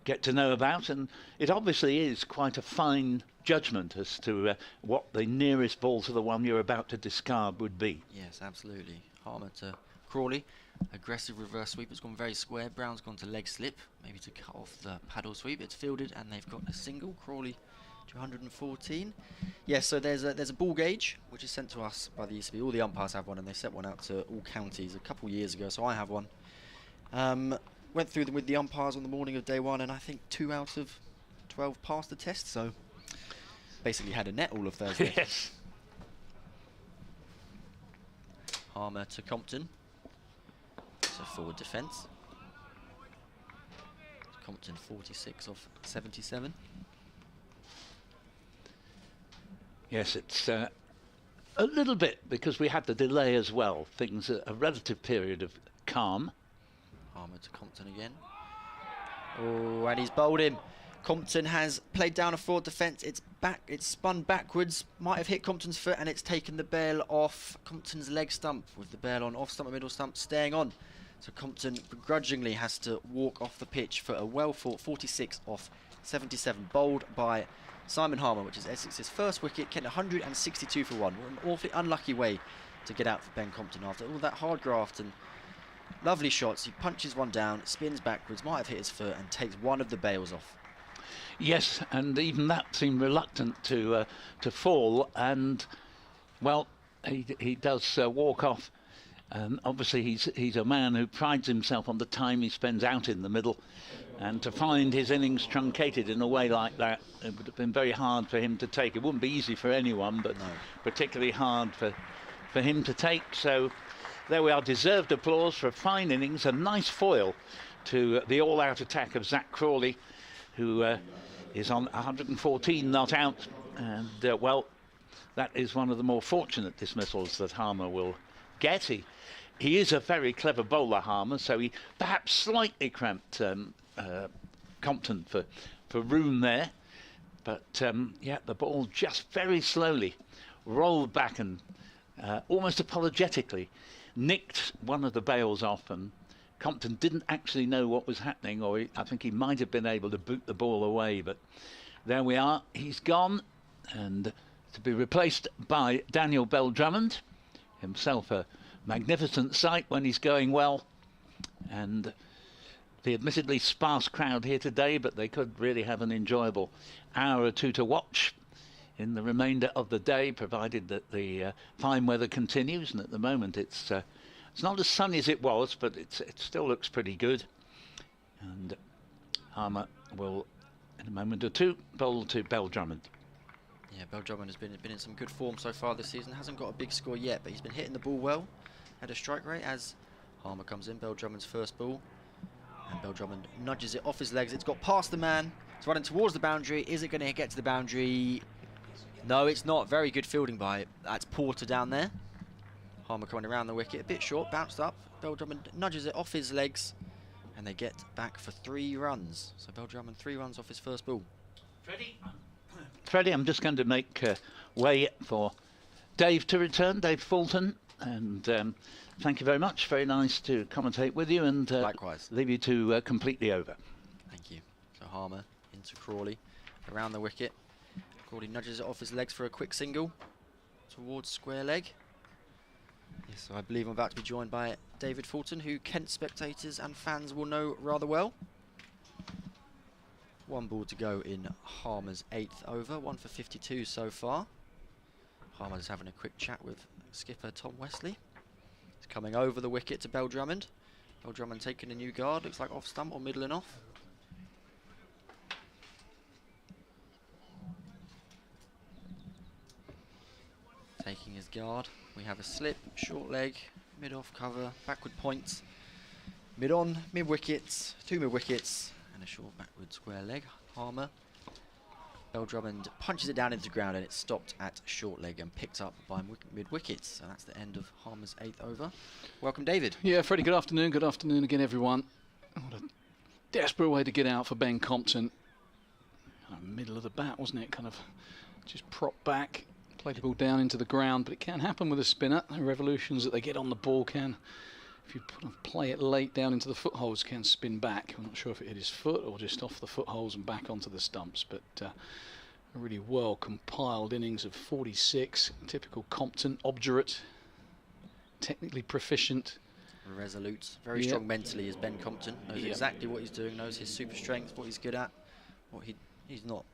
get to know about, and it obviously is quite a fine judgment as to what the nearest ball to the one you're about to discard would be. Yes, absolutely. Harmer to Crawley. Aggressive reverse sweep. It's gone very square. Brown's gone to leg slip, maybe to cut off the paddle sweep. It's fielded, and they've got a single. Crawley to 114. Yes, so there's a ball gauge which is sent to us by the ECB. All the umpires have one, and they sent one out to all counties a couple years ago. So I have one. Went through them with the umpires on the morning of day one, and I think 2 out of 12 passed the test. So basically had a net all of Thursday. Yes. Harmer to Compton. So forward defence. Compton 46 off 77. Yes, it's a little bit, because we had the delay as well. Things, a relative period of calm. Harmer to Compton again. Oh, and he's bowled him. Compton has played down a forward defence. It's spun backwards. Might have hit Compton's foot, and it's taken the bail off Compton's leg stump, with the bail on off stump and middle stump staying on. So Compton begrudgingly has to walk off the pitch for a well-fought 46 off 77, bowled by Simon Harmer, which is Essex's first wicket, getting 162 for one. What an awfully unlucky way to get out for Ben Compton after all that hard graft and lovely shots. He punches one down, spins backwards, might have hit his foot, and takes one of the bails off. Yes, and even that seemed reluctant to fall, and well, he does walk off. Obviously, he's a man who prides himself on the time he spends out in the middle, and to find his innings truncated in a way like that, it would have been very hard for him to take. It wouldn't be easy for anyone, but no, particularly hard for him to take. So there we are, deserved applause for a fine innings, a nice foil to the all-out attack of Zach Crawley, who is on 114 not out, and well, that is one of the more fortunate dismissals that Harmer will get. He is a very clever bowler, Harmer, so he perhaps slightly cramped Compton for room there, but yeah, the ball just very slowly rolled back and almost apologetically nicked one of the bails off, and Compton didn't actually know what was happening, or I think he might have been able to boot the ball away, but there we are, he's gone, and to be replaced by Daniel Bell-Drummond, himself a magnificent sight when he's going well, and the admittedly sparse crowd here today, but they could really have an enjoyable hour or two to watch in the remainder of the day, provided that the fine weather continues, and at the moment it's not as sunny as it was, but it still looks pretty good. And Harmer will, in a moment or two, bowl to Bell-Drummond. Yeah, Bell-Drummond has been in some good form so far this season. Hasn't got a big score yet, but he's been hitting the ball well at a strike rate as Harmer comes in. Bell-Drummond's first ball, and Bell-Drummond nudges it off his legs. It's got past the man. It's running towards the boundary. Is it going to get to the boundary? No, it's not. Very good fielding by that's Porter down there. Harmer coming around the wicket, a bit short, bounced up. Bell-Drummond nudges it off his legs, and they get back for 3 runs. So Bell-Drummond 3 runs off his first ball. Freddie, I'm just going to make way for Dave to return, Dave Fulton, and thank you very much. Very nice to commentate with you, and likewise. Leave you to complete the over. Thank you. So Harmer into Crawley, around the wicket. Crawley nudges it off his legs for a quick single towards square leg. Yes, so I believe I'm about to be joined by David Fulton, who Kent spectators and fans will know rather well. 1 ball to go in Harmer's 8th over, 1 for 52 so far. Harmer's having a quick chat with skipper Tom Wesley. He's coming over the wicket to Bell-Drummond. Bell-Drummond taking a new guard, looks like off stump or middle and off. Taking his guard, we have a slip, short leg, mid off cover, backward points, mid on, mid wickets, 2 mid wickets, and a short backward square leg. Harmer. Bell-Drummond punches it down into the ground, and it's stopped at short leg and picked up by mid wickets. So that's the end of Harmer's 8th over. Welcome, David. Yeah, Freddie, good afternoon. Good afternoon again, everyone. What a desperate way to get out for Ben Compton. Kind of middle of the bat, wasn't it? Kind of just propped back. Played the ball down into the ground, but it can happen with a spinner. The revolutions that they get on the ball can, if you play it late down into the footholes, can spin back. I'm not sure if it hit his foot or just off the footholes and back onto the stumps, but a really well compiled innings of 46. Typical Compton, obdurate, technically proficient, resolute, very strong mentally is Ben Compton. Knows exactly what he's doing, knows his super strength, what he's good at, what he's not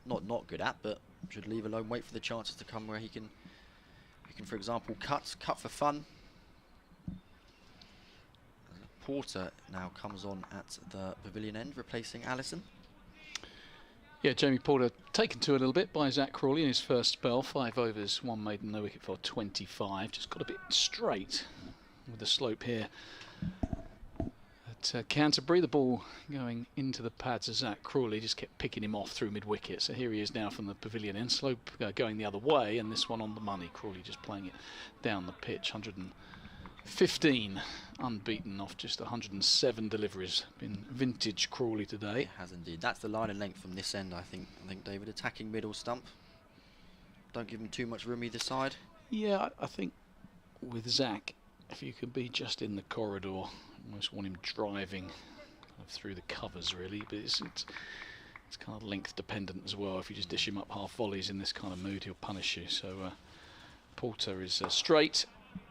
good at, but should leave alone, wait for the chances to come where he can, for example, cut for fun. Porter now comes on at the pavilion end, replacing Allison. Yeah, Jamie Porter taken to a little bit by Zach Crawley in his first spell. 5 overs, 1 maiden, no wicket for 25. Just got a bit straight with the slope here at Canterbury. The ball going into the pads of Zach Crawley, just kept picking him off through mid-wicket. So here he is now from the pavilion end. Slope going the other way, and this one on the money. Crawley just playing it down the pitch. 115 unbeaten off just 107 deliveries. Been vintage Crawley today. It has indeed. That's the line and length from this end, I think, David. Attacking middle stump. Don't give him too much room either side. Yeah, I think with Zach, if you could be just in the corridor, almost want him driving kind of through the covers, really. But it's kind of length dependent as well. If you just dish him up half volleys in this kind of mood, he'll punish you. So Porter is straight,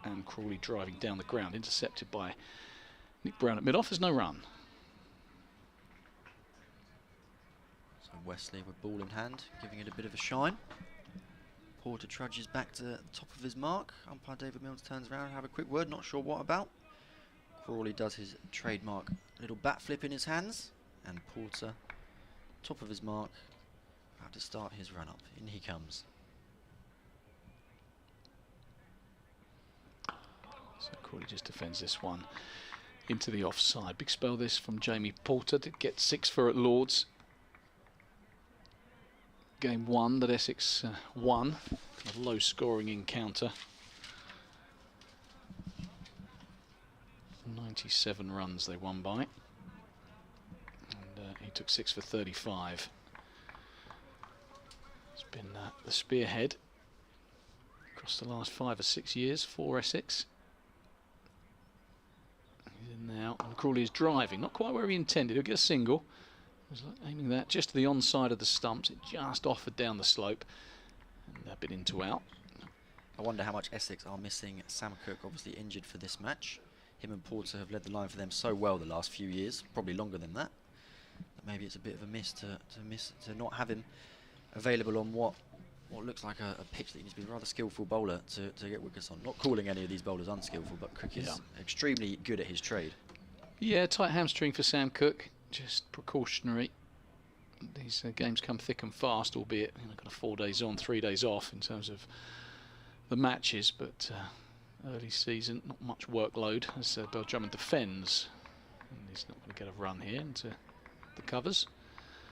and Crawley driving down the ground, intercepted by Nick Brown at mid-off. There's no run. So Wesley with ball in hand, giving it a bit of a shine. Porter trudges back to the top of his mark. Umpire David Mills turns around and have a quick word, not sure what about. Crawley does his trademark little bat flip in his hands, and Porter, top of his mark, about to start his run-up. In he comes. So Crawley just defends this one into the offside. Big spell this from Jamie Porter to get 6 for at Lords. Game 1 that Essex won. A low scoring encounter. 97 runs they won by. And he took 6 for 35. It's been the spearhead across the last 5 or 6 years for Essex. He's in now, and Crawley is driving, not quite where he intended. He'll get a single. He was aiming that just to the onside of the stumps. It just offered down the slope, and a bit into out. I wonder how much Essex are missing Sam Cook, obviously injured for this match. Him and Porter have led the line for them so well the last few years, probably longer than that. But maybe it's a bit of a miss to not have him available on what looks like a pitch that he needs to be a rather skillful bowler to get wickets on. Not calling any of these bowlers unskillful, but Cook is extremely good at his trade. Yeah, tight hamstring for Sam Cook, just precautionary. These games come thick and fast, albeit kind of 4 days on, 3 days off in terms of the matches, but early season, not much workload as Bell-Drummond defends, and he's not going to get a run here into the covers.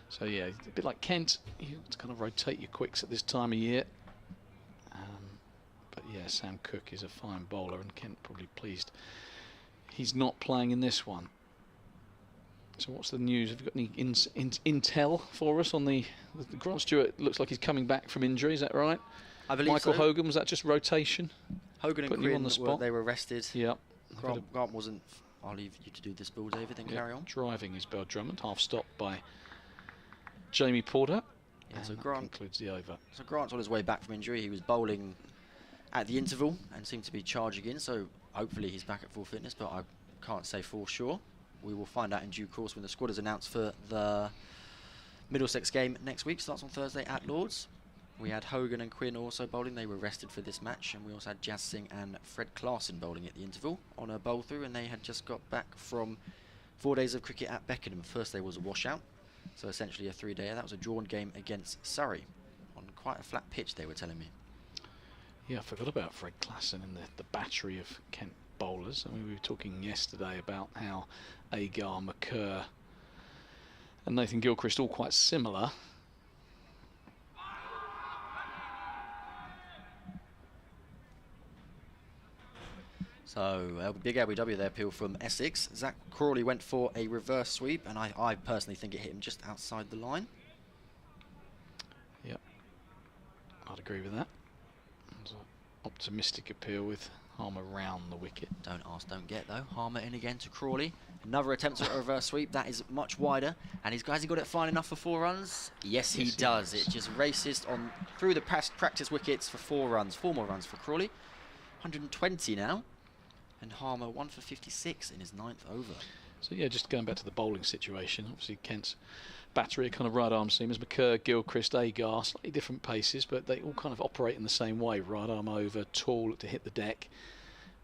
So yeah, a bit like Kent, you have to kind of rotate your quicks at this time of year. But yeah, Sam Cook is a fine bowler, and Kent probably pleased he's not playing in this one. So what's the news? Have you got any intel for us on the Grant Stewart? Looks like he's coming back from injury, is that right? I believe Michael so. Hogan, was that just rotation? Hogan and Putting you on the Quinn, spot? they were rested. Yep. Grant wasn't. I'll leave you to do this ball, David, then carry on. Driving is Bell-Drummond, half stopped by Jamie Porter. Yeah, so that Grant concludes the over. So Grant's on his way back from injury. He was bowling at the interval and seemed to be charging in, so hopefully he's back at full fitness, but I can't say for sure. We will find out in due course when the squad is announced for the Middlesex game next week. Starts on Thursday at Lords. We had Hogan and Quinn also bowling. They were rested for this match, and we also had Jazz Singh and Fred Clarkson bowling at the interval on a bowl through, and they had just got back from 4 days of cricket at Beckenham. First day was a washout, so essentially a 3-dayer. That was a drawn game against Surrey on quite a flat pitch, they were telling me. Yeah, I forgot about Fred Clarkson and the battery of Kent bowlers. I mean, we were talking yesterday about how Agar, McCurr and Nathan Gilchrist all quite similar. So, big LBW there, appeal from Essex. Zach Crawley went for a reverse sweep, and I personally think it hit him just outside the line. Yep, I'd agree with that. There's an optimistic appeal with Harmer round the wicket. Don't ask, don't get though. Harmer in again to Crawley. Another attempt at a reverse sweep. That is much wider. And has he got it fine enough for 4 runs? Yes, he does. It just races on through the practice wickets for 4 runs. 4 more runs for Crawley. 120 now. And Harmer 1 for 56 in his 9th over. So yeah, just going back to the bowling situation, obviously Kent's battery are kind of right arm seamers, McKerr, Gilchrist, Agar, slightly different paces, but they all kind of operate in the same way. Right arm over, tall to hit the deck.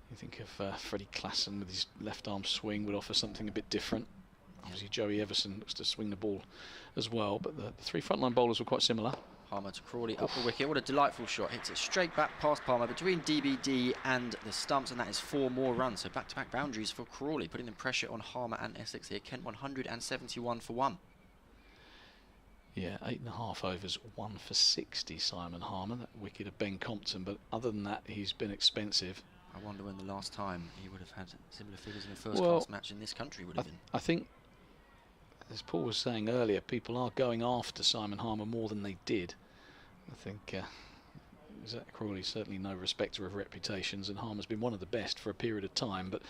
You think of Freddie Klassen with his left arm swing would offer something a bit different. Obviously Joey Everson looks to swing the ball as well, but the three frontline bowlers were quite similar. Palmer to Crawley, upper wicket. What a delightful shot. Hits it straight back past Palmer between DBD and the stumps, and that is 4 more runs. So back-to-back boundaries for Crawley, putting the pressure on Harmer and Essex here. Kent 171 for 1. Yeah, 8.5 overs, 1 for 60, Simon Harmer, that wicket of Ben Compton. But other than that, he's been expensive. I wonder when the last time he would have had similar figures in a first-class match in this country would have been. I think, as Paul was saying earlier, people are going after Simon Harmer more than they did. I think Zach Crawley's certainly no respecter of reputations, and Harmer's been one of the best for a period of time. But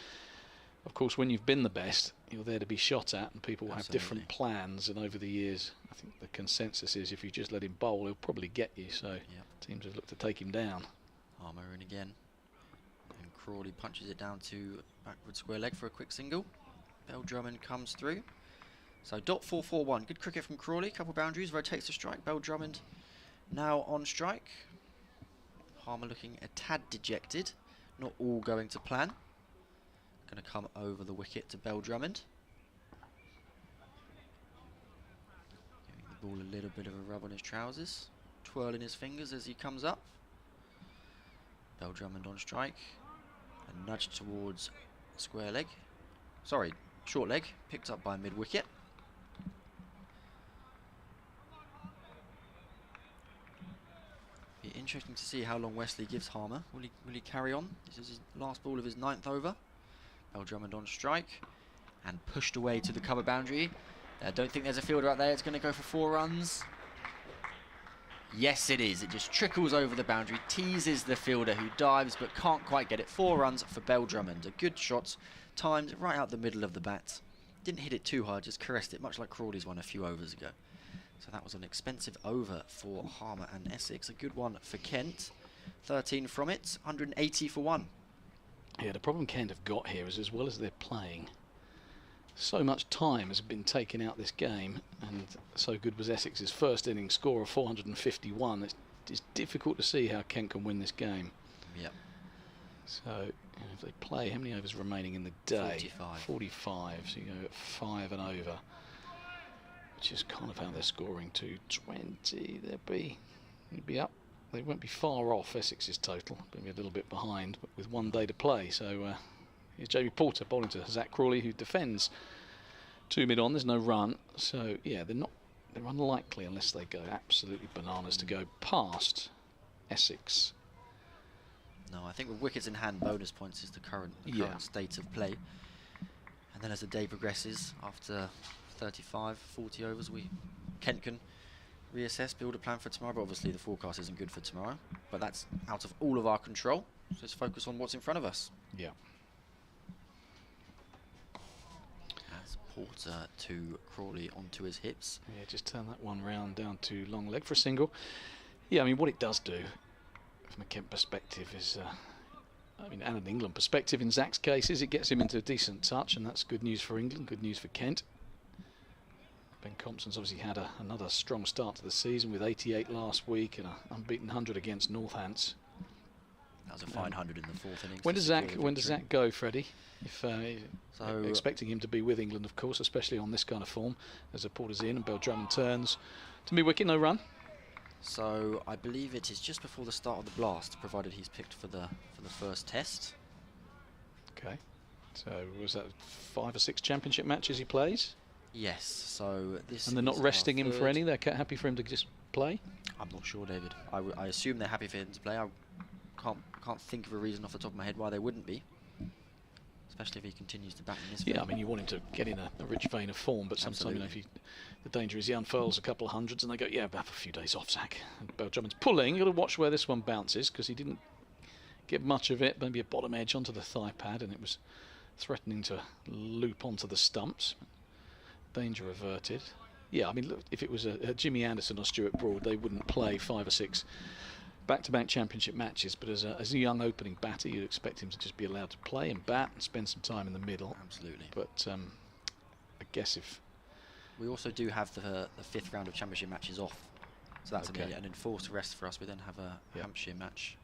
of course, when you've been the best, you're there to be shot at, and people have different plans. And over the years, I think the consensus is if you just let him bowl, he'll probably get you. So teams have looked to take him down. Harmer in again, and Crawley punches it down to backward square leg for a quick single. Bell-Drummond comes through. So .441, good cricket from Crawley, couple boundaries, rotates to strike. Bell-Drummond now on strike. Harmer looking a tad dejected, not all going to plan. Going to come over the wicket to Bell-Drummond. Giving the ball a little bit of a rub on his trousers, twirling his fingers as he comes up. Bell-Drummond on strike, a nudge towards square leg. Sorry, short leg, picked up by mid-wicket. Be interesting to see how long Wesley gives Harmer. Will he carry on? This is his last ball of his 9th over. Bell-Drummond on strike and pushed away to the cover boundary. I don't think there's a fielder out there. It's going to go for 4 runs. Yes, it is. It just trickles over the boundary, teases the fielder who dives but can't quite get it. 4 runs for Bell-Drummond. A good shot, timed right out the middle of the bat. Didn't hit it too hard, just caressed it, much like Crawley's one a few overs ago. So that was an expensive over for Harmer and Essex. A good one for Kent. 13 from it, 180 for 1. Yeah, the problem Kent have got here is, as well as they're playing, so much time has been taken out this game, and so good was Essex's first innings score of 451. It's difficult to see how Kent can win this game. Yep. So if they play, how many overs remaining in the day? 45. 45, so you go at 5 and over, which is kind of how they're scoring to 20. They'd be up. They won't be far off Essex's total, maybe a little bit behind, but with 1 day to play. So here's Jamie Porter bowling to Zach Crawley, who defends 2 mid on. There's no run, so yeah, they're unlikely unless they go absolutely bananas to go past Essex. No, I think with wickets in hand, bonus points is the current state of play. And then as the day progresses, after 35, 40 overs, Kent can reassess, build a plan for tomorrow. But obviously the forecast isn't good for tomorrow, but that's out of all of our control. So let's focus on what's in front of us. Yeah. As Porter to Crawley onto his hips. Yeah, just turn that one round down to long leg for a single. Yeah, I mean, what it does do from a Kent perspective is, and an England perspective in Zach's case, is it gets him into a decent touch, and that's good news for England, good news for Kent. Ben Compton's obviously had another strong start to the season with 88 last week and an unbeaten 100 against Northants. That was a fine 100 in the 4th innings. When does Zach go, Freddie? If expecting him to be with England, of course, especially on this kind of form, as a Porter's in and Bell-Drummond turns to mid-wicket, no run. So I believe it is just before the start of the blast, provided he's picked for the first test. Okay. So was that 5 or 6 championship matches he plays? Yes. So this. And they're not resting him for any. They're happy for him to just play. I'm not sure, David. I assume they're happy for him to play. I can't think of a reason off the top of my head why they wouldn't be. Especially if he continues to bat in this. Yeah, I mean, you want him to get in a rich vein of form, but sometimes, you know, the danger is he unfurls a couple of hundreds and they go, yeah, have a few days off, Zach. Bell-Drummond's pulling. You've got to watch where this one bounces, because he didn't get much of it, maybe a bottom edge onto the thigh pad, and it was threatening to loop onto the stumps. Danger averted. Yeah, I mean, look, if it was a Jimmy Anderson or Stuart Broad, they wouldn't play 5 or 6 back-to-back championship matches, but as a young opening batter, you'd expect him to just be allowed to play and bat and spend some time in the middle. Absolutely. But I guess if we also do have the 5th round of championship matches off, so that's Okay. an enforced rest for us. We then have a Hampshire match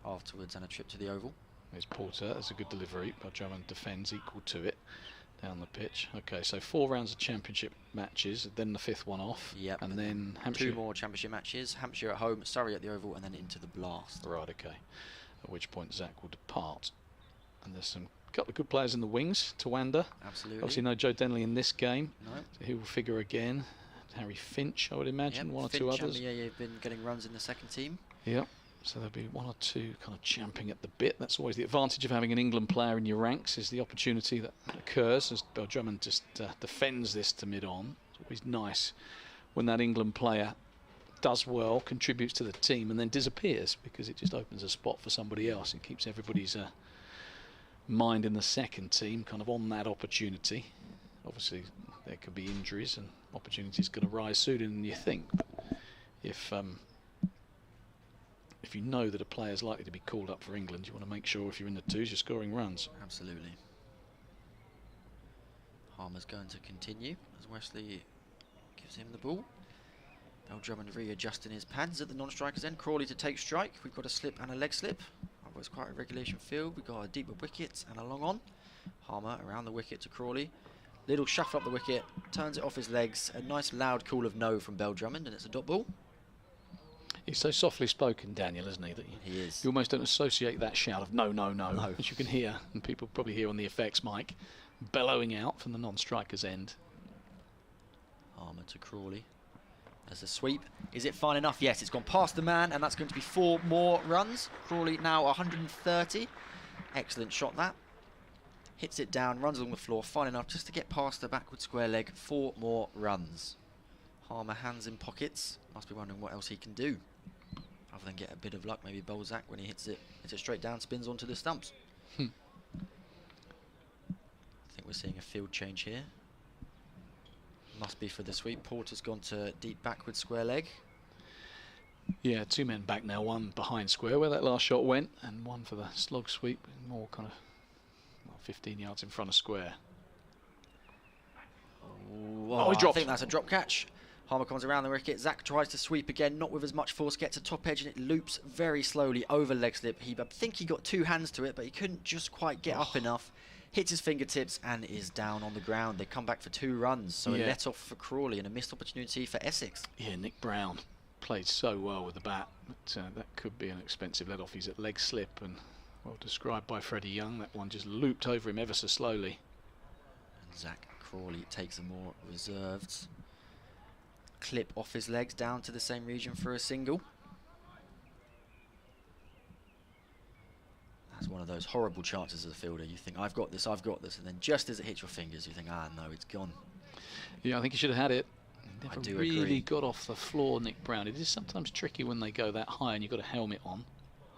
afterwards and a trip to the Oval. there's Porter, that's a good delivery. Bell-Drummond defends equal to it down the pitch. Okay, so 4 rounds of championship matches, then the 5th one off. Yep. And then Hampshire. 2 more championship matches, Hampshire at home, Surrey at the Oval, and then into the Blast. Right, okay. At which point Zach will depart. And there's some couple of good players in the wings. Tawanda. Absolutely. Obviously no Joe Denley in this game. No. So he will figure again. Harry Finch, I would imagine, Yep, one or Finch two others. and Mie have been getting runs in the second team. Yep. So there'll be 1 or 2 kind of champing at the bit. That's always the advantage of having an England player in your ranks, is the opportunity that occurs as Bell-Drummond just defends this to mid-on. It's always nice when that England player does well, contributes to the team, and then disappears, because it just opens a spot for somebody else and keeps everybody's mind in the second team kind of on that opportunity. Obviously there could be injuries and opportunities going to rise sooner than you think. But if you know that a player is likely to be called up for England, you want to make sure if you're in the twos you're scoring runs. Absolutely. Harmer's going to continue as Wesley gives him the ball. Bell-Drummond readjusting his pads at the non-striker's end. Crawley to take strike. We've got a slip and a leg slip. Otherwise quite a regulation field. We've got a deeper wicket and a long on. Harmer around the wicket to Crawley. Little shuffle up the wicket, turns it off his legs. A nice loud call of no from Bell-Drummond, and it's a dot ball. He's so softly spoken, Daniel, isn't he? That He is. You almost don't associate that shout of no, no, no, No. which you can hear, and people probably hear on the effects mic, bellowing out from the non-striker's end. Harmer to Crawley. There's a sweep. Is it fine enough? Yes, it's gone past the man, and that's going to be 4 more runs. Crawley now 130. Excellent shot that. Hits it down, runs along the floor, fine enough just to get past the backward square leg. 4 more runs. Harmer hands in pockets. Must be wondering what else he can do, other than get a bit of luck. Maybe Bolzak when he hits it straight down, spins onto the stumps. I think we're seeing a field change here. Must be for the sweep. Porter's gone to deep backward square leg. Yeah, 2 men back now, 1 behind square where that last shot went, and 1 for the slog sweep, more kind of 15 yards in front of square. Whoa, he dropped. I think that's a drop catch. Harmer comes around the wicket. Zach tries to sweep again, not with as much force. Gets a top edge and it loops very slowly over leg slip. I think he got 2 hands to it, but he couldn't just quite get up enough. Hits his fingertips and is down on the ground. They come back for 2 runs, so a let off for Crawley and a missed opportunity for Essex. Yeah, Nick Brown played so well with the bat, but that could be an expensive let off. He's at leg slip, and well described by Freddie Young. That one just looped over him ever so slowly. And Zach Crawley takes a more reserved clip off his legs down to the same region for a single. That's one of those horrible chances as a fielder. You think, I've got this, and then just as it hits your fingers, you think, ah, no, it's gone. Yeah, I think he should have had it. He never I do really agree. got off the floor, Nick Brown. It is sometimes tricky when they go that high and you've got a helmet on.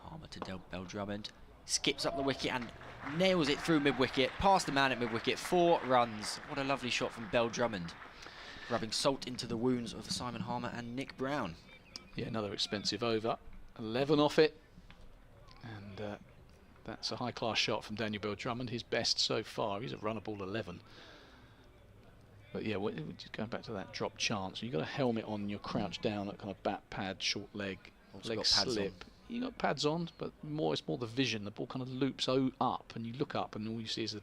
Harmer to Bell-Drummond. Skips up the wicket and nails it through mid-wicket, past the man at mid-wicket. 4 runs. What a lovely shot from Bell-Drummond, rubbing salt into the wounds of Simon Harmer and Nick Brown. Yeah, another expensive over. 11 off it. And that's a high-class shot from Daniel Bell-Drummond, his best so far. He's a runnable 11. But yeah, just going back to that drop chance, you've got a helmet on, you're crouched down at kind of bat pad, short leg, Also leg got pads slip. on. You got pads on, but it's more the vision. The ball kind of loops up, and you look up, and all you see is a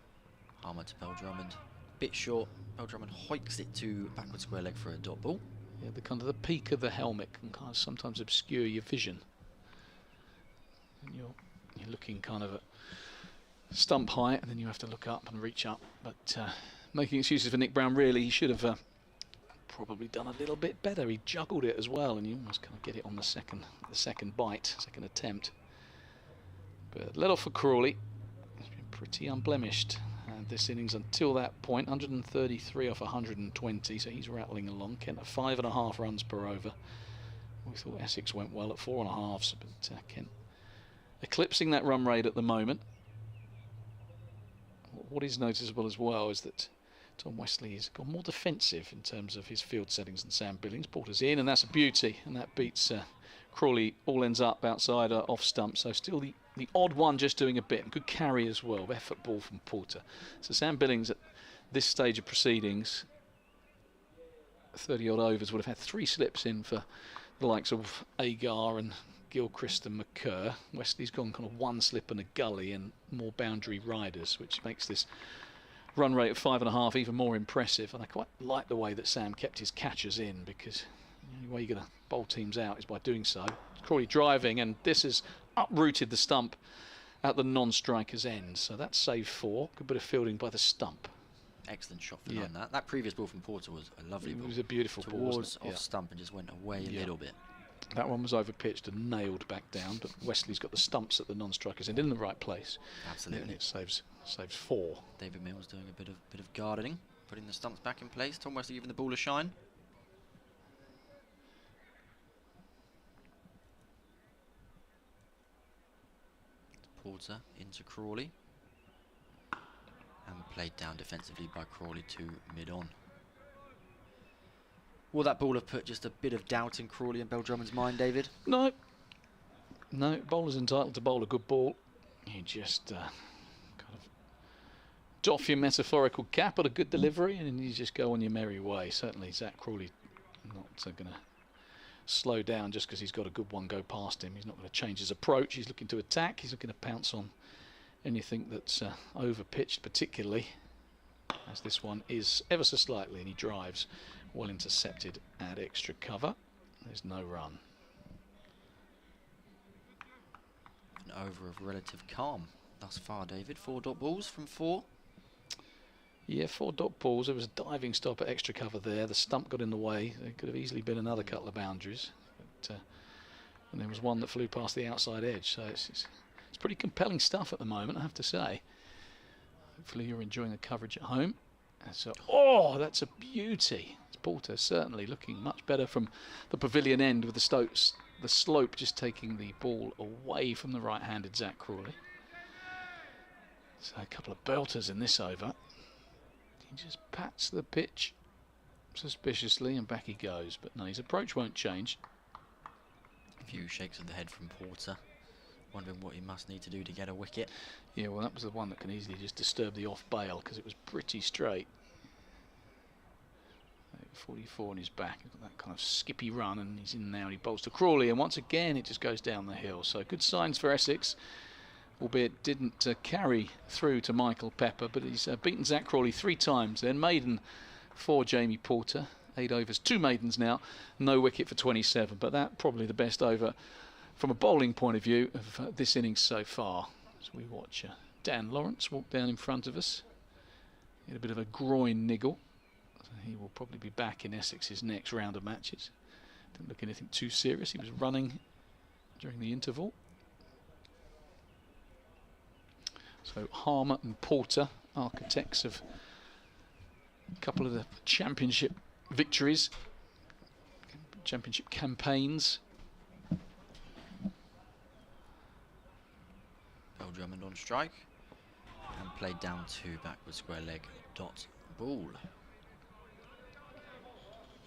Harmer to Bell-Drummond. Bit short. Bell-Drummond hoiks it to backward square leg for a dot ball. yeah, the kind of the peak of the helmet can kind of sometimes obscure your vision. And you're looking kind of at stump height, and then you have to look up and reach up. But making excuses for Nick Brown, really, he should have probably done a little bit better. He juggled it as well, and you almost kind of get it on the second bite, second attempt. But let off for Crawley. He's been pretty unblemished this innings until that point. 133 off 120, so he's rattling along. Kent at 5.5 runs per over. We thought Essex went well at 4.5, but Kent eclipsing that run rate at the moment. What is noticeable as well is that Tom Wesley has gone more defensive in terms of his field settings than Sam Billings. Porter's in, and that's a beauty, and that beats Crawley all ends up outside off stump, so still the odd one just doing a bit. Good carry as well, effort ball from Porter. So Sam Billings at this stage of proceedings, 30 odd overs, would have had 3 slips in for the likes of Agar and Gilchrist and McCurr. Wesley's gone kind of 1 slip and a gully and more boundary riders, which makes this run rate of 5.5 even more impressive. And I quite like the way that Sam kept his catchers in, because the only way you're going to bowl teams out is by doing so. Crawley driving, and this has uprooted the stump at the non-striker's end. So that's save 4. Good bit of fielding by the stump. Excellent shot from that. That previous ball from Porter was a lovely ball. It was a beautiful ball. Towards off stump and just went away a little bit. That one was overpitched and nailed back down, but Wesley's got the stumps at the non-strikers end in the right place. Absolutely. And it saves 4. David Mills doing a bit of gardening, putting the stumps back in place. Tom Wesley giving the ball a shine. Porter into Crawley. And played down defensively by Crawley to mid-on. Will that ball have put just a bit of doubt in Crawley and Bell-Drummond's mind, David? No. No, bowler's entitled to bowl a good ball. You just kind of doff your metaphorical cap at a good delivery and you just go on your merry way. Certainly Zach Crawley not going to slow down just because he's got a good one go past him. He's not going to change his approach. He's looking to attack. He's looking to pounce on anything that's over-pitched, particularly as this one is ever so slightly, and he drives well intercepted at extra cover. There's no run. An over of relative calm thus far, David. 4 dot balls from 4. Yeah, 4 dot balls. There was a diving stop at extra cover there. The stump got in the way. There could have easily been another couple of boundaries, but and there was one that flew past the outside edge. So it's pretty compelling stuff at the moment, I have to say. Hopefully you're enjoying the coverage at home. And so, that's a beauty. Porter certainly looking much better from the pavilion end, with the slope just taking the ball away from the right-handed Zach Crawley. So a couple of belters in this over. He just pats the pitch suspiciously and back he goes. But no, his approach won't change. A few shakes of the head from Porter, wondering what he must need to do to get a wicket. Yeah, well, that was the one that can easily just disturb the off bail, because it was pretty straight. 44 on his back, he's got that kind of skippy run, and he's in now and he bowls to Crawley, and once again it just goes down the hill. So good signs for Essex, albeit didn't carry through to Michael Pepper, but he's beaten Zach Crawley 3 times. Then maiden for Jamie Porter, 8 overs, 2 maidens now, no wicket for 27, but that probably the best over from a bowling point of view of this innings so far. As we watch Dan Lawrence walk down in front of us, he had a bit of a groin niggle. So he will probably be back in Essex's next round of matches. Didn't look anything too serious. He was running during the interval. So Harmer and Porter, architects of a couple of the championship victories, championship campaigns. Bell-Drummond on strike and played down to backward square leg dot ball.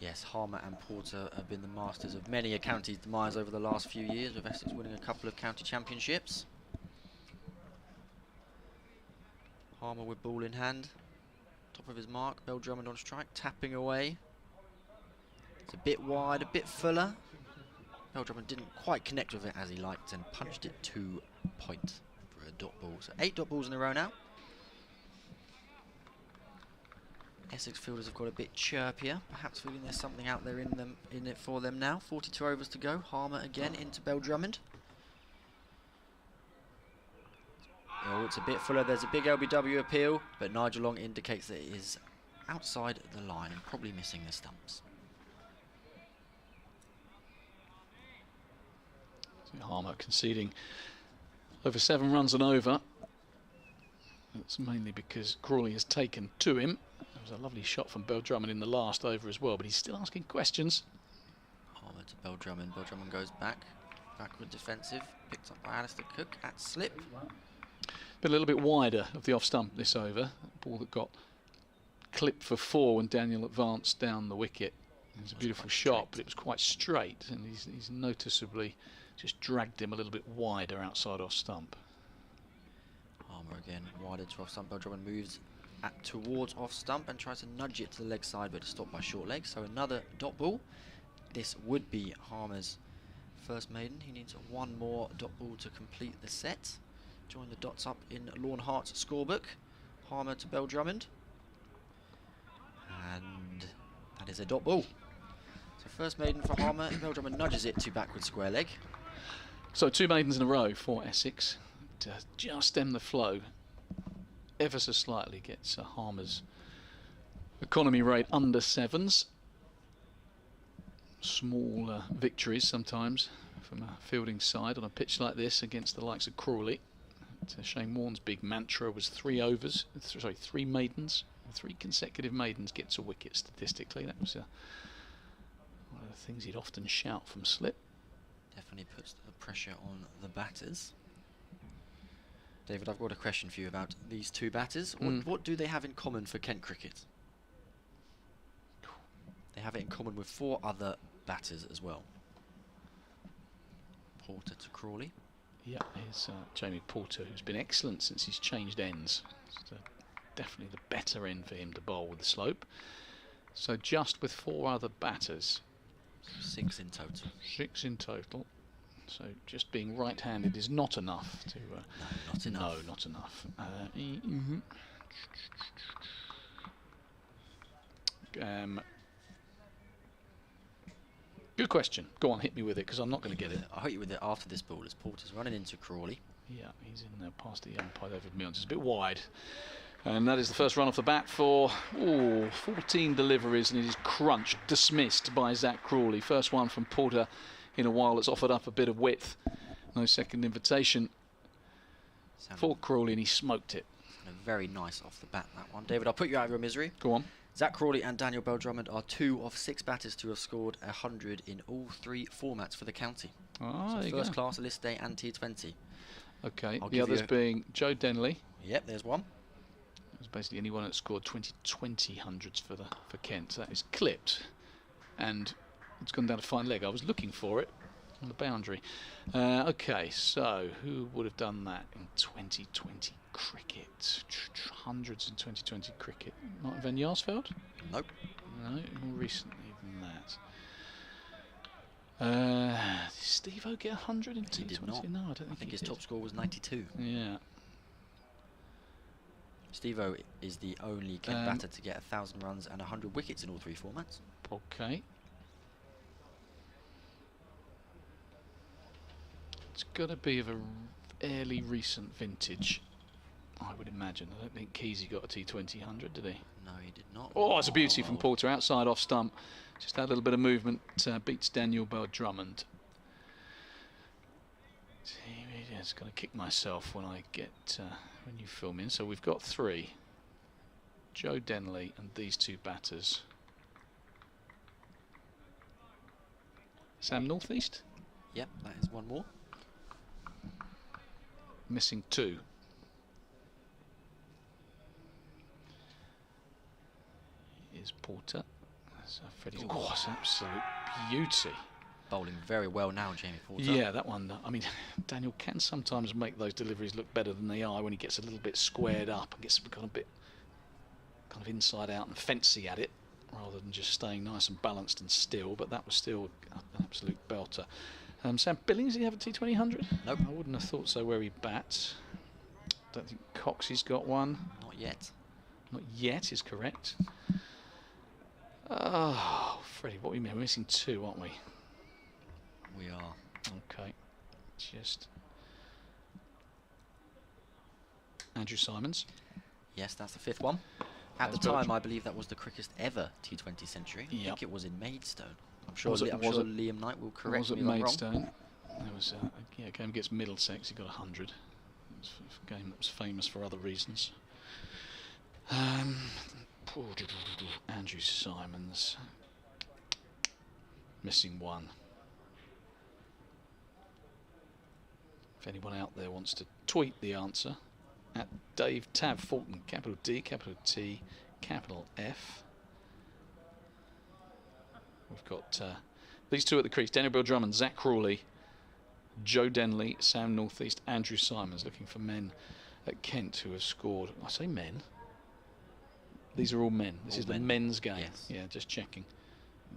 Yes, Harmer and Porter have been the masters of many a county's demise over the last few years, with Essex winning a couple of county championships. Harmer with ball in hand, top of his mark. Bell-Drummond on strike, tapping away. It's a bit wide, a bit fuller. Bell-Drummond didn't quite connect with it as he liked and punched it to point for a dot ball. So 8 dot balls in a row now. Essex fielders have got a bit chirpier, perhaps feeling there's something out there in it for them now. 42 overs to go. Harmer again into Bell-Drummond. Oh, it's a bit fuller. There's a big LBW appeal, but Nigel Long indicates that it is outside the line and probably missing the stumps. So Harmer conceding over 7 runs and over. That's mainly because Crawley has taken to him. There was a lovely shot from Bell-Drummond in the last over as well, but he's still asking questions. Harmer to Bell-Drummond. Bell-Drummond goes back. Backward defensive. Picked up by Alistair Cook at slip. Been a little bit wider of the off stump this over. Ball that got clipped for 4 when Daniel advanced down the wicket. It's a beautiful shot, but it was quite straight, and he's noticeably just dragged him a little bit wider outside off stump. Harmer again, wider to off stump. Bell-Drummond moves towards off stump and tries to nudge it to the leg side, but it's stopped by short leg. So another dot ball. This would be Harmer's first maiden. He needs one more dot ball to complete the set. Join the dots up in Lorne Hart's scorebook. Harmer to Bell-Drummond. And that is a dot ball. So first maiden for Harmer. Bell-Drummond nudges it to backward square leg. So 2 maidens in a row for Essex to just stem the flow ever so slightly, gets Harmer's economy rate under 7s. Small victories sometimes from a fielding side on a pitch like this against the likes of Crawley. Shane Warne's big mantra was 3 overs, sorry, 3 maidens, 3 consecutive maidens gets a wicket statistically. That was one of the things he'd often shout from slip. Definitely puts the pressure on the batters. David, I've got a question for you about these 2 batters. What do they have in common for Kent cricket? They have it in common with 4 other batters as well. Porter to Crawley. Yeah, here's Jamie Porter, who's been excellent since he's changed ends. So definitely the better end for him to bowl with the slope. So just with 4 other batters. 6 in total. 6 in total. So just being right-handed is not enough to... no, not enough. No, not enough. Good question. Go on, hit me with it, because I'm not going to get it. I'll hit you with it after this ball as Porter's running into Crawley. Yeah, he's in there past the umpire over me. It's a bit wide. And that is the first run off the bat for 14 deliveries, and it is crunched, dismissed by Zach Crawley. First one from Porter in a while that's offered up a bit of width. No second invitation for Crawley, and he smoked it. Very nice off the bat, that one. David, I'll put you out of your misery. Go on. Zach Crawley and Daniel Bell-Drummond are 2 of 6 batters to have scored 100 in all 3 formats for the county. Ah, so first class, list day and T20. Okay, the others being Joe Denley. Yep, there's one. It was basically anyone that scored 20 hundreds for Kent. So that is clipped, and it's gone down to fine leg. I was looking for it on the boundary. Okay, so who would have done that in 2020 cricket? Hundreds in 2020 cricket. Martin van Jaarsveld? Nope. No, more recently than that. Did Steve-O get 100 in T20? He did not. No, I don't think his he did. top score was 92. Yeah. Steve-O is the only Kent batter to get 1,000 runs and 100 wickets in all 3 formats. Okay. It's got to be of a fairly recent vintage, I would imagine. I don't think Keesey got a T20 100, did he? No, he did not. Oh, it's a beauty from Porter, outside off stump. Just had a little bit of movement, beats Daniel Bell-Drummond. It's going to kick myself when I get when you film in. So we've got 3. Joe Denley and these 2 batters. Sam Northeast? Yep, that is one more. Missing 2. Is Porter. That's Freddie's. Oh, it's an absolute beauty. Bowling very well now, Jamie Porter. Yeah, that one. I mean, Daniel can sometimes make those deliveries look better than they are when he gets a little bit squared up and gets kind of a bit kind of inside out and fancy at it, rather than just staying nice and balanced and still. But that was still an absolute belter. Sam Billings, did he have a T20 100? Nope. I wouldn't have thought so where he bats. Don't think Coxey's got one. Not yet. Not yet is correct. Oh, Freddie, what we mean? We're missing 2, aren't we? We are. Okay. Just Andrew Simons. Yes, that's the 5th one. At the time, I believe that was the quickest ever T20 century. I think it was in Maidstone. I'm sure Liam Knight will correct me if I'm wrong. Maidstone. There was a game against Middlesex. He got 100. It was a game that was famous for other reasons. Andrew Simons. Missing 1. If anyone out there wants to tweet the answer, at Dave Tav Fulton, capital D, capital T, capital F. We've got these two at the crease: Daniel Bell-Drummond, Zach Crawley, Joe Denley, Sam Northeast, Andrew Simons, looking for men at Kent who have scored. I say men. These are all men. This is the men's game. Yes. Yeah, just checking.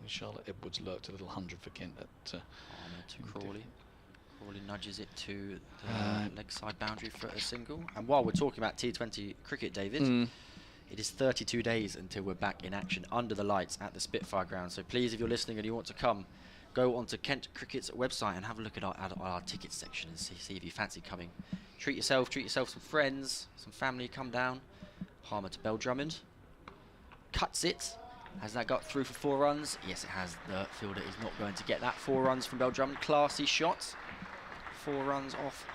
Charlotte Edwards lurked a little 100 for Kent at To Crawley. Crawley nudges it to the leg side boundary for a single. And while we're talking about T20 cricket, David, it is 32 days until we're back in action under the lights at the Spitfire Ground. So please, if you're listening and you want to come, go onto Kent Cricket's website and have a look at our tickets section and see if you fancy coming. Treat yourself some friends, some family, come down. Harmer to Bell-Drummond. Cuts it. Has that got through for 4 runs? Yes, it has. The fielder is not going to get that. 4 runs from Bell-Drummond. Classy shot. 4 runs off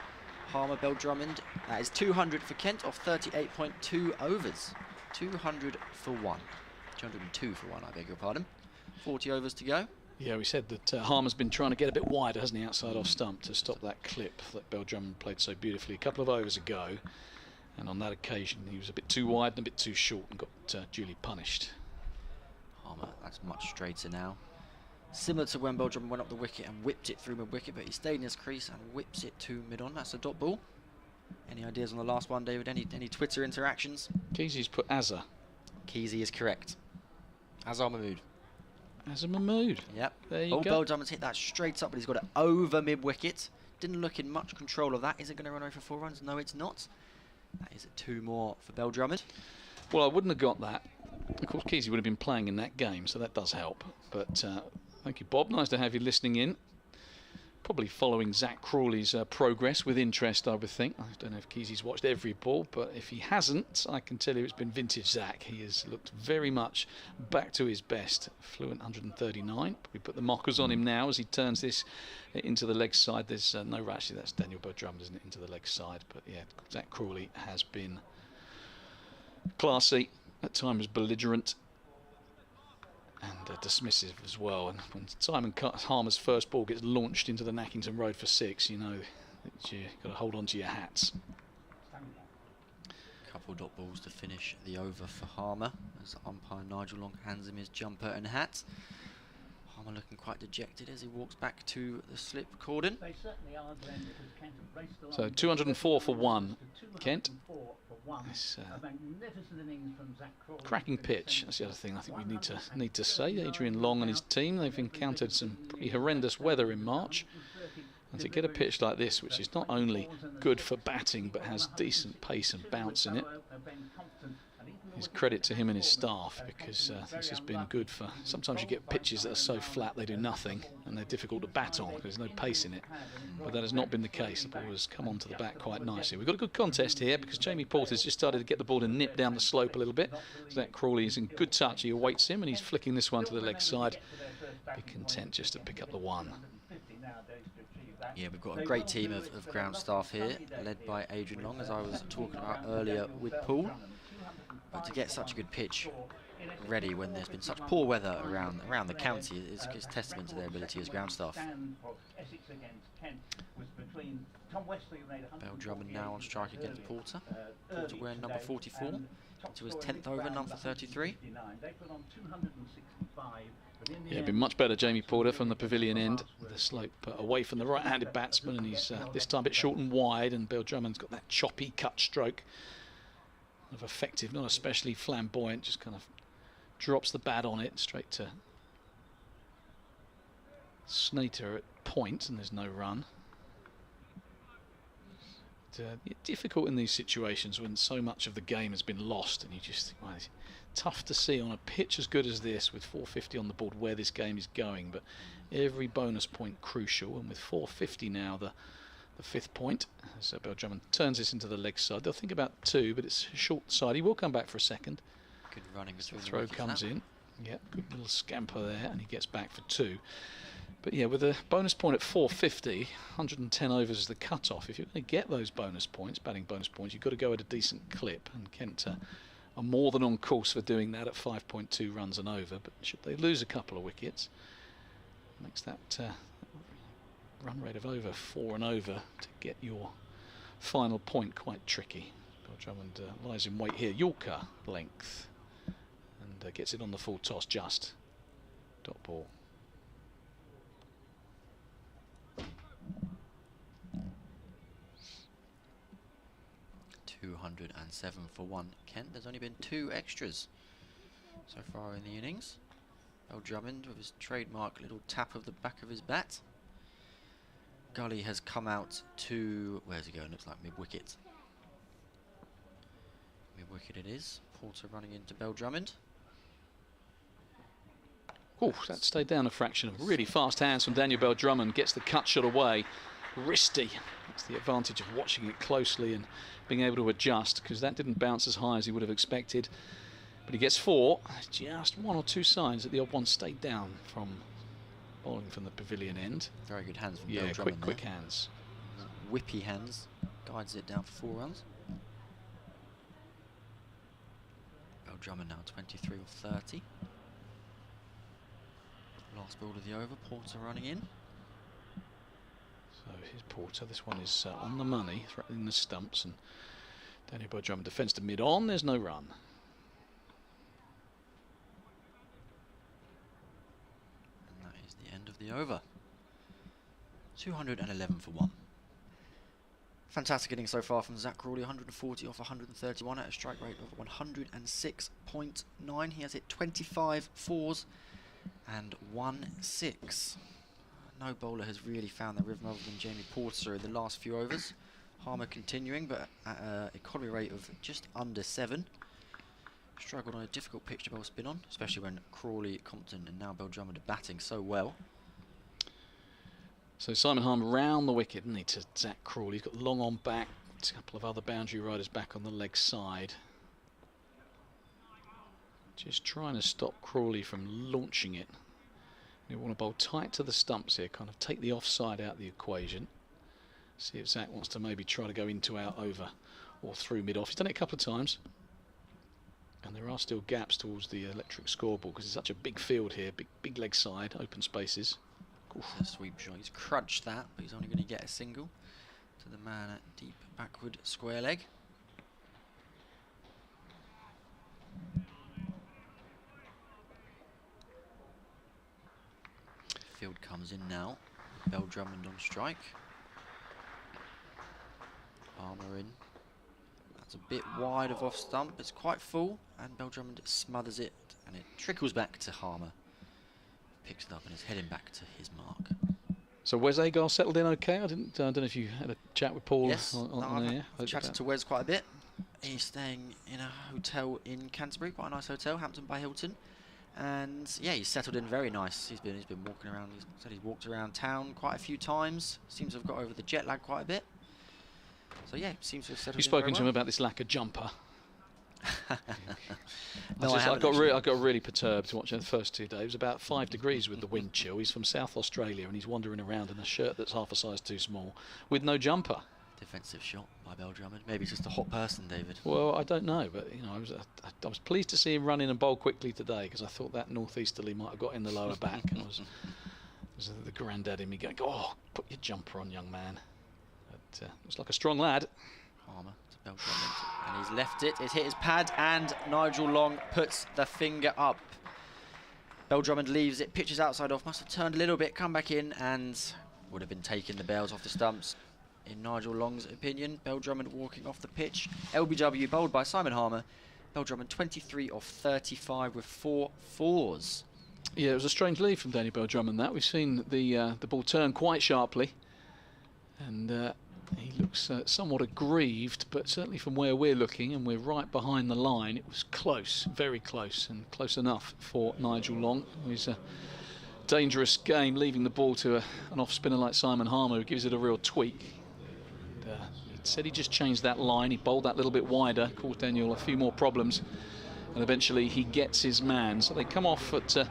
Harmer Bell-Drummond. That is 200 for Kent off 38.2 overs. 200 for 1. 202 for 1, I beg your pardon. 40 overs to go. Yeah, we said that Harmer's been trying to get a bit wider, hasn't he, outside off stump to stop that clip that Bell-Drummond played so beautifully a couple of overs ago. And on that occasion, he was a bit too wide and a bit too short and got duly punished. Harmer, that's much straighter now. Similar to when Bell-Drummond went up the wicket and whipped it through mid-wicket, but he stayed in his crease and whips it to mid-on. That's a dot ball. Any ideas on the last one, David? Any Twitter interactions? Keezy's put Azza. Keezy is correct. Azar Mahmood. Azza Mahmood. Yep. There you go. Bell-Drummond's hit that straight up, but he's got it over mid-wicket. Didn't look in much control of that. Is it going to run over for 4 runs? No, it's not. That is 2 more for Bell-Drummond. Well, I wouldn't have got that. Of course, Keezy would have been playing in that game, so that does help. But thank you, Bob. Nice to have you listening in. Probably following Zach Crawley's progress with interest, I would think. I don't know if Keezy's watched every ball, but if he hasn't, I can tell you it's been vintage Zach. He has looked very much back to his best. Fluent 139. We put the mockers on him now as he turns this into the leg side. There's no, actually, that's Daniel Bell-Drummond, isn't it, into the leg side. But yeah, Zach Crawley has been classy, at times belligerent, and dismissive as well. And when Simon Harmer's first ball gets launched into the Nackington Road for 6, you know that you've got to hold on to your hats. Couple dot balls to finish the over for Harmer as umpire Nigel Long hands him his jumper and hat. Harmer looking quite dejected as he walks back to the slip cordon. They certainly are, Glenn, because Kent have raced along. So 204 for 1, Kent. It's a magnificent innings from Zach Crawley. Cracking pitch. That's the other thing I think we need to say. Adrian Long and his team, they've encountered some pretty horrendous weather in March. And to get a pitch like this, which is not only good for batting but has decent pace and bounce in it, is credit to him and his staff, because this has been good for... Sometimes you get pitches that are so flat they do nothing and they're difficult to bat on because there's no pace in it, but that has not been the case. The ball has come onto the bat quite nicely. We've got a good contest here because Jamie Porter's just started to get the ball to nip down the slope a little bit. Zach Crawley is in good touch. He awaits him and he's flicking this one to the leg side. Be content just to pick up the 1. Yeah, we've got a great team of ground staff here, led by Adrian Long, as I was talking about earlier with Paul. But to get such a good pitch ready when there's been such poor weather around the county is testament to their ability as ground staff. Bell-Drummond now on strike against Porter. Porter wearing number 44 to his 10th over, number 33. Yeah, been much better, Jamie Porter, from the pavilion end. The slope away from the right-handed batsman, and he's this time a bit short and wide, and Bell-Drummond's got that choppy cut stroke of effective, not especially flamboyant, just kind of drops the bat on it straight to Snater at point, and there's no run. Difficult in these situations when so much of the game has been lost, and you just think, well, it's tough to see on a pitch as good as this with 450 on the board where this game is going, but every bonus point crucial, and with 450 now, the 5th point, as Bell-Drummond turns this into the leg side. They'll think about 2, but it's short side. He will come back for a second. Good running. The throw comes in. Yeah, good little scamper there, and he gets back for 2. But yeah, with a bonus point at 450, 110 overs is the cut-off. If you're going to get those bonus points, batting bonus points, you've got to go at a decent clip, and Kent are more than on course for doing that at 5.2 runs and over. But should they lose a couple of wickets, makes that run rate of over 4 and over to get your final point quite tricky. Bell-Drummond lies in wait here. Yorker length, and gets it on the full toss just. Dot ball. 207 for 1. Kent, there's only been 2 extras so far in the innings. Bell-Drummond with his trademark little tap of the back of his bat. Gully has come out to, where's he going? Looks like mid-wicket. Mid-wicket it is. Porter running into Bell-Drummond. Oh, that stayed down a fraction. Really fast hands from Daniel Bell-Drummond. Gets the cut shot away. Wristy. That's the advantage of watching it closely and being able to adjust, because that didn't bounce as high as he would have expected. But he gets 4. Just 1 or 2 signs that the odd one stayed down from bowling from the pavilion end. Very good hands from Yeah, Bell-Drummond. quick hands. Whippy hands. Guides it down for 4 runs. Bell-Drummond now 23 or 30. Last ball of the over. Porter running in. So here's Porter. This one is on the money, threatening the stumps, and Daniel Bell-Drummond defends to mid-on. There's no run. And that is the end of the over. 211 for 1. Fantastic inning so far from Zach Crawley. 140 off 131 at a strike rate of 106.9. He has hit 25 4s and 1 6. No bowler has really found the rhythm other than Jamie Porter in the last few overs. Harmer continuing, but at an economy rate of just under 7. Struggled on a difficult pitch to bowl spin on, especially when Crawley, Compton and now Bell-Drummond are batting so well. So Simon Harmer round the wicket, isn't he, to Zach Crawley. He's got long on back, a couple of other boundary riders back on the leg side. Just trying to stop Crawley from launching it. You want to bowl tight to the stumps here, kind of take the offside out of the equation. See if Zach wants to maybe try to go into, out, over or through mid-off. He's done it a couple of times. And there are still gaps towards the electric scoreboard because it's such a big field here, big leg side, open spaces. A sweep shot. He's crunched that, but he's only going to get a single to the man at deep backward square leg. Field comes in now. Bell-Drummond on strike. Harmer in. That's a bit wide of off stump. It's quite full, and Bell-Drummond smothers it, and it trickles back to Harmer. Picks it up and is heading back to his mark. So Wes Agar settled in okay? I don't know if you had a chat with Paul. Yes, on there. I've chatted to Wes quite a bit. He's staying in a hotel in Canterbury, quite a nice hotel, Hampton by Hilton. And yeah, he's settled in very nice. He's been walking around. He said he's walked around town quite a few times. Seems to have got over the jet lag quite a bit. So yeah, seems to have settled in. You've spoken to him well. about this lack of jumper. No, I got really perturbed watching the first 2 days. It was about 5 degrees with the wind chill. He's from South Australia and he's wandering around in a shirt that's half a size too small with no jumper. Defensive shot by Bell-Drummond. Maybe he's just a hot person, David. Well, I don't know, but you know, I was pleased to see him run in and bowl quickly today because I thought that northeasterly might have got in the lower back, and was the granddad in me going, "Oh, put your jumper on, young man." But looks like a strong lad. Harmer to Bell-Drummond, and he's left it. It's hit his pad, and Nigel Long puts the finger up. Bell-Drummond leaves it, pitches outside off, must have turned a little bit, come back in, and would have been taking the bails off the stumps. In Nigel Long's opinion, Bell-Drummond walking off the pitch. LBW bowled by Simon Harmer. Bell-Drummond 23 off 35 with 4 4s. Yeah, it was a strange lead from Danny Bell-Drummond. That we've seen the ball turn quite sharply, and he looks somewhat aggrieved. But certainly from where we're looking, and we're right behind the line, it was close, very close, and close enough for Nigel Long. He's a dangerous game, leaving the ball to an off spinner like Simon Harmer, who gives it a real tweak. He said he just changed that line. He bowled that little bit wider, caused Daniel a few more problems, and eventually he gets his man. So they come off at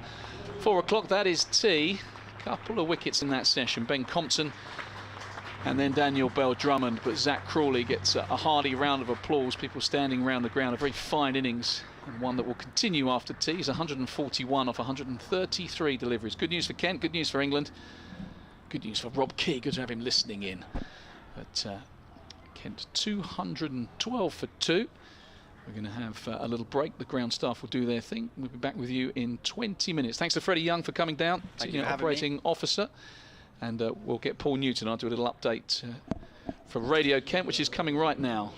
4 o'clock. That is tea. Couple of wickets in that session. Ben Compton and then Daniel Bell-Drummond, but Zach Crawley gets a hearty round of applause. People standing around the ground. A very fine innings, and one that will continue after tea. He's 141 off 133 deliveries. Good news for Kent, good news for England, good news for Rob Key. Good to have him listening in. But Kent 212 for 2. We're going to have a little break. The ground staff will do their thing. We'll be back with you in 20 minutes. Thanks to Freddie Young for coming down, Senior operating officer. And we'll get Paul Newton. I'll do a little update for Radio Kent, which is coming right now.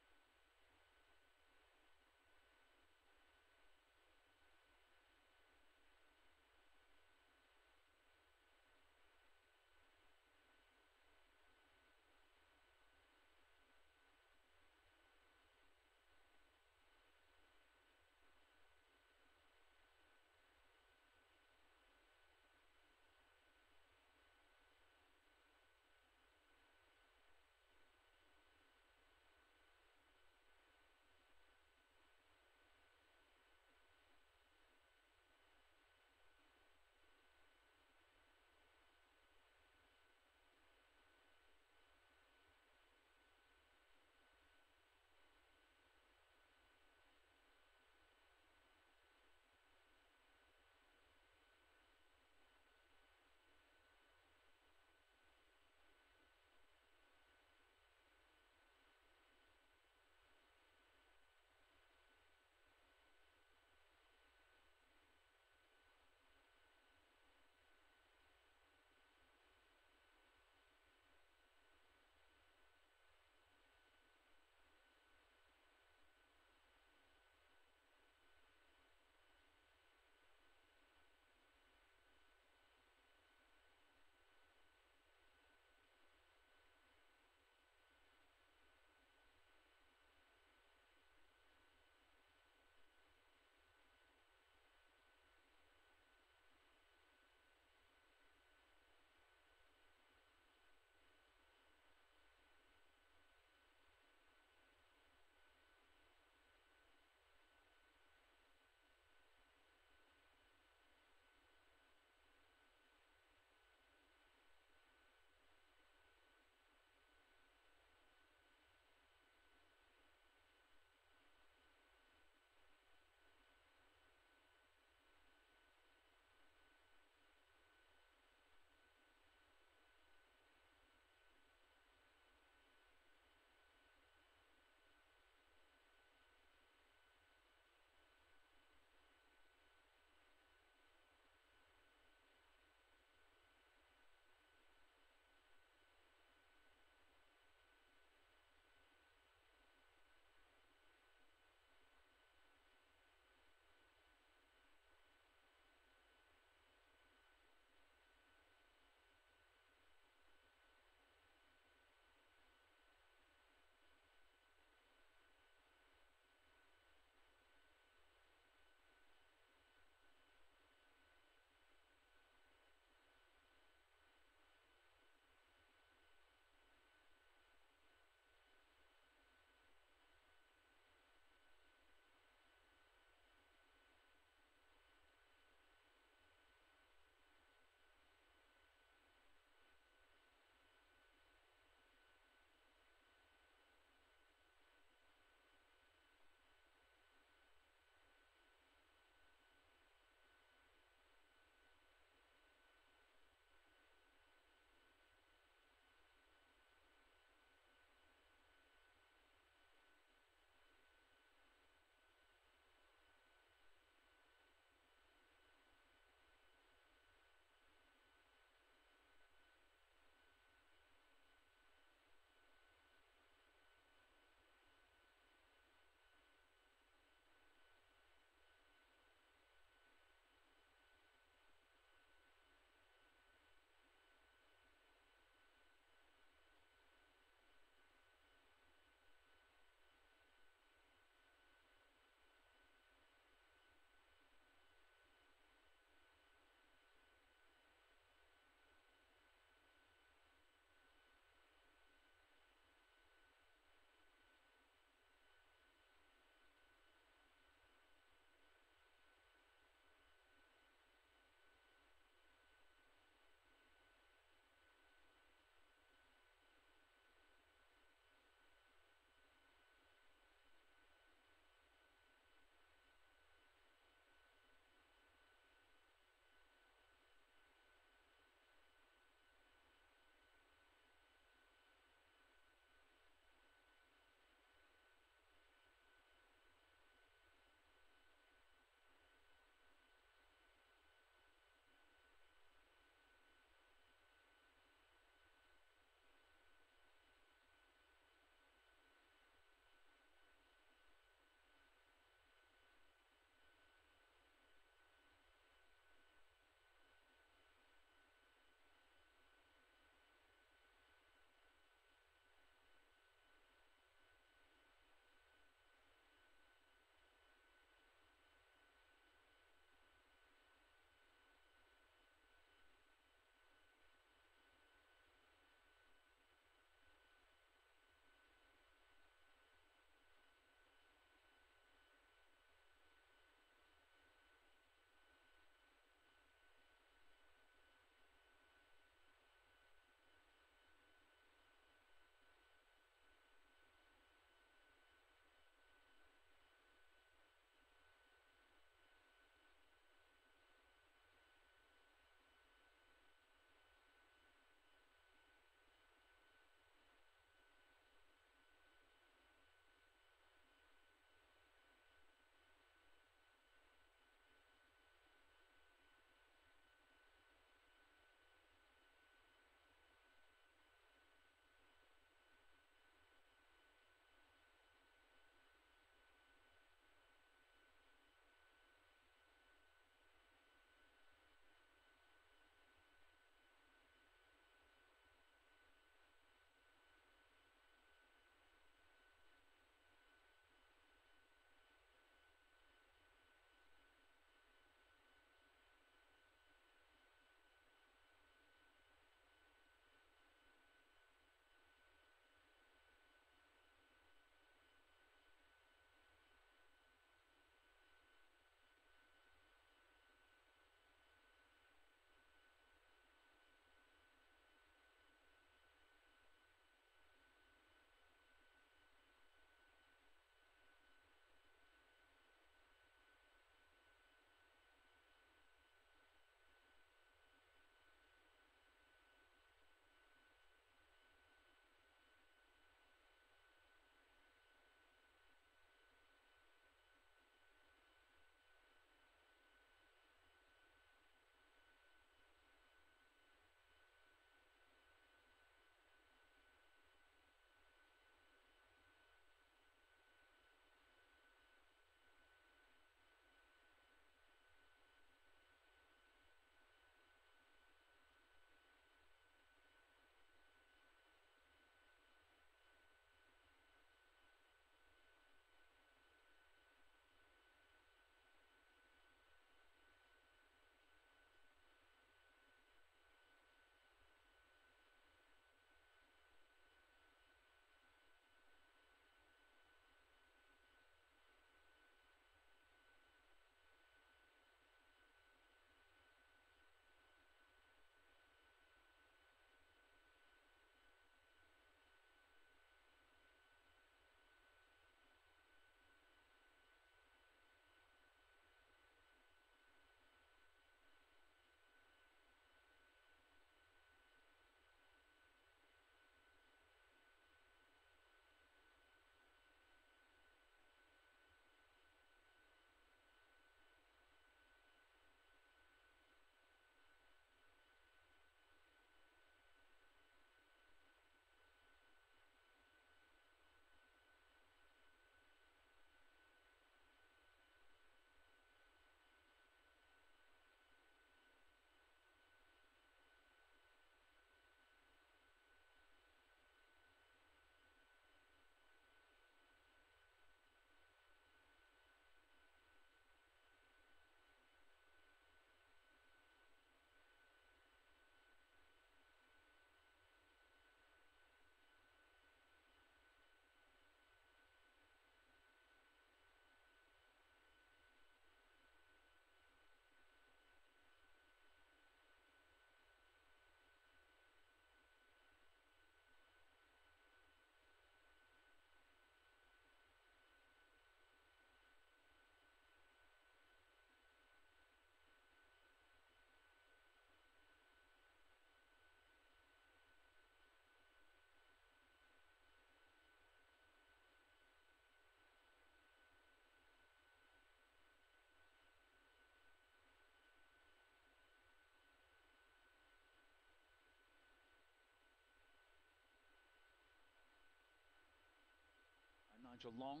Nigel Long.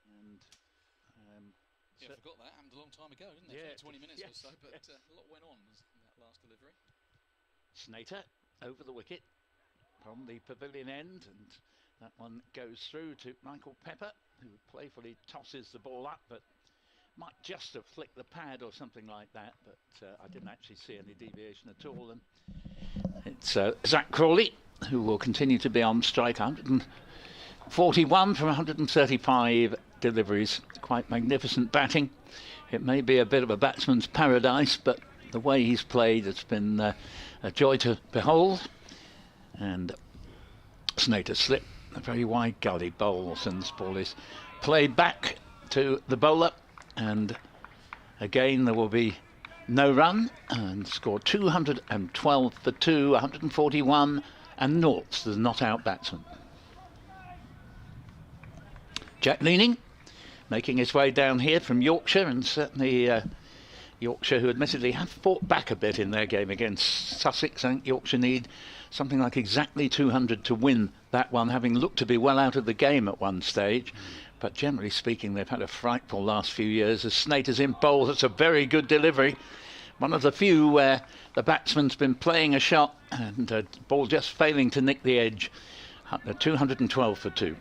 And yeah, I forgot that happened a long time ago, didn't it? Yeah, 20 minutes yes, or so, but yes. a lot went on in that last delivery. Snater over the wicket from the pavilion end, and that one goes through to Michael Pepper, who playfully tosses the ball up, but might just have flicked the pad or something like that, but I didn't actually see any deviation at all. And it's Zach Crawley, who will continue to be on strike. 141 from 135 deliveries. Quite magnificent batting. It may be a bit of a batsman's paradise, but the way he's played, it's been a joy to behold. And Snater slip, a very wide gully bowls, and this ball is played back to the bowler, and again there will be no run, and scored 212 for 2, 141 and noughts to the not out batsman. Jack Leaning making his way down here from Yorkshire, and certainly Yorkshire, who admittedly have fought back a bit in their game against Sussex. I think Yorkshire need something like exactly 200 to win that one, having looked to be well out of the game at one stage. But generally speaking, they've had a frightful last few years. As Snater's in bowl, that's a very good delivery. One of the few where the batsman's been playing a shot and the ball just failing to nick the edge. 212 for 2.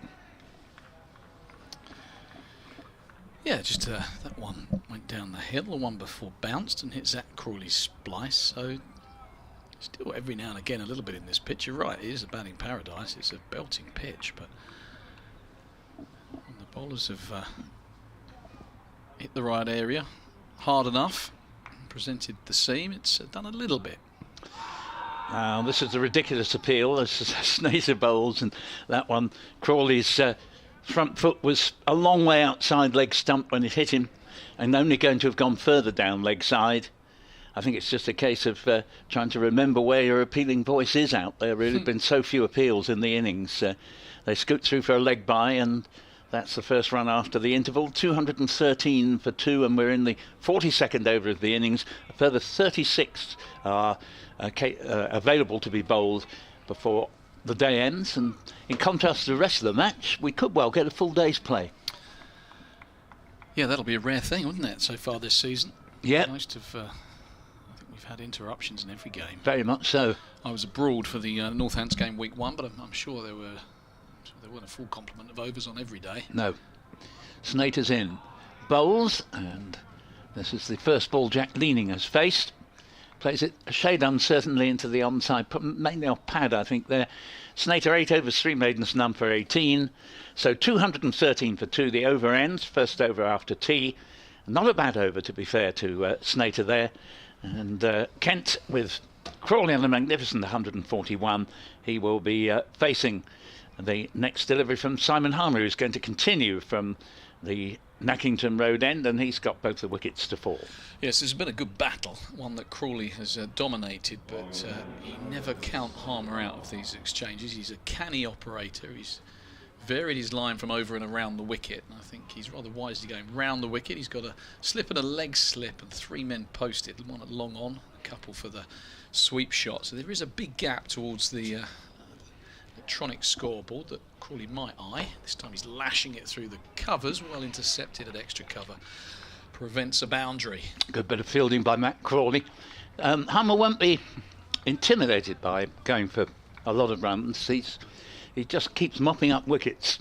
Yeah, just that one went down the hill, the one before bounced and hit Zach Crawley's splice, so still every now and again a little bit in this pitch. You're right, it is a batting paradise, it's a belting pitch, but the bowlers have hit the right area hard enough, presented the seam, it's done a little bit. Now this is a ridiculous appeal as Snater bowls, and that one, Crawley's front foot was a long way outside leg stump when it hit him, and only going to have gone further down leg side. I think it's just a case of trying to remember where your appealing voice is out there. Really been so few appeals in the innings. They scoot through for a leg by, and that's the first run after the interval. 213 for 2, and we're in the 42nd over of the innings. A further 36 are available to be bowled before the day ends, and in contrast to the rest of the match, we could well get a full day's play. Yeah, that'll be a rare thing, wouldn't it, so far this season? Yeah. Most of, I think we've had interruptions in every game. Very much so. I was abroad for the Northants game week 1, but I'm sure there weren't a full complement of overs on every day. No. Snater's in. Bowls, and this is the first ball Jack Leaning has faced. Plays it a shade uncertainly into the onside, mainly off pad, I think there. Snater 8 overs, 3 maidens, none for 18. So 213 for 2, the over ends. First over after tea. Not a bad over, to be fair to Snater there. And Kent with Crawley on the magnificent 141. He will be facing the next delivery from Simon Harmer, who's going to continue from the Nackington Road end, and he's got both the wickets to fall. Yes, it's been a good battle, one that Crawley has dominated, but he never count Harmer out of these exchanges. He's a canny operator. He's varied his line from over and around the wicket, and I think he's rather wisely going round the wicket. He's got a slip and a leg slip, and 3 men posted, one at long on, a couple for the sweep shot. So there is a big gap towards the electronic scoreboard that Crawley might eye. This time he's lashing it through the covers, well intercepted at extra cover, prevents a boundary. Good bit of fielding by Matt Crawley. Hammer won't be intimidated by going for a lot of runs. He just keeps mopping up wickets.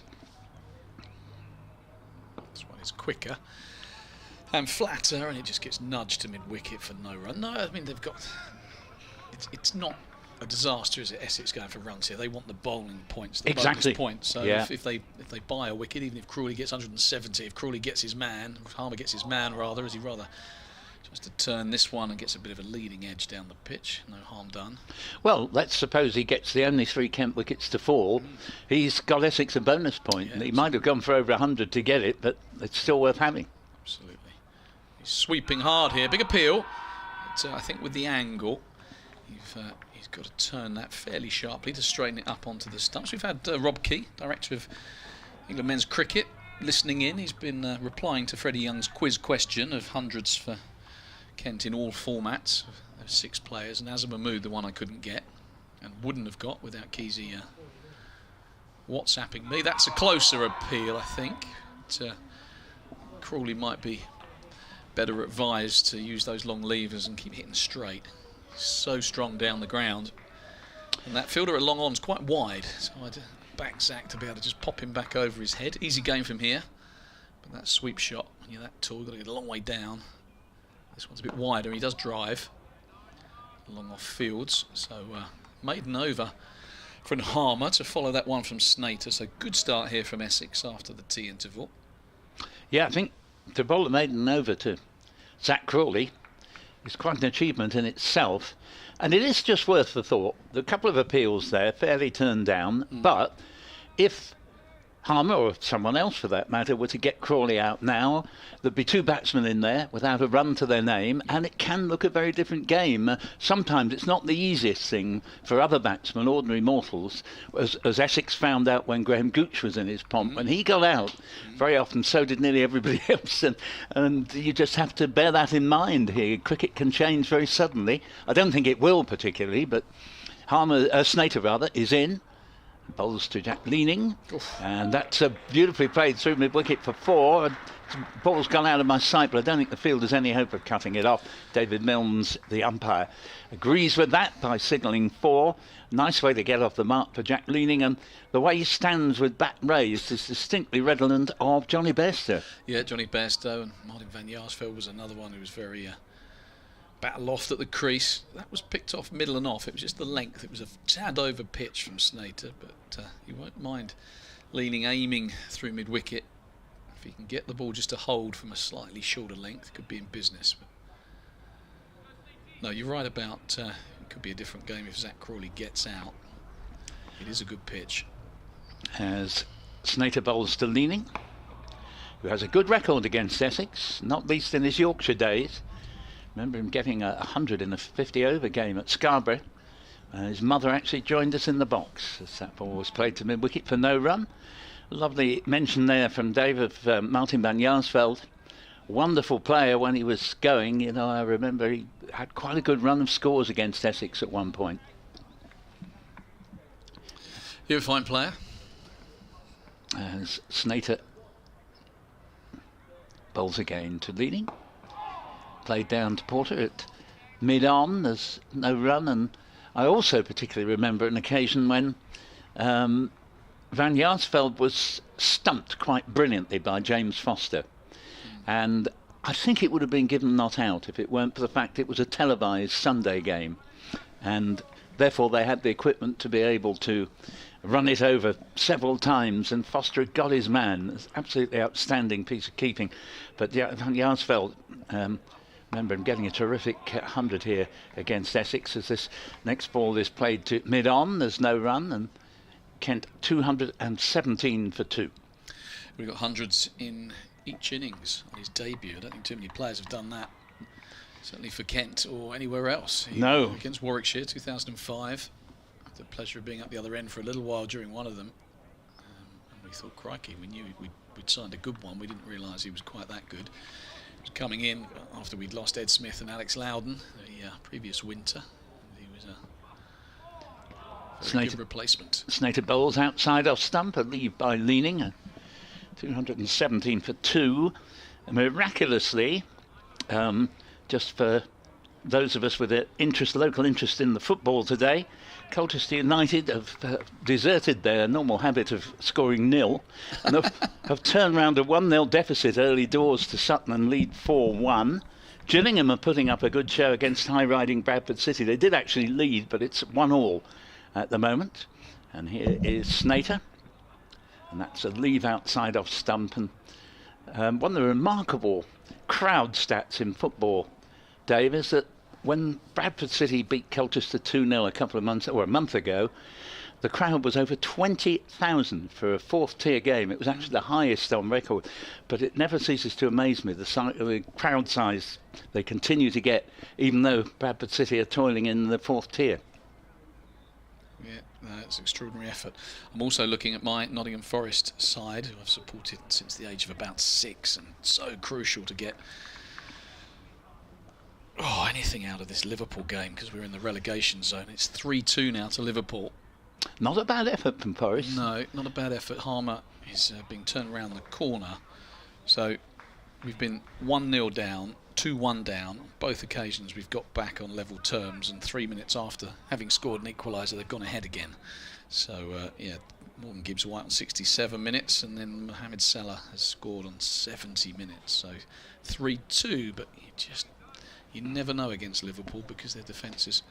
This one is quicker and flatter, and it just gets nudged to mid-wicket for no run. No, I mean they've got. It's not a disaster, is it? Essex going for runs here. They want the bowling points, the exactly. bonus points. So yeah. if they buy a wicket, even if Crawley gets 170, if Crawley gets his man, if Harmer gets his man rather, as he rather tries to turn this one and gets a bit of a leading edge down the pitch, no harm done. Well, let's suppose he gets the only 3 Kent wickets to fall. He's got Essex a bonus point. Yeah, he might have gone for over 100 to get it, but it's still worth having. Absolutely. He's sweeping hard here. Big appeal. But, I think with the angle, he's got to turn that fairly sharply to straighten it up onto the stumps. We've had Rob Key, director of England men's cricket, listening in. He's been replying to Freddie Young's quiz question of hundreds for Kent in all formats. There's 6 players, and Azam Mahmood, the one I couldn't get and wouldn't have got without Kesey WhatsApping me. That's a closer appeal, I think. But, Crawley might be better advised to use those long levers and keep hitting straight. So strong down the ground. And that fielder at long on's quite wide, so I'd back Zach to be able to just pop him back over his head. Easy game from here. But that sweep shot, when you're that tall, you've got to get a long way down. This one's a bit wider. He does drive long off fields. So maiden over for an Harmer to follow that one from Snater. So good start here from Essex after the tea interval. Yeah, I think to bowl a maiden over to Zach Crawley is quite an achievement in itself. And it is just worth the thought. There are a couple of appeals there, fairly turned down. But if Harmer, or someone else for that matter, were to get Crawley out now, there'd be 2 batsmen in there without a run to their name, and it can look a very different game. Sometimes it's not the easiest thing for other batsmen, ordinary mortals, as Essex found out when Graham Gooch was in his pomp. When he got out, very often so did nearly everybody else, and you just have to bear that in mind here. Cricket can change very suddenly. I don't think it will particularly, but Snater rather is in. Bowls to Jack Leaning. Oof. And that's beautifully played through mid-wicket for 4. Ball's gone out of my sight, but I don't think the field has any hope of cutting it off. David Milnes, the umpire, agrees with that by signalling 4. Nice way to get off the mark for Jack Leaning, and the way he stands with bat raised is distinctly redolent of Johnny Bairstow. Yeah, Johnny Bairstow, and Martin van Jaarsveld was another one who was very bat aloft at the crease. That was picked off middle and off. It was just the length. It was a tad over pitch from Snater, but you won't mind Leaning aiming through mid-wicket. If he can get the ball just to hold from a slightly shorter length, could be in business. But no, you're right about it could be a different game if Zach Crawley gets out. It is a good pitch. As Snater bowls to Leaning, who has a good record against Essex, not least in his Yorkshire days. Remember him getting 100 in a 50-over game at Scarborough. His mother actually joined us in the box as that ball was played to mid-wicket for no run. Lovely mention there from Dave of Martin van Jaarsveld. Wonderful player when he was going. You know, I remember he had quite a good run of scores against Essex at one point. You're a fine player. As Snater bowls again to Leaning. Played down to Porter at mid-on. There's no run, and I also particularly remember an occasion when Van Jaarsveld was stumped quite brilliantly by James Foster, and I think it would have been given not out if it weren't for the fact it was a televised Sunday game, and therefore they had the equipment to be able to run it over several times, and Foster had got his man. It's absolutely outstanding piece of keeping. But yeah, Van Jaarsveld, remember him getting a terrific 100 here against Essex as this next ball is played to mid-on. There's no run, and Kent 217 for 2. We've got hundreds in each innings on his debut. I don't think too many players have done that, certainly for Kent or anywhere else. No. Against Warwickshire 2005. I had the pleasure of being up the other end for a little while during one of them. And we thought, crikey, we knew we'd signed a good one. We didn't realise he was quite that good. Coming in after we'd lost Ed Smith and Alex Loudon the previous winter. He was a very good replacement. Snater bowls outside off stump, a leave by Leaning, 217 for 2. And miraculously, just for those of us with an local interest in the football today, Colchester United have deserted their normal habit of scoring nil and have turned round a 1-0 deficit early doors to Sutton and lead 4-1. Gillingham are putting up a good show against high-riding Bradford City. They did actually lead, but it's 1-1 at the moment. And here is Snater, and that's a leave outside off stump. And one of the remarkable crowd stats in football, Dave, is that when Bradford City beat Colchester 2-0 a month ago, the crowd was over 20,000 for a 4th tier game. It was actually the highest on record, but it never ceases to amaze me the crowd size they continue to get, even though Bradford City are toiling in the 4th tier. Yeah, that's extraordinary effort. I'm also looking at my Nottingham Forest side, who I've supported since the age of about 6, and so crucial to get anything out of this Liverpool game because we're in the relegation zone. It's 3-2 now to Liverpool. Not a bad effort from Forrest. No, not a bad effort. Harmer is being turned around the corner. So we've been 1-0 down, 2-1 down. Both occasions we've got back on level terms, and 3 minutes after having scored an equaliser, they've gone ahead again. So, yeah, Morgan Gibbs-White on 67 minutes, and then Mohamed Salah has scored on 70 minutes. So 3-2, but you never know against Liverpool because their defence has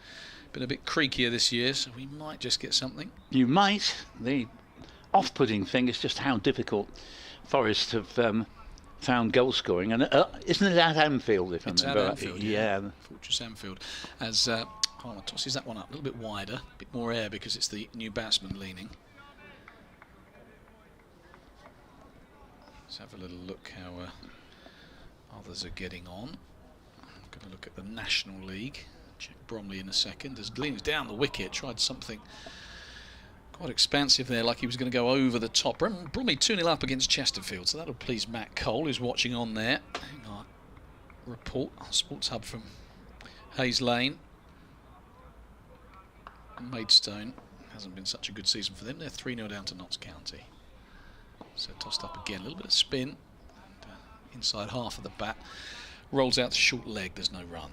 been a bit creakier this year, so we might just get something. You might. The off-putting thing is just how difficult Forest have found goal scoring, and isn't it at Anfield? If It's I remember at right? Anfield, yeah. Fortress Anfield. As Harmer tosses that one up a little bit wider, a bit more air because it's the new batsman leaning. Let's have a little look how others are getting on. I'm going to look at the National League. Check Bromley in a second. As leans down the wicket, tried something quite expansive there, like he was going to go over the top. Bromley 2-0 up against Chesterfield, so that'll please Matt Cole, who's watching on there. Hang on. Report on Sports Hub from Hayes Lane. Maidstone hasn't been such a good season for them. They're 3-0 down to Notts County. So tossed up again, a little bit of spin. And, inside half of the bat. Rolls out to short leg, there's no run.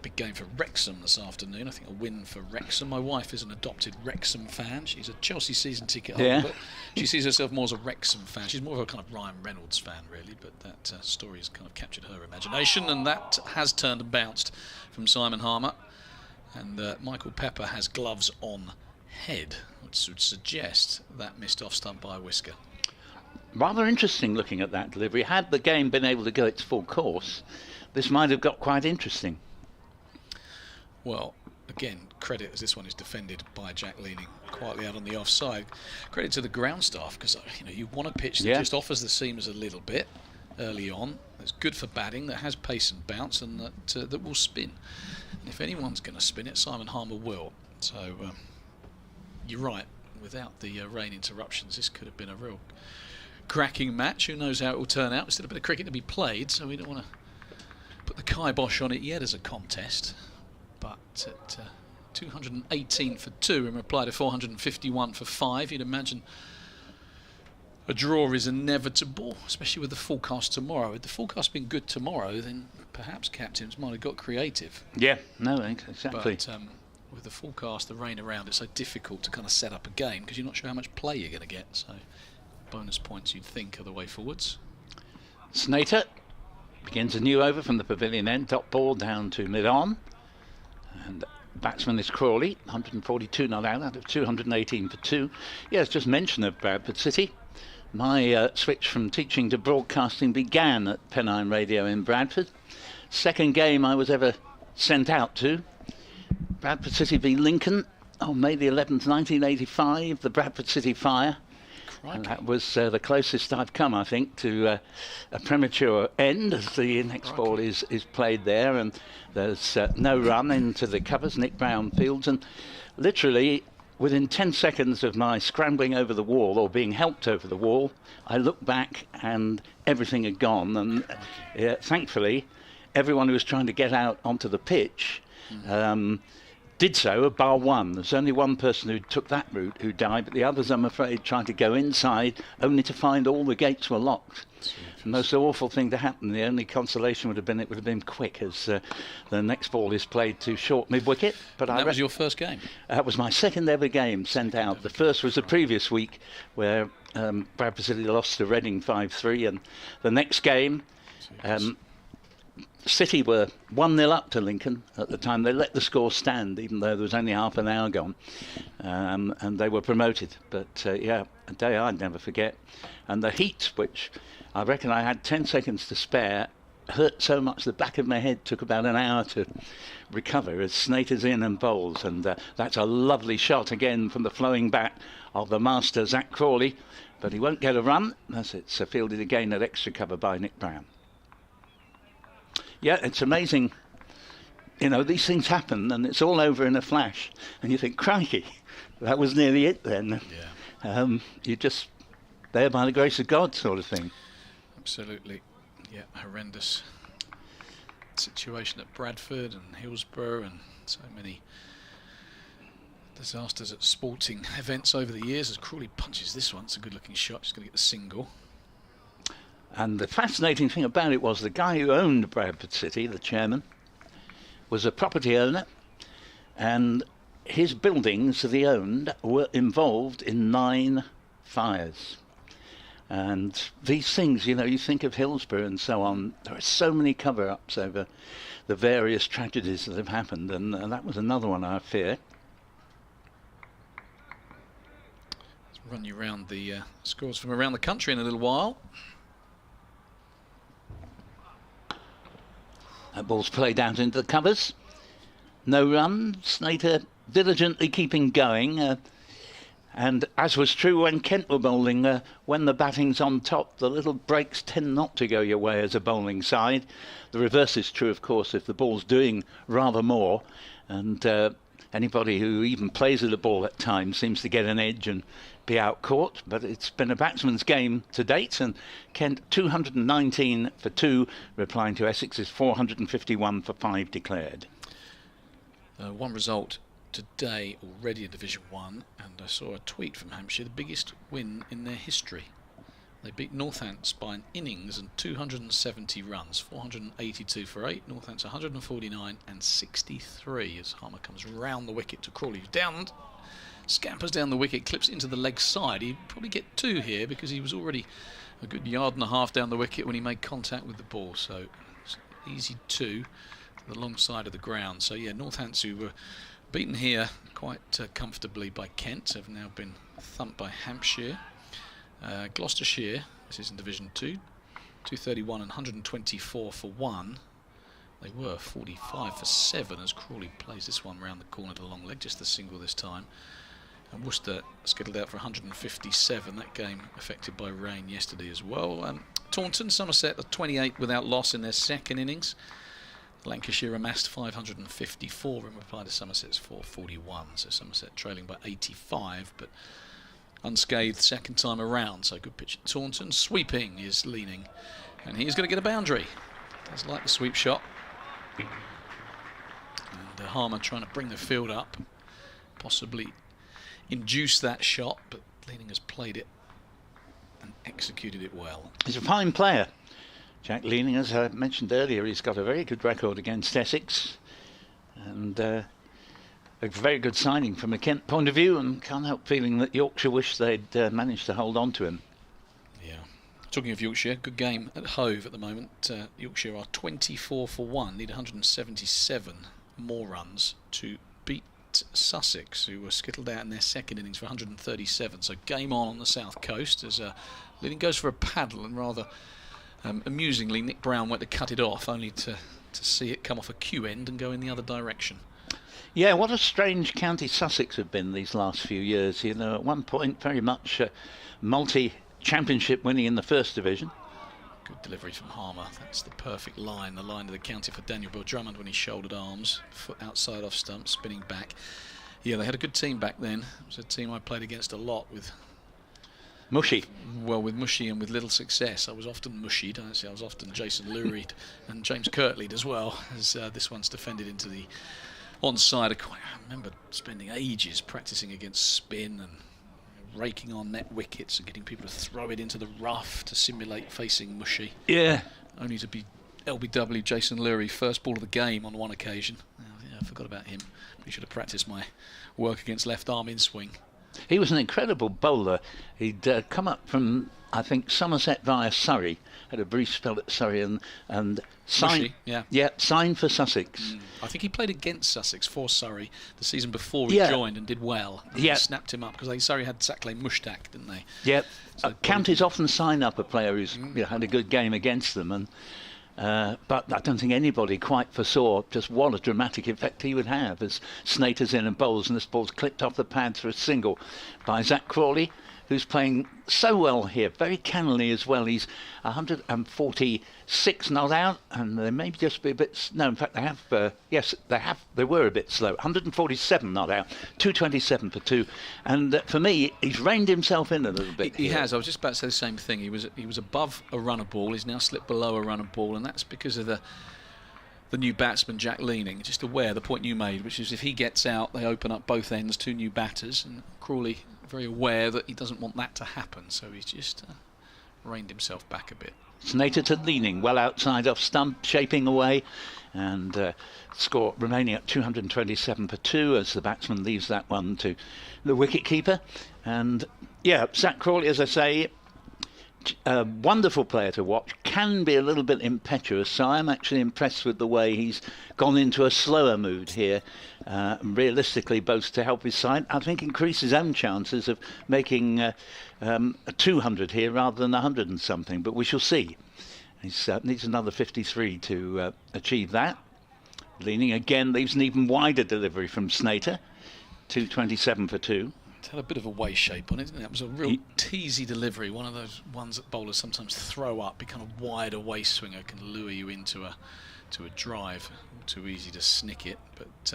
Big game for Wrexham this afternoon. I think a win for Wrexham. My wife is an adopted Wrexham fan. She's a Chelsea season ticket holder, but she sees herself more as a Wrexham fan. She's more of a kind of Ryan Reynolds fan, really, but that story has kind of captured her imagination, and that has turned and bounced from Simon Harmer. And Michael Pepper has gloves on head, which would suggest that missed off stump by a whisker. Rather interesting looking at that delivery. Had the game been able to go its full course, this might have got quite interesting. Well, again, credit as this one is defended by Jack leaning quietly out on the offside. Credit to the ground staff, because you want a pitch that just offers the seamers a little bit early on. That's good for batting, that has pace and bounce, and that will spin. And if anyone's going to spin it, Simon Harmer will. So you're right. Without the rain interruptions, this could have been a real cracking match. Who knows how it will turn out? There's still a bit of cricket to be played, so we don't want to put the kibosh on it yet as a contest. But at 218 for 2 in reply to 451 for 5, you'd imagine a draw is inevitable, especially with the forecast tomorrow. Had the forecast been good tomorrow, then perhaps captains might have got creative. Yeah, no, exactly. But with the forecast, the rain around, it's so difficult to kind of set up a game because you're not sure how much play you're going to get. So bonus points, you'd think, are the way forwards. Snater begins a new over from the pavilion end, top ball down to mid-on. And batsman is Crawley, 142 not out of 218 for 2. Yes, just mention of Bradford City. My switch from teaching to broadcasting began at Pennine Radio in Bradford. Second game I was ever sent out to. Bradford City v Lincoln on May the 11th, 1985, the Bradford City Fire. And that was the closest I've come, I think, to a premature end, as the next ball is played there, and there's no run into the covers. Nick Brown fields, and literally within 10 seconds of my scrambling over the wall or being helped over the wall, I looked back and everything had gone. And thankfully, everyone who was trying to get out onto the pitch did so, bar one. There's only one person who took that route who died, but the others, I'm afraid, tried to go inside only to find all the gates were locked. The most awful thing to happen. The only consolation would have been it would have been quick, as the next ball is played to short mid-wicket. But that was your first game? That was my second ever game sent out. The first was the previous week, where Bradford City lost to Reading 5-3, and the next game, City were 1-0 up to Lincoln at the time. They let the score stand, even though there was only half an hour gone, and they were promoted. But yeah, a day I'd never forget. And the heat, which I reckon I had 10 seconds to spare, hurt so much the back of my head took about an hour to recover as Snater's in and bowls. And that's a lovely shot again from the flowing bat of the master, Zach Crawley. But he won't get a run, as it's fielded again at extra cover by Nick Brown. Yeah, it's amazing. You know, these things happen and it's all over in a flash. And you think, crikey, that was nearly it then. Yeah. You're just there by the grace of God sort of thing. Absolutely. Yeah, horrendous situation at Bradford and Hillsborough and so many disasters at sporting events over the years as Crawley punches this one. It's a good looking shot. Just going to get the single. And the fascinating thing about it was the guy who owned Bradford City, the chairman, was a property owner, and his buildings that he owned were involved in 9 fires. And these things, you know, you think of Hillsborough and so on, there are so many cover-ups over the various tragedies that have happened, and that was another one, I fear. Let's run you around the scores from around the country in a little while. That ball's played out into the covers. No run. Slater diligently keeping going. And as was true when Kent were bowling, when the batting's on top, the little breaks tend not to go your way as a bowling side. The reverse is true, of course, if the ball's doing rather more. And anybody who even plays at a ball at times seems to get an edge and be out caught. But it's been a batsman's game to date, and Kent 219 for 2, replying to Essex's 451 for 5 declared. One result today already in Division 1, and I saw a tweet from Hampshire, the biggest win in their history. They beat Northants by an innings and 270 runs, 482 for 8, Northants 149 and 63 as Harmer comes round the wicket to Crawley. Down, scampers down the wicket, clips into the leg side. He'd probably get 2 here because he was already a good yard and a half down the wicket when he made contact with the ball, so it's easy 2 to the long side of the ground. So yeah, Northants, who were beaten here quite comfortably by Kent, have now been thumped by Hampshire. Gloucestershire, this is in Division 2, 231 and 124 for 1. They were 45 for 7 as Crawley plays this one round the corner to the long leg, just the single this time. And Worcester scheduled out for 157, that game affected by rain yesterday as well. Taunton, Somerset, 28 without loss in their second innings. Lancashire amassed 554 in reply to Somerset's 441, so Somerset trailing by 85, but unscathed second time around. So good pitch at Taunton. Sweeping is leaning, and he's going to get a boundary. Does like the sweep shot. And Harmer trying to bring the field up, possibly induce that shot, but Leaning has played it and executed it well. He's a fine player, Jack Leaning. As I mentioned earlier, he's got a very good record against Essex, and a very good signing from a Kent point of view, and can't help feeling that Yorkshire wish they'd managed to hold on to him. Yeah. Talking of Yorkshire, good game at Hove at the moment. Yorkshire are 24 for 1, need 177 more runs to beat Sussex, who were skittled out in their second innings for 137. So game on the south coast as Leaning goes for a paddle, and rather amusingly Nick Brown went to cut it off, only to see it come off a Q end and go in the other direction. Yeah, what a strange county Sussex have been these last few years. You know, at one point very much multi-championship winning in the first division. Good delivery from Harmer. That's the perfect line, the line of the county for Daniel Bell-Drummond when he shouldered arms, foot outside off stump, spinning back. Yeah, they had a good team back then. It was a team I played against a lot with. Mushy. Well, with Mushy and with little success. I was often mushied. I was often Jason Lurie and James Kirtley as well, as this one's defended into the onside. I remember spending ages practicing against spin and raking on net wickets and getting people to throw it into the rough to simulate facing Mushy. Yeah. Only to be LBW Jason Lurie, first ball of the game on one occasion. Oh, yeah, I forgot about him. I should have practiced my work against left arm in swing. He was an incredible bowler. He'd come up from, I think, Somerset via Surrey, had a brief spell at Surrey, and signed, signed for Sussex. I think he played against Sussex for Surrey the season before he joined and did well. They snapped him up because Surrey had Sackley Mushtaq, didn't they? Yeah. So counties often sign up a player who's had a good game against them, and but I don't think anybody quite foresaw just what a dramatic effect he would have as Snater's in and bowls, and this ball's clipped off the pads for a single by Zach Crawley, who's playing so well here, very cannily as well. He's 146 not out, and they may just be a bit. No, in fact, they have. Yes, they have. They were a bit slow. 147 not out, 227 for 2, and for me, he's reined himself in a little bit. He has. I was just about to say the same thing. He was above a runner ball. He's now slipped below a runner ball, and that's because of the the new batsman, Jack Leaning, just aware the point you made, which is if he gets out, they open up both ends, 2 new batters, and Crawley very aware that he doesn't want that to happen, so he's just reined himself back a bit. Snater to Leaning, well outside off stump, shaping away, and score remaining at 227 for 2 as the batsman leaves that one to the wicket-keeper. And yeah, Zach Crawley, as I say, a wonderful player to watch, can be a little bit impetuous, so I'm actually impressed with the way he's gone into a slower mood here, realistically both to help his side. I think increase his own chances of making a 200 here rather than 100 and something, but we shall see. He needs another 53 to achieve that. Leaning again leaves an even wider delivery from Snater, 227 for 2. It had a bit of a waist shape on it, didn't it? It was a real teasy delivery, one of those ones that bowlers sometimes throw up, become a wider waist swinger, can lure you into a drive. Too easy to snick it, but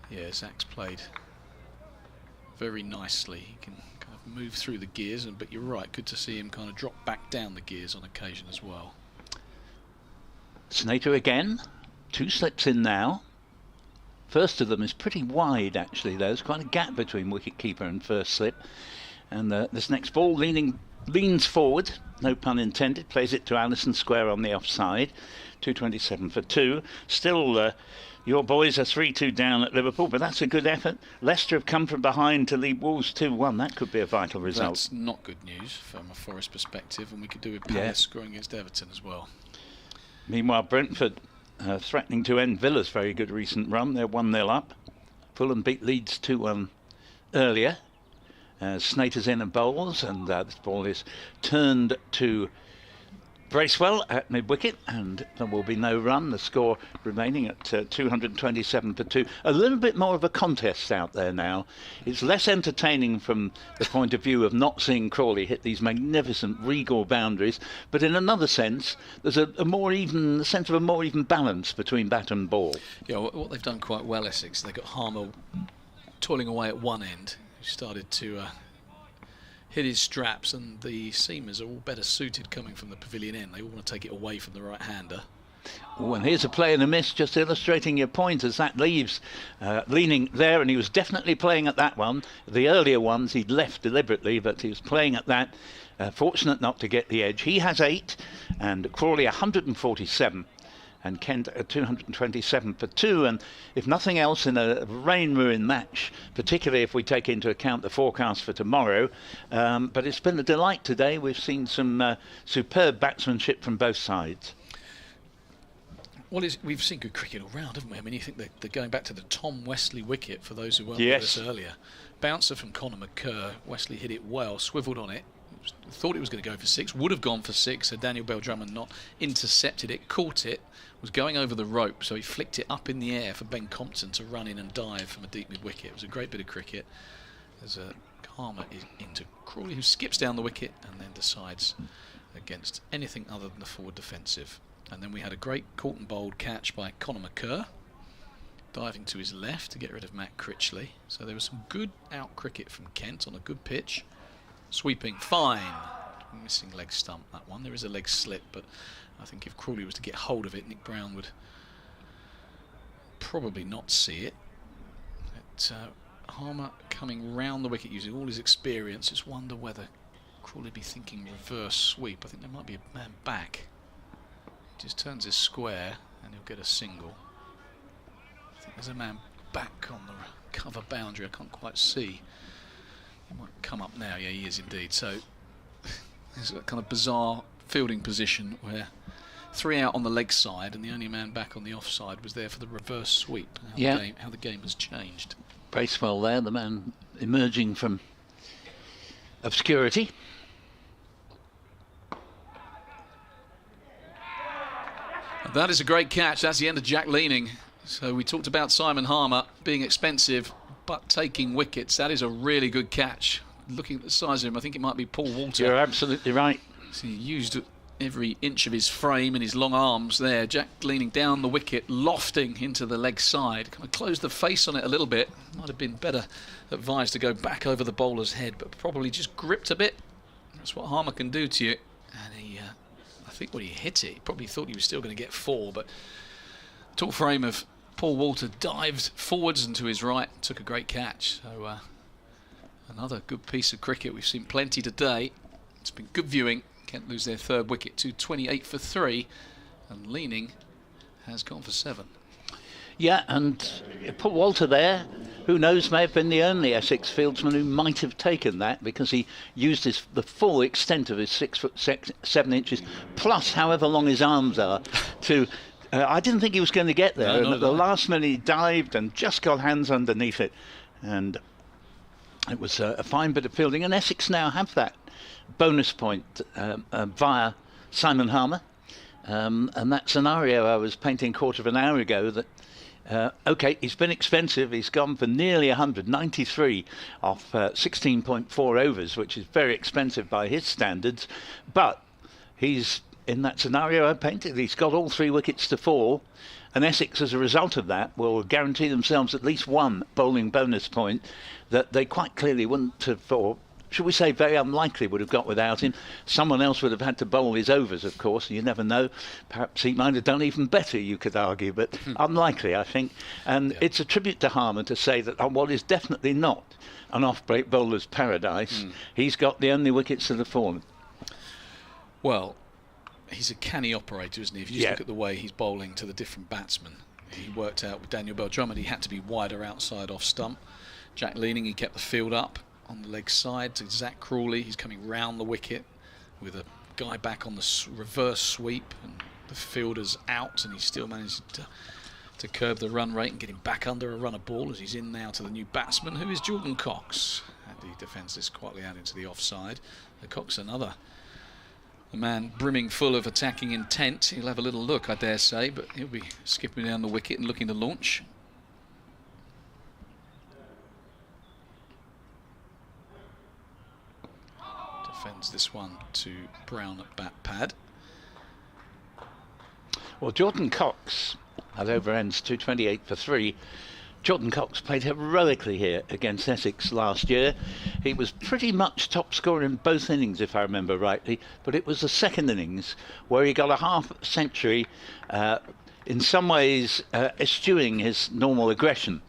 yeah, Zach's played very nicely. He can kind of move through the gears, but you're right, good to see him kind of drop back down the gears on occasion as well. Snater again, 2 slips in now. First of them is pretty wide, actually. There's quite a gap between wicket-keeper and first slip. And this next ball, leans forward, no pun intended, plays it to Allison square on the offside, 227 for 2. Still, your boys are 3-2 down at Liverpool, but that's a good effort. Leicester have come from behind to lead Wolves 2-1. That could be a vital result. That's not good news from a Forest perspective, and we could do with Palace scoring against Everton as well. Meanwhile, Brentford threatening to end Villa's very good recent run. They're 1-0 up. Fulham beat Leeds 2-1 earlier. Snater's in and bowls, and this ball is turned to Bracewell at mid-wicket, and there will be no run. The score remaining at 227 for 2. A little bit more of a contest out there now. It's less entertaining from the point of view of not seeing Crawley hit these magnificent regal boundaries, but in another sense, there's a more even sense of a more even balance between bat and ball. Yeah, what they've done quite well, Essex, they've got Harmer toiling away at one end, who started to hit his straps, and the seamers are all better suited coming from the pavilion end. They all want to take it away from the right-hander. Oh, and here's a play and a miss, just illustrating your point as that leaves Leaning there, and he was definitely playing at that one. The earlier ones he'd left deliberately, but he was playing at that. Fortunate not to get the edge. He has 8, and Crawley 147. And Kent at 227 for 2, and if nothing else in a rain-ruined match, particularly if we take into account the forecast for tomorrow, but it's been a delight today. We've seen some superb batsmanship from both sides. Well, we've seen good cricket all round, haven't we? I mean, you think they're going back to the Tom Wesley wicket for those who weren't with us earlier. Bouncer from Conor McCurr. Wesley hit it well, swiveled on it. Thought it was going to go for 6, would have gone for 6 had Daniel Bell-Drummond not intercepted it, caught it, was going over the rope, so he flicked it up in the air for Ben Compton to run in and dive from a deep mid-wicket. It was a great bit of cricket. There's a Harmer into Crawley, who skips down the wicket and then decides against anything other than the forward defensive. And then we had a great caught and bowled catch by Conor McCurr, diving to his left to get rid of Matt Critchley. So there was some good out cricket from Kent on a good pitch. Sweeping, fine. Missing leg stump, that one. There is a leg slip, but I think if Crawley was to get hold of it, Nick Brown would probably not see it. But Harmer coming round the wicket using all his experience. Just wonder whether Crawley be thinking reverse sweep. I think there might be a man back. He just turns his square and he'll get a single. I think there's a man back on the cover boundary. I can't quite see. He might come up now. Yeah, he is indeed. So there's a kind of bizarre fielding position where 3 out on the leg side and the only man back on the offside was there for the reverse sweep. How the game has changed. Bracewell there, the man emerging from obscurity. And that is a great catch. That's the end of Jack Leaning. So we talked about Simon Harmer being expensive but taking wickets. That is a really good catch. Looking at the size of him, I think it might be Paul Walter. You're absolutely right. So he used every inch of his frame and his long arms there. Jack Leaning down the wicket, lofting into the leg side. Kind of closed the face on it a little bit. Might have been better advised to go back over the bowler's head, but probably just gripped a bit. That's what Harmer can do to you. And he, I think when he hit it, he probably thought he was still going to get 4, but tall frame of Paul Walter dived forwards and to his right, took a great catch. So another good piece of cricket. We've seen plenty today. It's been good viewing. Kent lose their 3rd wicket to 28 for 3, and Leaning has gone for 7. Yeah, and Paul Walter there, who knows, may have been the only Essex fieldsman who might have taken that, because he used the full extent of his 6 foot 7 inches, plus however long his arms are, to... I didn't think he was going to get there. No, and at the last minute he dived and just got hands underneath it. And it was a fine bit of fielding. And Essex now have that bonus point via Simon Harmer. And that scenario I was painting a quarter of an hour ago, that OK, he's been expensive. He's gone for nearly 193 off 16.4 overs, which is very expensive by his standards. But he's... in that scenario I painted, he's got all 3 wickets to fall, and Essex, as a result of that, will guarantee themselves at least 1 bowling bonus point that they quite clearly wouldn't have, or should we say very unlikely would have got without him. Someone else would have had to bowl his overs, of course, you never know. Perhaps he might have done even better, you could argue, but unlikely, I think. And it's a tribute to Harmer to say that on what is definitely not an off-break bowler's paradise, he's got the only wickets that have fallen. Well, he's a canny operator, isn't he? If you just look at the way he's bowling to the different batsmen. He worked out with Daniel Bell-Drummond, he had to be wider outside off stump. Jack Leaning, he kept the field up on the leg side to Zach Crawley. He's coming round the wicket with a guy back on the reverse sweep, and the fielder's out, and he still managed to curb the run rate and get him back under a run of ball as he's in now to the new batsman, who is Jordan Cox. And he defends this quietly out into the offside. Cox, another a man brimming full of attacking intent. He'll have a little look, I dare say, but he'll be skipping down the wicket and looking to launch. Defends this one to Brown at bat pad. Well, Jordan Cox, that over ends 228 for 3. Jordan Cox played heroically here against Essex last year. He was pretty much top scorer in both innings, if I remember rightly, but it was the second innings where he got a half century, in some ways eschewing his normal aggression,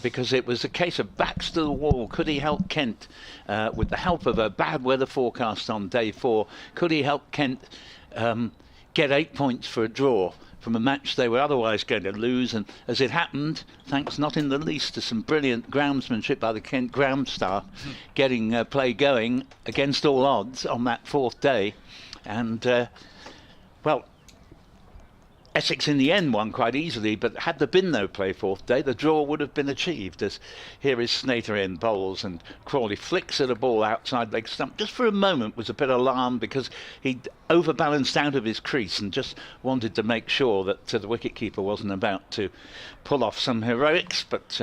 because it was a case of backs to the wall. Could he help Kent, with the help of a bad weather forecast on day 4, could he help Kent get 8 points for a draw from a match they were otherwise going to lose? And as it happened, thanks not in the least to some brilliant groundsmanship by the Kent ground staff, getting play going against all odds on that 4th day. And well, Essex in the end won quite easily, but had there been no play 4th day, the draw would have been achieved, as here is Snater in bowls and Crawley flicks at a ball outside leg stump. Just for a moment was a bit alarmed because he'd overbalanced out of his crease and just wanted to make sure that the wicketkeeper wasn't about to pull off some heroics, but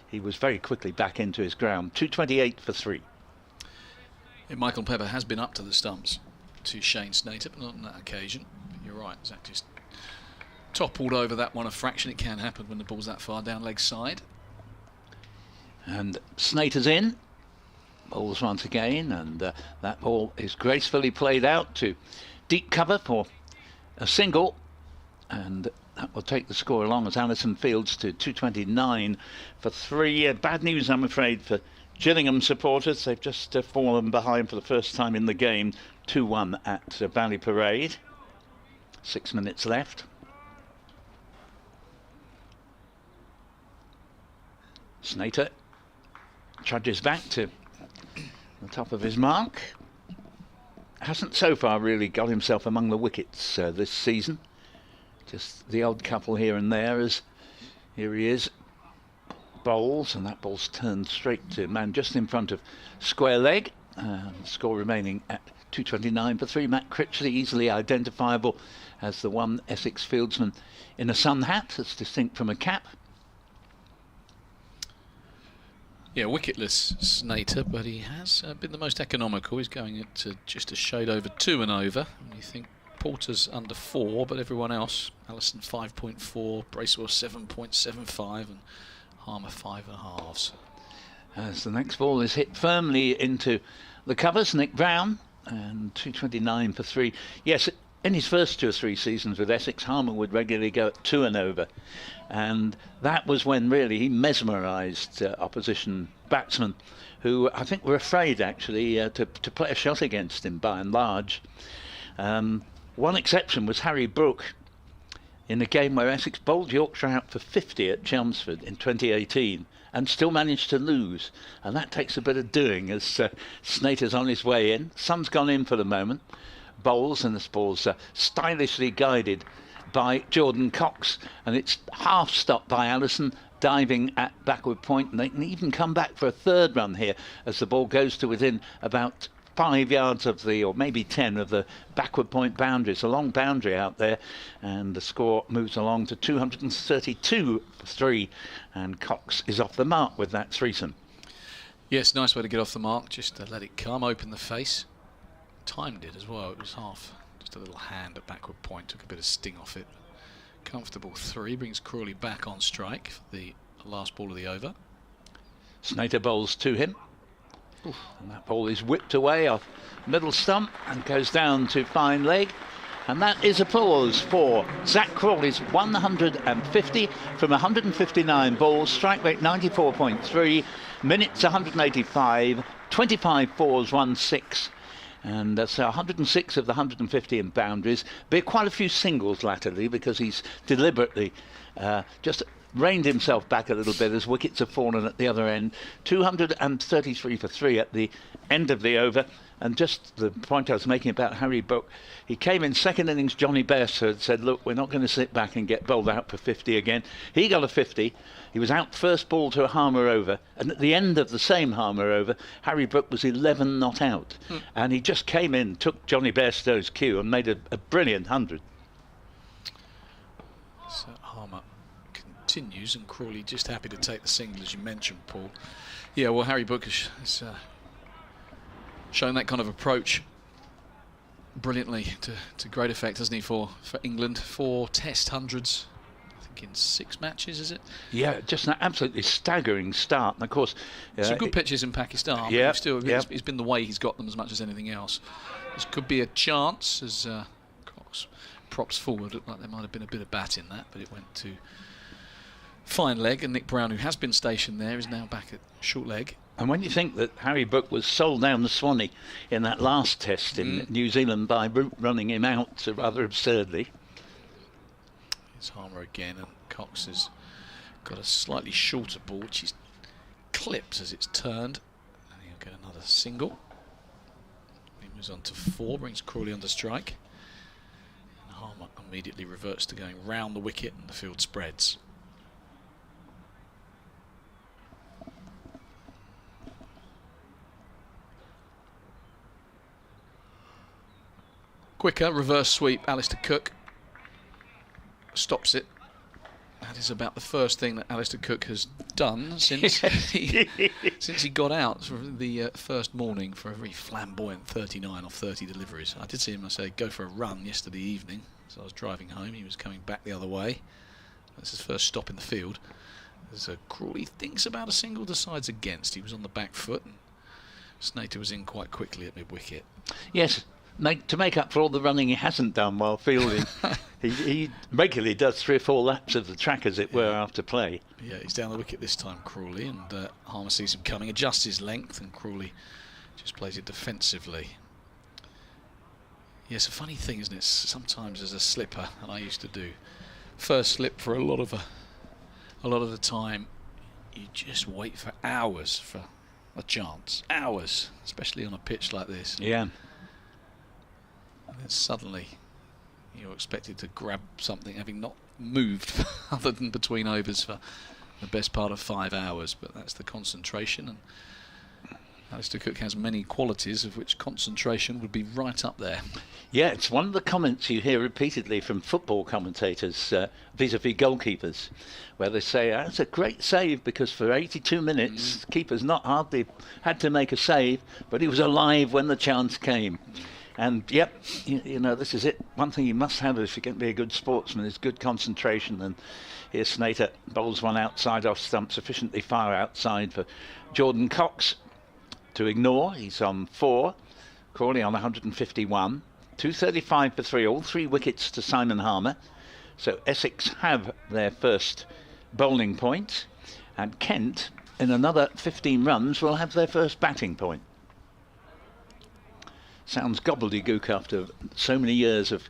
he was very quickly back into his ground. 228 for 3. Yeah, Michael Pepper has been up to the stumps to Shane Snater, but not on that occasion. But you're right, Zach just toppled over that one a fraction. It can happen when the ball's that far down leg side. And Snater's in, bowls once again, and that ball is gracefully played out to deep cover for a single, and that will take the score along as Allison fields to 229 for 3. Bad news, I'm afraid, for Gillingham supporters. They've just fallen behind for the first time in the game, 2-1 at Valley Parade. 6 minutes left. Snater trudges back to the top of his mark. Hasn't so far really got himself among the wickets this season. Just the odd couple here and there, as here he is, bowls, and that ball's turned straight to man just in front of square leg. Score remaining at 229 for 3. Matt Critchley, easily identifiable as the one Essex fieldsman in a sun hat, that's distinct from a cap. Yeah, wicketless Snater, but he has been the most economical. He's going at just a shade over 2 and over. And you think Porter's under 4, but everyone else, Allison 5.4, Bracewell 7.75, and Harmer 5.5. As the next ball is hit firmly into the covers, Nick Brown, and 229 for 3. Yes, in his first 2 or 3 seasons with Essex, Harmer would regularly go at 2 and over, and that was when really he mesmerised opposition batsmen, who I think were afraid actually to play a shot against him by and large. One exception was Harry Brook in a game where Essex bowled Yorkshire out for 50 at Chelmsford in 2018 and still managed to lose, and that takes a bit of doing as Snater's on his way in. Sun's gone in for the moment, bowls, and this ball's stylishly guided by Jordan Cox, and it's half stopped by Allison diving at backward point, and they can even come back for a third run here as the ball goes to within about 5 yards of the, or maybe 10 of the backward point boundaries. A long boundary out there, and the score moves along to 232 for 3, and Cox is off the mark with that threesome. Yes, nice way to get off the mark, just to let it come, open the face. Timed it as well, it was half, just a little hand at backward point, took a bit of sting off it. Comfortable 3, brings Crawley back on strike for the last ball of the over. Snater bowls to him. Oof. And that ball is whipped away off middle stump and goes down to fine leg. And that is applause for Zach Crawley's 150 from 159 balls, strike rate 94.3, minutes 185, 25 fours, 1 6. And that's 106 of the 150 in boundaries. But quite a few singles latterly because he's deliberately just reined himself back a little bit as wickets have fallen at the other end. 233 for 3 at the end of the over. And just the point I was making about Harry Brook, he came in second innings. Johnny Beresford said, look, we're not going to sit back and get bowled out for 50 again. He got a 50. He was out first ball to a Harmer over, and at the end of the same Harmer over, Harry Brook was 11 not out. And he just came in, took Johnny Bairstow's cue and made a brilliant 100. So Harmer continues, and Crawley just happy to take the single, as you mentioned, Paul. Yeah, well, Harry Brook has shown that kind of approach brilliantly to great effect, hasn't he, for England? 4 Test hundreds, I think in 6 matches, is it? Yeah, just an absolutely staggering start. And of course, some good pitches in Pakistan. Yeah, it's been the way he's got them as much as anything else. This could be a chance as Cox props forward. Looked like there might have been a bit of bat in that, but it went to fine leg, and Nick Brown, who has been stationed there, is now back at short leg. And when you think that Harry Brook was sold down the Swanee in that last test in New Zealand by Root running him out rather absurdly. It's Harmer again, and Cox has got a slightly shorter ball, which he's clipped as it's turned. And he'll get another single. He moves on to 4, brings Crawley under strike. And Harmer immediately reverts to going round the wicket, and the field spreads. Quicker reverse sweep, Alistair Cook stops it. That is about the first thing that Alistair Cook has done since he got out for the first morning for a very flamboyant 39 off 30 deliveries. I did see him, I say, go for a run yesterday evening. So I was driving home, he was coming back the other way. That's his first stop in the field. As Crawley thinks about a single, decides against. He was on the back foot, and Snater was in quite quickly at mid-wicket. Yes. To make up for all the running he hasn't done while fielding, he regularly does 3 or 4 laps of the track, as it were, after play. Yeah, he's down the wicket this time, Crawley, and Harmer sees him coming, adjusts his length, and Crawley just plays it defensively. Yeah, it's a funny thing, isn't it? Sometimes as a slipper, and I used to do, first slip for a lot of the time, you just wait for hours for a chance. Hours, especially on a pitch like this. Yeah. And then suddenly you're expected to grab something, having not moved other than between overs for the best part of 5 hours. But that's the concentration, and Alistair Cook has many qualities, of which concentration would be right up there. Yeah, it's one of the comments you hear repeatedly from football commentators vis-a-vis goalkeepers, where they say, that's a great save because for 82 minutes the keeper's not hardly had to make a save, but he was alive when the chance came. And yep, you know, this is it. One thing you must have if you're going to be a good sportsman is good concentration. And here Snater bowls one outside off stump, sufficiently far outside for Jordan Cox to ignore. He's on 4, Crawley on 151. 235 for 3, all 3 wickets to Simon Harmer. So Essex have their first bowling point, and Kent, in another 15 runs, will have their first batting point. Sounds gobbledygook after so many years of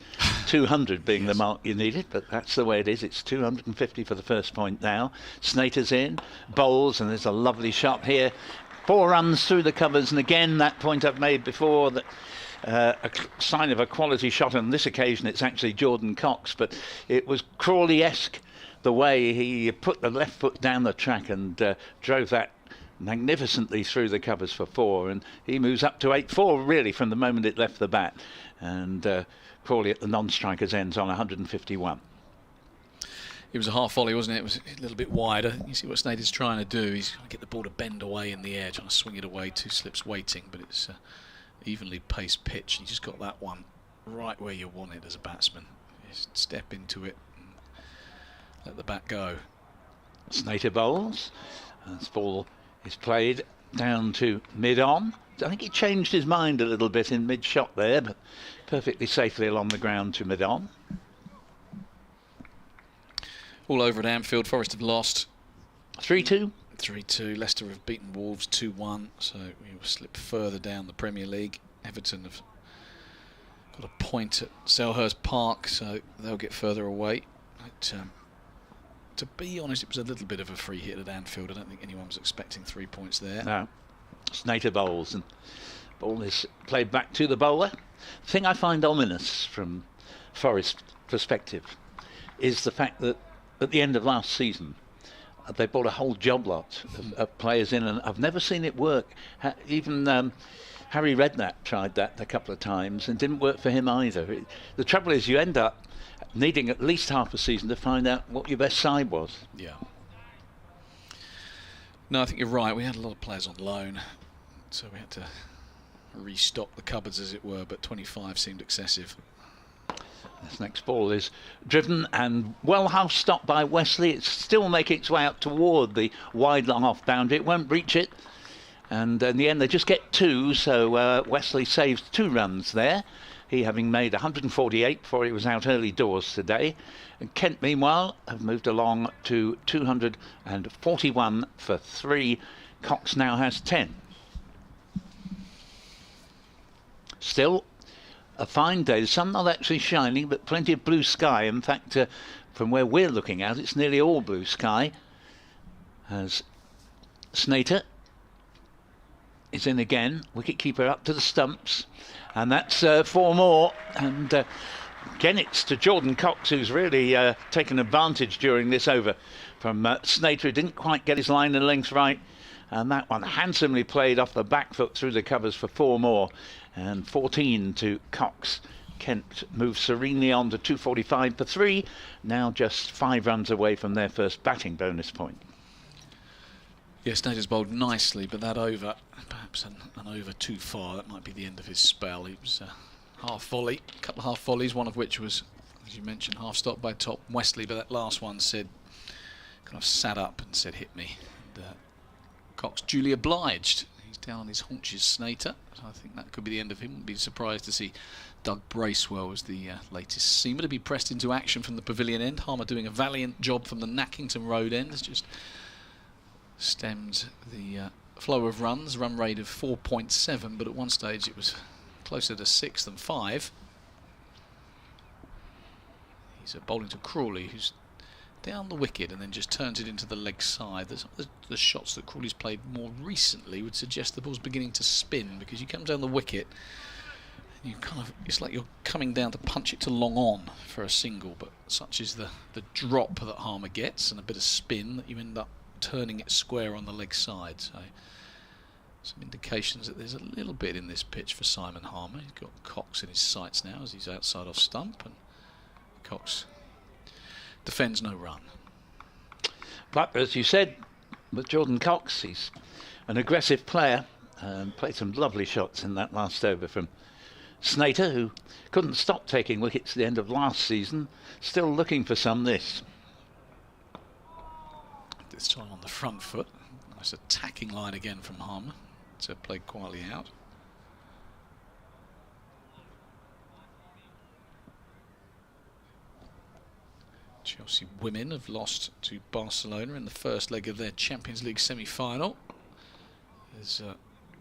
200 being the mark you needed, but that's the way it is. It's 250 for the first point now. Snater's in, bowls, and there's a lovely shot here. 4 runs through the covers, and again that point I've made before, that a sign of a quality shot. On this occasion it's actually Jordan Cox, but it was Crawley-esque the way he put the left foot down the track and drove that magnificently through the covers for 4, and he moves up to 8-4 really from the moment it left the bat, and Crawley at the non-strikers ends on 151. It was a half volley, wasn't it? It was a little bit wider. You see what Snater's trying to do. He's trying to get the ball to bend away in the air, trying to swing it away, 2 slips waiting, but it's evenly paced pitch. You just got that one right where you want it as a batsman. Just step into it and let the bat go. Snater bowls. This ball is played down to mid-on. I think he changed his mind a little bit in mid-shot there, but perfectly safely along the ground to mid-on. All over at Anfield. Forest have lost 3-2. 3-2. Leicester have beaten Wolves 2-1, so we will slip further down the Premier League. Everton have got a point at Selhurst Park, so they'll get further away. But, to be honest, it was a little bit of a free hit at Anfield. I don't think anyone was expecting 3 points there. No. Snater bowls, and ball is played back to the bowler. The thing I find ominous from Forest perspective is the fact that at the end of last season they brought a whole job lot of players in, and I've never seen it work. Even Harry Redknapp tried that a couple of times and didn't work for him either. The trouble is you end up needing at least half a season to find out what your best side was. Yeah. No, I think you're right. We had a lot of players on loan, so we had to restock the cupboards, as it were, but 25 seemed excessive. This next ball is driven and well half stopped by Wesley. It's still making its way out toward the wide long off boundary. It won't reach it, and in the end they just get 2, so Wesley saves 2 runs there, he having made 148 before he was out early doors today. And Kent meanwhile have moved along to 241 for 3. Cox now has 10. Still a fine day. The sun not actually shining, but plenty of blue sky. In fact, from where we're looking at, it's nearly all blue sky. As Snater is in again, wicket-keeper up to the stumps, and that's 4 more. And again, it's to Jordan Cox, who's really taken advantage during this over from Snater, who didn't quite get his line and length right. And that one handsomely played off the back foot through the covers for 4 more. And 14 to Cox. Kent moves serenely on to 245 for 3. Now just 5 runs away from their first batting bonus point. Yes, Snater's bowled nicely, but that over, perhaps an over too far. That might be the end of his spell. He was half volley, a couple of half volleys, one of which was, as you mentioned, half stopped by Top Wesley, but that last one said, kind of sat up and said, hit me. And, Cox duly obliged. He's down on his haunches, Snater. So I think that could be the end of him. Wouldn't be surprised to see Doug Bracewell as the latest seamer to be pressed into action from the pavilion end. Harmer doing a valiant job from the Nackington Road end. Has just stemmed the flow of runs. Run rate of 4.7, but at one stage it was closer to 6 than 5. He's bowling to Crawley, who's down the wicket and then just turns it into the leg side. The shots that Crawley's played more recently would suggest the ball's beginning to spin, because you come down the wicket and you kind of, it's like you're coming down to punch it to long on for a single, but such is the drop that Harmer gets and a bit of spin that you end up turning it square on the leg side. So some indications that there's a little bit in this pitch for Simon Harmer. He's got Cox in his sights now as he's outside off stump, and Cox defends no run. But as you said, with Jordan Cox, he's an aggressive player and played some lovely shots in that last over from Snater, who couldn't stop taking wickets at the end of last season, still looking for some this time on the front foot. Nice attacking line again from Harmer. So played quietly out. Chelsea women have lost to Barcelona in the first leg of their Champions League semi-final. As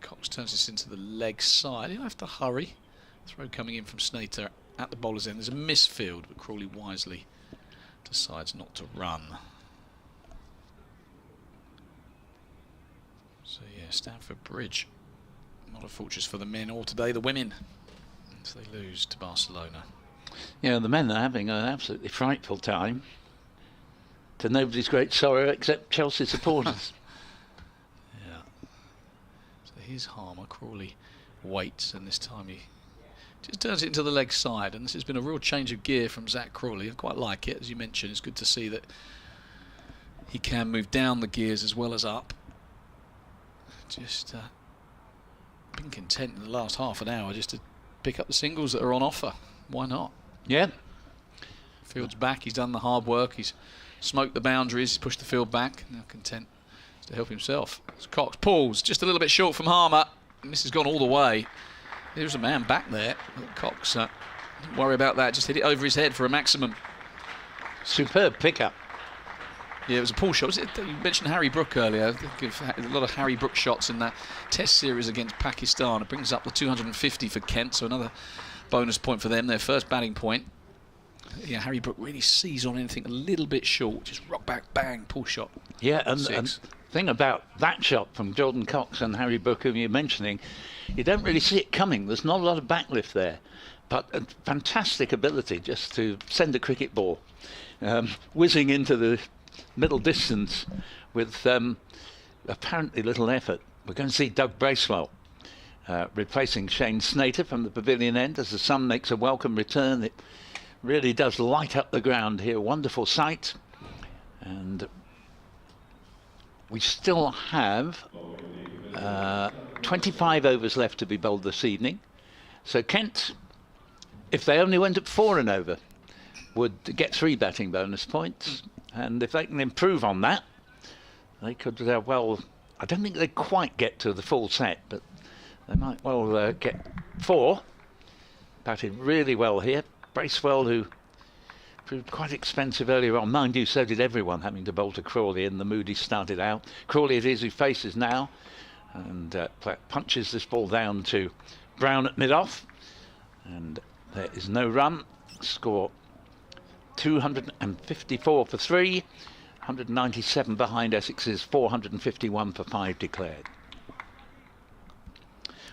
Cox turns this into the leg side, he'll have to hurry. Throw coming in from Snater at the bowler's end. There's a misfield, but Crawley wisely decides not to run. So yeah, Stamford Bridge, not a fortress for the men or today the women, as they lose to Barcelona. Yeah, the men are having an absolutely frightful time, to nobody's great sorrow except Chelsea supporters. Yeah. So here's Harmer. Crawley waits, and this time he just turns it into the leg side, and this has been a real change of gear from Zach Crawley. I quite like it, as you mentioned. It's good to see that he can move down the gears as well as up. Just been content in the last half an hour just to pick up the singles that are on offer. Why not? Yeah. Field's back, he's done the hard work, he's smoked the boundaries, he's pushed the field back, now content to help himself. As Cox pulls, just a little bit short from Harmer, and this has gone all the way. There's a man back there. Cox, don't worry about that, just hit it over his head for a maximum. Superb pickup. Yeah, it was a pull shot. You mentioned Harry Brook earlier. I think a lot of Harry Brook shots in that Test series against Pakistan. It brings up the 250 for Kent, so another bonus point for them, their first batting point. Yeah, Harry Brook really sees on anything a little bit short, just rock back, bang, pull shot. Yeah, and the thing about that shot from Jordan Cox and Harry Brook, whom you're mentioning, you don't really see it coming. There's not a lot of backlift there, but a fantastic ability just to send a cricket ball whizzing into the middle distance with apparently little effort. We're going to see Doug Bracewell replacing Shane Snater from the pavilion end as the sun makes a welcome return. It really does light up the ground here. Wonderful sight. And we still have 25 overs left to be bowled this evening. So Kent, if they only went at 4 and over, would get 3 batting bonus points. And if they can improve on that, they could, well, I don't think they'd quite get to the full set, but they might well get 4. Batted really well here. Bracewell, who proved quite expensive earlier on. Mind you, so did everyone, having to bowl to Crawley in the mood he started out. Crawley it is who faces now, and punches this ball down to Brown at mid-off. And there is no run. Score 254 for 3, 197 behind Essex's 451 for 5 declared.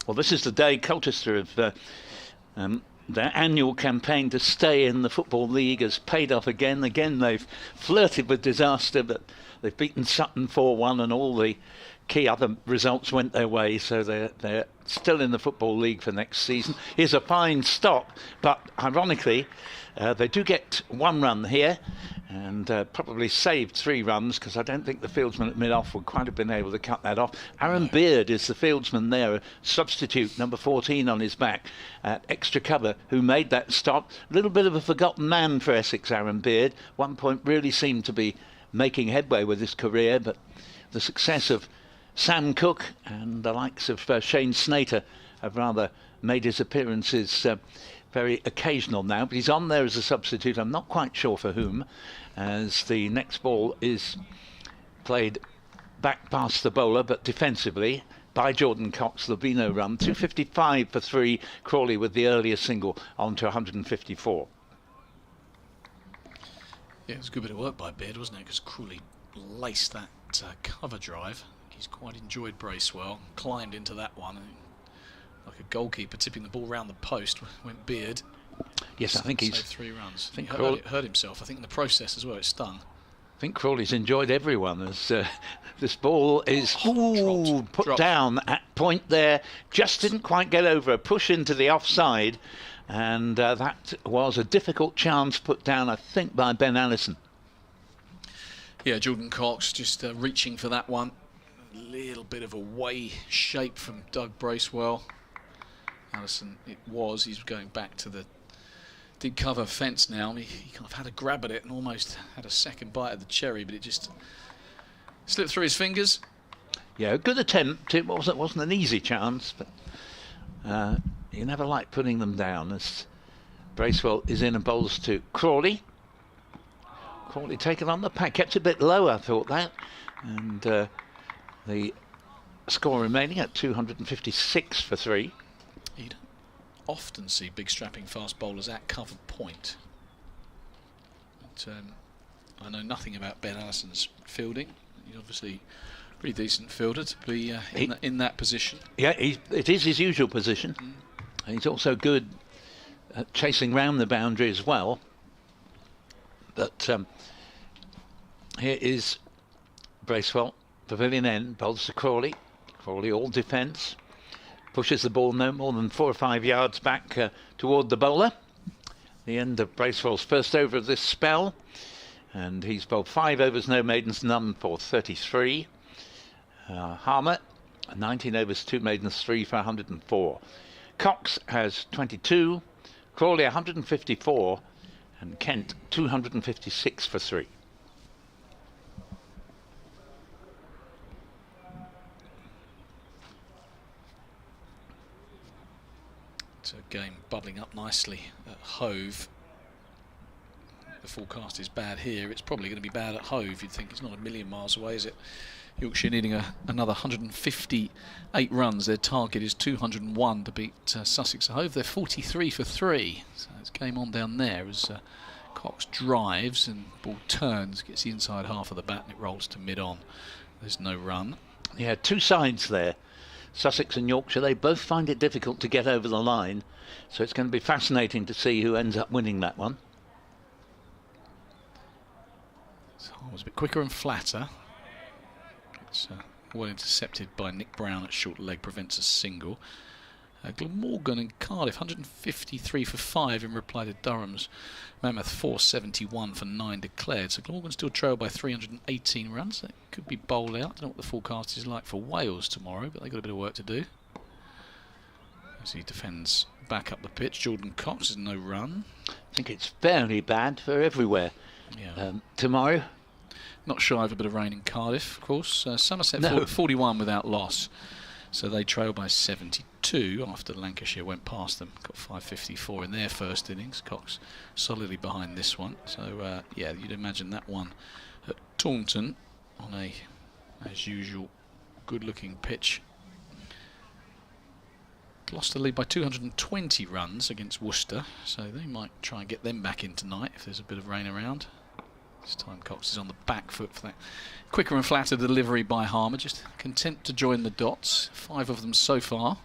Well, this is the day Colchester have their annual campaign to stay in the Football League has paid off again. Again, they've flirted with disaster, but they've beaten Sutton 4-1 and all the key other results went their way, so they're still in the Football League for next season. Here's a fine stop, but ironically, they do get 1 run here and probably saved 3 runs, because I don't think the fieldsman at mid-off would quite have been able to cut that off. Aaron Beard is the fieldsman there, a substitute, number 14 on his back, extra cover, who made that stop. A little bit of a forgotten man for Essex, Aaron Beard. One point really seemed to be making headway with his career, but the success of Sam Cook and the likes of Shane Snater have rather made his appearances very occasional now, but he's on there as a substitute. I'm not quite sure for whom, as the next ball is played back past the bowler, but defensively by Jordan Cox. There'll be no run. 255 for 3. Crawley with the earlier single on to 154. Yeah, it was a good bit of work by Beard, wasn't it? Because Crawley laced that cover drive. He's quite enjoyed Bracewell, climbed into that one, and like a goalkeeper tipping the ball round the post went Beard. Yes, I think he's saved 3 runs. I think he hurt himself. I think in the process as well, it stung. I think Crawley's enjoyed everyone as this ball is put down at point there. Just didn't quite get over a push into the offside, and that was a difficult chance put down, I think, by Ben Allison. Yeah, Jordan Cox just reaching for that one. A little bit of a way shape from Doug Bracewell. Allison, he's going back to the did cover fence now. He kind of had a grab at it and almost had a second bite of the cherry, but it just slipped through his fingers. Yeah, a good attempt. It wasn't an easy chance, but you never like putting them down. As Bracewell is in and bowls to Crawley. Crawley taken on the pack, kept a bit low, I thought that. And the score remaining at 256 for 3. You don't often see big strapping fast bowlers at covered point. But I know nothing about Ben Allison's fielding. He's obviously a pretty decent fielder to be in that position. Yeah, it is his usual position. He's also good at chasing round the boundary as well. But here is Bracewell, pavilion end, bowls to Crawley. Crawley all defence. Pushes the ball no more than 4 or 5 yards back toward the bowler. The end of Bracewell's first over of this spell. And he's bowled 5 overs, no maidens, none for 33. Harmer, 19 overs, 2 maidens, 3 for 104. Cox has 22. Crawley 154. And Kent 256 for 3. It's a game bubbling up nicely at Hove. The forecast is bad here. It's probably going to be bad at Hove. You'd think it's not a million miles away, is it? Yorkshire needing another 158 runs. Their target is 201 to beat Sussex at Hove. They're 43 for 3. So it's game on down there as Cox drives and ball turns, gets the inside half of the bat and it rolls to mid-on. There's no run. Yeah, 2 sides there. Sussex and Yorkshire, they both find it difficult to get over the line. So it's going to be fascinating to see who ends up winning that one. So it was a bit quicker and flatter. It's well intercepted by Nick Brown at short leg, prevents a single. Glamorgan and Cardiff 153 for 5 in reply to Durham's Mammoth 471 for 9 declared. So Glamorgan still trailed by 318 runs. That could be bowled out. I don't know what the forecast is like for Wales tomorrow, but they've got a bit of work to do. As he defends back up the pitch, Jordan Cox is no run. I think it's fairly bad for everywhere tomorrow. Not shy of a bit of rain in Cardiff, of course. Somerset No. 41 without loss. So they trail by 72 after Lancashire went past them. Got 554 in their first innings. Cox solidly behind this one. So, yeah, you'd imagine that one at Taunton on a, as usual, good-looking pitch. Gloucester lead by 220 runs against Worcester. So they might try and get them back in tonight if there's a bit of rain around. This time Cox is on the back foot for that quicker and flatter delivery by Harmer, just content to join the dots. 5 of them so far.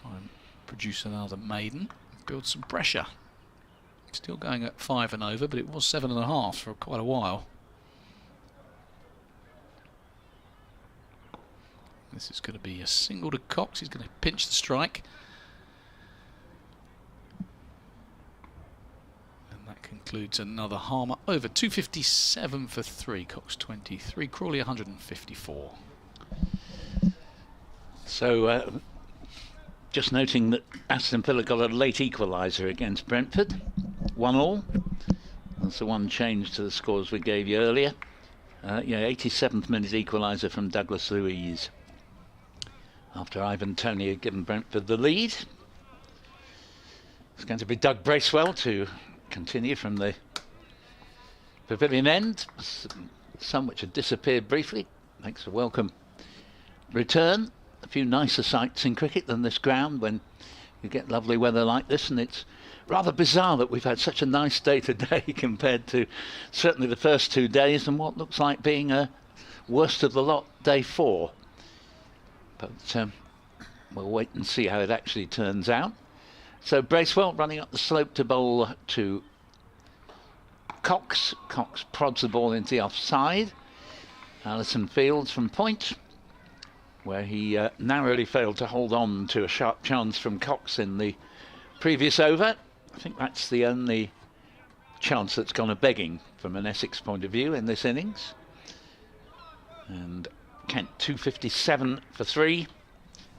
Try and produce another maiden, build some pressure. Still going at 5 and over, but it was 7.5 for quite a while. This is going to be a single to Cox. He's going to pinch the strike. Concludes another Harmer over. 257 for 3. Cox 23. Crawley 154. So just noting that Aston Villa got a late equaliser against Brentford. 1-1. That's the one change to the scores we gave you earlier. Yeah, 87th minute equaliser from Douglas Louise after Ivan Toney had given Brentford the lead. It's going to be Doug Bracewell to continue from the pavilion end. Some which had disappeared briefly. Makes a welcome return. A few nicer sights in cricket than this ground when you get lovely weather like this, and it's rather bizarre that we've had such a nice day today compared to certainly the first 2 days and what looks like being a worst of the lot, day 4. But we'll wait and see how it actually turns out. So Bracewell running up the slope to bowl to Cox. Cox prods the ball into the offside. Allison fields from point, where he narrowly failed to hold on to a sharp chance from Cox in the previous over. I think that's the only chance that's gone a begging from an Essex point of view in this innings. And Kent 257 for 3.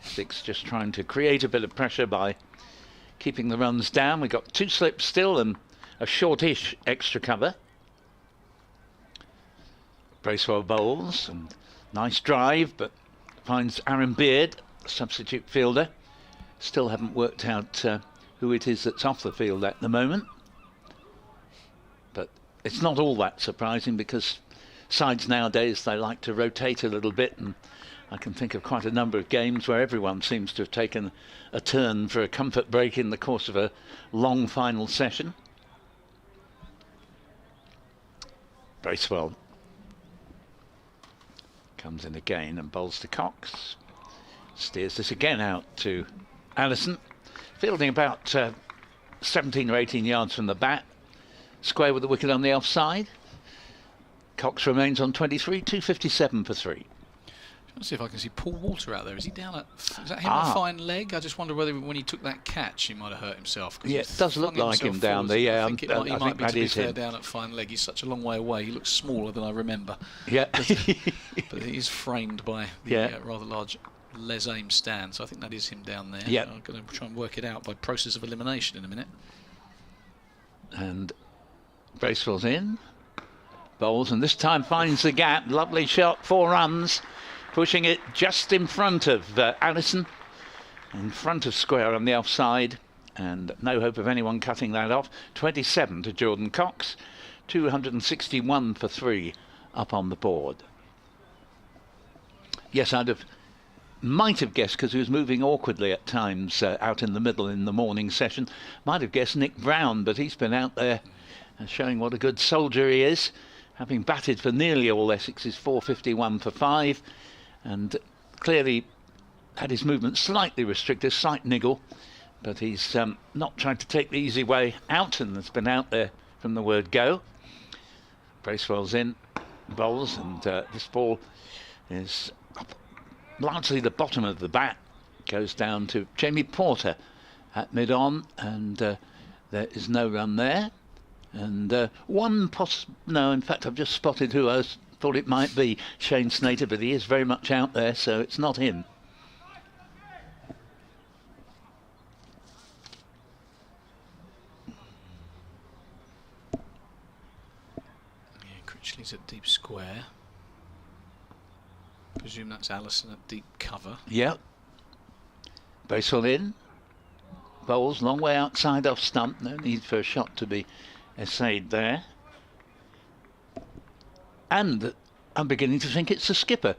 Essex just trying to create a bit of pressure by keeping the runs down. We've got 2 slips still and a shortish extra cover. Bracewell bowls and nice drive, but finds Aaron Beard, substitute fielder. Still haven't worked out who it is that's off the field at the moment. But it's not all that surprising, because sides nowadays, they like to rotate a little bit, and I can think of quite a number of games where everyone seems to have taken a turn for a comfort break in the course of a long final session. Bracewell comes in again and bowls to Cox. Steers this again out to Allison, fielding about 17 or 18 yards from the bat, square with the wicket on the offside. Cox remains on 23, 257 for 3. Let's see if I can see Paul Walter out there. Is he down at... Is that him on a fine leg? I just wonder whether when he took that catch he might have hurt himself. Yeah, it does look like him down there. Yeah, I think he might be, to be fair, him. down at fine leg. He's such a long way away. He looks smaller than I remember. Yeah. But he is framed by the rather large Les Ames stand. So I think that is him down there. Yeah. I'm going to try and work it out by process of elimination in a minute. And Bracewell's in. Bowls, and this time finds the gap. Lovely shot, 4 runs. Pushing it just in front of Allison, in front of square on the offside, and no hope of anyone cutting that off. 27 to Jordan Cox, 261 for 3 up on the board. Yes, might have guessed, because he was moving awkwardly at times out in the middle in the morning session, might have guessed Nick Brown, but he's been out there showing what a good soldier he is, having batted for nearly all Essex's 451 for 5. And clearly had his movement slightly restricted, slight niggle, but he's not tried to take the easy way out, and has been out there from the word go. Bracewell's in, bowls, and this ball is up largely the bottom of the bat, goes down to Jamie Porter at mid-on, and there is no run there. And no, in fact, I've just spotted who I thought it might be, Shane Snater, but he is very much out there, so it's not him. Yeah, Critchley's at deep square. Presume that's Allison at deep cover. Yep. Bracewell in. Bowls long way outside off stump. No need for a shot to be essayed there. And I'm beginning to think it's the skipper,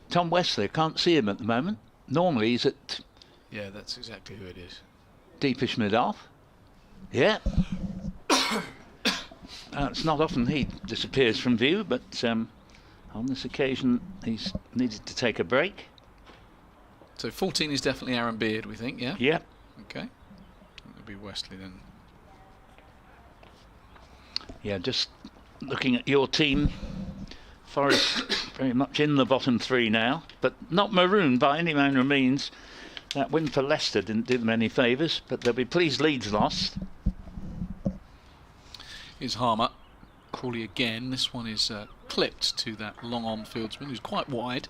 Tom Wesley. I can't see him at the moment. Normally he's at... Yeah, that's exactly who it is. Deepish mid-off. Yeah. It's not often he disappears from view, but on this occasion he's needed to take a break. So 14 is definitely Aaron Beard, we think, yeah? Yeah. Okay. It'll be Wesley then. Yeah, just looking at your team, Forest very much in the bottom 3 now, but not marooned by any manner of means. That win for Leicester didn't do them any favours, but they'll be pleased Leeds lost. Here's Harmer. Crawley again. This one is clipped to that long-on fieldsman who's quite wide.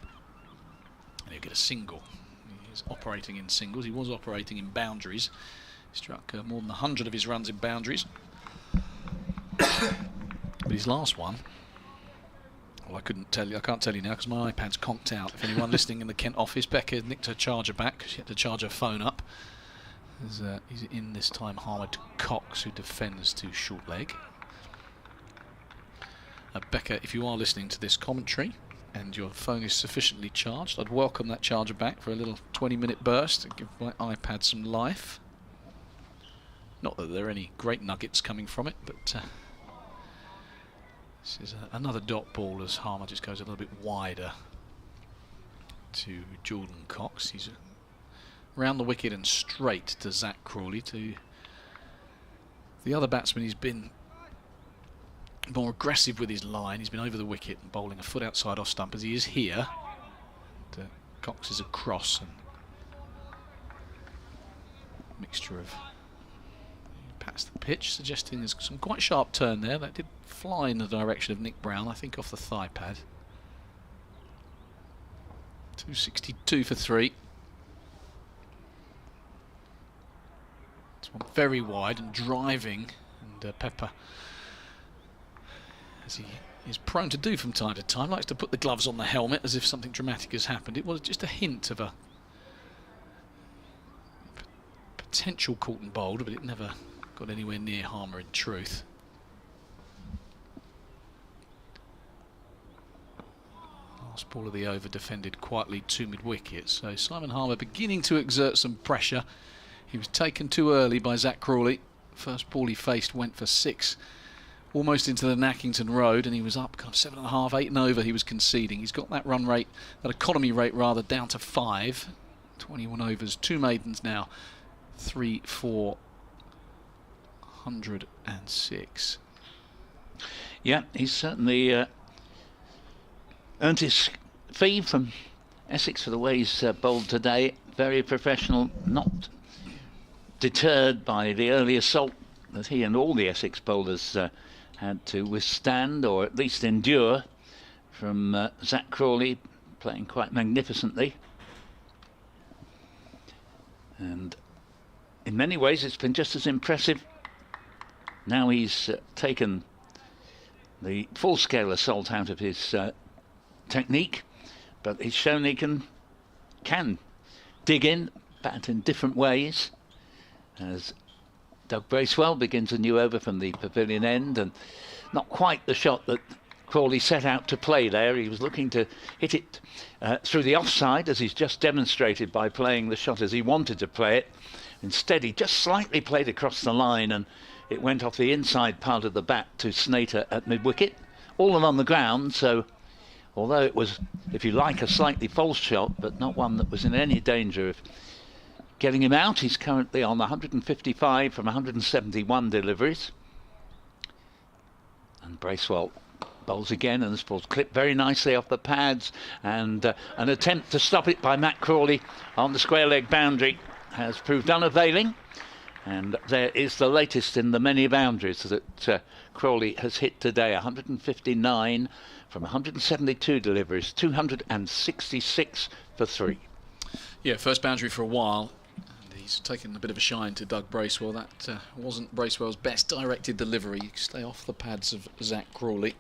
And he'll get a single. He is operating in singles. He was operating in boundaries. He struck more than 100 of his runs in boundaries. But his last one, well, I can't tell you now because my iPad's conked out. If anyone listening in the Kent office, Becca nicked her charger back because she had to charge her phone up. He's in this time Harmer to Cox, who defends to short leg. Becca, if you are listening to this commentary and your phone is sufficiently charged, I'd welcome that charger back for a little 20-minute burst to give my iPad some life. Not that there are any great nuggets coming from it, but this is another dot ball as Harmer just goes a little bit wider to Jordan Cox. He's round the wicket and straight to Zach Crawley. To the other batsman, he's been more aggressive with his line. He's been over the wicket and bowling a foot outside off stump as he is here. And, Cox is across, and mixture of pats the pitch, suggesting there's some quite sharp turn there. That did fly in the direction of Nick Brown, I think off the thigh pad. 262 for 3. This one very wide and driving, and Pepper, as he is prone to do from time to time, likes to put the gloves on the helmet as if something dramatic has happened. It was just a hint of a potential caught and bowled, but it never got anywhere near Harmer in truth. Last ball of the over defended quietly to mid-wicket. So Simon Harmer beginning to exert some pressure. He was taken too early by Zach Crawley. First ball he faced went for 6, almost into the Nackington Road, and he was up kind of 7.5, 8 and over. He was conceding. He's got that run rate, that economy rate rather, down to 5. 21 overs, 2 maidens now, 3, 4, 106. Yeah, he's certainly earned his fee from Essex for the way he's bowled today. Very professional, not deterred by the early assault that he and all the Essex bowlers had to withstand, or at least endure, from Zach Crawley, playing quite magnificently. And in many ways it's been just as impressive. Now he's taken the full-scale assault out of his technique, but he's shown he can dig in, bat in different ways, as Doug Bracewell begins a new over from the pavilion end, and not quite the shot that Crawley set out to play there. He was looking to hit it through the offside, as he's just demonstrated by playing the shot as he wanted to play it. Instead, he just slightly played across the line, and it went off the inside part of the bat to Snater at mid-wicket, all along the ground. So although it was, if you like, a slightly false shot, but not one that was in any danger of getting him out. He's currently on 155 from 171 deliveries. And Bracewell bowls again, and this ball's clipped very nicely off the pads, and an attempt to stop it by Matt Crawley on the square leg boundary has proved unavailing. And there is the latest in the many boundaries that Crawley has hit today. 159 from 172 deliveries, 266 for 3. Yeah, first boundary for a while. And he's taken a bit of a shine to Doug Bracewell. That wasn't Bracewell's best directed delivery. You stay off the pads of Zach Crawley.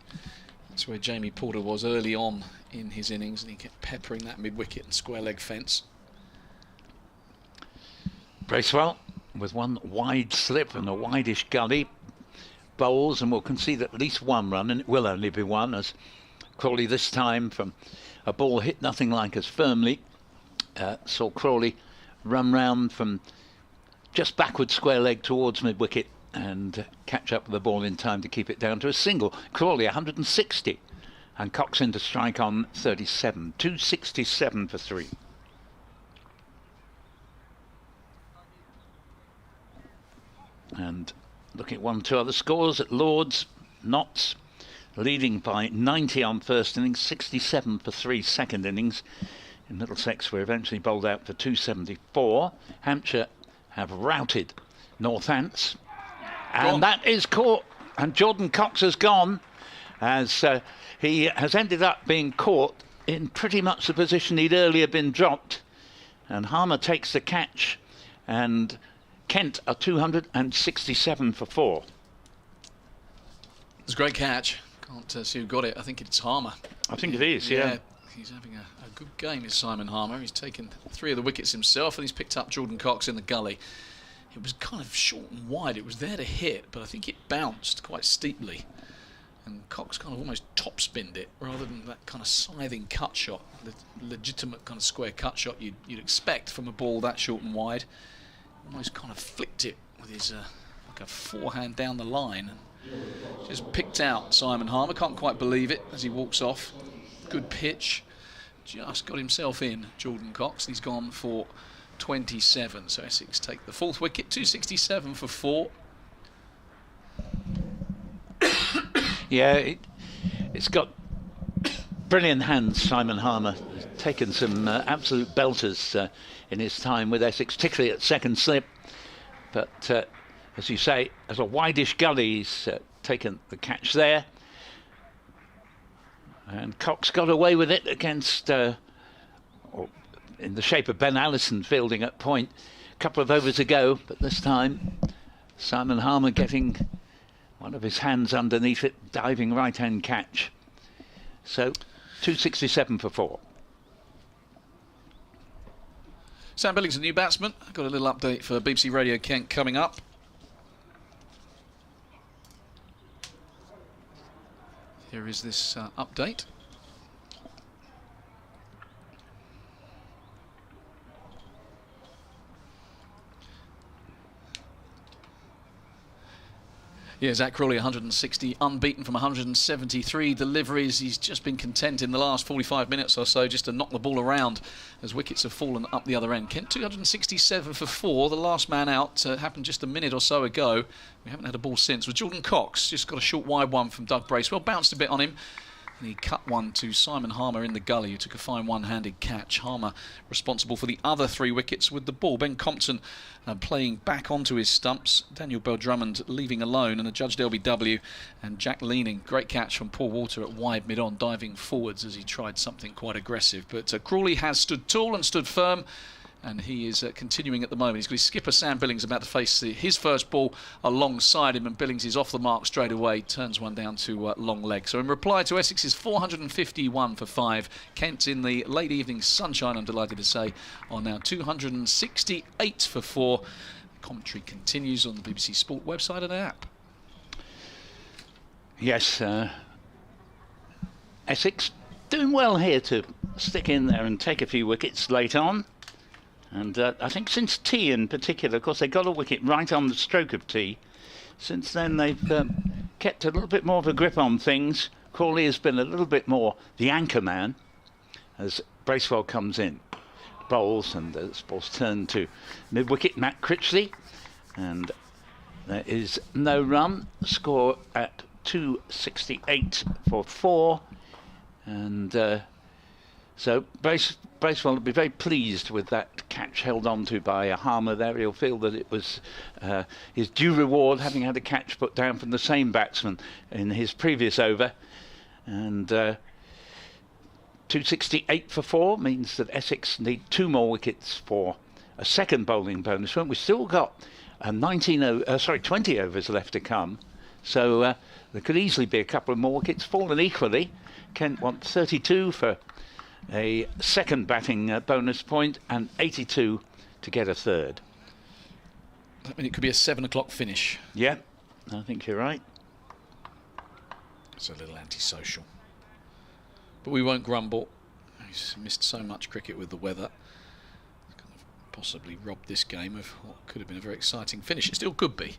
That's where Jamie Porter was early on in his innings, and he kept peppering that mid-wicket and square leg fence. Bracewell, with one wide slip and a wideish gully, bowls and will concede at least 1 run, and it will only be 1, as Crawley this time, from a ball hit nothing like as firmly, saw Crawley run round from just backward square leg towards mid-wicket and catch up with the ball in time to keep it down to a single. Crawley 160 and Cox in to strike on 37, 267 for 3. And looking at 1 or 2 other scores at Lords, Notts leading by 90 on first innings, 67 for 3 second innings. In Middlesex were eventually bowled out for 274. Hampshire have routed Northants, and that is caught, and Jordan Cox has gone, as he has ended up being caught in pretty much the position he'd earlier been dropped, and Harmer takes the catch, and Kent are 267 for 4. It's a great catch. Can't see who got it. I think it's Harmer. I think it is, yeah. He's having a good game, is Simon Harmer. He's taken 3 of the wickets himself, and he's picked up Jordan Cox in the gully. It was kind of short and wide. It was there to hit, but I think it bounced quite steeply. And Cox kind of almost top-spinned it, rather than that kind of scything cut shot, the legitimate kind of square cut shot you'd expect from a ball that short and wide. Almost kind of flicked it with his like a forehand down the line, and just picked out Simon Harmer. Can't quite believe it as he walks off. Good pitch, just got himself in, Jordan Cox, and he's gone for 27. So Essex take the 4th wicket, 267 for 4. Yeah, it's got brilliant hands, Simon Harmer. He's taken some absolute belters in his time with Essex, particularly at second slip. But as you say, as a wideish gully, he's taken the catch there. And Cox got away with it against, or in the shape of Ben Allison fielding at point a couple of overs ago. But this time, Simon Harmer getting one of his hands underneath it, diving right-hand catch. So 267 for 4. Sam Billings, a new batsman. I've got a little update for BBC Radio Kent coming up. Here is this update. Yeah, Zach Crawley, 160, unbeaten from 173 deliveries. He's just been content in the last 45 minutes or so just to knock the ball around as wickets have fallen up the other end. Kent, 267 for 4. The last man out happened just a minute or so ago. We haven't had a ball since. Was Jordan Cox. Just got a short wide one from Doug Bracewell. Bounced a bit on him. And he cut one to Simon Harmer in the gully, who took a fine one-handed catch. Harmer responsible for the other 3 wickets with the ball. Ben Compton playing back onto his stumps. Daniel Bell-Drummond leaving alone, and adjudged LBW. And Jack leaning. Great catch from Paul Walter at wide mid-on, diving forwards as he tried something quite aggressive. But Crawley has stood tall and stood firm. And he is continuing at the moment. He's got his skipper Sam Billings about to face his first ball alongside him, and Billings is off the mark straight away, turns one down to long leg. So in reply to Essex's 451 for 5, Kent in the late evening sunshine, I'm delighted to say, are now 268 for 4. Commentary continues on the BBC Sport website and app. Yes, Essex doing well here to stick in there and take a few wickets late on. And I think since tea in particular, of course, they got a wicket right on the stroke of tea. Since then, they've kept a little bit more of a grip on things. Crawley has been a little bit more the anchor man as Bracewell comes in. Bowls, and the ball's turned to mid-wicket, Matt Critchley. And there is no run. Score at 268 for 4. And so Bracewell will be very pleased with that catch held on to by Harmer there. He'll feel that it was his due reward, having had a catch put down from the same batsman in his previous over. And 268 for 4 means that Essex need 2 more wickets for a second bowling bonus point. We've still got 20 overs left to come. So there could easily be a couple of more wickets fallen equally. Kent want 32 for a second batting bonus point and 82 to get a third. I mean, it could be a 7 o'clock finish. Yeah, I think you're right. It's a little antisocial. But we won't grumble. He's missed so much cricket with the weather. Kind of possibly robbed this game of what could have been a very exciting finish. It still could be.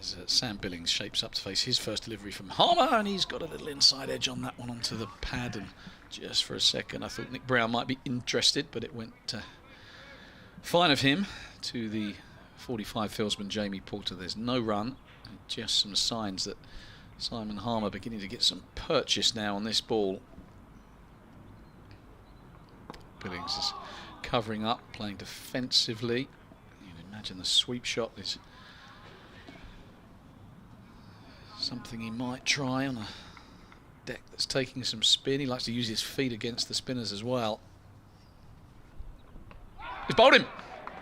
As Sam Billings shapes up to face his first delivery from Harmer, and he's got a little inside edge on that one onto the pad. And just for a second I thought Nick Brown might be interested, but it went fine of him to the 45 fieldsman Jamie Porter. There's no run, and just some signs that Simon Harmer beginning to get some purchase now on this ball. Billings is covering up, playing defensively. You can imagine the sweep shot is something he might try on a deck that's taking some spin. He likes to use his feet against the spinners as well. He's bowled him.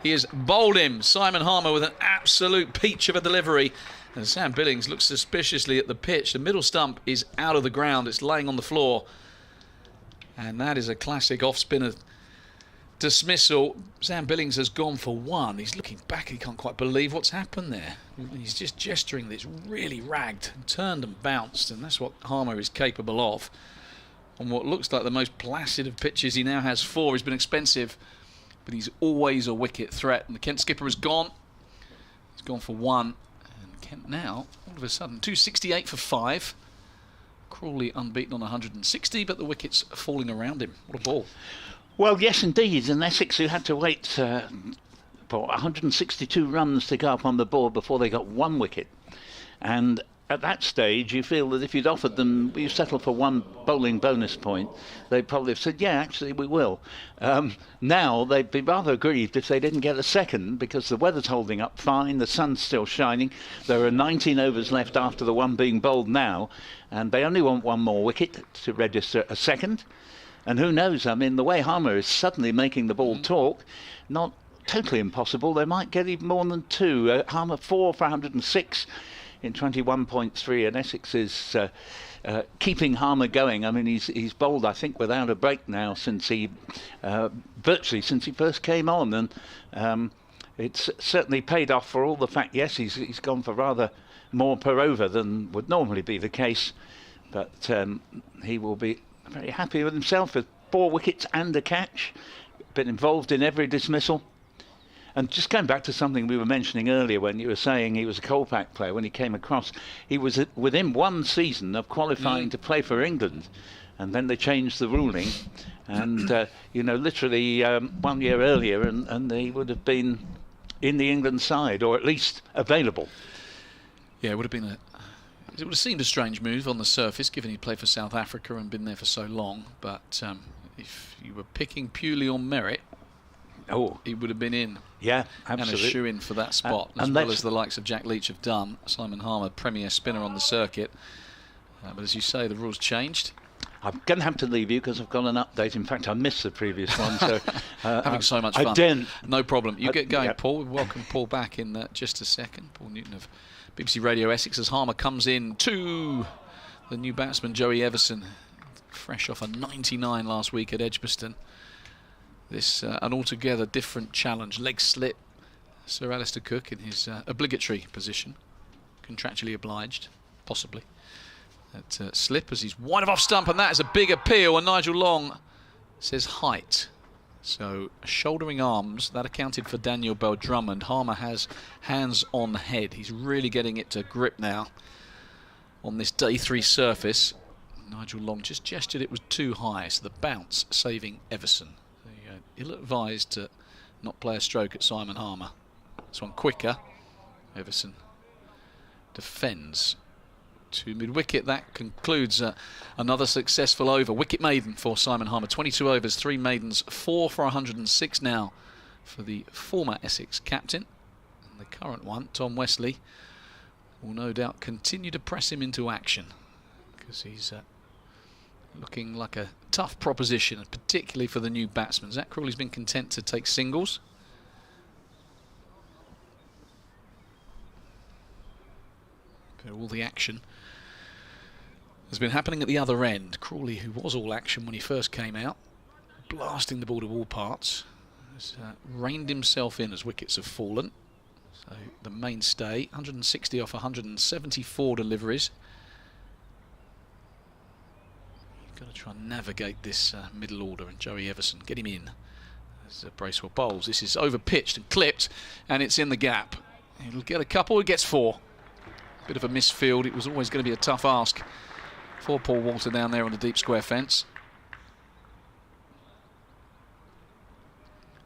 He has bowled him. Simon Harmer with an absolute peach of a delivery. And Sam Billings looks suspiciously at the pitch. The middle stump is out of the ground. It's laying on the floor. And that is a classic off-spinner dismissal. Sam Billings has gone for 1. He's looking back. He can't quite believe what's happened there. He's just gesturing that it's really ragged and turned and bounced, and that's what Harmer is capable of. On what looks like the most placid of pitches, he now has 4. He's been expensive, but he's always a wicket threat. And the Kent skipper is gone. He's gone for 1. And Kent now, all of a sudden, 268 for 5. Crawley unbeaten on 160, but the wickets are falling around him. What a ball. Well, yes, indeed. And Essex, who had to wait for 162 runs to go up on the board before they got 1 wicket. And at that stage, you feel that if you'd offered them, you settle for 1 bowling bonus point, they'd probably have said, yeah, actually, we will. Now, they'd be rather aggrieved if they didn't get a second, because the weather's holding up fine, the sun's still shining. There are 19 overs left after the 1 being bowled now, and they only want 1 more wicket to register a second. And who knows, I mean, the way Harmer is suddenly making the ball talk, not totally impossible. They might get even more than 2. Harmer 4 for 106 in 21.3, and Essex is keeping Harmer going. I mean, he's bowled, I think, without a break now since he, virtually since he first came on. And it's certainly paid off for all the fact, yes, he's gone for rather more per over than would normally be the case. But he will be very happy with himself with 4 wickets and a catch. Been involved in every dismissal. And just going back to something we were mentioning earlier when you were saying he was a Colpack player, when he came across, he was within one season of qualifying to play for England. And then they changed the ruling. And, you know, literally 1 year earlier, and he would have been in the England side, or at least available. Yeah, it would have been it would have seemed a strange move on the surface, given he played for South Africa and been there for so long. But if you were picking purely on merit, he would have been in. Yeah, absolutely. And a shoe-in for that spot, as well as the likes of Jack Leach have done. Simon Harmer, premier spinner on the circuit. But as you say, the rules changed. I'm going to have to leave you because I've got an update. In fact, I missed the previous one. So having so much fun. I didn't. No problem. You get going, yeah. Paul. We welcome Paul back in just a second. Paul Newton of BBC Radio Essex, as Harmer comes in to the new batsman, Joey Everson, fresh off a 99 last week at Edgbaston. This an altogether different challenge. Leg slip. Sir Alistair Cook in his obligatory position, contractually obliged, possibly. That slip as he's wide of off stump, and that is a big appeal. And Nigel Long says height. So shouldering arms, that accounted for Daniel Bell-Drummond. Harmer has hands on head. He's really getting it to grip now on this day 3 surface. Nigel Long just gestured it was too high, so the bounce saving Everson. Ill-advised to not play a stroke at Simon Harmer. This one quicker. Everson defends to mid-wicket. That concludes another successful over. Wicket maiden for Simon Harmer. 22 overs, 3 maidens, 4 for 106 now for the former Essex captain. And the current one, Tom Wesley, will no doubt continue to press him into action, because he's looking like a tough proposition, particularly for the new batsman. Zach Crawley's been content to take singles. But all the action has been happening at the other end. Crawley, who was all action when he first came out, blasting the ball to all parts, has reined himself in as wickets have fallen. So the mainstay, 160 off 174 deliveries. You've got to try and navigate this middle order, and Joey Everson, get him in as Bracewell bowls. This is over pitched and clipped, and it's in the gap. He'll get a couple, he gets 4. Bit of a misfield. It was always going to be a tough ask for Paul Walter down there on the deep square fence.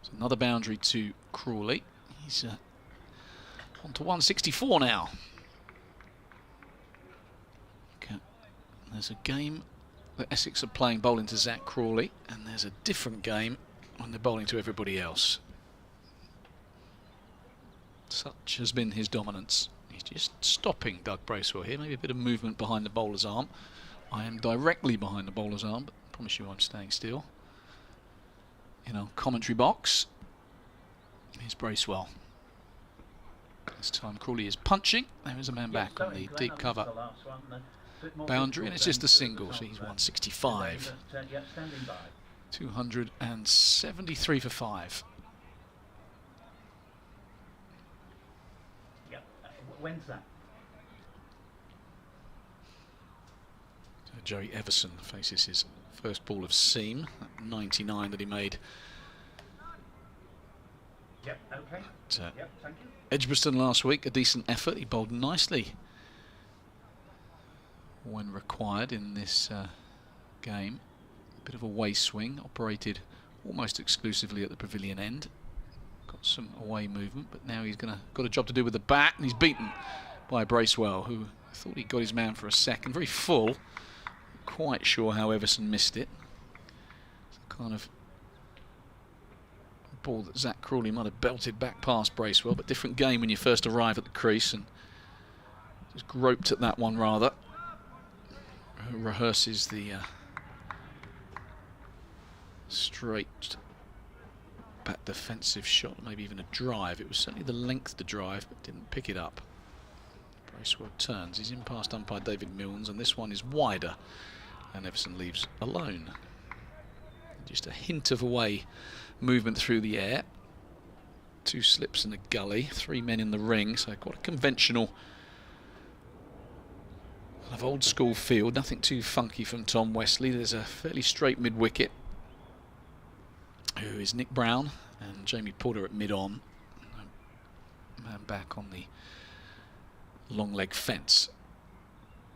So another boundary to Crawley. He's on to 164 now. Okay. There's a game that Essex are playing bowling to Zach Crawley, and there's a different game when they're bowling to everybody else. Such has been his dominance. He's just stopping Doug Bracewell here. Maybe a bit of movement behind the bowler's arm. I am directly behind the bowler's arm, but I promise you I'm staying still. In our commentary box, here's Bracewell. This time Crawley is punching. There is a man back on the deep cover boundary, and it's just a single, so he's 165. 273 for 5. When's that? So Joey Everson faces his first ball of seam, that 99 that he made. Yep, okay. Yep, thank you. Edgbaston last week, a decent effort. He bowled nicely when required in this game. A bit of a way swing, operated almost exclusively at the pavilion end. Got some away movement, but now he's got a job to do with the bat, and he's beaten by Bracewell, who thought he got his man for a second. Very full. Quite sure how Everson missed it. It's a kind of ball that Zach Crawley might have belted back past Bracewell, but different game when you first arrive at the crease, and just groped at that one rather. Rehearses the straight back defensive shot, maybe even a drive. It was certainly the length to drive, but didn't pick it up. Bracewell turns. He's in past umpire David Milnes, and this one is wider, and Everson leaves alone. Just a hint of away movement through the air. 2 slips in a gully, 3 men in the ring, so quite a conventional kind of old school field. Nothing too funky from Tom Wesley. There's a fairly straight mid-wicket, who is Nick Brown, and Jamie Porter at mid-on. Man back on the long leg fence.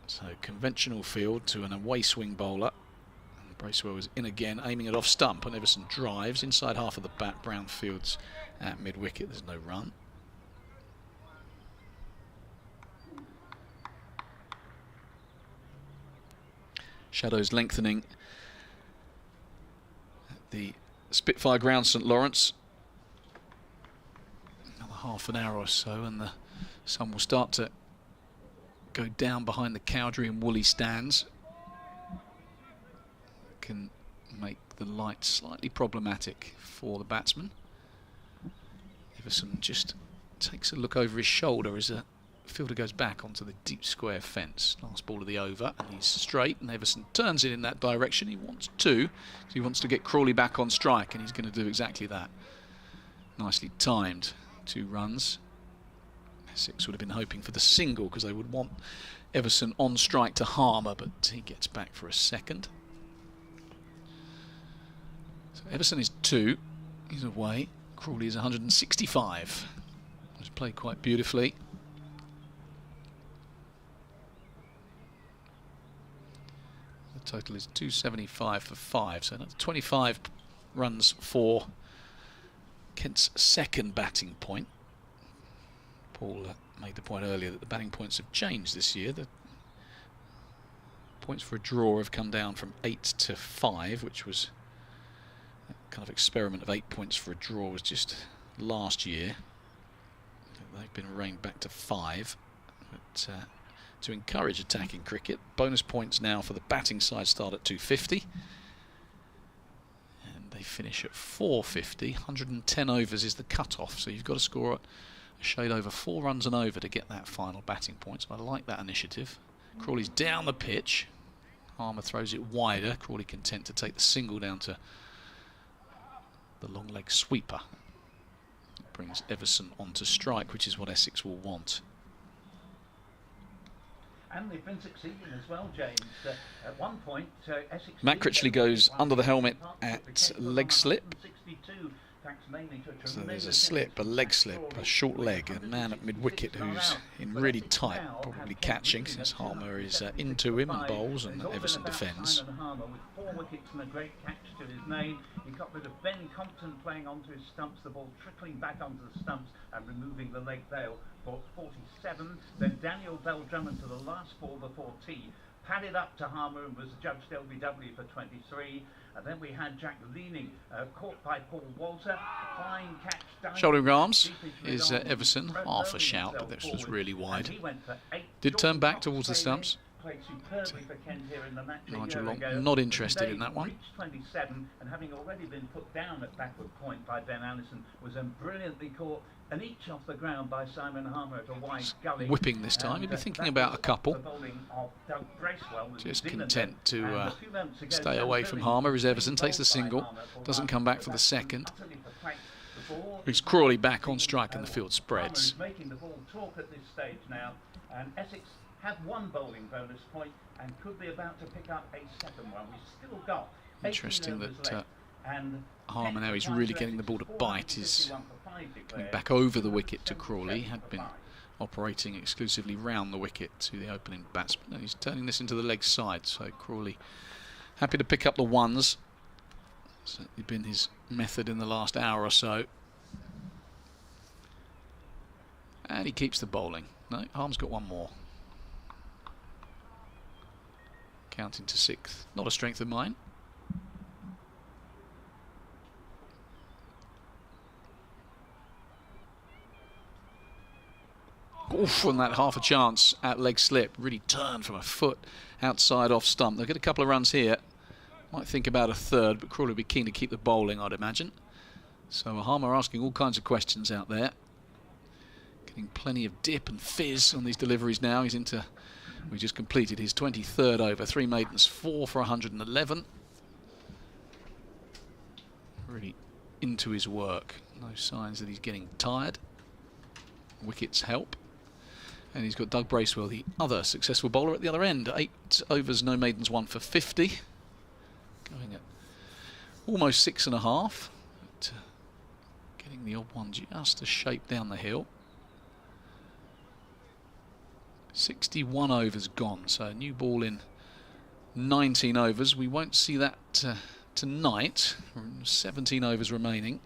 So conventional field to an away swing bowler. And Bracewell was in again, aiming it off stump, and Everson drives inside half of the bat. Brownfield's at mid wicket. There's no run. Shadows lengthening at the Spitfire Ground, St Lawrence. Another half an hour or so and the sun will start to go down behind the Qadri and Woolly stands. Can make the light slightly problematic for the batsman. Everson just takes a look over his shoulder as a fielder goes back onto the deep square fence. Last ball of the over, and he's straight, and Everson turns it in that direction. He wants to, because he wants to get Crawley back on strike, and he's going to do exactly that. Nicely timed, 2 runs. Essex would have been hoping for the single, because they would want Everson on strike to Harmer, but he gets back for a second. So Everson is 2, he's away. Crawley is 165. He's played quite beautifully. Total is 275 for 5, so that's 25 runs for Kent's second batting point. Paul made the point earlier that the batting points have changed this year. The points for a draw have come down from 8 to 5, which was a kind of experiment of 8 points for a draw was just last year. They've been reined back to 5, but to encourage attacking cricket. Bonus points now for the batting side start at 250. And they finish at 450. 110 overs is the cut-off, so you've got to score a shade over 4 runs and over to get that final batting point. So I like that initiative. Crawley's down the pitch. Harmer throws it wider. Crawley content to take the single down to the long leg sweeper. It brings Everson onto strike, which is what Essex will want. And they've been succeeding as well, James. At one point, Essex... Matt Critchley goes under the helmet at leg slip. So there's a slip, a leg slip, a short leg, a man at mid-wicket who's in really tight, probably catching, since Harmer is into him and bowls and Everson defends. With 4 wickets and a great catch to his name. He got rid of Ben Compton playing onto his stumps, the ball trickling back onto the stumps and removing the leg bail for 47. Then Daniel Bell-Drummond to the last ball before tea. Padded up to Harmer and was judged LBW for 23. And then we had Jack Leaning, caught by Paul Walter. Flying catch. Shouldering arms is Everson. Half a shout, but this was really wide. Did turn back towards the stumps. Played superbly for Kent here in the match Nigel Long not interested in that one. Reached 27 and having already been put down at backward point by Ben Allison, was then brilliantly caught and each off the ground by Simon Harmer at a wide gully. Whipping this time, he'd be thinking about a couple. Just content to stay away from Harmer as Everson takes the single, doesn't come back for the second. It's Crawley back on strike and the field spreads. Making the ball talk at this stage now, and Essex have 1 bowling bonus point and could be about to pick up a second one. We've still got interesting that and Harmer, now he's really getting the ball to bite, is coming back over the wicket to Crawley. Had been operating exclusively round the wicket to the opening batsman, and he's turning this into the leg side, so Crawley happy to pick up the ones. Certainly been his method in the last hour or so. And he keeps the bowling. No, Harm's got 1 more. Counting to 6th. Not a strength of mine. Oof, and that half a chance at leg slip. Really turned from a foot outside off stump. They'll get a couple of runs here. Might think about a third, but Crawley will be keen to keep the bowling, I'd imagine. So Harmer asking all kinds of questions out there. Getting plenty of dip and fizz on these deliveries now. He's into... We just completed his 23rd over. 3 maidens, 4 for 111. Really into his work. No signs that he's getting tired. Wickets help. And he's got Doug Bracewell, the other successful bowler at the other end. 8 overs, no maidens, 1 for 50. Going at almost 6.5. But, getting the odd one just to shape down the hill. 61 overs gone, so a new ball in 19 overs. We won't see that tonight. 17 overs remaining,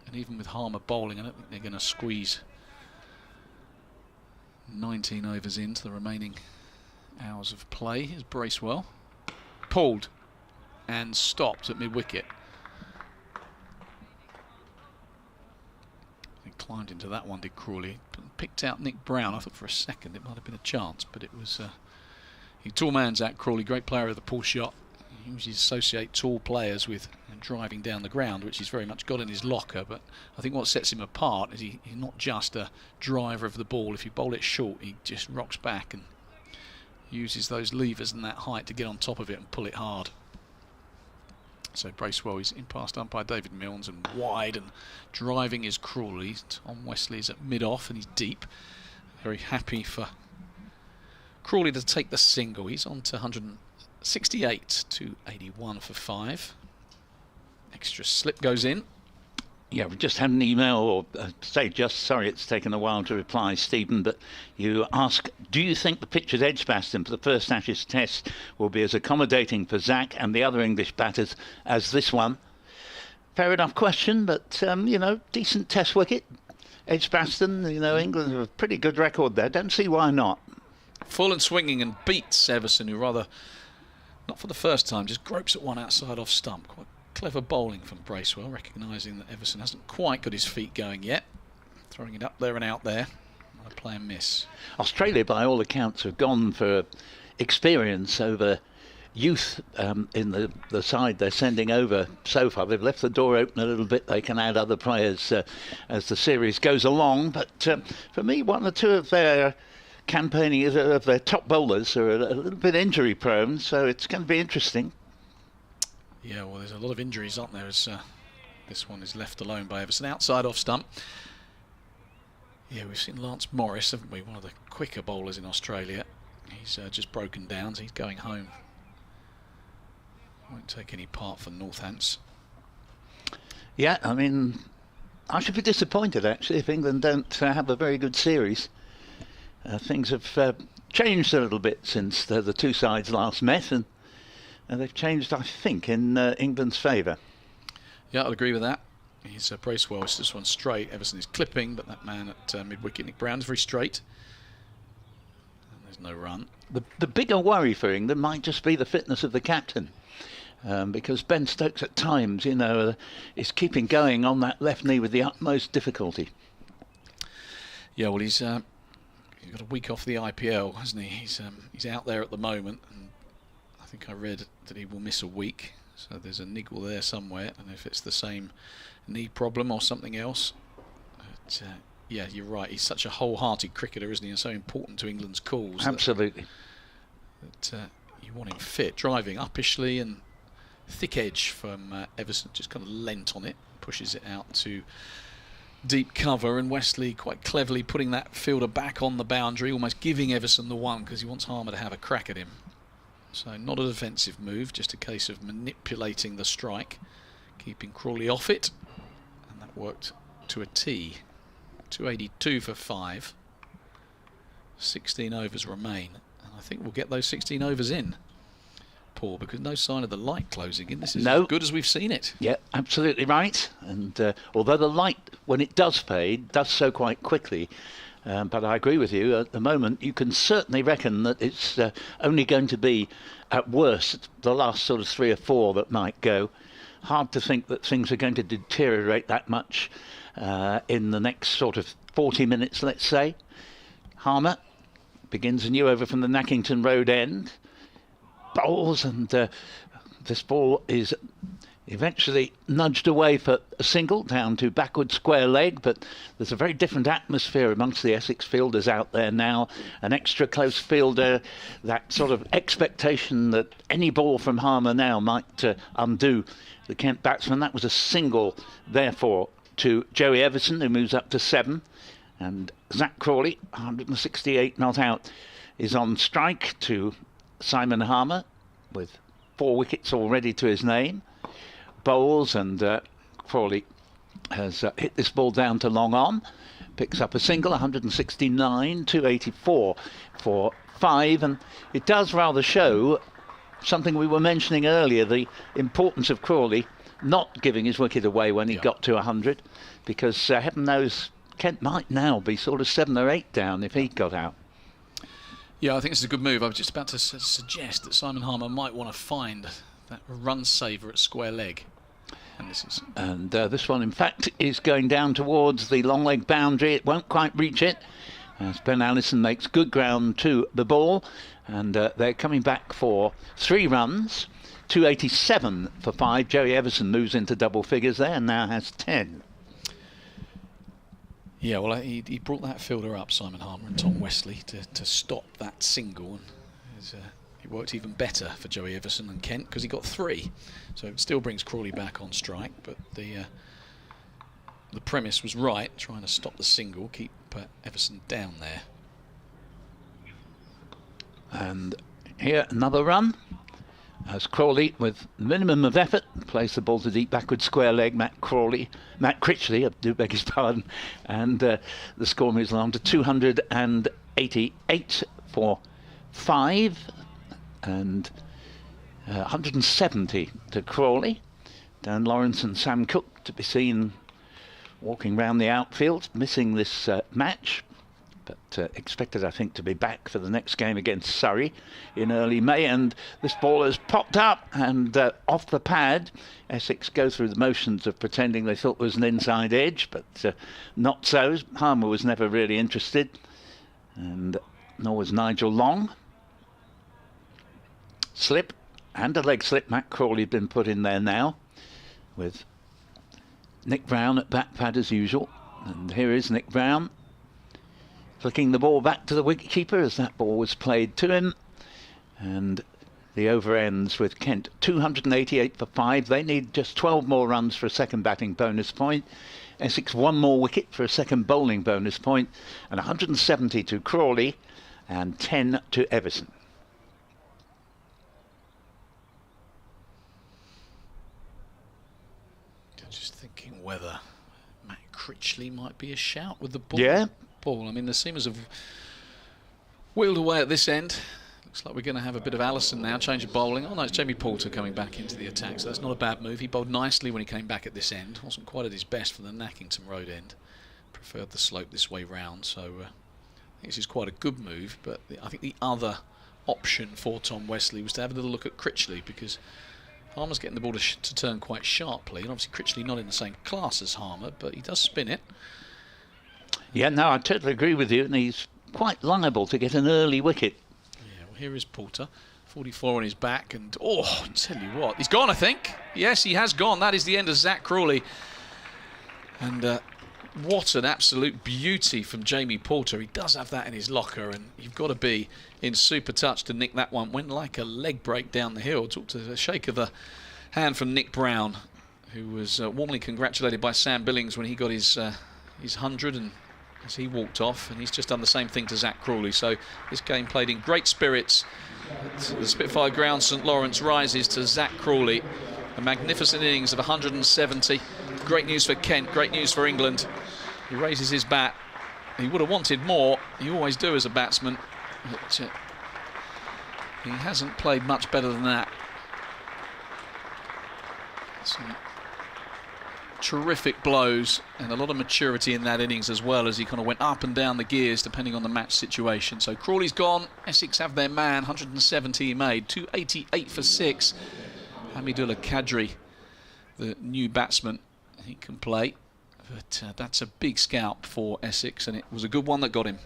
and even with Harmer bowling, I don't think they're going to squeeze 19 overs into the remaining hours of play. Here's Bracewell, pulled and stopped at mid-wicket. He climbed into that one, did Crawley. Picked out Nick Brown. I thought for a second it might have been a chance, but it was he tall man's at Crawley, great player of the pull shot. He usually associate tall players with driving down the ground, which he's very much got in his locker, but I think what sets him apart is he's not just a driver of the ball. If you bowl it short, he just rocks back and uses those levers and that height to get on top of it and pull it hard. So Bracewell is in past umpire David Milnes and wide, and driving is Crawley. Tom Wesley is at mid-off and he's deep. Very happy for Crawley to take the single. He's on to 168 to 81 for 5. Extra slip goes in. Yeah, we just had an email, or sorry it's taken a while to reply, Stephen, but you ask, do you think the pitch at Edgbaston for the first Ashes Test will be as accommodating for Zach and the other English batters as this one? Fair enough question, but, decent Test wicket. Edgbaston, England have a pretty good record there. Don't see why not. Full and swinging and beats Everson, who rather, not for the first time, just gropes at one outside off stump. Quite clever bowling from Bracewell, recognising that Everson hasn't quite got his feet going yet. Throwing it up there and out there. Not a play and miss. Australia, by all accounts, have gone for experience over youth in the side they're sending over so far. They've left the door open a little bit. They can add other players as the series goes along. But for me, one or two of their campaigning of their top bowlers are a little bit injury prone, so it's going to be interesting. Yeah, well, there's a lot of injuries, aren't there, as this one is left alone by Everson. Outside off stump. Yeah, we've seen Lance Morris, haven't we? One of the quicker bowlers in Australia. He's just broken down, so he's going home. Won't take any part for Northants. Yeah, I mean, I should be disappointed, actually, if England don't have a very good series. Things have changed a little bit since the two sides last met, and they've changed, I think, in England's favour. Yeah, I'll agree with that. He's Bracewell. It's this one straight. Everson is clipping, but that man at mid-wicket, Nick Brown, is very straight. And there's no run. The bigger worry for England might just be the fitness of the captain. Because Ben Stokes at times, is keeping going on that left knee with the utmost difficulty. Yeah, well, he's got a week off the IPL, hasn't he? He's out there at the moment, and I think I read that he will miss a week. So there's a niggle there somewhere. I don't know if it's the same knee problem or something else. But, yeah, you're right. He's such a wholehearted cricketer, isn't he? And so important to England's cause. Absolutely. That you want him fit, driving uppishly, and thick edge from Everson, just kind of lent on it, pushes it out to deep cover, and Wesley quite cleverly putting that fielder back on the boundary, almost giving Everson the one because he wants Harmer to have a crack at him. So not a defensive move, just a case of manipulating the strike, keeping Crawley off it, and that worked to a T. 282 for 5. 16 overs remain, and I think we'll get those 16 overs in, Paul, because no sign of the light closing in. This is as good as we've seen it. Yeah, absolutely right. And although the light, when it does fade, does so quite quickly, but I agree with you, at the moment you can certainly reckon that it's only going to be, at worst, the last sort of 3 or 4 that might go. Hard to think that things are going to deteriorate that much in the next sort of 40 minutes, let's say. Harmer begins a new over from the Nackington Road end. Bowls, and this ball is eventually nudged away for a single down to backward square leg, but there's a very different atmosphere amongst the Essex fielders out there now. An extra close fielder, that sort of expectation that any ball from Harmer now might undo the Kent batsman. That was a single, therefore, to Joey Everson, who moves up to 7, and Zach Crawley, 168 not out, is on strike to Simon Harmer with 4 wickets already to his name. Bowls, and Crawley has hit this ball down to long on. picks up a single, 169, 284 for 5, and it does rather show something we were mentioning earlier, the importance of Crawley not giving his wicket away when he got to 100, because heaven knows Kent might now be sort of 7 or 8 down if he got out. Yeah, I think it's a good move. I was just about to suggest that Simon Harmer might want to find that run saver at square leg. And this one, in fact, is going down towards the long leg boundary. It won't quite reach it, as Ben Allison makes good ground to the ball. And they're coming back for 3 runs. 287 for 5. Joey Everson moves into double figures there and now has 10. Yeah, well, he brought that fielder up, Simon Harmer and Tom Wesley, to stop that single. And it worked even better for Joey Everson and Kent because he got 3. So it still brings Crawley back on strike, but the premise was right, trying to stop the single, keep Everson down there. And here another run as Crawley, with minimum of effort, plays the ball to deep backward square leg. Matt Critchley, I do beg his pardon, and the score moves along to 288 for 5 and 170 to Crawley. Dan Lawrence and Sam Cook to be seen walking round the outfield, missing this match, but expected, I think, to be back for the next game against Surrey in early May. And this ball has popped up and off the pad. Essex go through the motions of pretending they thought it was an inside edge, but not so. Harmer was never really interested, and nor was Nigel Long. Slip and a leg slip. Matt Crawley had been put in there now, with Nick Brown at bat pad as usual. And here is Nick Brown, flicking the ball back to the wicketkeeper as that ball was played to him. And the over ends with Kent 288 for 5. They need just 12 more runs for a second batting bonus point. Essex 1 more wicket for a second bowling bonus point, and 170 to Crawley and 10 to Everson. Just thinking whether Matt Critchley might be a shout with the ball. Yeah. Ball. I mean, the seamers have wheeled away at this end. Looks like we're going to have a bit of Allison now, change of bowling. Oh no, it's Jamie Poulter coming back into the attack, so that's not a bad move. He bowled nicely when he came back at this end. Wasn't quite at his best for the Nackington Road end. Preferred the slope this way round, so I think this is quite a good move. But I think the other option for Tom Wesley was to have a little look at Critchley, because Harmer's getting the ball to turn quite sharply, and obviously Critchley not in the same class as Harmer, but he does spin it. Yeah, no, I totally agree with you, and he's quite liable to get an early wicket. Yeah, well, here is Poulter, 44 on his back, and oh, I tell you what, he's gone, I think. Yes, he has gone. That is the end of Zach Crawley. And what an absolute beauty from Jamie Poulter. He does have that in his locker, and you've got to be in super touch to nick that one. Went like a leg break down the hill. Took to a shake of the hand from Nick Brown, who was warmly congratulated by Sam Billings when he got his 100, and as he walked off, and he's just done the same thing to Zach Crawley. So this game played in great spirits. The Spitfire Ground, St Lawrence rises to Zach Crawley. A magnificent innings of 170. Great news for Kent, great news for England. He raises his bat. He would have wanted more. You always do as a batsman. But he hasn't played much better than that. Some terrific blows and a lot of maturity in that innings, as well as he kind of went up and down the gears depending on the match situation. So Crawley's gone. Essex have their man. 170 he made. 288 for 6. Hamidullah Qadri, the new batsman, he can play, but that's a big scalp for Essex, and it was a good one that got him.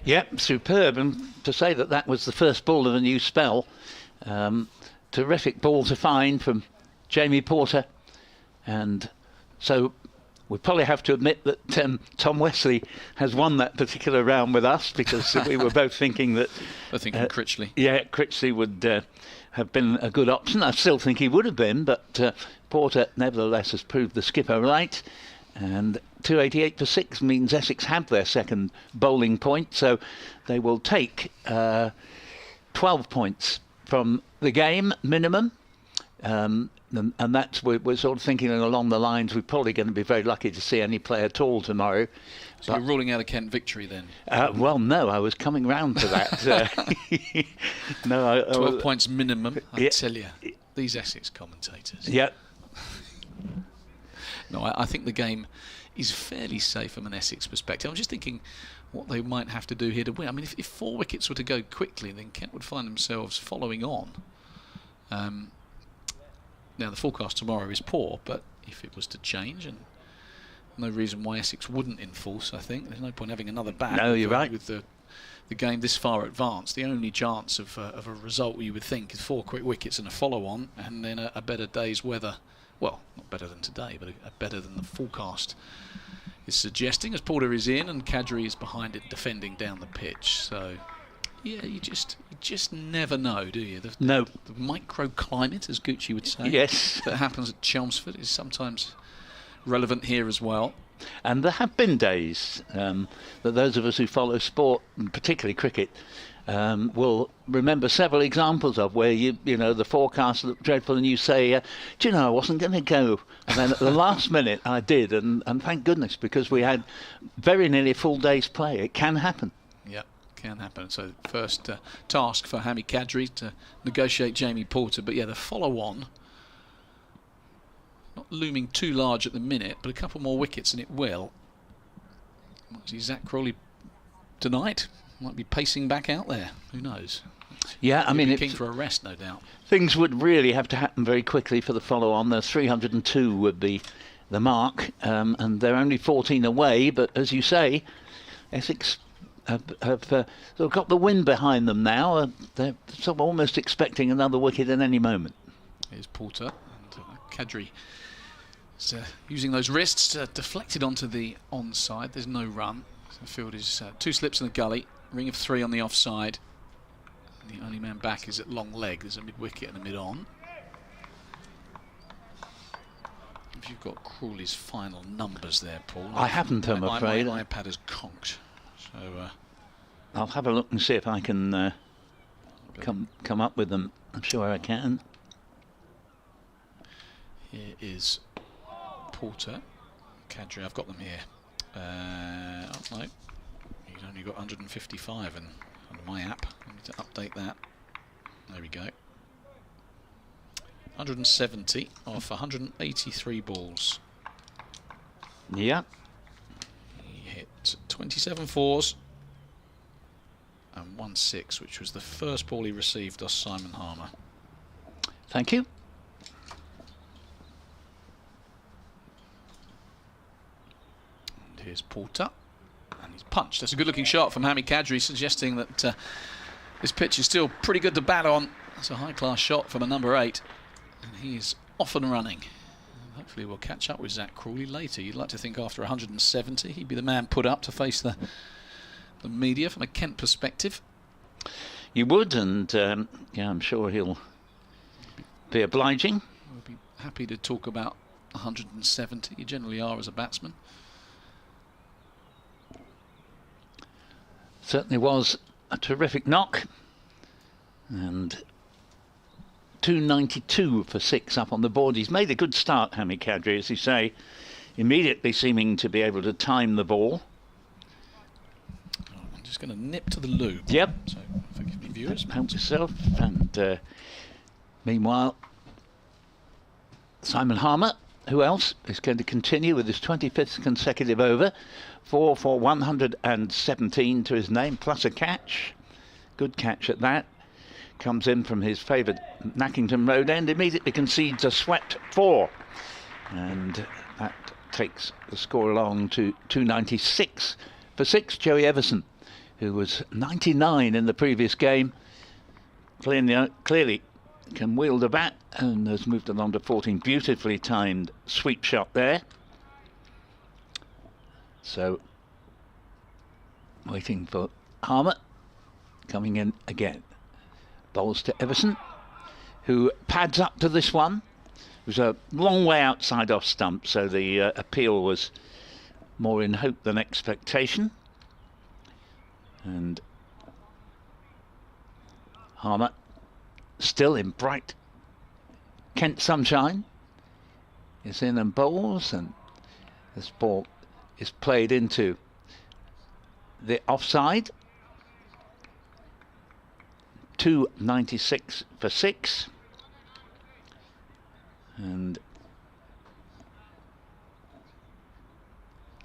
Yep, superb. And to say that that was the first ball of a new spell, terrific ball to find from Jamie Poulter. And so we probably have to admit that Tom Wesley has won that particular round with us, because we were both thinking that... I think Critchley. Yeah, Critchley would have been a good option. I still think he would have been, but Porter nevertheless has proved the skipper right. And 288 for 6 means Essex have their second bowling point, so they will take 12 points from the game minimum. And that's we're sort of thinking along the lines we're probably going to be very lucky to see any play at all tomorrow. So you're ruling out a Kent victory then? Well, no, I was coming round to that. No, 12 points minimum, yeah. tell you. These Essex commentators. Yeah. No, I think the game is fairly safe from an Essex perspective. I'm just thinking what they might have to do here to win. I mean, if 4 wickets were to go quickly, then Kent would find themselves following on. Now, the forecast tomorrow is poor, but if it was to change, and no reason why Essex wouldn't enforce, I think. There's no point having another bat. No, you're right. With the game this far advanced, the only chance of a result you would think is 4 quick wickets and a follow-on, and then a better day's weather. Well, not better than today, but a better than the forecast is suggesting, as Porter is in and Qadri is behind it defending down the pitch. So, yeah, you just never know, do you? No. The microclimate, as Gucci would say, Yes. that happens at Chelmsford is sometimes relevant here as well. And there have been days that those of us who follow sport, and particularly cricket, will remember several examples of where you know the forecast looked dreadful and you say, do you know, I wasn't going to go, and then at the last minute I did, and thank goodness, because we had very nearly a full day's play. It can happen. Yeah, can happen. So first task for Hammy Qadri to negotiate Jamie Porter, but yeah, the follow-on not looming too large at the minute, but a couple more wickets and it will. Might see Zach Crawley tonight. Might be pacing back out there. Who knows? Yeah, I mean, keen for a rest, no doubt. Things would really have to happen very quickly for the follow-on. The 302 would be the mark, and they're only 14 away. But as you say, Essex have sort of got the wind behind them now. They're sort of almost expecting another wicket at any moment. Here's Porter and Qadri. So using those wrists, deflected onto the onside. There's no run. So the field is 2 slips in the gully. Ring of 3 on the offside. The only man back is at long leg. There's a mid-wicket and a mid-on. If you've got Crawley's final numbers there, Paul. I haven't, I'm afraid. My iPad has conked. So I'll have a look and see if I can come up with them. I'm sure I can. Here is Porter. Qadri, I've got them here. No, he's only got 155 on my app. I need to update that. There we go. 170 off 183 balls. Yeah. He hit 27 fours and 1 6, which was the first ball he received off Simon Harmer. Thank you. And here's Porter. And he's punched. That's a good-looking shot from Hammy Qadri, suggesting that this pitch is still pretty good to bat on. That's a high-class shot from a number 8. And he's off and running. And hopefully we'll catch up with Zach Crawley later. You'd like to think after 170 he'd be the man put up to face the media from a Kent perspective. You would, and yeah, I'm sure he'll be obliging. We'll be happy to talk about 170. You generally are as a batsman. Certainly was a terrific knock, and 292 for 6 up on the board. He's made a good start, Hammy Qadri, as you say, immediately seeming to be able to time the ball. I'm just going to nip to the loo. Yep. So forgive me, viewers. Help yourself. And meanwhile, Simon Harmer, who else, is going to continue with his 25th consecutive over. 4 for 117 to his name, plus a catch. Good catch at that. Comes in from his favourite Nackington Road end, immediately concedes a swept 4. And that takes the score along to 296 for 6. Joey Everson, who was 99 in the previous game, clearly can wield a bat and has moved along to 14. Beautifully timed sweep shot there. So, waiting for Harmer, coming in again. Bowls to Everson, who pads up to this one. It was a long way outside off stump, so the appeal was more in hope than expectation. And Harmer still in bright Kent Sunshine is in and bowls, and this ball is played into the offside. 296 for 6. And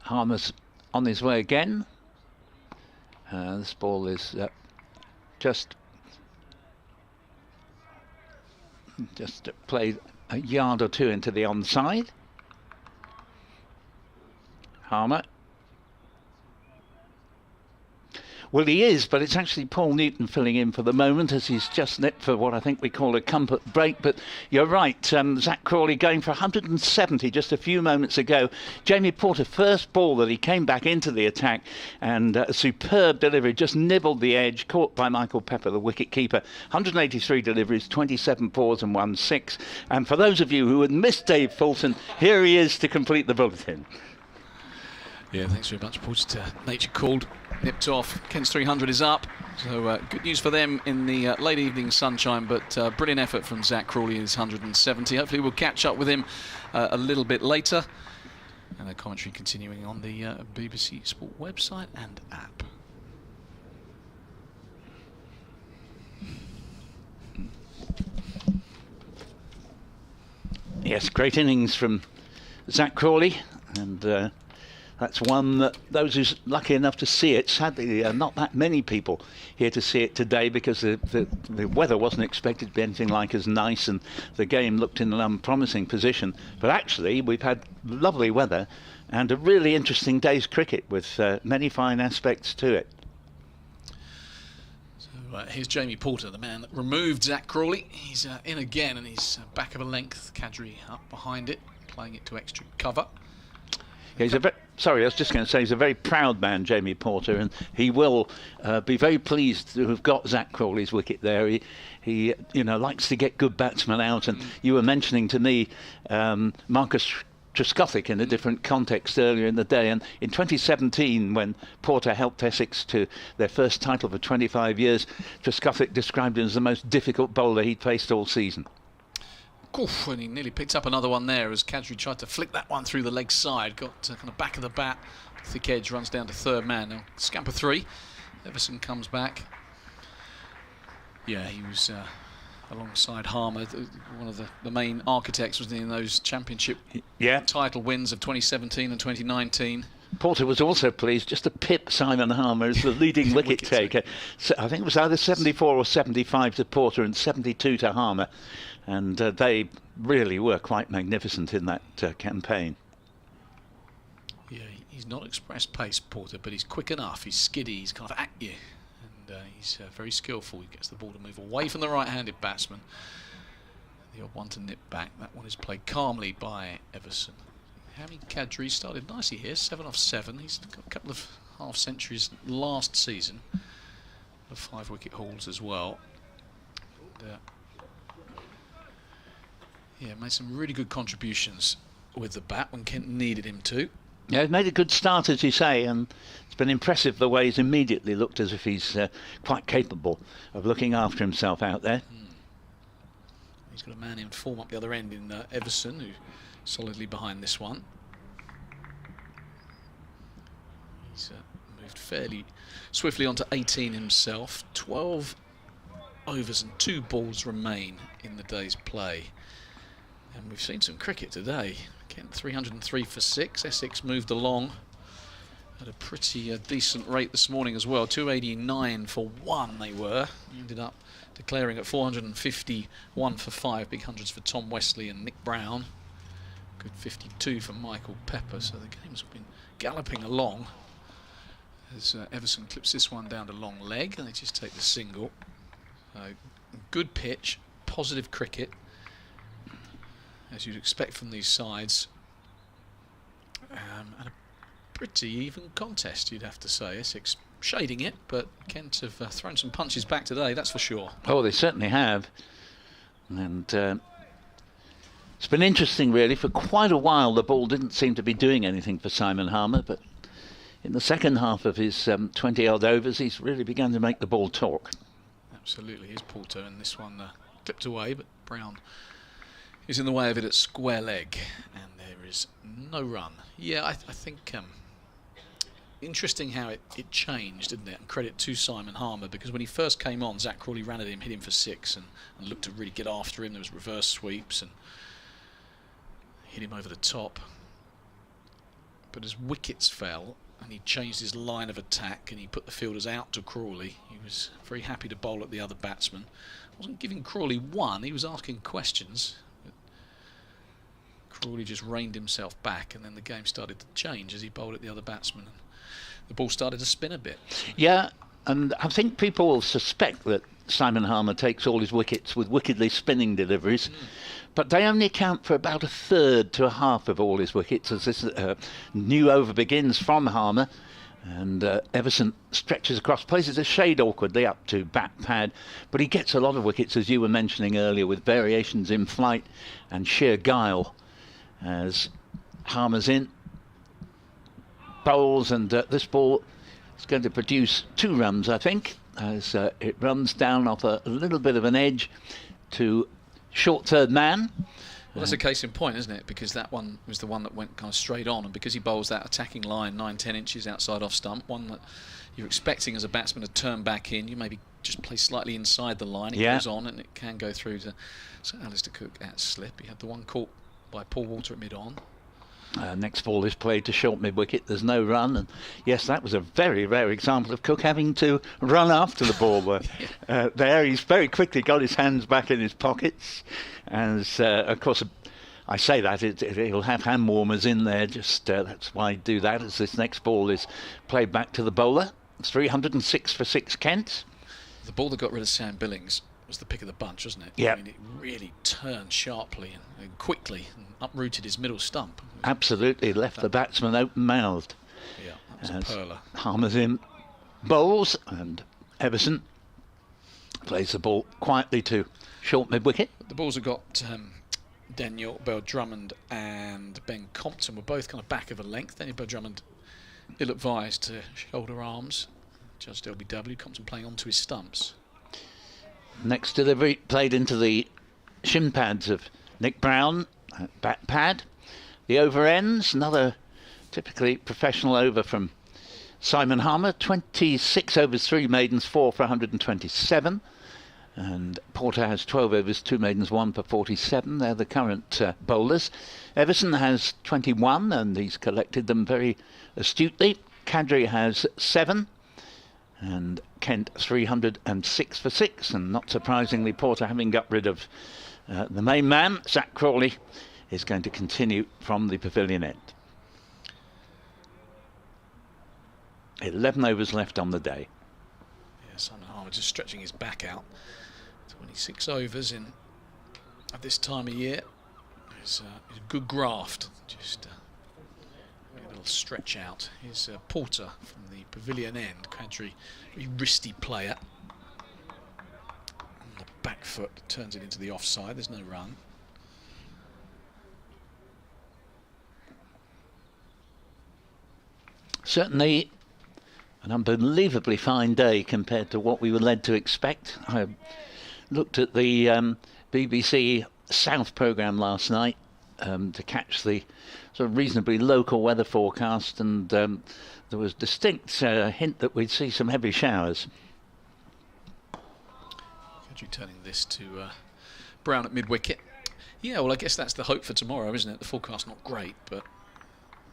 Harmer's on his way again. This ball is just played a yard or two into the onside. Harmer. Well, he is, but it's actually Paul Newton filling in for the moment, as he's just nipped for what I think we call a comfort break. But you're right, Zach Crawley going for 170 just a few moments ago. Jamie Porter, first ball that he came back into the attack, and a superb delivery, just nibbled the edge, caught by Michael Pepper, the wicket keeper. 183 deliveries, 27 fours and 1 6. And for those of you who had missed Dave Fulton, here he is to complete the bulletin. Yeah, thanks very much, Paul. Just nature called, nipped off. Kent's 300 is up, so good news for them in the late evening sunshine, but brilliant effort from Zach Crawley, his 170. Hopefully we'll catch up with him a little bit later. And the commentary continuing on the BBC Sport website and app. Yes, great innings from Zach Crawley, and that's one that those who's lucky enough to see it, sadly not that many people here to see it today, because the weather wasn't expected to be anything like as nice, and the game looked in an unpromising position. But actually we've had lovely weather and a really interesting day's cricket with many fine aspects to it. So here's Jamie Porter, the man that removed Zach Crawley. He's in again, and he's back of a length. Qadri up behind it, playing it to extra cover. Yeah, I was just going to say, he's a very proud man, Jamie Porter, and he will be very pleased to have got Zach Crawley's wicket there. He likes to get good batsmen out, and you were mentioning to me Marcus Trescothick in a different context earlier in the day, and in 2017, when Porter helped Essex to their first title for 25 years, Trescothick described him as the most difficult bowler he'd faced all season. Oof, and he nearly picked up another one there as Qadri tried to flick that one through the leg side. Got kind of back of the bat. Thick edge runs down to third man. Now scamper 3. Everson comes back. Yeah, he was alongside Harmer, one of the main architects, wasn't he, in those championship title wins of 2017 and 2019. Porter was also pleased just to pip Simon Harmer as the leading wicket taker. So I think it was either 74 or 75 to Porter and 72 to Harmer. And they really were quite magnificent in that campaign. Yeah, he's not express pace, Porter, but he's quick enough. He's skiddy, he's kind of at you. And he's very skillful. He gets the ball to move away from the right-handed batsman. The odd one to nip back. That one is played calmly by Everson. Hamid Qadri started nicely here, 7 off 7. He's got a couple of half centuries last season. The 5 wicket hauls as well. And, yeah, made some really good contributions with the bat when Kent needed him to. Yeah, he's made a good start, as you say, and it's been impressive the way he's immediately looked as if he's quite capable of looking after himself out there. He's got a man in form up the other end in Everson, who's solidly behind this one. He's moved fairly swiftly onto 18 himself. 12 overs and 2 balls remain in the day's play. And we've seen some cricket today. Kent 303 for 6. Essex moved along at a pretty decent rate this morning as well. 289 for 1 they were. Ended up declaring at 451 for 5. Big hundreds for Tom Wesley and Nick Brown. Good 52 for Michael Pepper. So the game's been galloping along as Everson clips this one down to long leg, and they just take the single. Good pitch, positive cricket, as you'd expect from these sides, and a pretty even contest, you'd have to say. Essex shading it, but Kent have thrown some punches back today, that's for sure. Oh, they certainly have. And it's been interesting, really. For quite a while, the ball didn't seem to be doing anything for Simon Harmer, but in the second half of his 20-odd overs, he's really begun to make the ball talk. Absolutely, here's Porter, and this one clipped away, but Brown He's in the way of it at square leg, and there is no run. Yeah, I think interesting how it changed, didn't it? And credit to Simon Harmer, because when he first came on, Zach Crawley ran at him, hit him for 6, and looked to really get after him. There was reverse sweeps and hit him over the top. But as wickets fell, and he changed his line of attack, and he put the fielders out to Crawley, he was very happy to bowl at the other batsman. Wasn't giving Crawley one, he was asking questions. Crawley just reined himself back, and then the game started to change as he bowled at the other batsman. And the ball started to spin a bit. Yeah, and I think people will suspect that Simon Harmer takes all his wickets with wickedly spinning deliveries, but they only account for about a third to a half of all his wickets as this new over begins from Harmer. And Everson stretches across, places a shade awkwardly up to bat pad, but he gets a lot of wickets, as you were mentioning earlier, with variations in flight and sheer guile. As Harmer's in, bowls, and this ball is going to produce 2 runs, I think, as it runs down off a little bit of an edge to short third man. Well, that's a case in point, isn't it? Because that one was the one that went kind of straight on, and because he bowls that attacking line 9-10 inches outside off stump, one that you're expecting as a batsman to turn back in, you maybe just play slightly inside the line, it goes on, and it can go through to Alistair Cook at slip. He had the one caught by Paul Walter at mid-on. Next ball is played to short mid-wicket. There's no run, and yes, that was a very rare example of Cook having to run after the ball. There, he's very quickly got his hands back in his pockets, as of course I say that he'll have hand warmers in there. Just that's why I do that. As this next ball is played back to the bowler. It's 306 for 6, Kent. The ball that got rid of Sam Billings was the pick of the bunch, wasn't it? Yeah. I mean, it really turned sharply and quickly and uprooted his middle stump. Absolutely, left the batsman open-mouthed. Yeah, that was a perler. Harmer's in, bowls, and Everson plays the ball quietly to short mid-wicket. The balls have got Daniel Bell-Drummond and Ben Compton were both kind of back of a length. Daniel Bell-Drummond ill-advised to shoulder arms. Judged LBW. Compton playing onto his stumps. Next delivery played into the shin pads of Nick Brown, bat pad. The over ends, another typically professional over from Simon Harmer. 26 overs, 3 maidens, 4 for 127. And Porter has 12 overs, 2 maidens, 1 for 47. They're the current bowlers. Everson has 21, and he's collected them very astutely. Qadri has 7. And Kent 306 for 6, and not surprisingly, Porter, having got rid of the main man, Zach Crawley, is going to continue from the pavilion end. 11 overs left on the day. Yeah, Simon Harmer just stretching his back out. 26 overs in at this time of year. It's a good graft. Just a little stretch out. Here's Porter from the pavilion end. Qadri, very wristy player. On the back foot turns it into the offside. There's no run. Certainly an unbelievably fine day compared to what we were led to expect. I looked at the BBC South programme last night to catch the sort of reasonably local weather forecast, and there was distinct hint that we'd see some heavy showers. Qadri turning this to Brown at mid-wicket. Yeah, well, I guess that's the hope for tomorrow, isn't it? The forecast's not great, but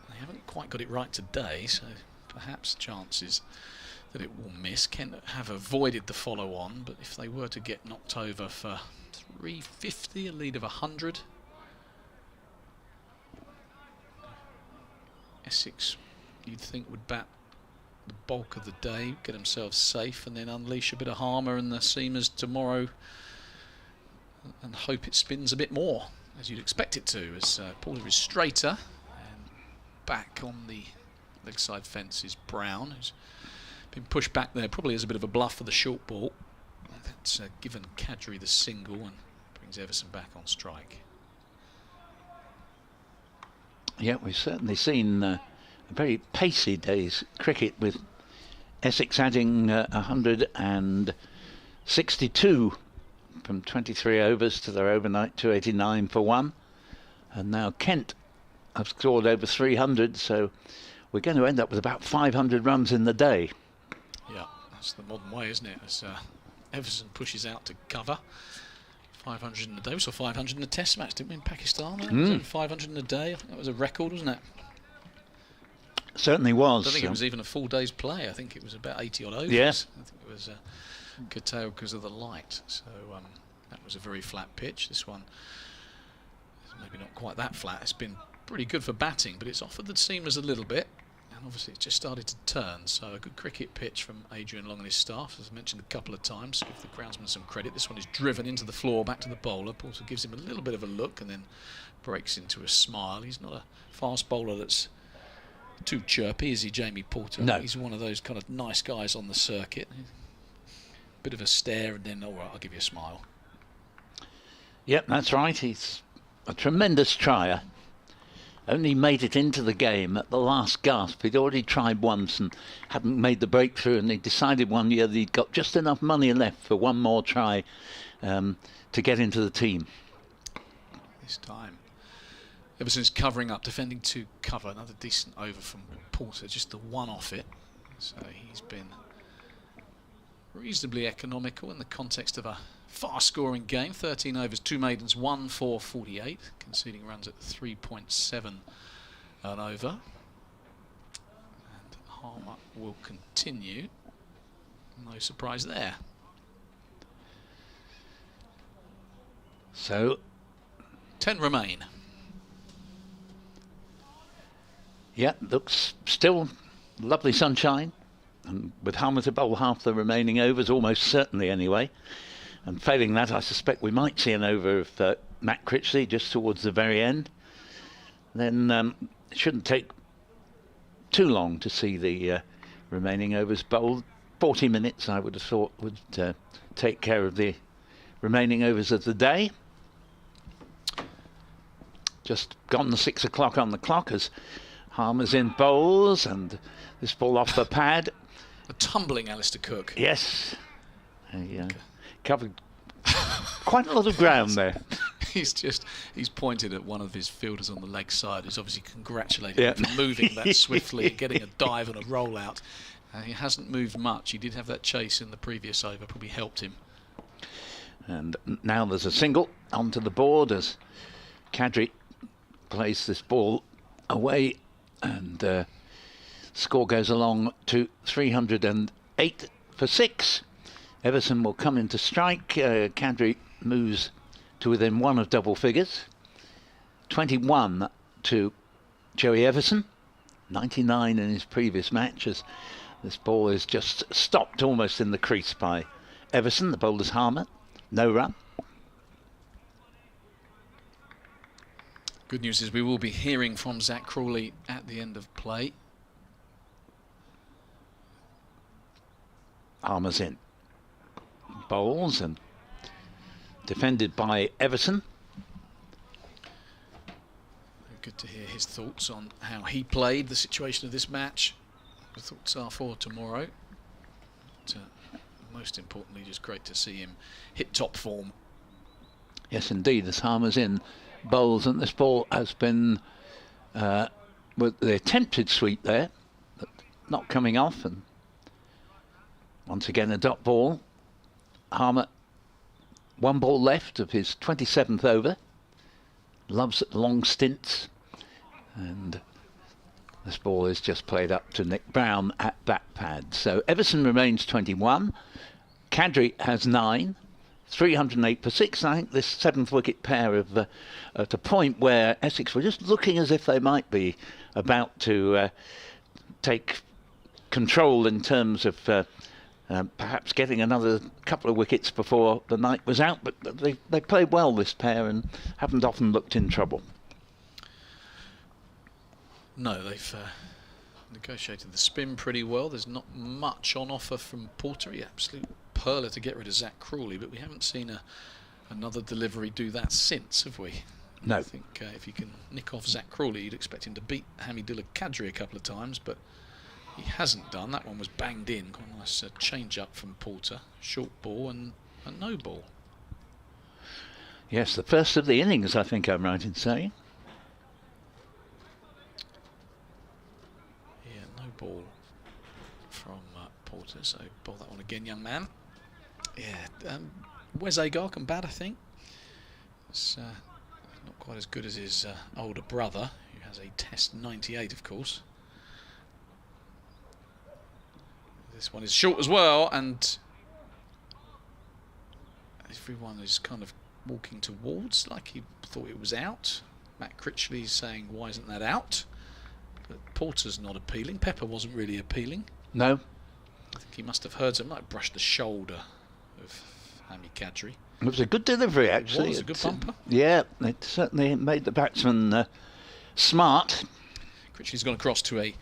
they haven't quite got it right today, so perhaps chances that it will miss. Kent have avoided the follow-on, but if they were to get knocked over for 350, a lead of 100, Essex, you'd think, would bat the bulk of the day, get themselves safe, and then unleash a bit of Harmer and the seamers tomorrow and hope it spins a bit more, as you'd expect it to, as Porter is straighter, and back on the leg side fence is Brown, who's been pushed back there probably as a bit of a bluff for the short ball. That's given Qadri the single and brings Everson back on strike. Yeah, we've certainly seen a very pacey day's cricket, with Essex adding 162 from 23 overs to their overnight 289 for 1. And now Kent have scored over 300, so we're going to end up with about 500 runs in the day. Yeah, that's the modern way, isn't it? As Everson pushes out to cover. 500 in a day. We saw 500 in a test match, didn't we, in Pakistan? 500 in a day. I think that was a record, wasn't it? Certainly was. I don't think it was even a full day's play. I think it was about 80 odd overs. Yeah. I think it was curtailed because of the light. So that was a very flat pitch. This one is maybe not quite that flat. It's been pretty good for batting, but it's offered the seamers a little bit. And obviously it's just started to turn. So a good cricket pitch from Adrian Long and his staff, as I mentioned a couple of times. Give the groundsman some credit. This one is driven into the floor, back to the bowler. Porter gives him a little bit of a look and then breaks into a smile. He's not a fast bowler that's too chirpy, is he, Jamie Porter? No. He's one of those kind of nice guys on the circuit. Bit of a stare and then, all right, I'll give you a smile. Yep, that's right. He's a tremendous trier. Only made it into the game at the last gasp. He'd already tried once and hadn't made the breakthrough, and he decided one year that he'd got just enough money left for one more try to get into the team. This time Everson's covering up, defending to cover. Another decent over from Porter, just the one off it. So he's been reasonably economical in the context of a fast-scoring game. 13 overs, 2 maidens, 1 for 48, conceding runs at 3.7 an over. And Harmer will continue. No surprise there. So 10 remain. yeah, looks still lovely sunshine, and with Harmer to bowl half the remaining overs, almost certainly anyway. And failing that, I suspect we might see an over of Matt Critchley just towards the very end. Then it shouldn't take too long to see the remaining overs bowled. 40 minutes, I would have thought, would take care of the remaining overs of the day. Just gone the 6 o'clock on the clock as Harmer's in bowls, and this ball off the pad. A tumbling Alistair Cook. Yes. Covered quite a lot of ground there. He's pointed at one of his fielders on the leg side, who's obviously congratulated him for moving that swiftly and getting a dive and a roll out. He hasn't moved much. He did have that chase in the previous over, probably helped him. And now there's a single onto the board as Qadri plays this ball away, and score goes along to 308 for 6. Everson will come into strike. Qadri moves to within 1 of double figures. 21 to Joey Everson. 99 in his previous matches. This ball is just stopped almost in the crease by Everson. The bowler's Harmer. No run. Good news is we will be hearing from Zach Crawley at the end of play. Harmer's in. Bowls and defended by Everson. Good to hear his thoughts on how he played, the situation of this match. The thoughts are for tomorrow. But, most importantly, just great to see him hit top form. Yes, indeed. As Harmer's in bowls, and this ball has been with the attempted sweep there, but not coming off, and once again a dot ball. Harmer, 1 ball left of his 27th over. Loves long stints, and this ball is just played up to Nick Brown at that pad. So Everson remains 21. Qadri has 9. 308 for 6. I think this 7th wicket pair of at a point where Essex were just looking as if they might be about to take control in terms of perhaps getting another couple of wickets before the night was out, but they played well, this pair, and haven't often looked in trouble. No, they've negotiated the spin pretty well. There's not much on offer from Porter. He absolute pearler to get rid of Zach Crawley, but we haven't seen another delivery do that since, have we? No. I think if you can nick off Zach Crawley, you'd expect him to beat Hamidullah Qadri a couple of times, but he hasn't done. That one was banged in. Quite a nice change up from Porter. Short ball and a no ball. Yes, the first of the innings, I think I'm right in saying. Yeah, no ball from Porter, so ball that one again, young man. Yeah, Wes Agar can bat, I think. It's not quite as good as his older brother, who has a Test 98, of course. This one is short as well, and everyone is kind of walking towards like he thought it was out. Matt Critchley saying, why isn't that out? But Porter's not appealing. Pepper wasn't really appealing. No. I think he must have heard something, like brushed the shoulder of Hammy Qadri. It was a good delivery, actually. It was a good bumper. Yeah, it certainly made the batsman smart. Critchley's gone across to a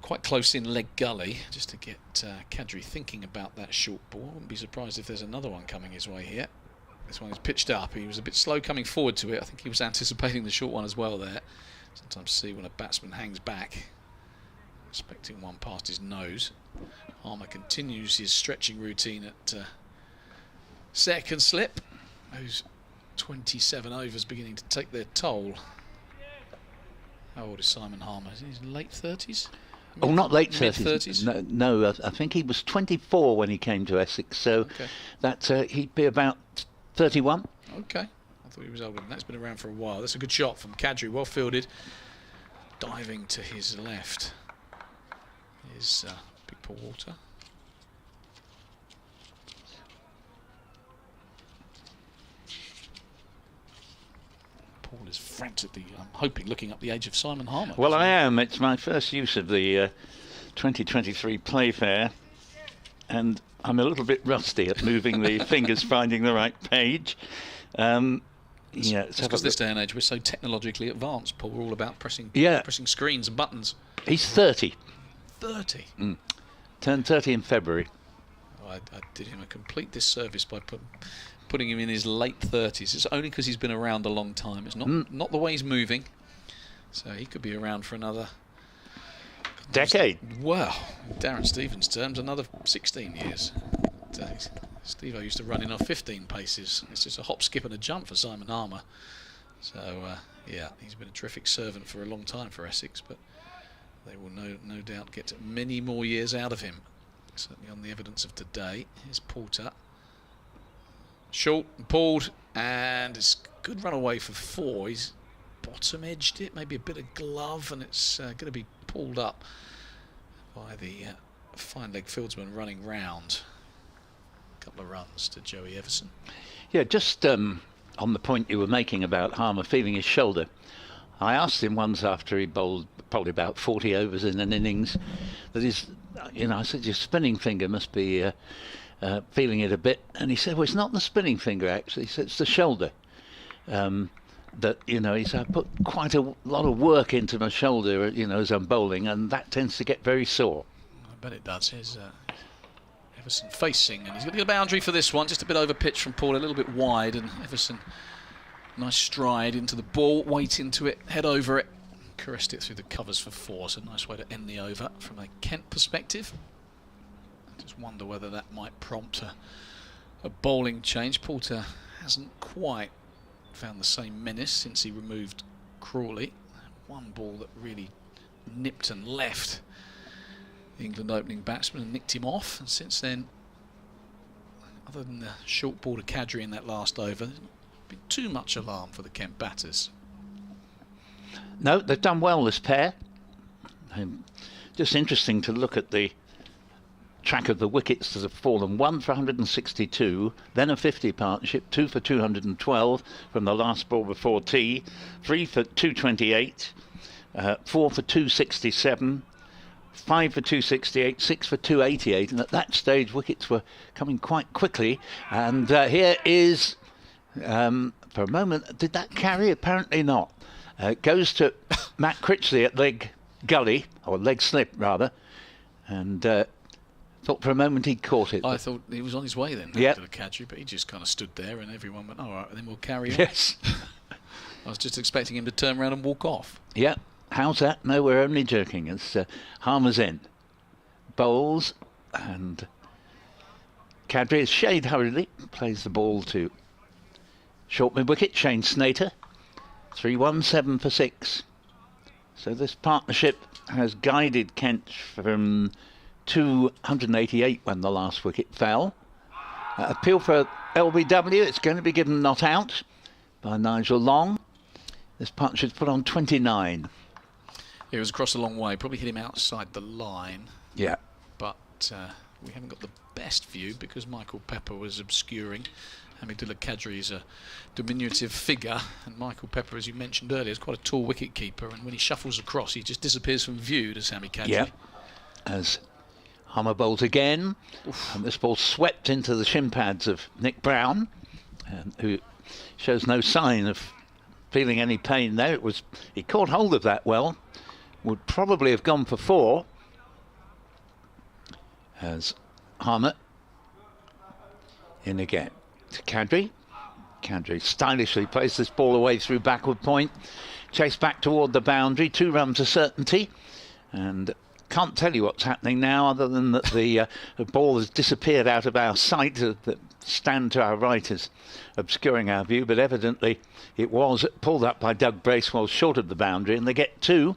quite close in leg gully just to get Qadri thinking about that short ball. I wouldn't be surprised if there's another one coming his way here. This one is pitched up. He was a bit slow coming forward to it. I think he was anticipating the short one as well there. Sometimes see when a batsman hangs back, expecting one past his nose. Harmer continues his stretching routine at second slip. Those 27 overs beginning to take their toll. How old is Simon Harmer? Is he in his late 30s? Oh, not late 30s. No, I think he was 24 when he came to Essex, so okay. that he'd be about 31. Okay, I thought he was older than that. It's been around for a while. That's a good shot from Qadri, well fielded. Diving to his left is Big Paul Walter. Paul is frantically, I'm hoping, looking up the age of Simon Harmer. Well, I am. It's my first use of the 2023 Playfair, and I'm a little bit rusty at moving the fingers, finding the right page. Yeah, it's because this day and age we're so technologically advanced, Paul. We're all about pressing screens and buttons. He's 30. 30? Turned 30 in February. Oh, I did him a complete disservice by putting him in his late 30s. It's only because he's been around a long time. It's not the way he's moving. So he could be around for another decade. Well, in Darren Stevens' terms, another 16 years. Steve-O used to run in off 15 paces. It's just a hop, skip and a jump for Simon Harmer. So, yeah, he's been a terrific servant for a long time for Essex, but they will no doubt get many more years out of him. Certainly on the evidence of today. Here's Porter. Short and pulled, and it's a good run away for 4. He's bottom edged it, maybe a bit of glove, and it's going to be pulled up by the fine leg fieldsman running round. A couple of runs to Joey Everson. Yeah, just on the point you were making about Harmer feeling his shoulder, I asked him once after he bowled probably about 40 overs in an innings that his, I said, your spinning finger must be feeling it a bit, and he said, well, it's not the spinning finger actually, he said it's the shoulder. That he said, I put quite a lot of work into my shoulder, as I'm bowling, and that tends to get very sore. I bet it does. Here's Everson facing, and he's got a boundary for this one, just a bit over pitch from Paul, a little bit wide, and Everson, nice stride into the ball, weight into it, head over it, caressed it through the covers for 4. So nice way to end the over from a Kent perspective. I just wonder whether that might prompt a bowling change. Porter hasn't quite found the same menace since he removed Crawley. One ball that really nipped and left the England opening batsman and nicked him off, and since then, other than the short ball to Qadri in that last over, there's not been too much alarm for the Kent batters. No, they've done well, this pair. Just interesting to look at the track of the wickets that have fallen. 1 for 162, then a 50 partnership, 2 for 212 from the last ball before tea, 3 for 228, 4 for 267, 5 for 268, 6 for 288, and at that stage wickets were coming quite quickly. And here is, for a moment, did that carry? Apparently not. It goes to Matt Critchley at leg gully, or leg slip rather, and thought for a moment he'd caught it. I thought he was on his way then, yep, to the Qadri, but he just kind of stood there and everyone went, all right, then we'll carry on. Yes. I was just expecting him to turn around and walk off. Yeah. How's that? No, we're only joking. It's Harmer's end. Bowls, and Qadri is shade hurriedly, plays the ball to Short mid-wicket, Shane Snater. 317 for 6. So this partnership has guided Kent from 288 when the last wicket fell. Appeal for LBW, it's going to be given not out by Nigel Long. This partnership's put on 29. It was across a long way, probably hit him outside the line. Yeah. But we haven't got the best view because Michael Pepper was obscuring. Hamidullah Qadri is a diminutive figure, and Michael Pepper, as you mentioned earlier, is quite a tall wicket keeper, and when he shuffles across he just disappears from view, does Hamid Qadri. Yeah. As Hummer bowls again. Oof. And this ball swept into the shin pads of Nick Brown, who shows no sign of feeling any pain there. He caught hold of that well. Would probably have gone for 4. As Hummer in again to Qadri. Qadri stylishly plays this ball away through backward point. Chase back toward the boundary. 2 runs to certainty. And can't tell you what's happening now other than that the ball has disappeared out of our sight. The stand to our right is obscuring our view, but evidently it was pulled up by Doug Bracewell short of the boundary, and they get 2.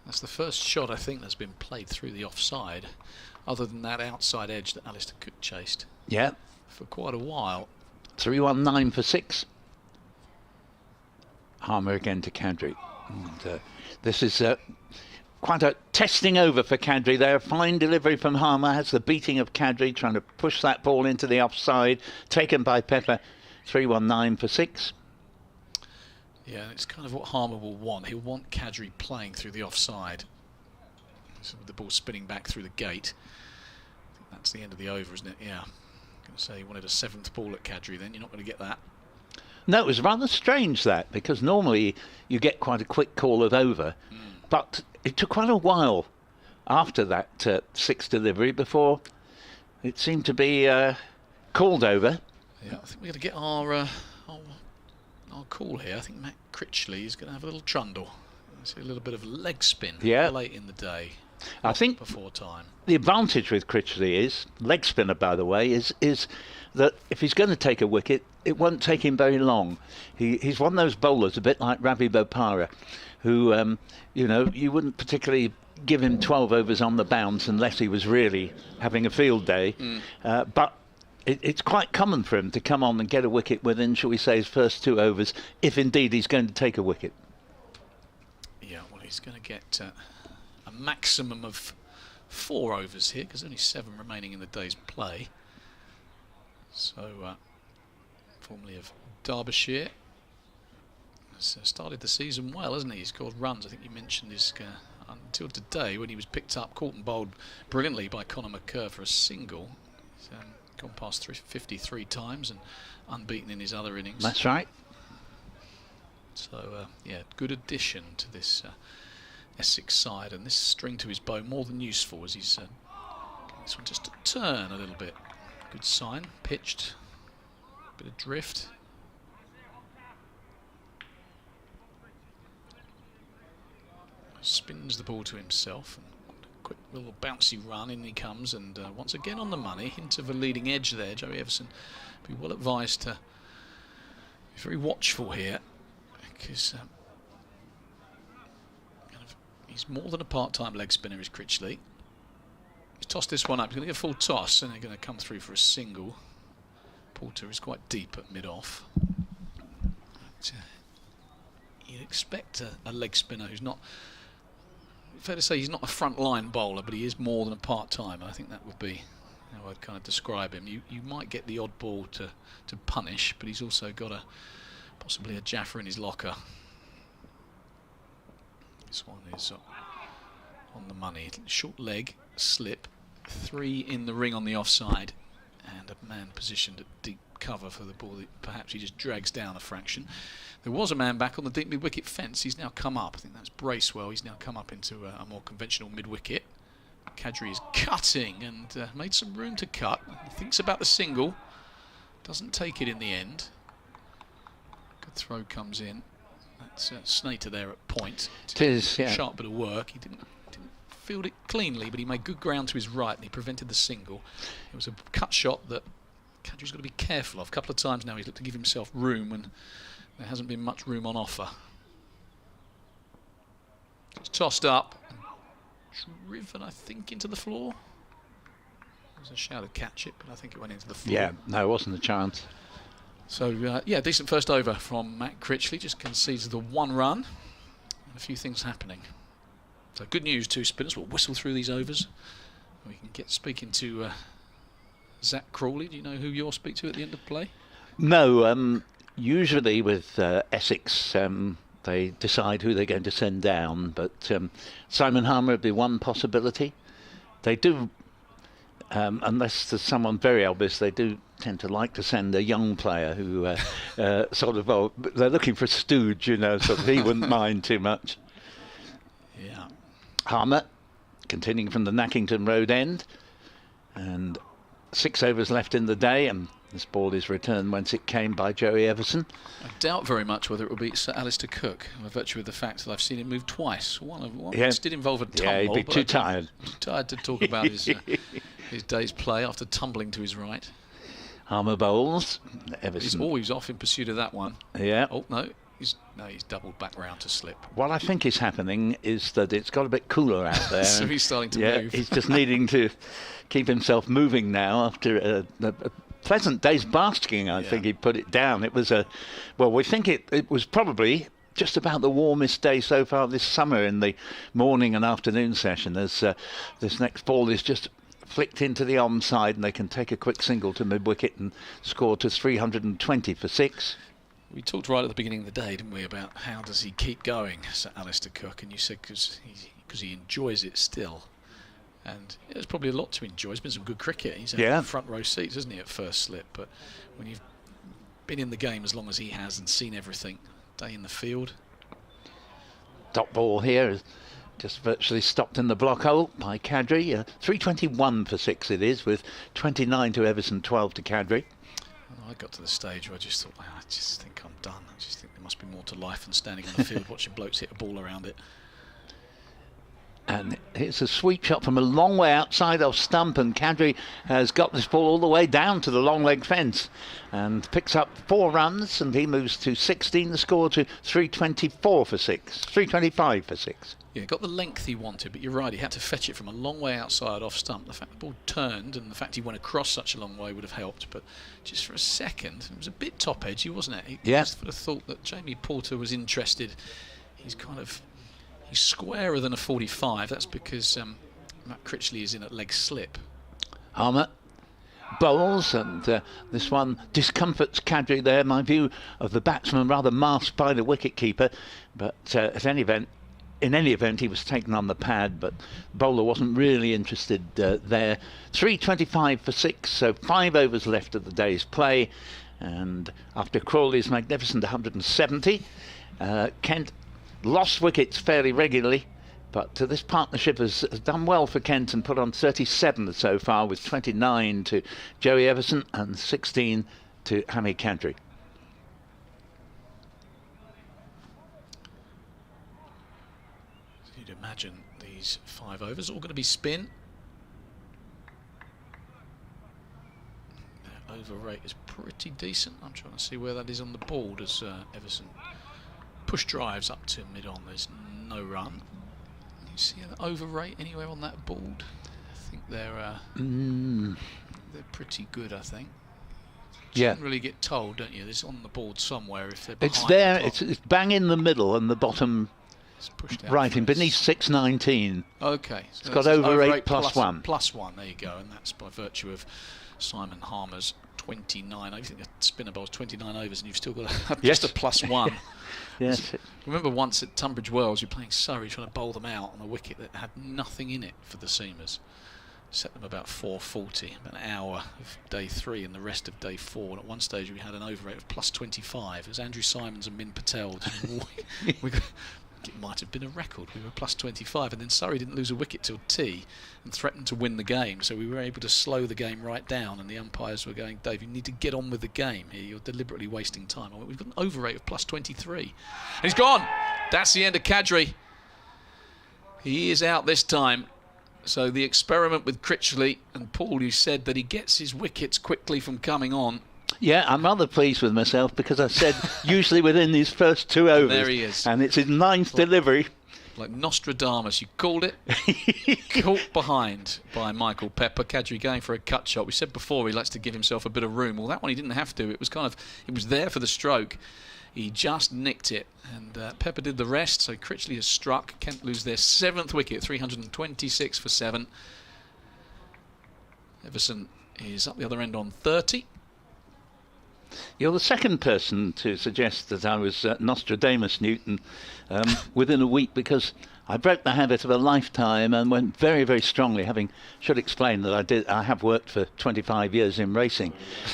That's the first shot I think that's been played through the offside, other than that outside edge that Alistair Cook chased. Yeah. For quite a while. 319 for 6. Harmer again to Qadri. And this is quite a testing over for Qadri there. Fine delivery from Harmer. Has the beating of Qadri, trying to push that ball into the offside. Taken by Pepper. 319 for 6. Yeah, it's kind of what Harmer will want. He'll want Qadri playing through the offside. So the ball spinning back through the gate. I think that's the end of the over, isn't it? Yeah. I'm going to say he wanted a 7th ball at Qadri then. You're not going to get that. No, it was rather strange that, because normally you get quite a quick call of over. But it took quite a while after that 6th delivery before it seemed to be called over. Yeah, I think we're going to get our call here. I think Matt Critchley is going to have a little trundle. I see a little bit of leg spin late in the day. I think before time. The advantage with Critchley is, leg spinner by the way, is that if he's going to take a wicket, it won't take him very long. He's one of those bowlers, a bit like Ravi Bopara, who, you wouldn't particularly give him 12 overs on the bounce unless he was really having a field day. But it's quite common for him to come on and get a wicket within, shall we say, his first 2 overs, if indeed he's going to take a wicket. Yeah, well, he's going to get a maximum of 4 overs here, because only 7 remaining in the day's play. So, formerly of Derbyshire, has started the season well, hasn't he? He's scored runs. I think you mentioned his until today when he was picked up, caught and bowled brilliantly by Conor McCurr for a single. He's gone past 53 times and unbeaten in his other innings. That's right. So, yeah, good addition to this Essex side, and this string to his bow more than useful as he's getting this one just to turn a little bit. Good sign, pitched, bit of drift. Spins the ball to himself, and a quick little bouncy run, in he comes, and once again on the money, hint of a leading edge there. Joey Everson be well advised to be very watchful here, because he's more than a part-time leg spinner, is Critchley. He's tossed this one up, he's going to get a full toss, and they're going to come through for a single. Porter is quite deep at mid-off. You'd expect a leg spinner who's not, fair to say he's not a front-line bowler, but he is more than a part-timer. I think that would be how I'd kind of describe him. You might get the odd ball to punish, but he's also got possibly a Jaffa in his locker. This one is on the money. Short leg, slip, 3 in the ring on the offside, and a man positioned at deep cover for the ball that perhaps he just drags down a fraction. There was a man back on the deep mid-wicket fence. He's now come up. I think that's Bracewell. He's now come up into a more conventional mid-wicket. Qadri is cutting and made some room to cut. He thinks about the single. Doesn't take it in the end. Good throw comes in. That's Snater there at point. It is, yeah. Sharp bit of work. He didn't field it cleanly, but he made good ground to his right and he prevented the single. It was a cut shot that Qadri's got to be careful of. A couple of times now he's looked to give himself room when there hasn't been much room on offer. It's tossed up and driven, I think, into the floor. There's a shout to catch it, but I think it went into the floor. Yeah, no, it wasn't a chance. So, yeah, decent first over from Matt Critchley. Just concedes the 1 run. And a few things happening. So good news, 2 spinners will whistle through these overs. We can get speaking to Zach Crawley. Do you know who you'll speak to at the end of play? No, usually with Essex, they decide who they're going to send down, but Simon Harmer would be one possibility. They do, unless there's someone very obvious, they do tend to like to send a young player who sort of, well, they're looking for a stooge, you know, so he wouldn't mind too much. Yeah. Harmer, continuing from the Nackington Road end, and 6 overs left in the day, and this ball is returned whence it came by Joey Everson. I doubt very much whether it will beat Sir Alistair Cook, by virtue of the fact that I've seen him move twice. One did involve a tumble. Yeah, he'd be too tired. Too tired to talk about his day's play after tumbling to his right. Harmer bowls. Everson. He's always off in pursuit of that one. Yeah. Oh, no. He's doubled back round to slip. What I think is happening is that it's got a bit cooler out there. So he's starting to move. He's just needing to keep himself moving now after a pleasant day's basking. I think he put it down. It was we think it was probably just about the warmest day so far this summer in the morning and afternoon session, as this next ball is just flicked into the onside and they can take a quick single to mid-wicket and score to 320 for 6. We talked right at the beginning of the day, didn't we, about how does he keep going, Sir Alistair Cook, and you said because he enjoys it still. And there's probably a lot to enjoy. It's been some good cricket. He's had front row seats, isn't he, at first slip? But when you've been in the game as long as he has and seen everything, day in the field. Dot ball here is just virtually stopped in the block hole by Qadri. 321 for 6 it is, with 29 to Everson, 12 to Qadri. I got to the stage where I just thought, I just think I'm done. I just think there must be more to life than standing on the field watching blokes hit a ball around it. And it's a sweep shot from a long way outside off stump, and Qadri has got this ball all the way down to the long leg fence and picks up 4 runs, and he moves to 16, the score to 324 for 6, 325 for 6. Yeah, got the length he wanted, but you're right, he had to fetch it from a long way outside off stump. The fact the ball turned and the fact he went across such a long way would have helped, but just for a second, it was a bit top edgy, wasn't it? He just would have thought that Jamie Porter was interested. He's squarer than a 45. That's because Matt Critchley is in at leg slip. Harmer bowls, and this one discomforts Qadri there. My view of the batsman rather masked by the wicket-keeper, but in any event, he was taken on the pad, but bowler wasn't really interested there. 325 for 6, so 5 overs left of the day's play, and after Crawley's magnificent 170, Kent lost wickets fairly regularly, but this partnership has done well for Kent and put on 37 so far, with 29 to Joey Everson and 16 to Hamid Qadri. You'd imagine these 5 overs all going to be spin. Their over rate is pretty decent. I'm trying to see where that is on the board as Everson push drives up to mid-on. There's no run. You see an over rate anywhere on that board? I think they're pretty good, I think. Generally get told, don't you? It's on the board somewhere if they're behind. It's there. It's bang in the middle and the bottom right in beneath 619. Okay. So it's got over 8 plus 1. Plus 1, there you go. And that's by virtue of Simon Harmer's 29. I think a spinner bowls 29 overs and you've still got just a plus 1. Yes. Remember once at Tunbridge Wells, you're playing Surrey trying to bowl them out on a wicket that had nothing in it for the seamers. Set them about 4:40, about an hour of day 3 and the rest of day 4. And at one stage we had an over rate of plus 25. It was Andrew Simons and Min Patel. It might have been a record. We were plus 25, and then Surrey didn't lose a wicket till tea and threatened to win the game, so we were able to slow the game right down, and the umpires were going, Dave, you need to get on with the game here, you're deliberately wasting time. I went, we've got an over rate of plus 23, and he's gone. That's the end of Qadri. He is out this time. So the experiment with Critchley, and Paul, you said that he gets his wickets quickly from coming on. Yeah, I'm rather pleased with myself because I said usually within these first 2 overs. There he is. And it's his 9th delivery. Like Nostradamus, you called it. Caught behind by Michael Pepper. Qadri going for a cut shot. We said before he likes to give himself a bit of room. Well, that one he didn't have to. It was there for the stroke. He just nicked it, and Pepper did the rest. So Critchley has struck. Kent lose their 7th wicket, 326 for 7. Everson is up the other end on 30. You're the second person to suggest that I was Nostradamus Newton within a week, because I broke the habit of a lifetime and went very, very strongly. Should explain that I have worked for 25 years in racing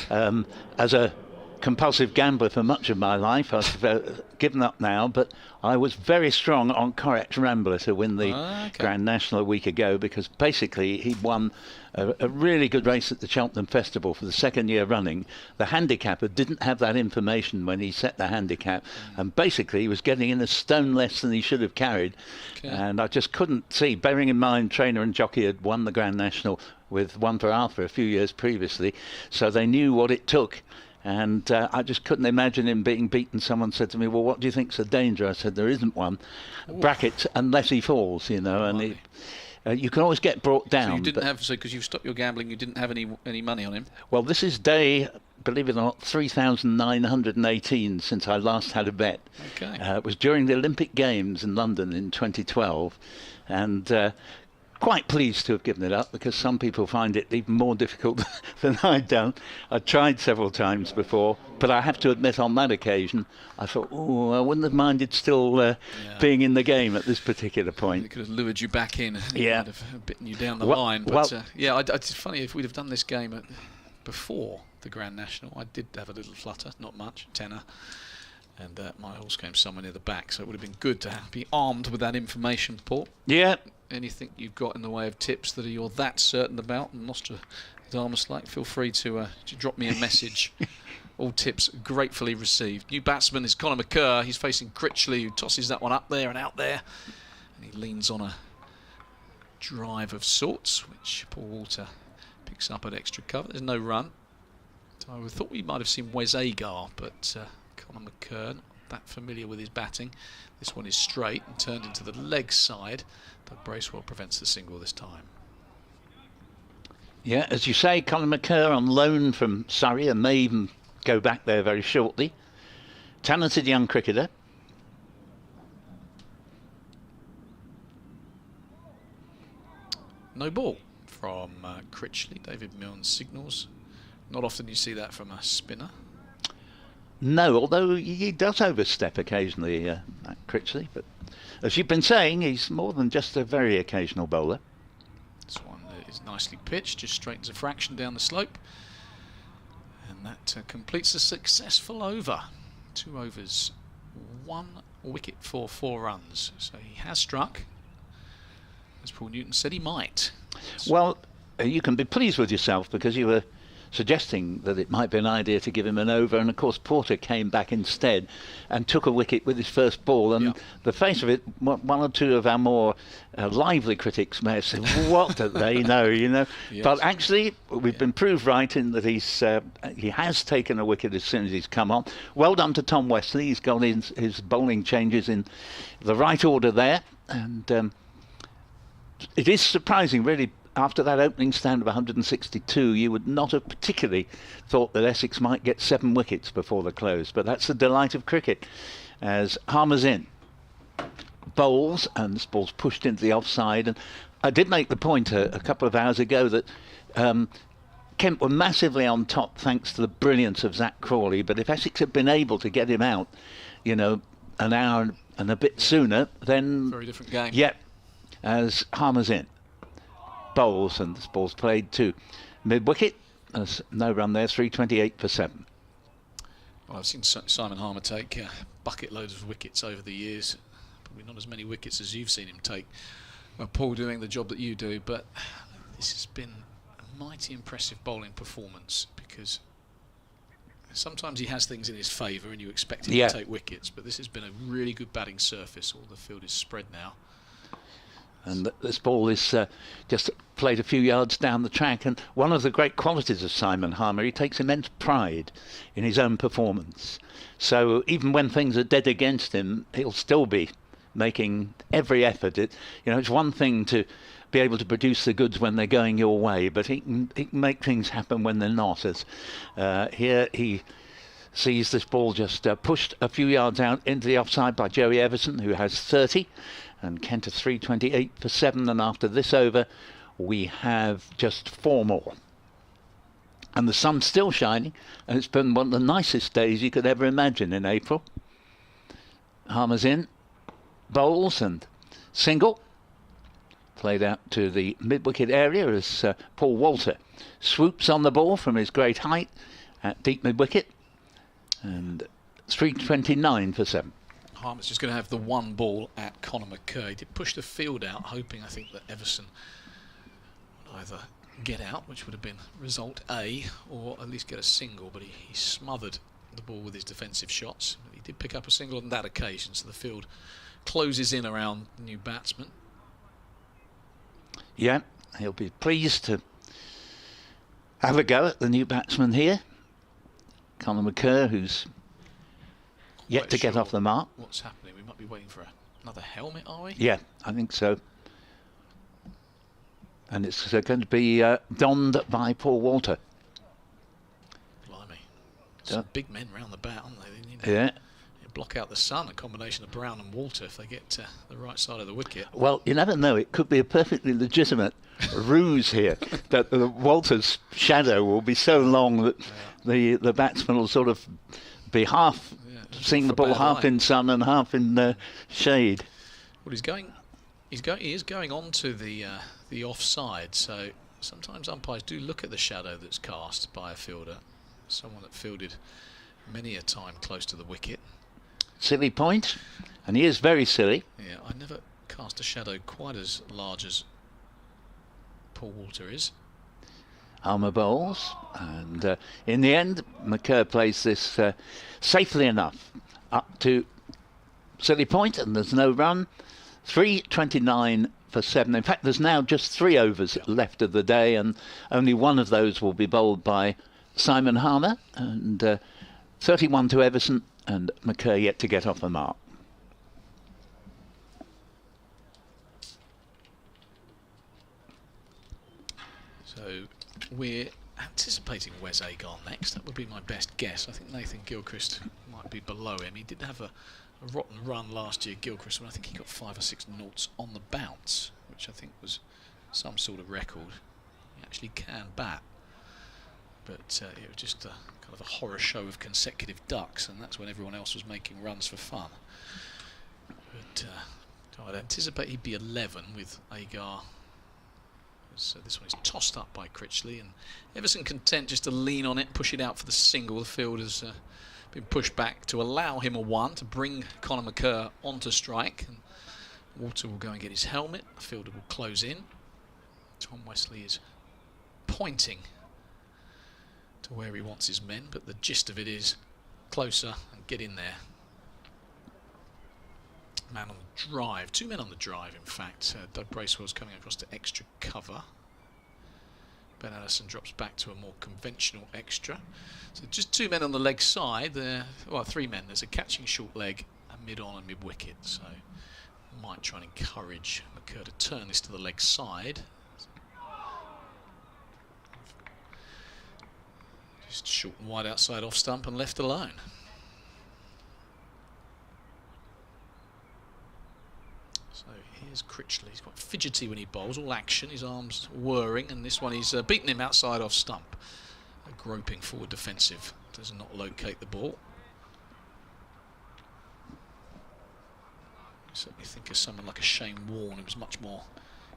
as a compulsive gambler for much of my life. I've given up now, but I was very strong on Correct Rambler to win the Grand National a week ago, because basically he won a really good race at the Cheltenham Festival for the 2nd year running. The handicapper didn't have that information when he set the handicap, and basically he was getting in a stone less than he should have carried. And I just couldn't see, bearing in mind trainer and jockey had won the Grand National with One for Arthur a few years previously, so they knew what it took. And I just couldn't imagine him being beaten. Someone said to me, well, what do you think's a danger? I said, there isn't one. Brackets, unless he falls, you know. And you can always get brought down. So you didn't have, because you've stopped your gambling, you didn't have any money on him? Well, this is day, believe it or not, 3,918 since I last had a bet. Okay. It was during the Olympic Games in London in 2012. And quite pleased to have given it up, because some people find it even more difficult than I'd done. I tried several times before, but I have to admit on that occasion I thought, oh, I wouldn't have minded still being in the game at this particular point. It could have lured you back in. Yeah. It would have bitten you down the line. But it's funny, if we'd have done this game before the Grand National, I did have a little flutter, not much, tenner. And my horse came somewhere near the back, so it would have been good to be armed with that information, Paul. Yeah. Anything you've got in the way of tips that you're that certain about, and Nostradamus-like, feel free to drop me a message. All tips gratefully received. New batsman is Conor McCurr. He's facing Critchley, who tosses that one up there and out there. And he leans on a drive of sorts, which Paul Walter picks up at extra cover. There's no run. So I thought we might have seen Wes Agar, but Conor McCurr, not that familiar with his batting. This one is straight and turned into the leg side. Doug Bracewell prevents the single this time. Yeah, as you say, Conor McCurr on loan from Surrey and may even go back there very shortly. Talented young cricketer. No ball from Critchley. David Milne signals. Not often you see that from a spinner. No, although he does overstep occasionally, at Critchley. But as you've been saying, he's more than just a very occasional bowler. This one is nicely pitched, just straightens a fraction down the slope. And that completes a successful over. 2 overs, 1 wicket for 4 runs. So he has struck, as Paul Newton said he might. Well, you can be pleased with yourself, because you were suggesting that it might be an idea to give him an over, and of course Porter came back instead and took a wicket with his first ball, and the face of it, one or two of our more lively critics may have said, what do they know, you know. Yes. But actually we've been proved right in that he has taken a wicket as soon as he's come on. Well done to Tom Wesley. He's got his bowling changes in the right order there, and it is surprising really. After that opening stand of 162, you would not have particularly thought that Essex might get 7 wickets before the close, but that's the delight of cricket. As Harmer's in, bowls, and this ball's pushed into the offside. And I did make the point a couple of hours ago that Kent were massively on top thanks to the brilliance of Zach Crawley, but if Essex had been able to get him out, you know, an hour and a bit sooner, then... Very different game. Yep, as Harmer's in. Bowls, and this ball's played to mid-wicket. There's no run there, 328 for 7. Well, I've seen Simon Harmer take bucket loads of wickets over the years. Probably not as many wickets as you've seen him take. Well, Paul doing the job that you do, but this has been a mighty impressive bowling performance, because sometimes he has things in his favour and you expect him to take wickets, but this has been a really good batting surface. All the field is spread now. And this ball is just played a few yards down the track. And one of the great qualities of Simon Harmer, he takes immense pride in his own performance. So even when things are dead against him, he'll still be making every effort. It's one thing to be able to produce the goods when they're going your way, but he can make things happen when they're not. As here he sees this ball just pushed a few yards out into the offside by Joey Everson, who has 30. And Kent are 328 for 7, and after this over we have just 4 more. And the sun's still shining, and it's been one of the nicest days you could ever imagine in April. Harmer's in, bowls and single. Played out to the mid-wicket area as Paul Walter swoops on the ball from his great height at deep mid-wicket. And 329 for 7. Harmer's just going to have the one ball at Conor McKerr. He did push the field out, hoping, I think, that Everson would either get out, which would have been result A, or at least get a single, but he smothered the ball with his defensive shots. He did pick up a single on that occasion, so the field closes in around the new batsman. Yeah, he'll be pleased to have a go at the new batsman here. Conor McKerr, who's yet to get off the mark. What's happening? We might be waiting for another helmet, are we? Yeah, I think so. And it's going to be donned by Paul Walter. Blimey. Some big men round the bat, aren't they? They need to block out the sun, a combination of Brown and Walter, if they get to the right side of the wicket. Well, you never know. It could be a perfectly legitimate ruse here, that Walter's shadow will be so long that the batsman will sort of be half seeing the ball half in sun and half in shade. Well, he is going on to the offside, so sometimes umpires do look at the shadow that's cast by a fielder, someone that fielded many a time close to the wicket. Silly point, and he is very silly. Yeah, I never cast a shadow quite as large as Paul Walter is. Harmer bowls, and in the end McKerr plays this safely enough up to silly point, and there's no run. 329 for 7. In fact, there's now just 3 overs left of the day, and only one of those will be bowled by Simon Harmer, and 31 to Everson, and McKerr yet to get off the mark. So we're anticipating Wes Agar next. That would be my best guess. I think Nathan Gilchrist might be below him. He did have a rotten run last year, Gilchrist, when I think he got 5 or 6 noughts on the bounce, which I think was some sort of record. He actually can bat, but it was just a kind of a horror show of consecutive ducks, and that's when everyone else was making runs for fun. But I'd anticipate he'd be 11 with Agar. So this one is tossed up by Critchley, and Everson content just to lean on it, push it out for the single. The field has been pushed back to allow him a 1 to bring Conor McKerr onto strike, and Walter will go and get his helmet. The fielder will close in. Tom Wesley is pointing to where he wants his men, but the gist of it is closer and get in there. Man on the drive, 2 men on the drive in fact. Doug Bracewell's coming across to extra cover. Ben Allison drops back to a more conventional extra. So just 2 men on the leg side. Well, 3 men. There's a catching short leg, a mid-on and mid-wicket. So might try and encourage McKerr to turn this to the leg side. Just short and wide outside off stump and left alone. So here's Critchley. He's quite fidgety when he bowls, all action, his arms whirring, and this one he's beaten him outside off stump. A groping forward defensive, does not locate the ball. I certainly think of someone like a Shane Warne, who was much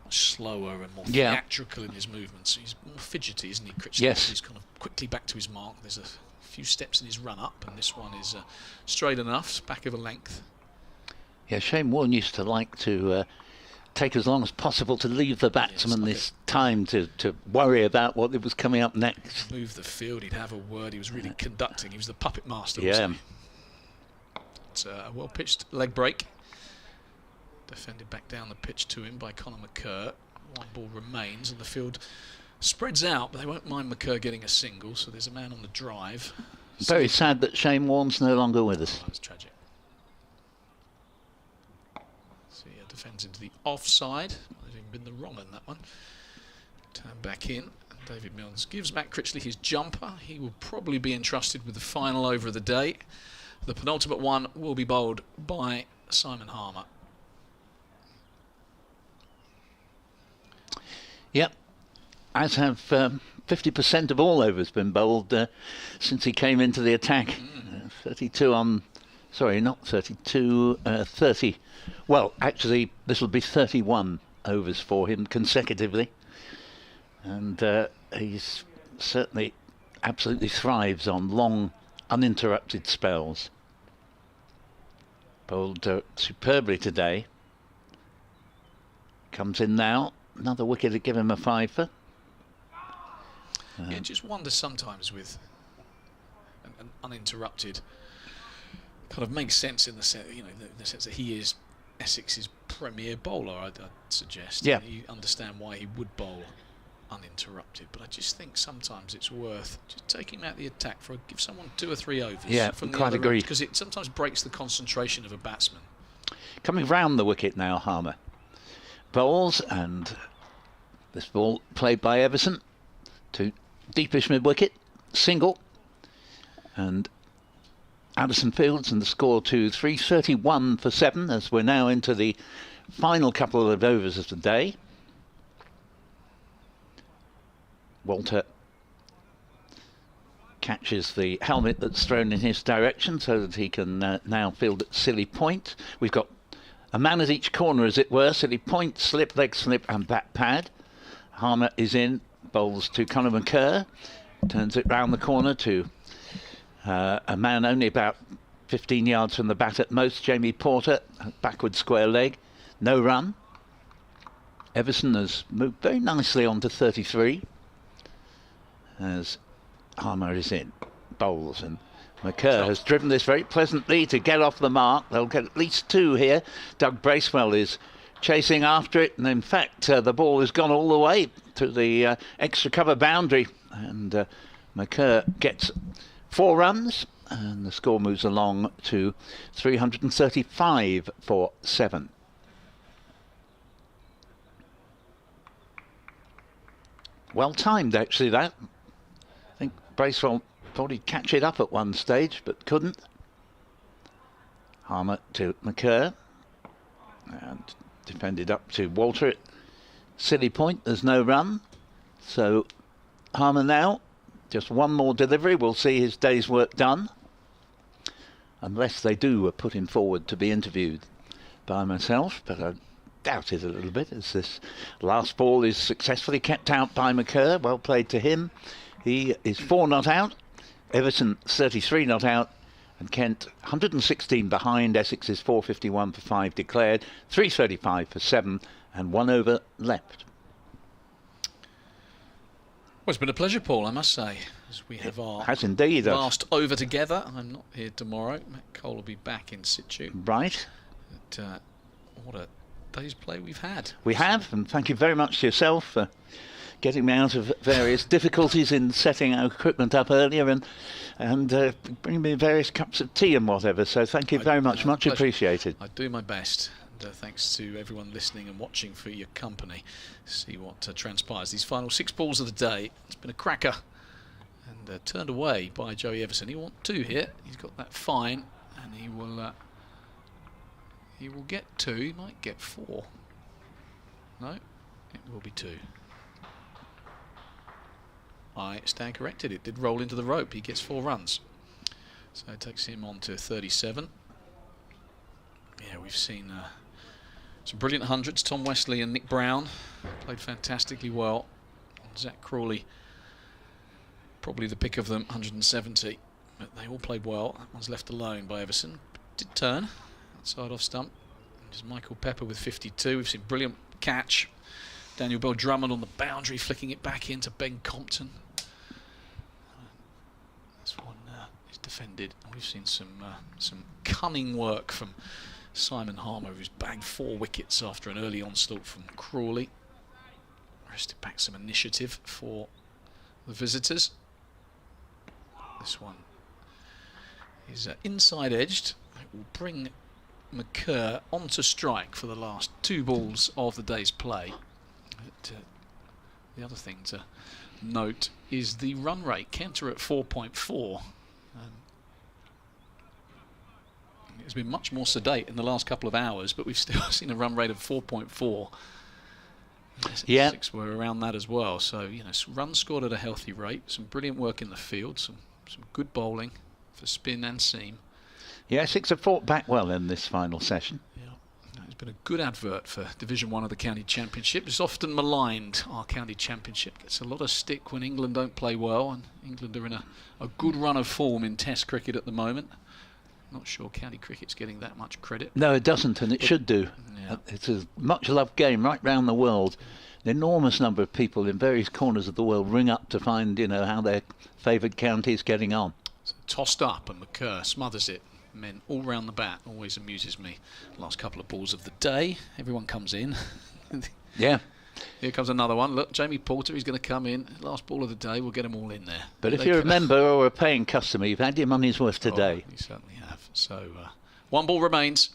slower and more theatrical in his movements. He's more fidgety, isn't he, Critchley? Yes. He's kind of quickly back to his mark. There's a few steps in his run up, and this one is straight enough, back of a length. Yeah, Shane Warne used to like to take as long as possible to leave the batsman this time to worry about what was coming up next. Move the field, he'd have a word. He was really conducting. He was the puppet master, yeah. wasn't he? It's a well-pitched leg break. Defended back down the pitch to him by Conor McCurr. One ball remains and the field spreads out, but they won't mind McCurr getting a single, so there's a man on the drive. Very sad that Shane Warne's no longer with us. Oh, that's tragic. So he defends into the offside. Might have even been the wrong in that one. Turn back in. And David Milnes gives back Critchley his jumper. He will probably be entrusted with the final over of the day. The penultimate one will be bowled by Simon Harmer. Yep, as have 50% of all overs been bowled since he came into the attack. 32 on, sorry, not 32, 30. Well, actually, this will be 31 overs for him consecutively. And he's certainly absolutely thrives on long, uninterrupted spells. Bowled superbly today. Comes in now. Another wicket to give him a fiver. Yeah, just wonder sometimes with an uninterrupted kind of makes sense in the sense, you know, in the sense that he is Essex's premier bowler. I'd suggest. Yeah. You understand why he would bowl uninterrupted, but I just think sometimes it's worth just taking him out the attack give someone 2 or 3 overs. Yeah, quite agree. Because it sometimes breaks the concentration of a batsman. Coming round the wicket now, Harmer bowls, and this ball played by Everson to deepish mid-wicket, single, and Addison Fields, and the score to 331 for 7 as we're now into the final couple of overs of the day. Walter catches the helmet that's thrown in his direction so that he can now field at silly point. We've got a man at each corner, as it were. Silly point, slip, leg slip and bat pad. Harmer is in, bowls to Conor McCurr, turns it round the corner to a man only about 15 yards from the bat at most, Jamie Porter, backward square leg, no run. Everson has moved very nicely on to 33 as Harmer is in, bowls, and McCurr has driven this very pleasantly to get off the mark. They'll get at least 2 here. Doug Bracewell is chasing after it, and in fact the ball has gone all the way to the extra cover boundary, and McCurr gets 4 runs, and the score moves along to 335 for 7. Well timed, actually, that. I think Bracewell thought he'd catch it up at one stage, but couldn't. Harmer to McCurr, and defended up to Walter at silly point. There's no run, so Harmer now, just one more delivery, we'll see his day's work done, unless they do put him forward to be interviewed by myself, but I doubt it a little bit, as this last ball is successfully kept out by McCurr. Well played to him. He is 4 not out, Everson 33 not out, and Kent 116 behind. Essex is 451 for 5 declared, 335 for 7, and 1 over left. Well, it's been a pleasure, Paul, I must say, as we have our has indeed last over together. I'm not here tomorrow. Matt Cole will be back in situ. Right. But, what a day's play we've had. We have, and thank you very much to yourself for getting me out of various difficulties in setting our equipment up earlier, and bringing me various cups of tea and whatever. So thank you very much, much pleasure. Appreciated. I do my best. Thanks to everyone listening and watching for your company. See what transpires. These final 6 balls of the day. It's been a cracker, and turned away by Joey Everson. He wants 2 here. He's got that fine, and he will get 2. He might get 4. No, it will be 2. I stand corrected. It did roll into the rope. He gets 4 runs, so it takes him on to 37. Yeah, we've seen some brilliant hundreds. Tom Westley and Nick Brown played fantastically well. And Zach Crawley, probably the pick of them, 170. But they all played well. That one's left alone by Everson. Did turn outside off stump. And there's Michael Pepper with 52. We've seen brilliant catch. Daniel Bell-Drummond on the boundary, flicking it back into Ben Compton. This one is defended. We've seen some cunning work from Simon Harmer, who's bagged 4 wickets after an early onslaught from Crawley. Wrested back some initiative for the visitors. This one is inside edged. It will bring McCurr onto strike for the last 2 balls of the day's play. But, the other thing to note is the run rate. Counter at 4.4. It's been much more sedate in the last couple of hours, but we've still seen a run rate of 4.4. Yeah, 6 were around that as well. So, you know, runs scored at a healthy rate. Some brilliant work in the field. Some good bowling for spin and seam. Yeah, Essex have fought back well in this final session. Yeah, it's been a good advert for Division 1 of the County Championship. It's often maligned. Our County Championship gets a lot of stick when England don't play well, and England are in a good run of form in Test cricket at the moment. Not sure county cricket's getting that much credit. No, it doesn't, and it should do. Yeah. It's a much-loved game right round the world. An enormous number of people in various corners of the world ring up to find, you know, how their favoured county is getting on. So tossed up, and McCurr smothers it. Men all round the bat. Always amuses me. Last couple of balls of the day. Everyone comes in. Yeah. Here comes another one. Look, Jamie Porter, he's going to come in. Last ball of the day, we'll get them all in there. But if you're a member or a paying customer, you've had your money's worth today. Oh, you certainly have. So, 1 ball remains.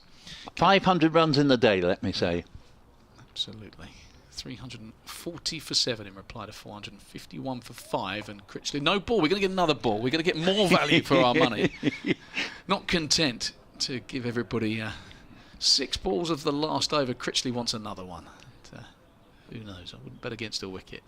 500 runs in the day, let me say. Absolutely. 340 for 7 in reply to 451 for 5. And Critchley, no ball. We're going to get another ball. We're going to get more value for our money. Not content to give everybody 6 balls of the last over. Critchley wants another one. Who knows? I wouldn't bet against a wicket.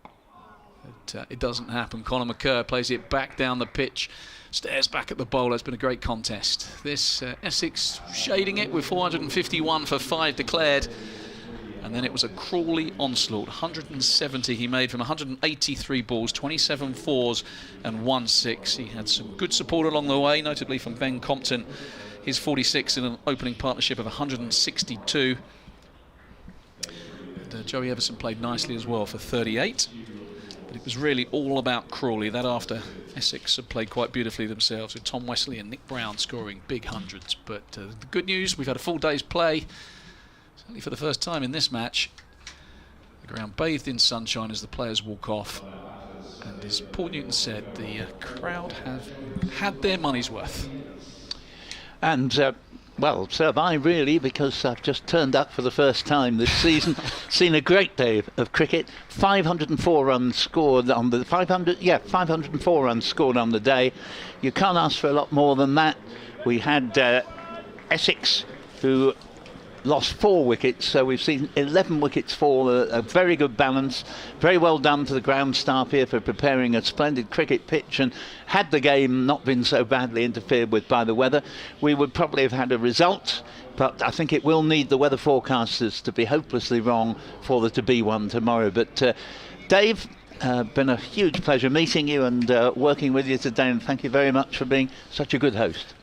But, it doesn't happen. Conor McCurr plays it back down the pitch, stares back at the bowler. It's been a great contest. This Essex shading it with 451 for 5 declared. And then it was a Crawley onslaught. 170 he made from 183 balls, 27 fours and 1 6. He had some good support along the way, notably from Ben Compton. His 46 in an opening partnership of 162. Joey Everson played nicely as well for 38, but it was really all about Crawley. That after Essex had played quite beautifully themselves, with Tom Wesley and Nick Brown scoring big hundreds. But the good news, we've had a full day's play, certainly for the first time in this match. The ground bathed in sunshine as the players walk off, and as Paul Newton said, the crowd have had their money's worth. And well, so have I really, because I've just turned up for the first time this season. Seen a great day of cricket. 504 runs scored on the 504 runs scored on the day. You can't ask for a lot more than that. We had Essex, who lost 4 wickets, so we've seen 11 wickets fall. A very good balance. Very well done to the ground staff here for preparing a splendid cricket pitch, and had the game not been so badly interfered with by the weather, we would probably have had a result. But I think it will need the weather forecasters to be hopelessly wrong for there to be one tomorrow. But Dave, been a huge pleasure meeting you and working with you today, and thank you very much for being such a good host.